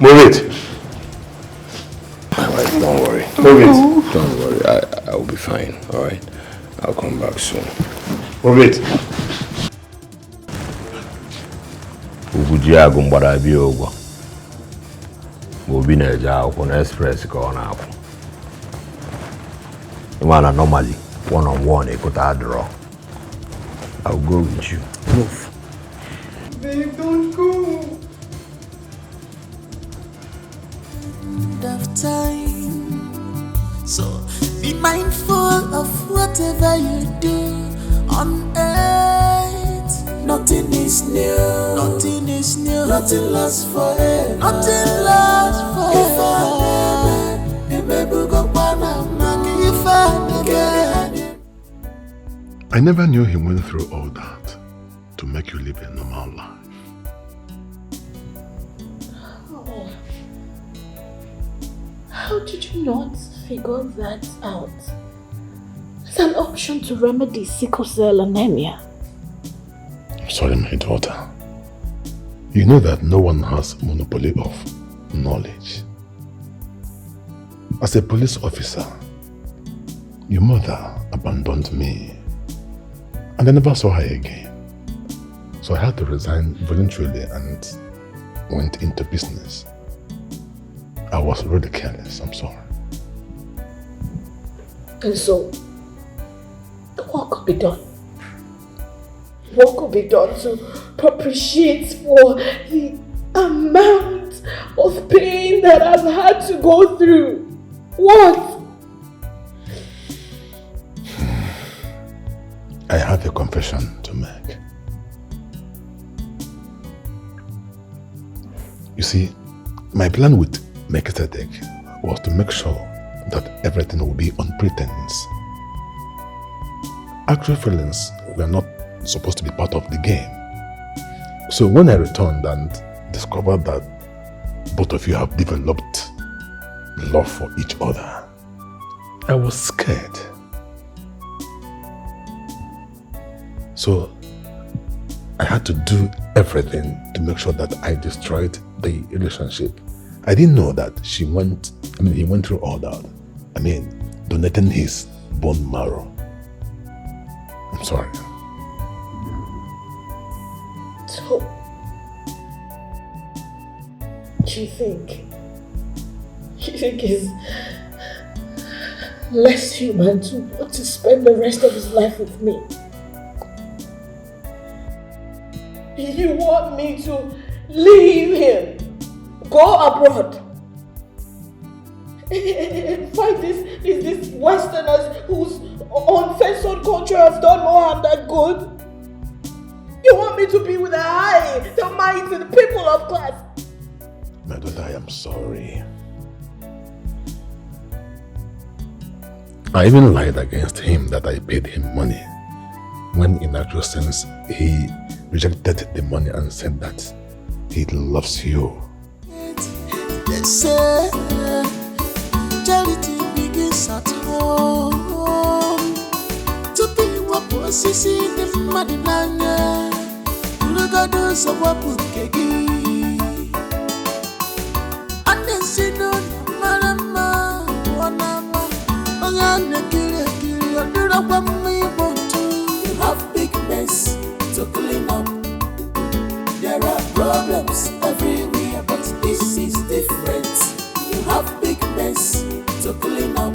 Move it. My wife, don't worry. Move it. Don't worry. I will be fine. All right. I'll come back soon. Move it. Ugujiago mgbada bi ogwo. Obi na-eja akwụkwọ na express ka ọ na-akwụ. Imana normally one-on-one ekota draw. I'll go with you. Move. Babe, don't go. Of time, so be mindful of whatever you do on earth. Nothing is new. Nothing is new. Nothing lasts forever. Nothing lasts forever. I never knew he went through all that to make you live a normal life. How did you not figure that out? It's an option to remedy sickle cell anemia. I'm sorry, my daughter. You know that no one has monopoly of knowledge. As a police officer, your mother abandoned me and I never saw her again. So I had to resign voluntarily and went into business. I was really careless, I'm sorry. And so, what could be done? What could be done to propitiate for the amount of pain that I've had to go through? What? I have a confession to make. You see, my plan with Melchizedek was to make sure that everything will be on pretense. Actual feelings were not supposed to be part of the game. So when I returned and discovered that both of you have developed love for each other, I was scared. So I had to do everything to make sure that I destroyed the relationship. I didn't know that he went through all that. Donating his bone marrow. I'm sorry. So, do you think he's less human to want to spend the rest of his life with me? You want me to leave him, go abroad, and find these Westerners whose uncensored culture has done more harm than good? You want me to be with the high, the mighty, the people of class? My daughter, I am sorry. I even lied against him that I paid him money, when in actual sense he rejected the money and said that he loves you. They say charity begins at home. To be what was in the Madinanya, look at those of what put kegi. And then see no Marama, Wanama, Ongana Kiri, you have big mess to clean up. There are problems everywhere, but this is different. You have big mess to clean up.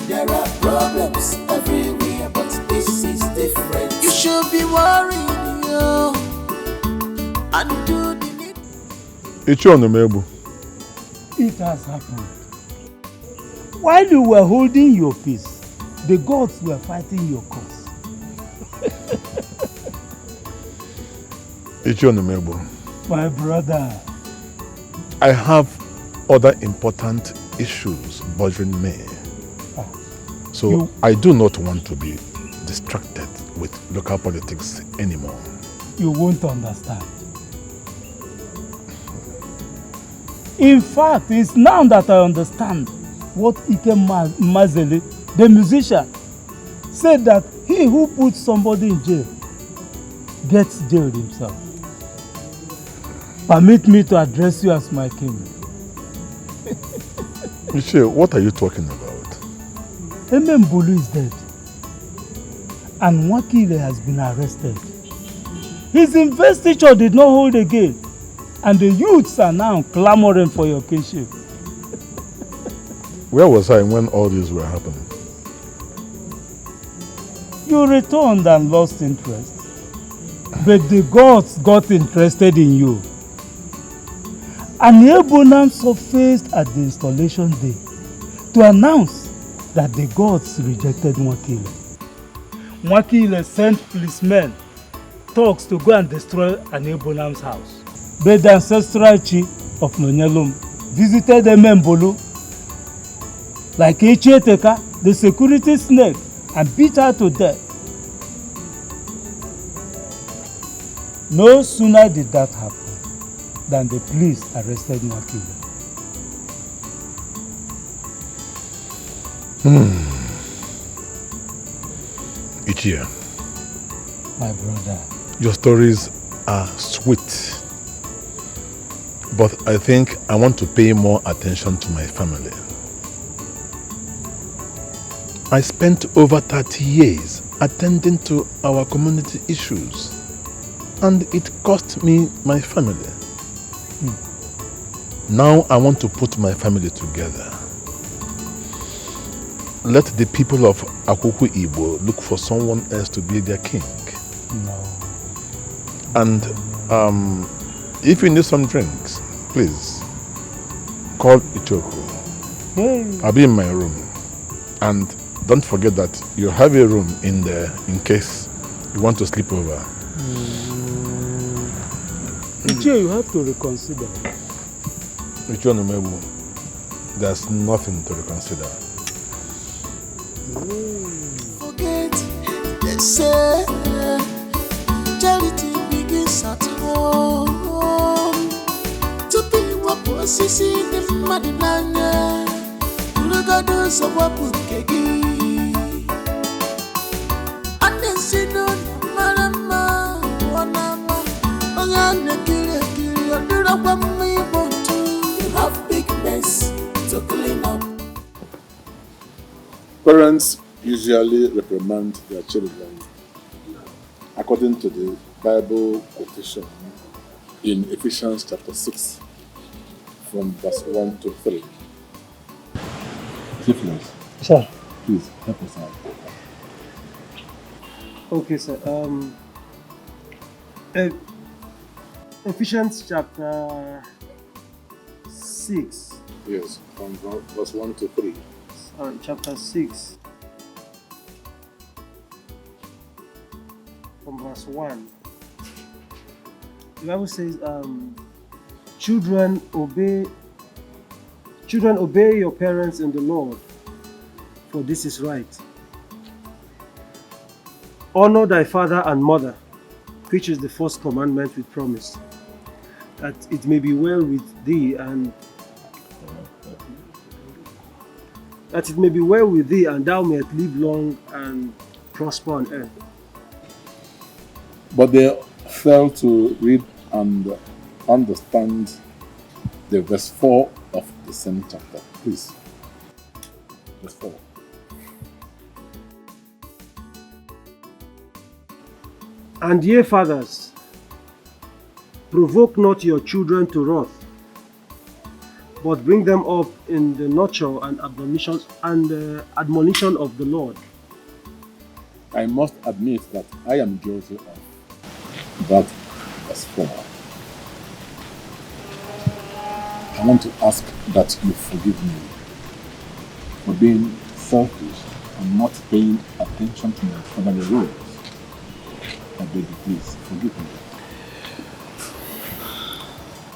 There are problems everywhere, but this is different. You should be worried, yo, and do the need. It's on the Mebu. It has happened. While you were holding your peace, the gods were fighting your cause. It's on the Mebu. My brother. I have other important issues bothering me. So I do not want to be distracted with local politics anymore. You won't understand. In fact, it's now that I understand what Ike Mazele, the musician, said, that he who puts somebody in jail gets jailed himself. Permit me to address you as my king. Michelle, what are you talking about? Mbulu is dead. And Wakile has been arrested. His investiture did not hold again. And the youths are now clamoring for your kingship. Where was I when all these were happening? You returned and lost interest. But the gods got interested in you. An Ebonam surfaced at the installation day to announce that the gods rejected Wakile. Wakile sent policemen, thugs, to go and destroy an Ebonam's house. But the ancestral chief of Nonyelum visited Mbulu like Echieteka, the security snake, and beat her to death. No sooner did that happen than the police arrested Wakile. Ichia, My brother. your stories are sweet. But I think I want to pay more attention to my family. I spent over 30 years attending to our community issues, and it cost me my family. Now I want to put my family together. Let the people of Akuku Igbo look for someone else to be their king. No. And if you need some drinks, please call Ichoku. Hey. I'll be in my room. And don't forget that you have a room in there in case you want to sleep over. Ichie, you have to reconsider. Ichonumebu, there's nothing to reconsider. Forget, they say, charity begins at home. To be what was in the Madinanya, look at those of what put kegi. And then see no Marama, Wanama, Oyana Kiri, or do not want me to. You have big mess to clean up. Parents usually reprimand their children according to the Bible quotation in Ephesians chapter 6 from verse 1 to 3. Syphilis. Sir. Please help us out. Okay, sir. Ephesians chapter 6. Yes, from verse 1 to 3. Sorry, chapter 6. From verse 1. The Bible says, children obey your parents in the Lord, for this is right. Honor thy father and mother, which is the first commandment with promise, that it may be well with thee and thou mayest live long and prosper on earth. But they fail to read and understand the verse 4 of the same chapter. Please. Verse 4. And ye fathers, provoke not your children to wrath, but bring them up in the nurture and admonition of the Lord. I must admit that I am guilty of that verse 4. I want to ask that you forgive me for being selfish and not paying attention to my family rules. I beg you, please forgive me.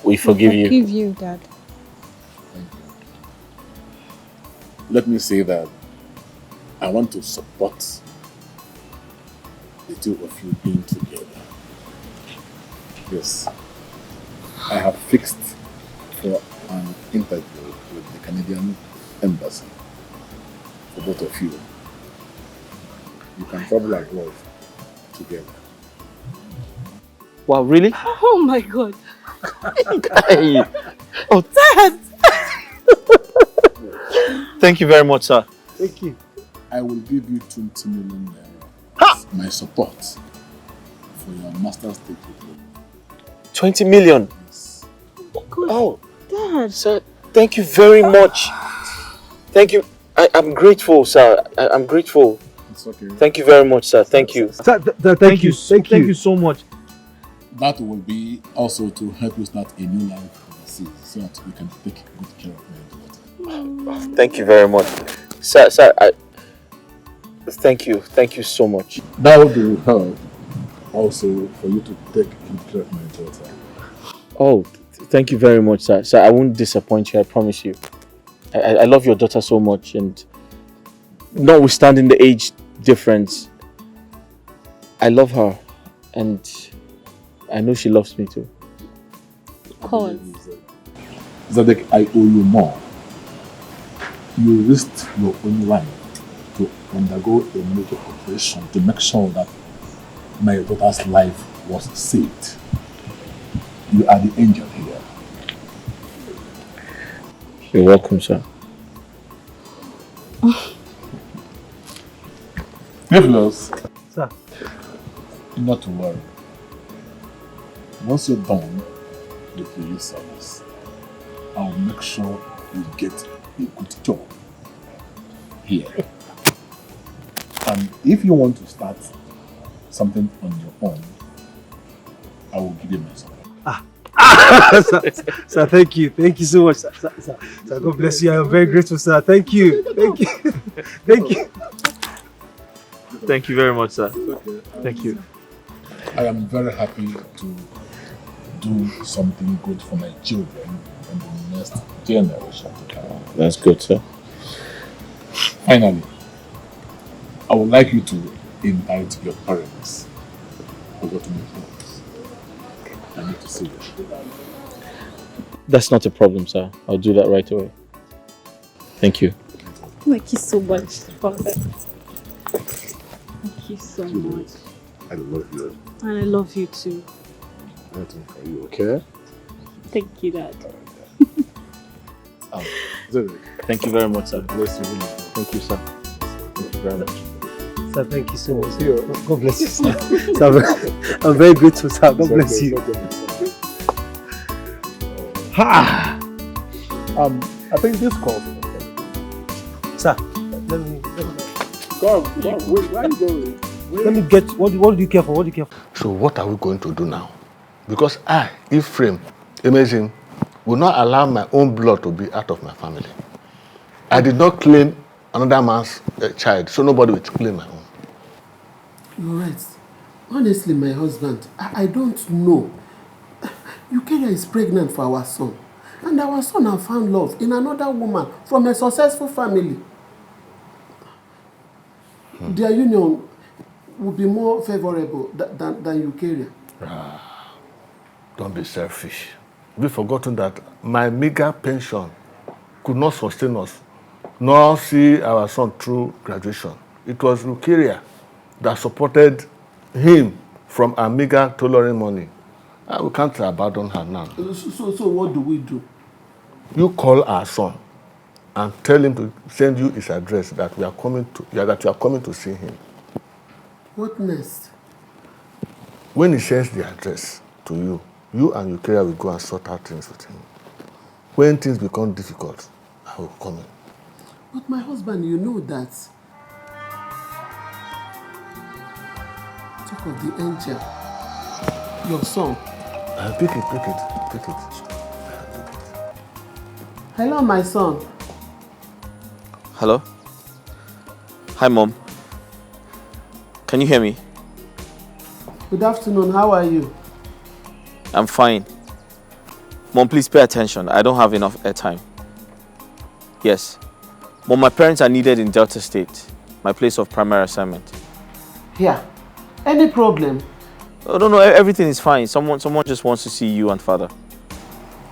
We forgive you. Forgive you, Dad. Thank you. Let me say that I want to support the two of you being together. Yes. I have fixed for an interview with the Canadian Embassy for both of you. You can travel abroad together. Wow, really? Oh my God. Hey. Oh, Dad! thank you very much, sir. Thank you. I will give you 20 million naira as my support for your master's degree. 20 million? Yes. Oh, Dad. sir, thank you very much. Thank you. I'm grateful, sir. I'm grateful. It's okay. Thank you very much, sir. Thank you. Sir, thank you. Thank you so much. That will be also to help you start a new life overseas so that you can take good care of my daughter. Thank you very much. Sir, thank you. Thank you so much. That will help also for you to take good care of my daughter. Oh, thank you very much, sir. Sir, I won't disappoint you, I promise you. I love your daughter so much, and notwithstanding the age difference, I love her, and I know she loves me too. Of course. Zadek, I owe you more. You risked your own life to undergo a major operation to make sure that my daughter's life was saved. You are the angel here. You're welcome, sir. Nicholas. Sir. Not to worry. Once you're done with your youth service, I'll make sure you get a good job here. And if you want to start something on your own, I will give you my support. Sir, thank you. Thank you so much, sir. Sir, God bless you. I am very grateful, sir. Thank you. Thank you. Thank you. Thank you very much, sir. Okay. Thank you. I am very happy to do something good for my children and the next generation to come. That's good, sir. Finally, I would like you to invite your parents over to my house. I need to see you. That's not a problem, sir. I'll do that right away. Thank you. Thank you so much, Father. Thank you so much. I love you. And I love you too. Nothing for you, okay? Thank you, Dad. Thank you very much, sir. Bless you. Thank you, sir. Thank you very much. Sir, thank you so much. God bless you, sir. Sir, I'm very grateful, sir. God bless you. Ha! I think this calls. Sir, let me. Come, wait, where are you going? Let me get. What do you care for? What do you care for? So what are we going to do now? Because I, Ephraim, imagine, will not allow my own blood to be out of my family. I did not claim another man's child, so nobody will claim my own. You're right. Honestly, my husband, I don't know. Eukarya is pregnant for our son. And our son has found love in another woman from a successful family. Their union would be more favorable than Eukarya. Don't be selfish. We've forgotten that my meager pension could not sustain us, nor see our son through graduation. It was Eukarya that supported him from our meager tailoring money. We can't abandon her now. So what do we do? You call our son and tell him to send you his address that we are coming to, that you are coming to see him. What next? When he sends the address to you, you and Eukarya will go and sort out things with him. When things become difficult, I will come in. But my husband, you know that. Talk of the angel. Your son. Pick it. Hello, my son. Hello? Hi, Mom. Can you hear me? Good afternoon. How are you? I'm fine. Mom, please pay attention. I don't have enough airtime. Yes. Mom, my parents are needed in Delta State, my place of primary assignment. Yeah. Any problem? Oh, no, everything is fine. Someone just wants to see you and father.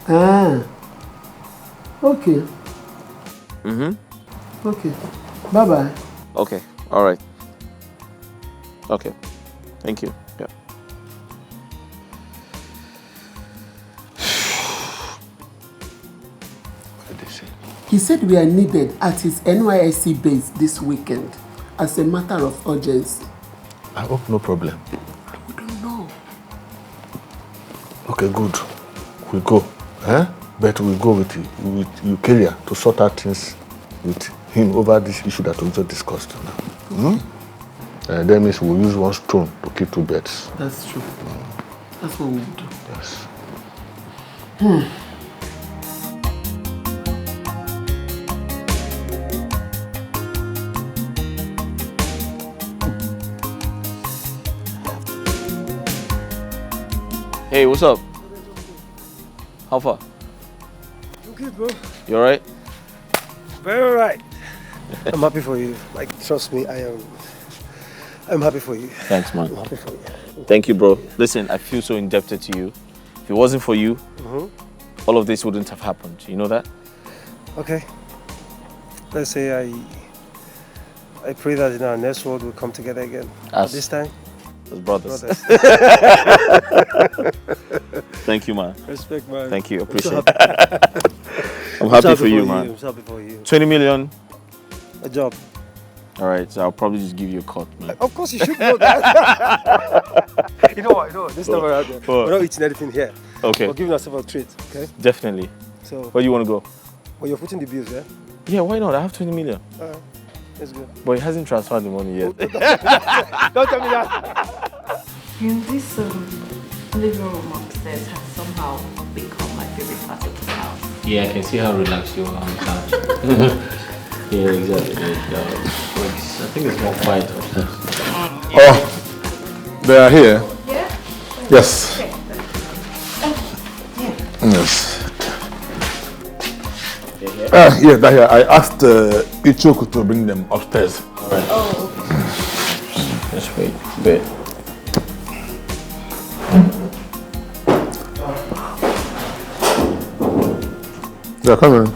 Ah. Okay. Okay. Bye-bye. Okay. All right. Okay. Thank you. Yeah. He said we are needed at his NYSC base this weekend as a matter of urgency. I hope no problem. We don't know. Okay, good. We go. But we go with Eukelia to sort out things with him over this issue that we just discussed now. That means we'll use one stone to kill two birds. That's true. That's what we'll do. Yes. Hey, what's up? How far? I'm good, bro. You alright? Very alright. I'm happy for you. Like, trust me, I'm happy for you. Thanks, man. I'm happy for you. Thank you, bro. Listen, I feel so indebted to you. If it wasn't for you, all of this wouldn't have happened. You know that? Okay. Let's say I pray that in our next world we'll come together again. As this time? As brothers. Thank you, man. Respect, man. Thank you. I'm so Appreciate happy. it. I'm happy for you, man. I'm so happy for you. 20 million. A job. All right, so I'll probably just give you a cut, man. Of course you should know that. You know what? This time around, we're not eating anything here. Okay. We're giving ourselves a treat, okay? Definitely. So, where do you want to go? Well, you're putting the bills, yeah? Yeah, why not? I have 20 million. All right. Let's go. But he hasn't transferred the money yet. Don't tell me that. This living room upstairs has somehow become my favorite part of the house. Yeah, I can see how relaxed you are on the couch. Yeah, exactly. I think it's more quiet upstairs. Oh, they are here? Yeah? Yes. Okay. Yes. Yeah, they're here. I asked Ichoku to bring them upstairs. All right. Oh, okay. Just wait a bit. They're coming.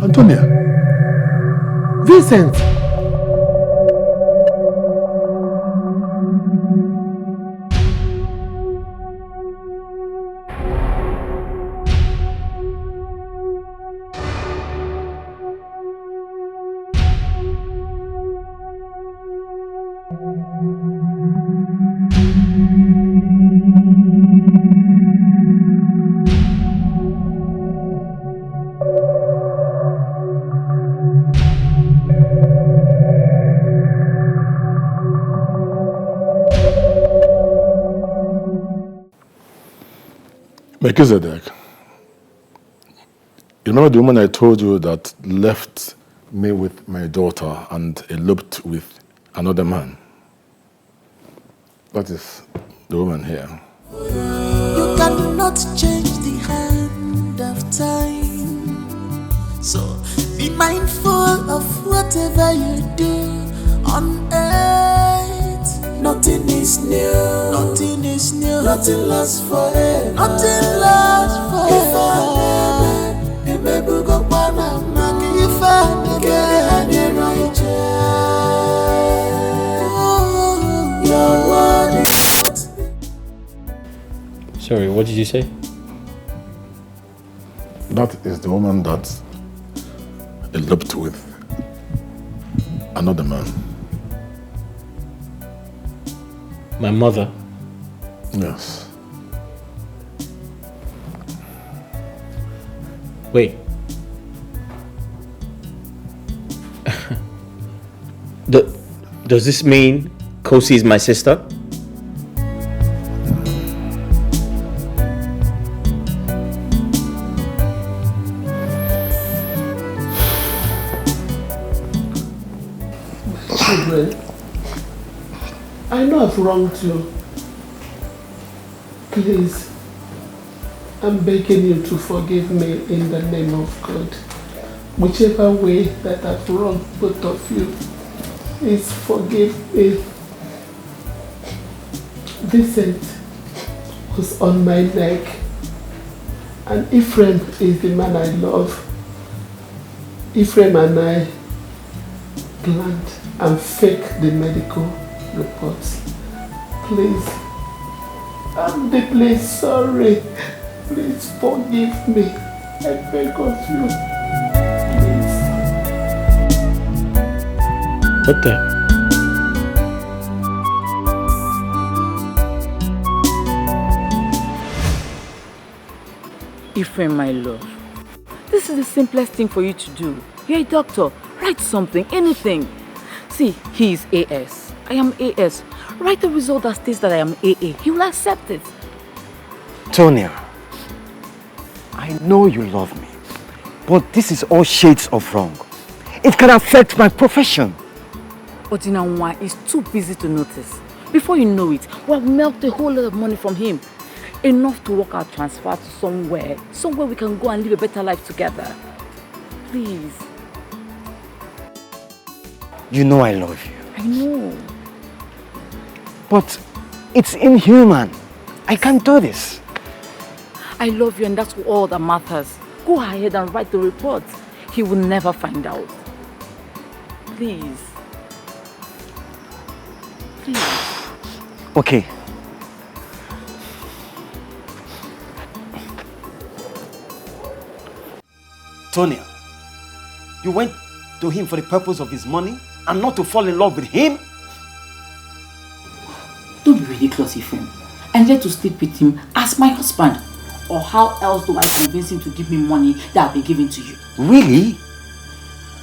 Antonia. Vincent. Melchizedek, you remember the woman I told you that left me with my daughter and eloped with another man? That is the woman here. You cannot change the hand of time. So be mindful of whatever you do on earth. Nothing is new. Nothing is new. Nothing lasts forever. Nothing lasts forever. If I never go Panama, if I never your word is. Sorry, what did you say? That is the woman that eloped with another man. My mother? Yes. Wait, Does this mean Kosi is my sister? Children, I know I've wronged you. Please, I'm begging you to forgive me in the name of God. Whichever way that I've wronged both of you, please forgive me. Vincent was on my neck, and Ephraim is the man I love. Ephraim and I planned and faked the medical reports. Please, I'm deeply sorry. Please forgive me. I beg of you. Please. Okay. Ephraim, my love, this is the simplest thing for you to do. You're a doctor. Write something, anything. See, he is AS. I am AS. Write a result that states that I am AA. He will accept it. Tonya, I know you love me, but this is all shades of wrong. It can affect my profession. Odinanwa is too busy to notice. Before you know it, we'll milk a whole lot of money from him. Enough to work our transfer to somewhere we can go and live a better life together. Please. You know I love you. I know. But it's inhuman. I can't do this. I love you and that's all that matters. Go ahead and write the report. He will never find out. Please. Please. Okay. Tonya, you went to him for the purpose of his money and not to fall in love with him? Don't be ridiculous, Ephraim. I needed to sleep with him as my husband. Or how else do I convince him to give me money that I've been giving to you? Really?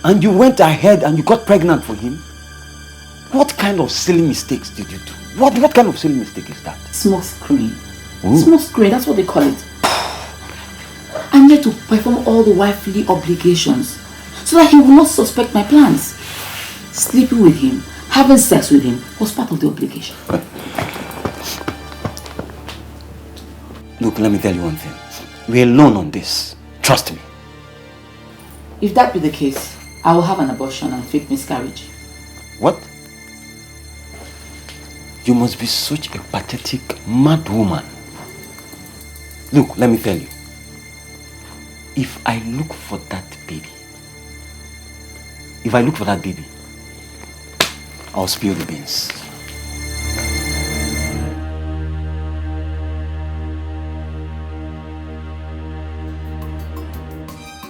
And you went ahead and you got pregnant for him? What kind of silly mistakes did you do? What kind of silly mistake is that? Smoke screen. Smoke screen, that's what they call it. I need to perform all the wifely obligations so that he will not suspect my plans. Sleeping with him, having sex with him was part of the obligation. Look, let me tell you one thing. We're alone on this. Trust me. If that be the case, I will have an abortion and fake miscarriage. What? You must be such a pathetic, mad woman. Look, let me tell you. If I look for that baby, I'll spill the beans.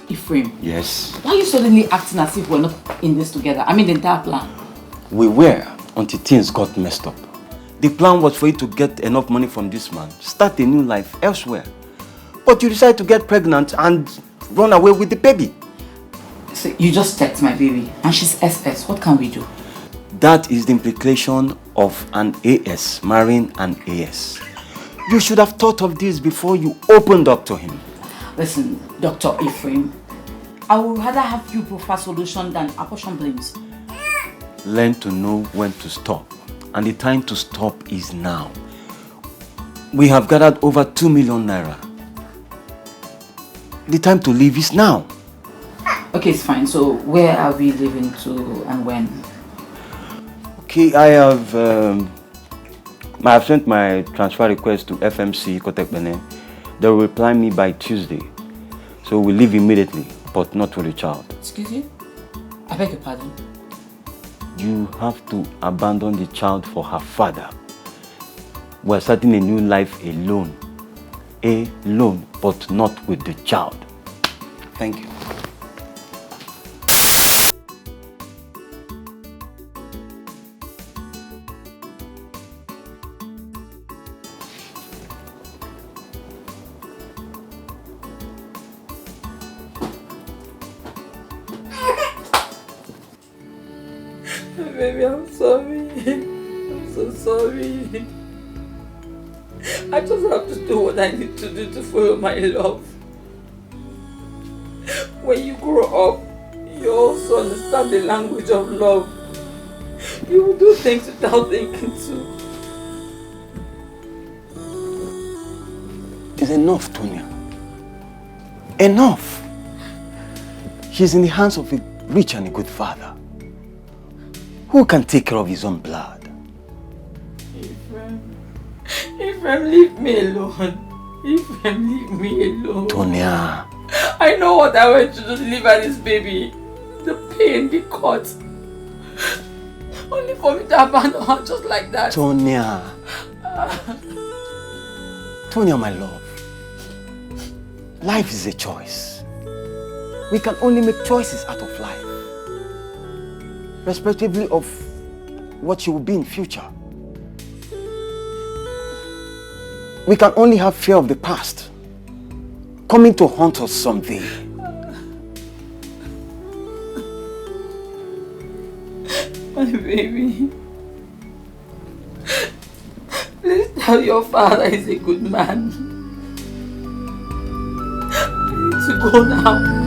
Ephraim. Yes. Why are you suddenly acting as if we're not in this together? I mean the entire plan. We were until things got messed up. The plan was for you to get enough money from this man, start a new life elsewhere. But you decided to get pregnant and run away with the baby. So you just text my baby and she's SS. What can we do? That is the implication of an AS marrying an AS. You should have thought of this before you opened up to him. Listen, Dr. Ephraim, I would rather have you prefer solution than abortion blames. Learn to know when to stop. And the time to stop is now. We have gathered over 2 million naira. The time to leave is now. Okay, it's fine. So where are we leaving to and when? Okay, I have sent my transfer request to FMC Kotek Bene. They will reply me by Tuesday. So we'll leave immediately, but not with the child. Excuse you? I beg your pardon? You have to abandon the child for her father. We're starting a new life alone. Alone, but not with the child. Thank you. baby, I'm sorry. I'm so sorry. I just have to do what I need to do to follow my love. When you grow up, you also understand the language of love. You will do things without thinking too. It's enough, Tonya. Enough. He's in the hands of a rich and a good father who can take care of his own blood. Ephraim, leave me alone. Ephraim, leave me alone. Tonya. I know what I went to do to deliver this baby. The pain, the cut. Only for me to abandon her just like that. Tonya. Tonya, my love. Life is a choice. We can only make choices out of life, respectively of what you will be in future. We can only have fear of the past coming to haunt us someday. My baby. Please tell your father he's a good man. I need to go now.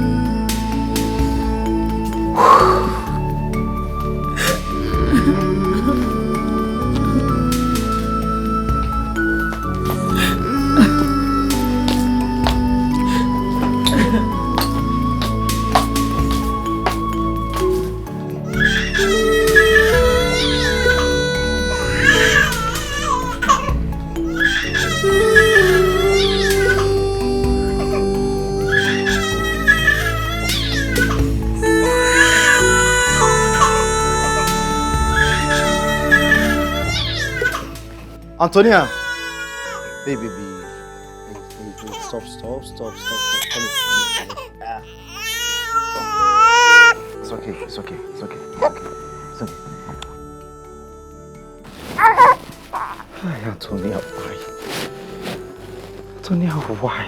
Antonia! Hey, baby. Hey, stop. Come here. It's okay. Hi, Antonia, why? Antonia, why?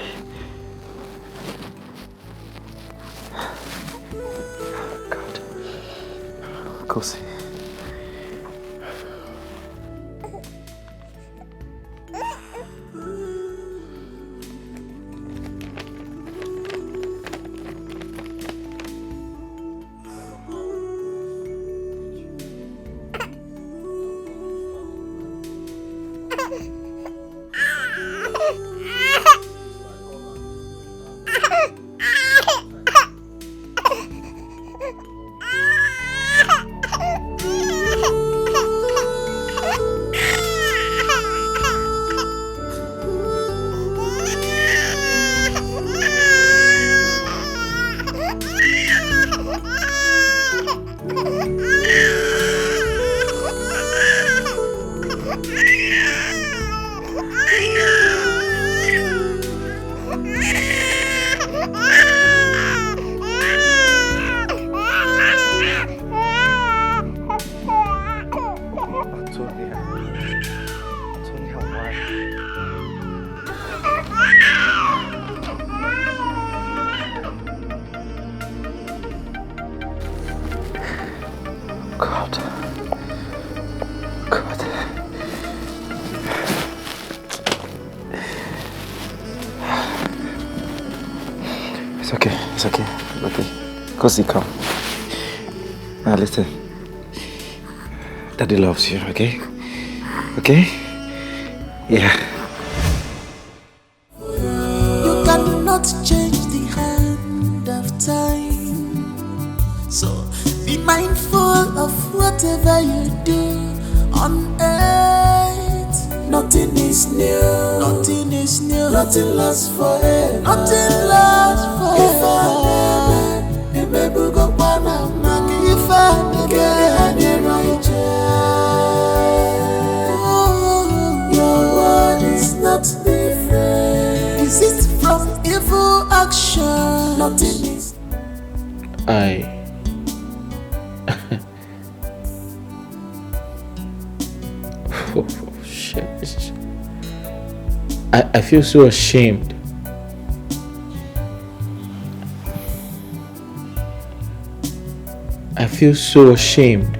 God. Go see. It's okay. Go sit calm. Now listen. Daddy loves you, okay? Okay? Yeah. You cannot change the hand of time. So be mindful of whatever you do on earth. Nothing is new. Nothing lasts forever. Nothing lasts forever. Your word is not different. Desist from evil action. Nothing is. Oh shit. I feel so ashamed. I feel so ashamed.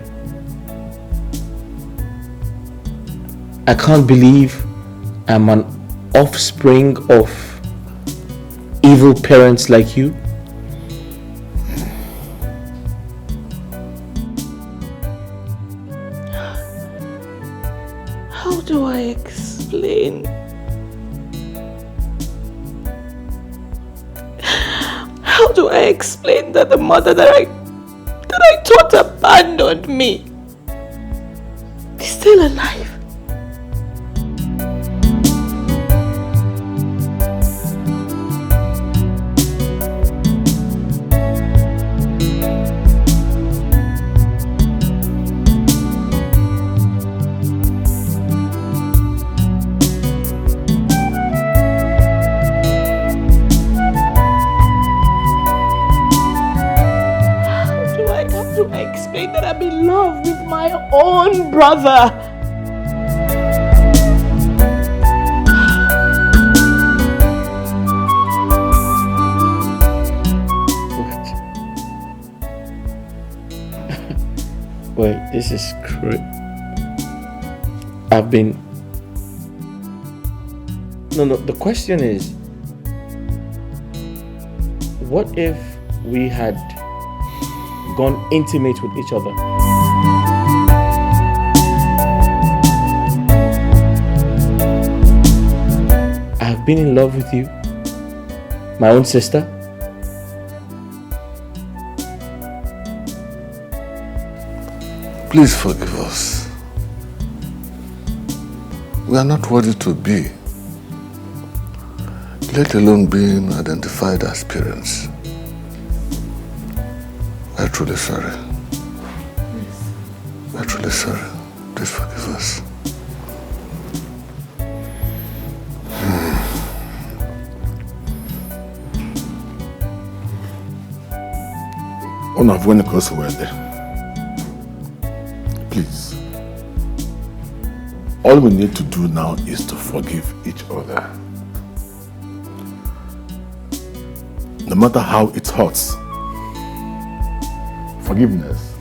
I can't believe I'm an offspring of evil parents like you. How do I explain? How do I explain that the mother that I thought abandoned me is still alive? That I'm in love with my own brother. Wait, this is crazy. I've been... No, the question is, what if we had gone intimate with each other? I've been in love with you, my own sister. Please forgive us. We are not worthy to be, let alone being identified as parents. We are truly sorry. We are truly sorry. Please forgive us. Please. All we need to do now is to forgive each other. No matter how it hurts, forgiveness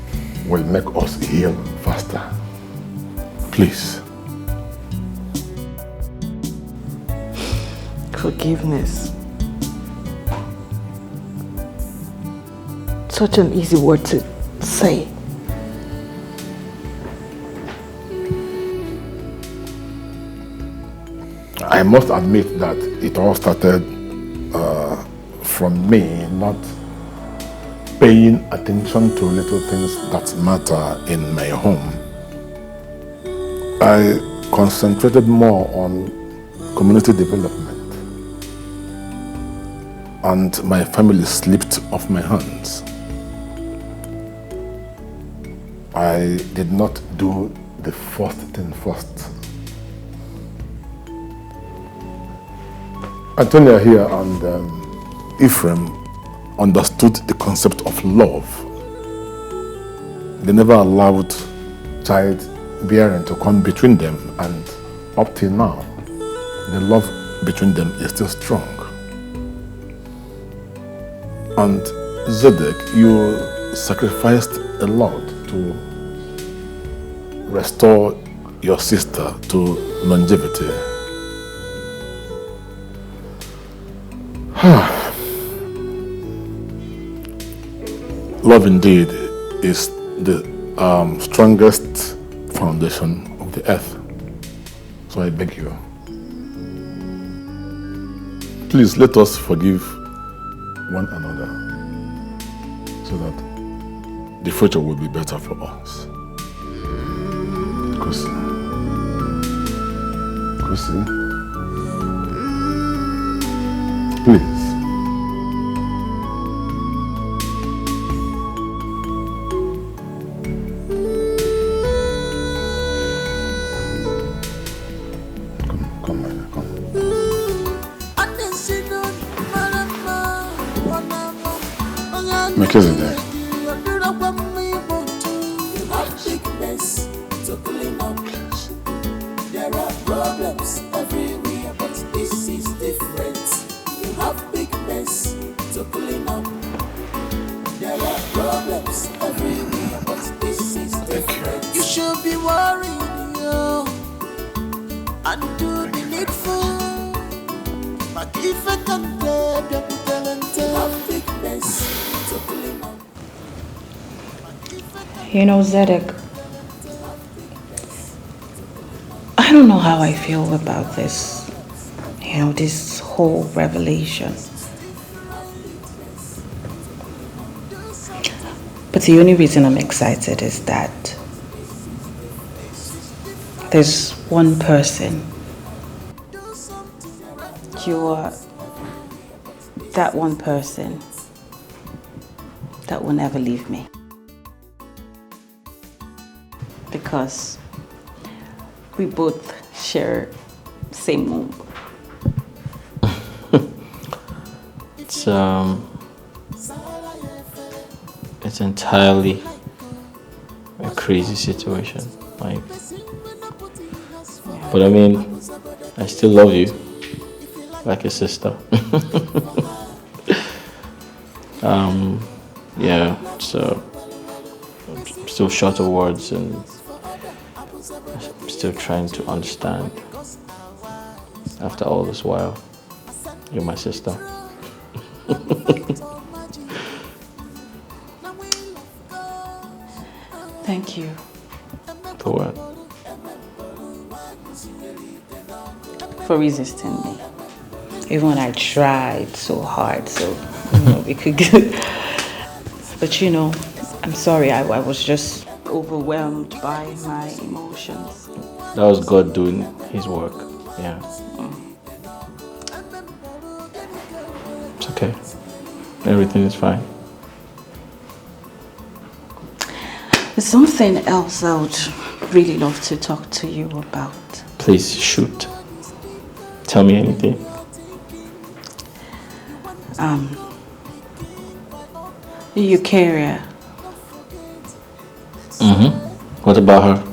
will make us heal faster. Please. Forgiveness. Such an easy word to say. I must admit that it all started from me not paying attention to little things that matter in my home. I concentrated more on community development, and my family slipped off my hands. I did not do the first thing first. Antonia here and Ephraim understood the concept of love. They never allowed childbearing to come between them, and up till now, the love between them is still strong. And Zedek, you sacrificed a lot to restore your sister to longevity. Love indeed is the strongest foundation of the earth. So I beg you, please let us forgive one another so that the future will be better for us. Kusi, please. My cousin there. There are problems everywhere, but this is different. You have big mess to clean up. There are problems everywhere, but this is different. You should be worried, yo. If I can play, people talented. Have bigness to clean up. You know, Zedek, I don't know how I feel about this. You know, this whole revelation. But the only reason I'm excited is that there's one person. You are that one person that will never leave me. Because we both share same womb. It's entirely a crazy situation. Like, but I mean, I still love you like a sister. Yeah, so I'm still short of words and I'm still trying to understand. After all this while, you're my sister. Thank you. For what? For resisting me. Even when I tried so hard, so we could get. But you know, I'm sorry, I was just overwhelmed by my emotions. That was God doing his work. Yeah. It's okay. Everything is fine. There's something else I would really love to talk to you about. Please shoot. Tell me anything. Eukarya. What about her?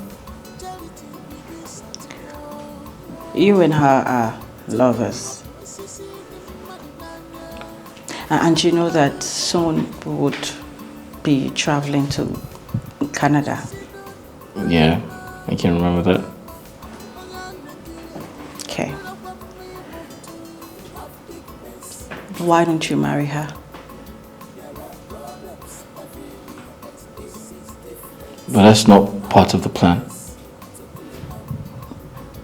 You and her are lovers. And you know that soon we would be traveling to Canada. Yeah, I can remember that. Okay. Why don't you marry her? But that's not part of the plan.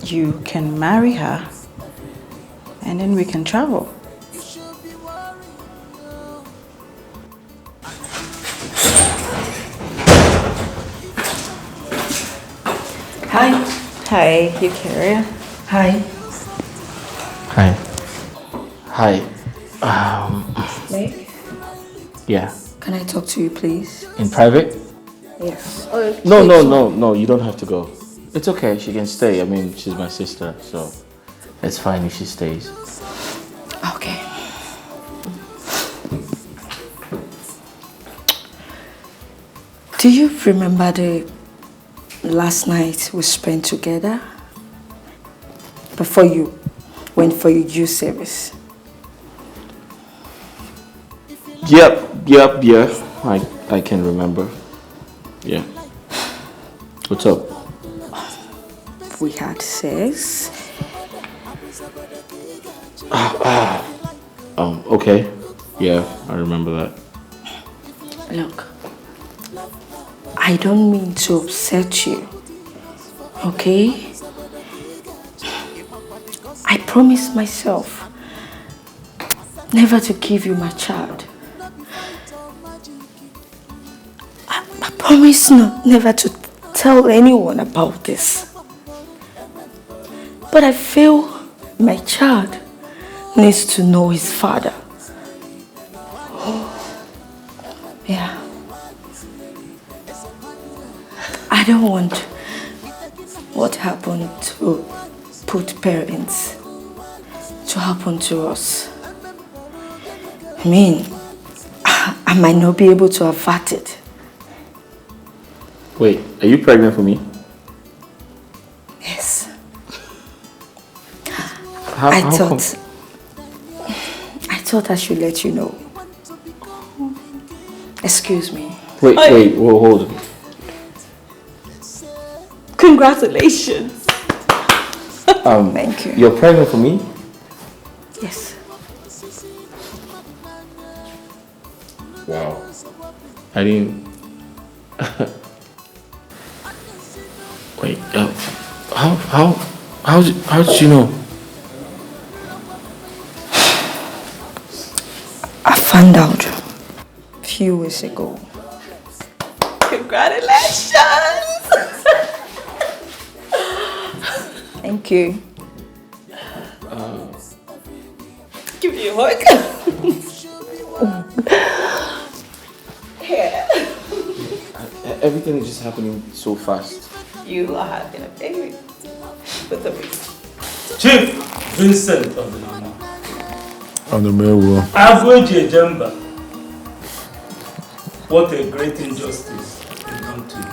You can marry her and then we can travel. Hi. Hi, Eukarya. Hi. Hi. Hi. Nick, Yeah. can I talk to you, please? In private? Yes. No, you don't have to go. It's okay, she can stay. I mean, she's my sister, so it's fine if she stays. Okay. Do you remember the last night we spent together? Before you went for your youth service? Yep. I can remember. Yeah. What's up? We had sex. Okay. Yeah, I remember that. Look, I don't mean to upset you, okay? I promised myself never to give you my child. I promise never to tell anyone about this. But I feel my child needs to know his father. Yeah. I don't want what happened to both parents to happen to us. I mean, I might not be able to avert it. Wait, are you pregnant for me? Yes. I thought I should let you know. Excuse me. Wait, hold on. Congratulations. Thank you. You're pregnant for me? Yes. Wow. I didn't... Wait, how did you know? I found out a few weeks ago. Congratulations! Thank you. Give me a hug. Here. Everything is just happening so fast. You are having a baby. With a baby. Chief Vincent of the Nana. Agoje Jemba. What a great injustice is done to you.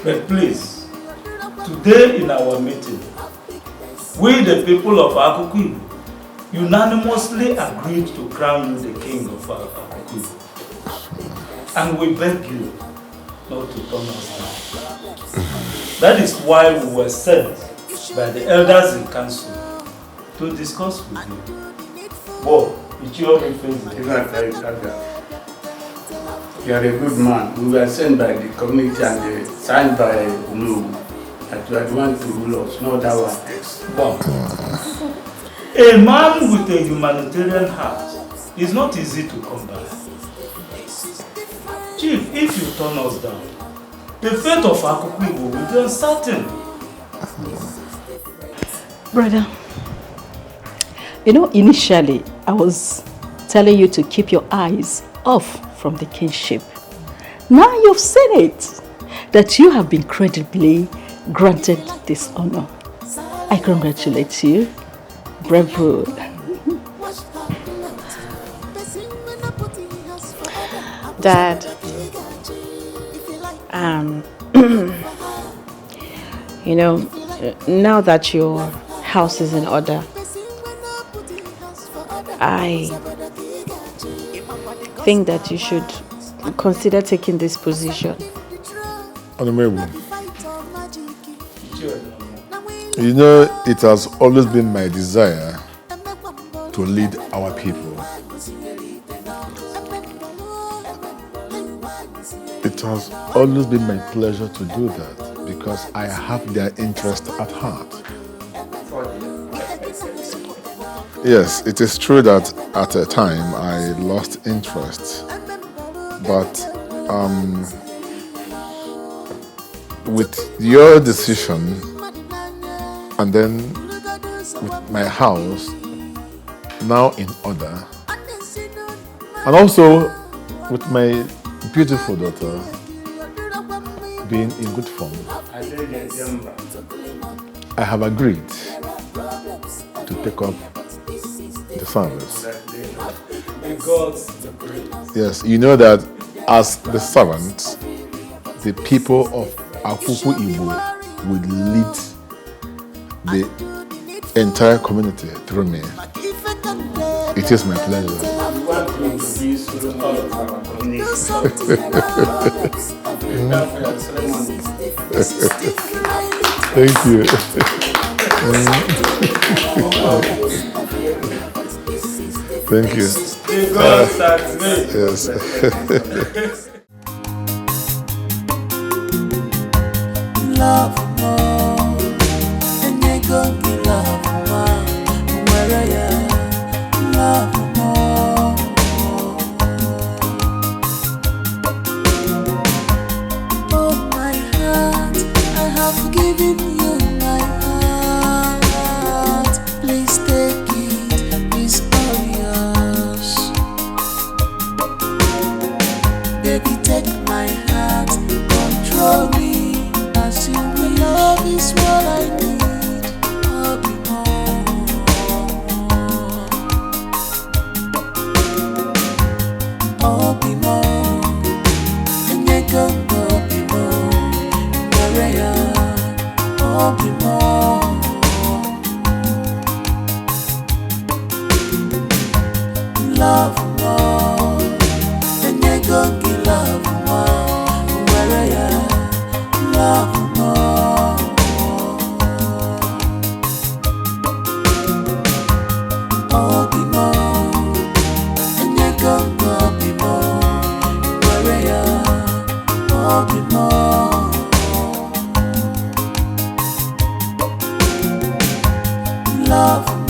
But please, today in our meeting, we the people of Akuku unanimously agreed to crown you the king of Akuku. And we beg you not to turn us down. That is why we were sent by the elders in council to discuss with you. Whoa, it's your face. You are a good man. We were sent by the community and signed by Blue that you are the one to rule us, not that one. Wow. A man with a humanitarian heart is not easy to come by. Chief, if you turn us down, the fate of Akuku will be uncertain. Brother, you know, initially I was telling you to keep your eyes off from the kingship. Now you've seen it, that you have been credibly granted this honor. I congratulate you. Bravo. Dad, you know, now that your house is in order, I think that you should consider taking this position. Honorable, you know, it has always been my desire to lead our people. It has always been my pleasure to do that because I have their interest at heart. Yes, it is true that at a time I lost interest, but with your decision and then with my house now in order, and also with my beautiful daughter being in good form, I have agreed to take up the service. Yes, you know that as the servant, the people of Akuku Igbo would lead the entire community through me. It is my pleasure. Thank you. Thank you. Yes. Love more, and you go be love more. Where you love more. Oh my heart, I have given you my heart. Please take it, it's all yours. Baby, take my heart, control me. Love is what I need. I'll be more. I'll be more. And you can go be more. Maria, I'll be more. Love more. And you can give love more. Maria, love more. I'll be more, and you go. love.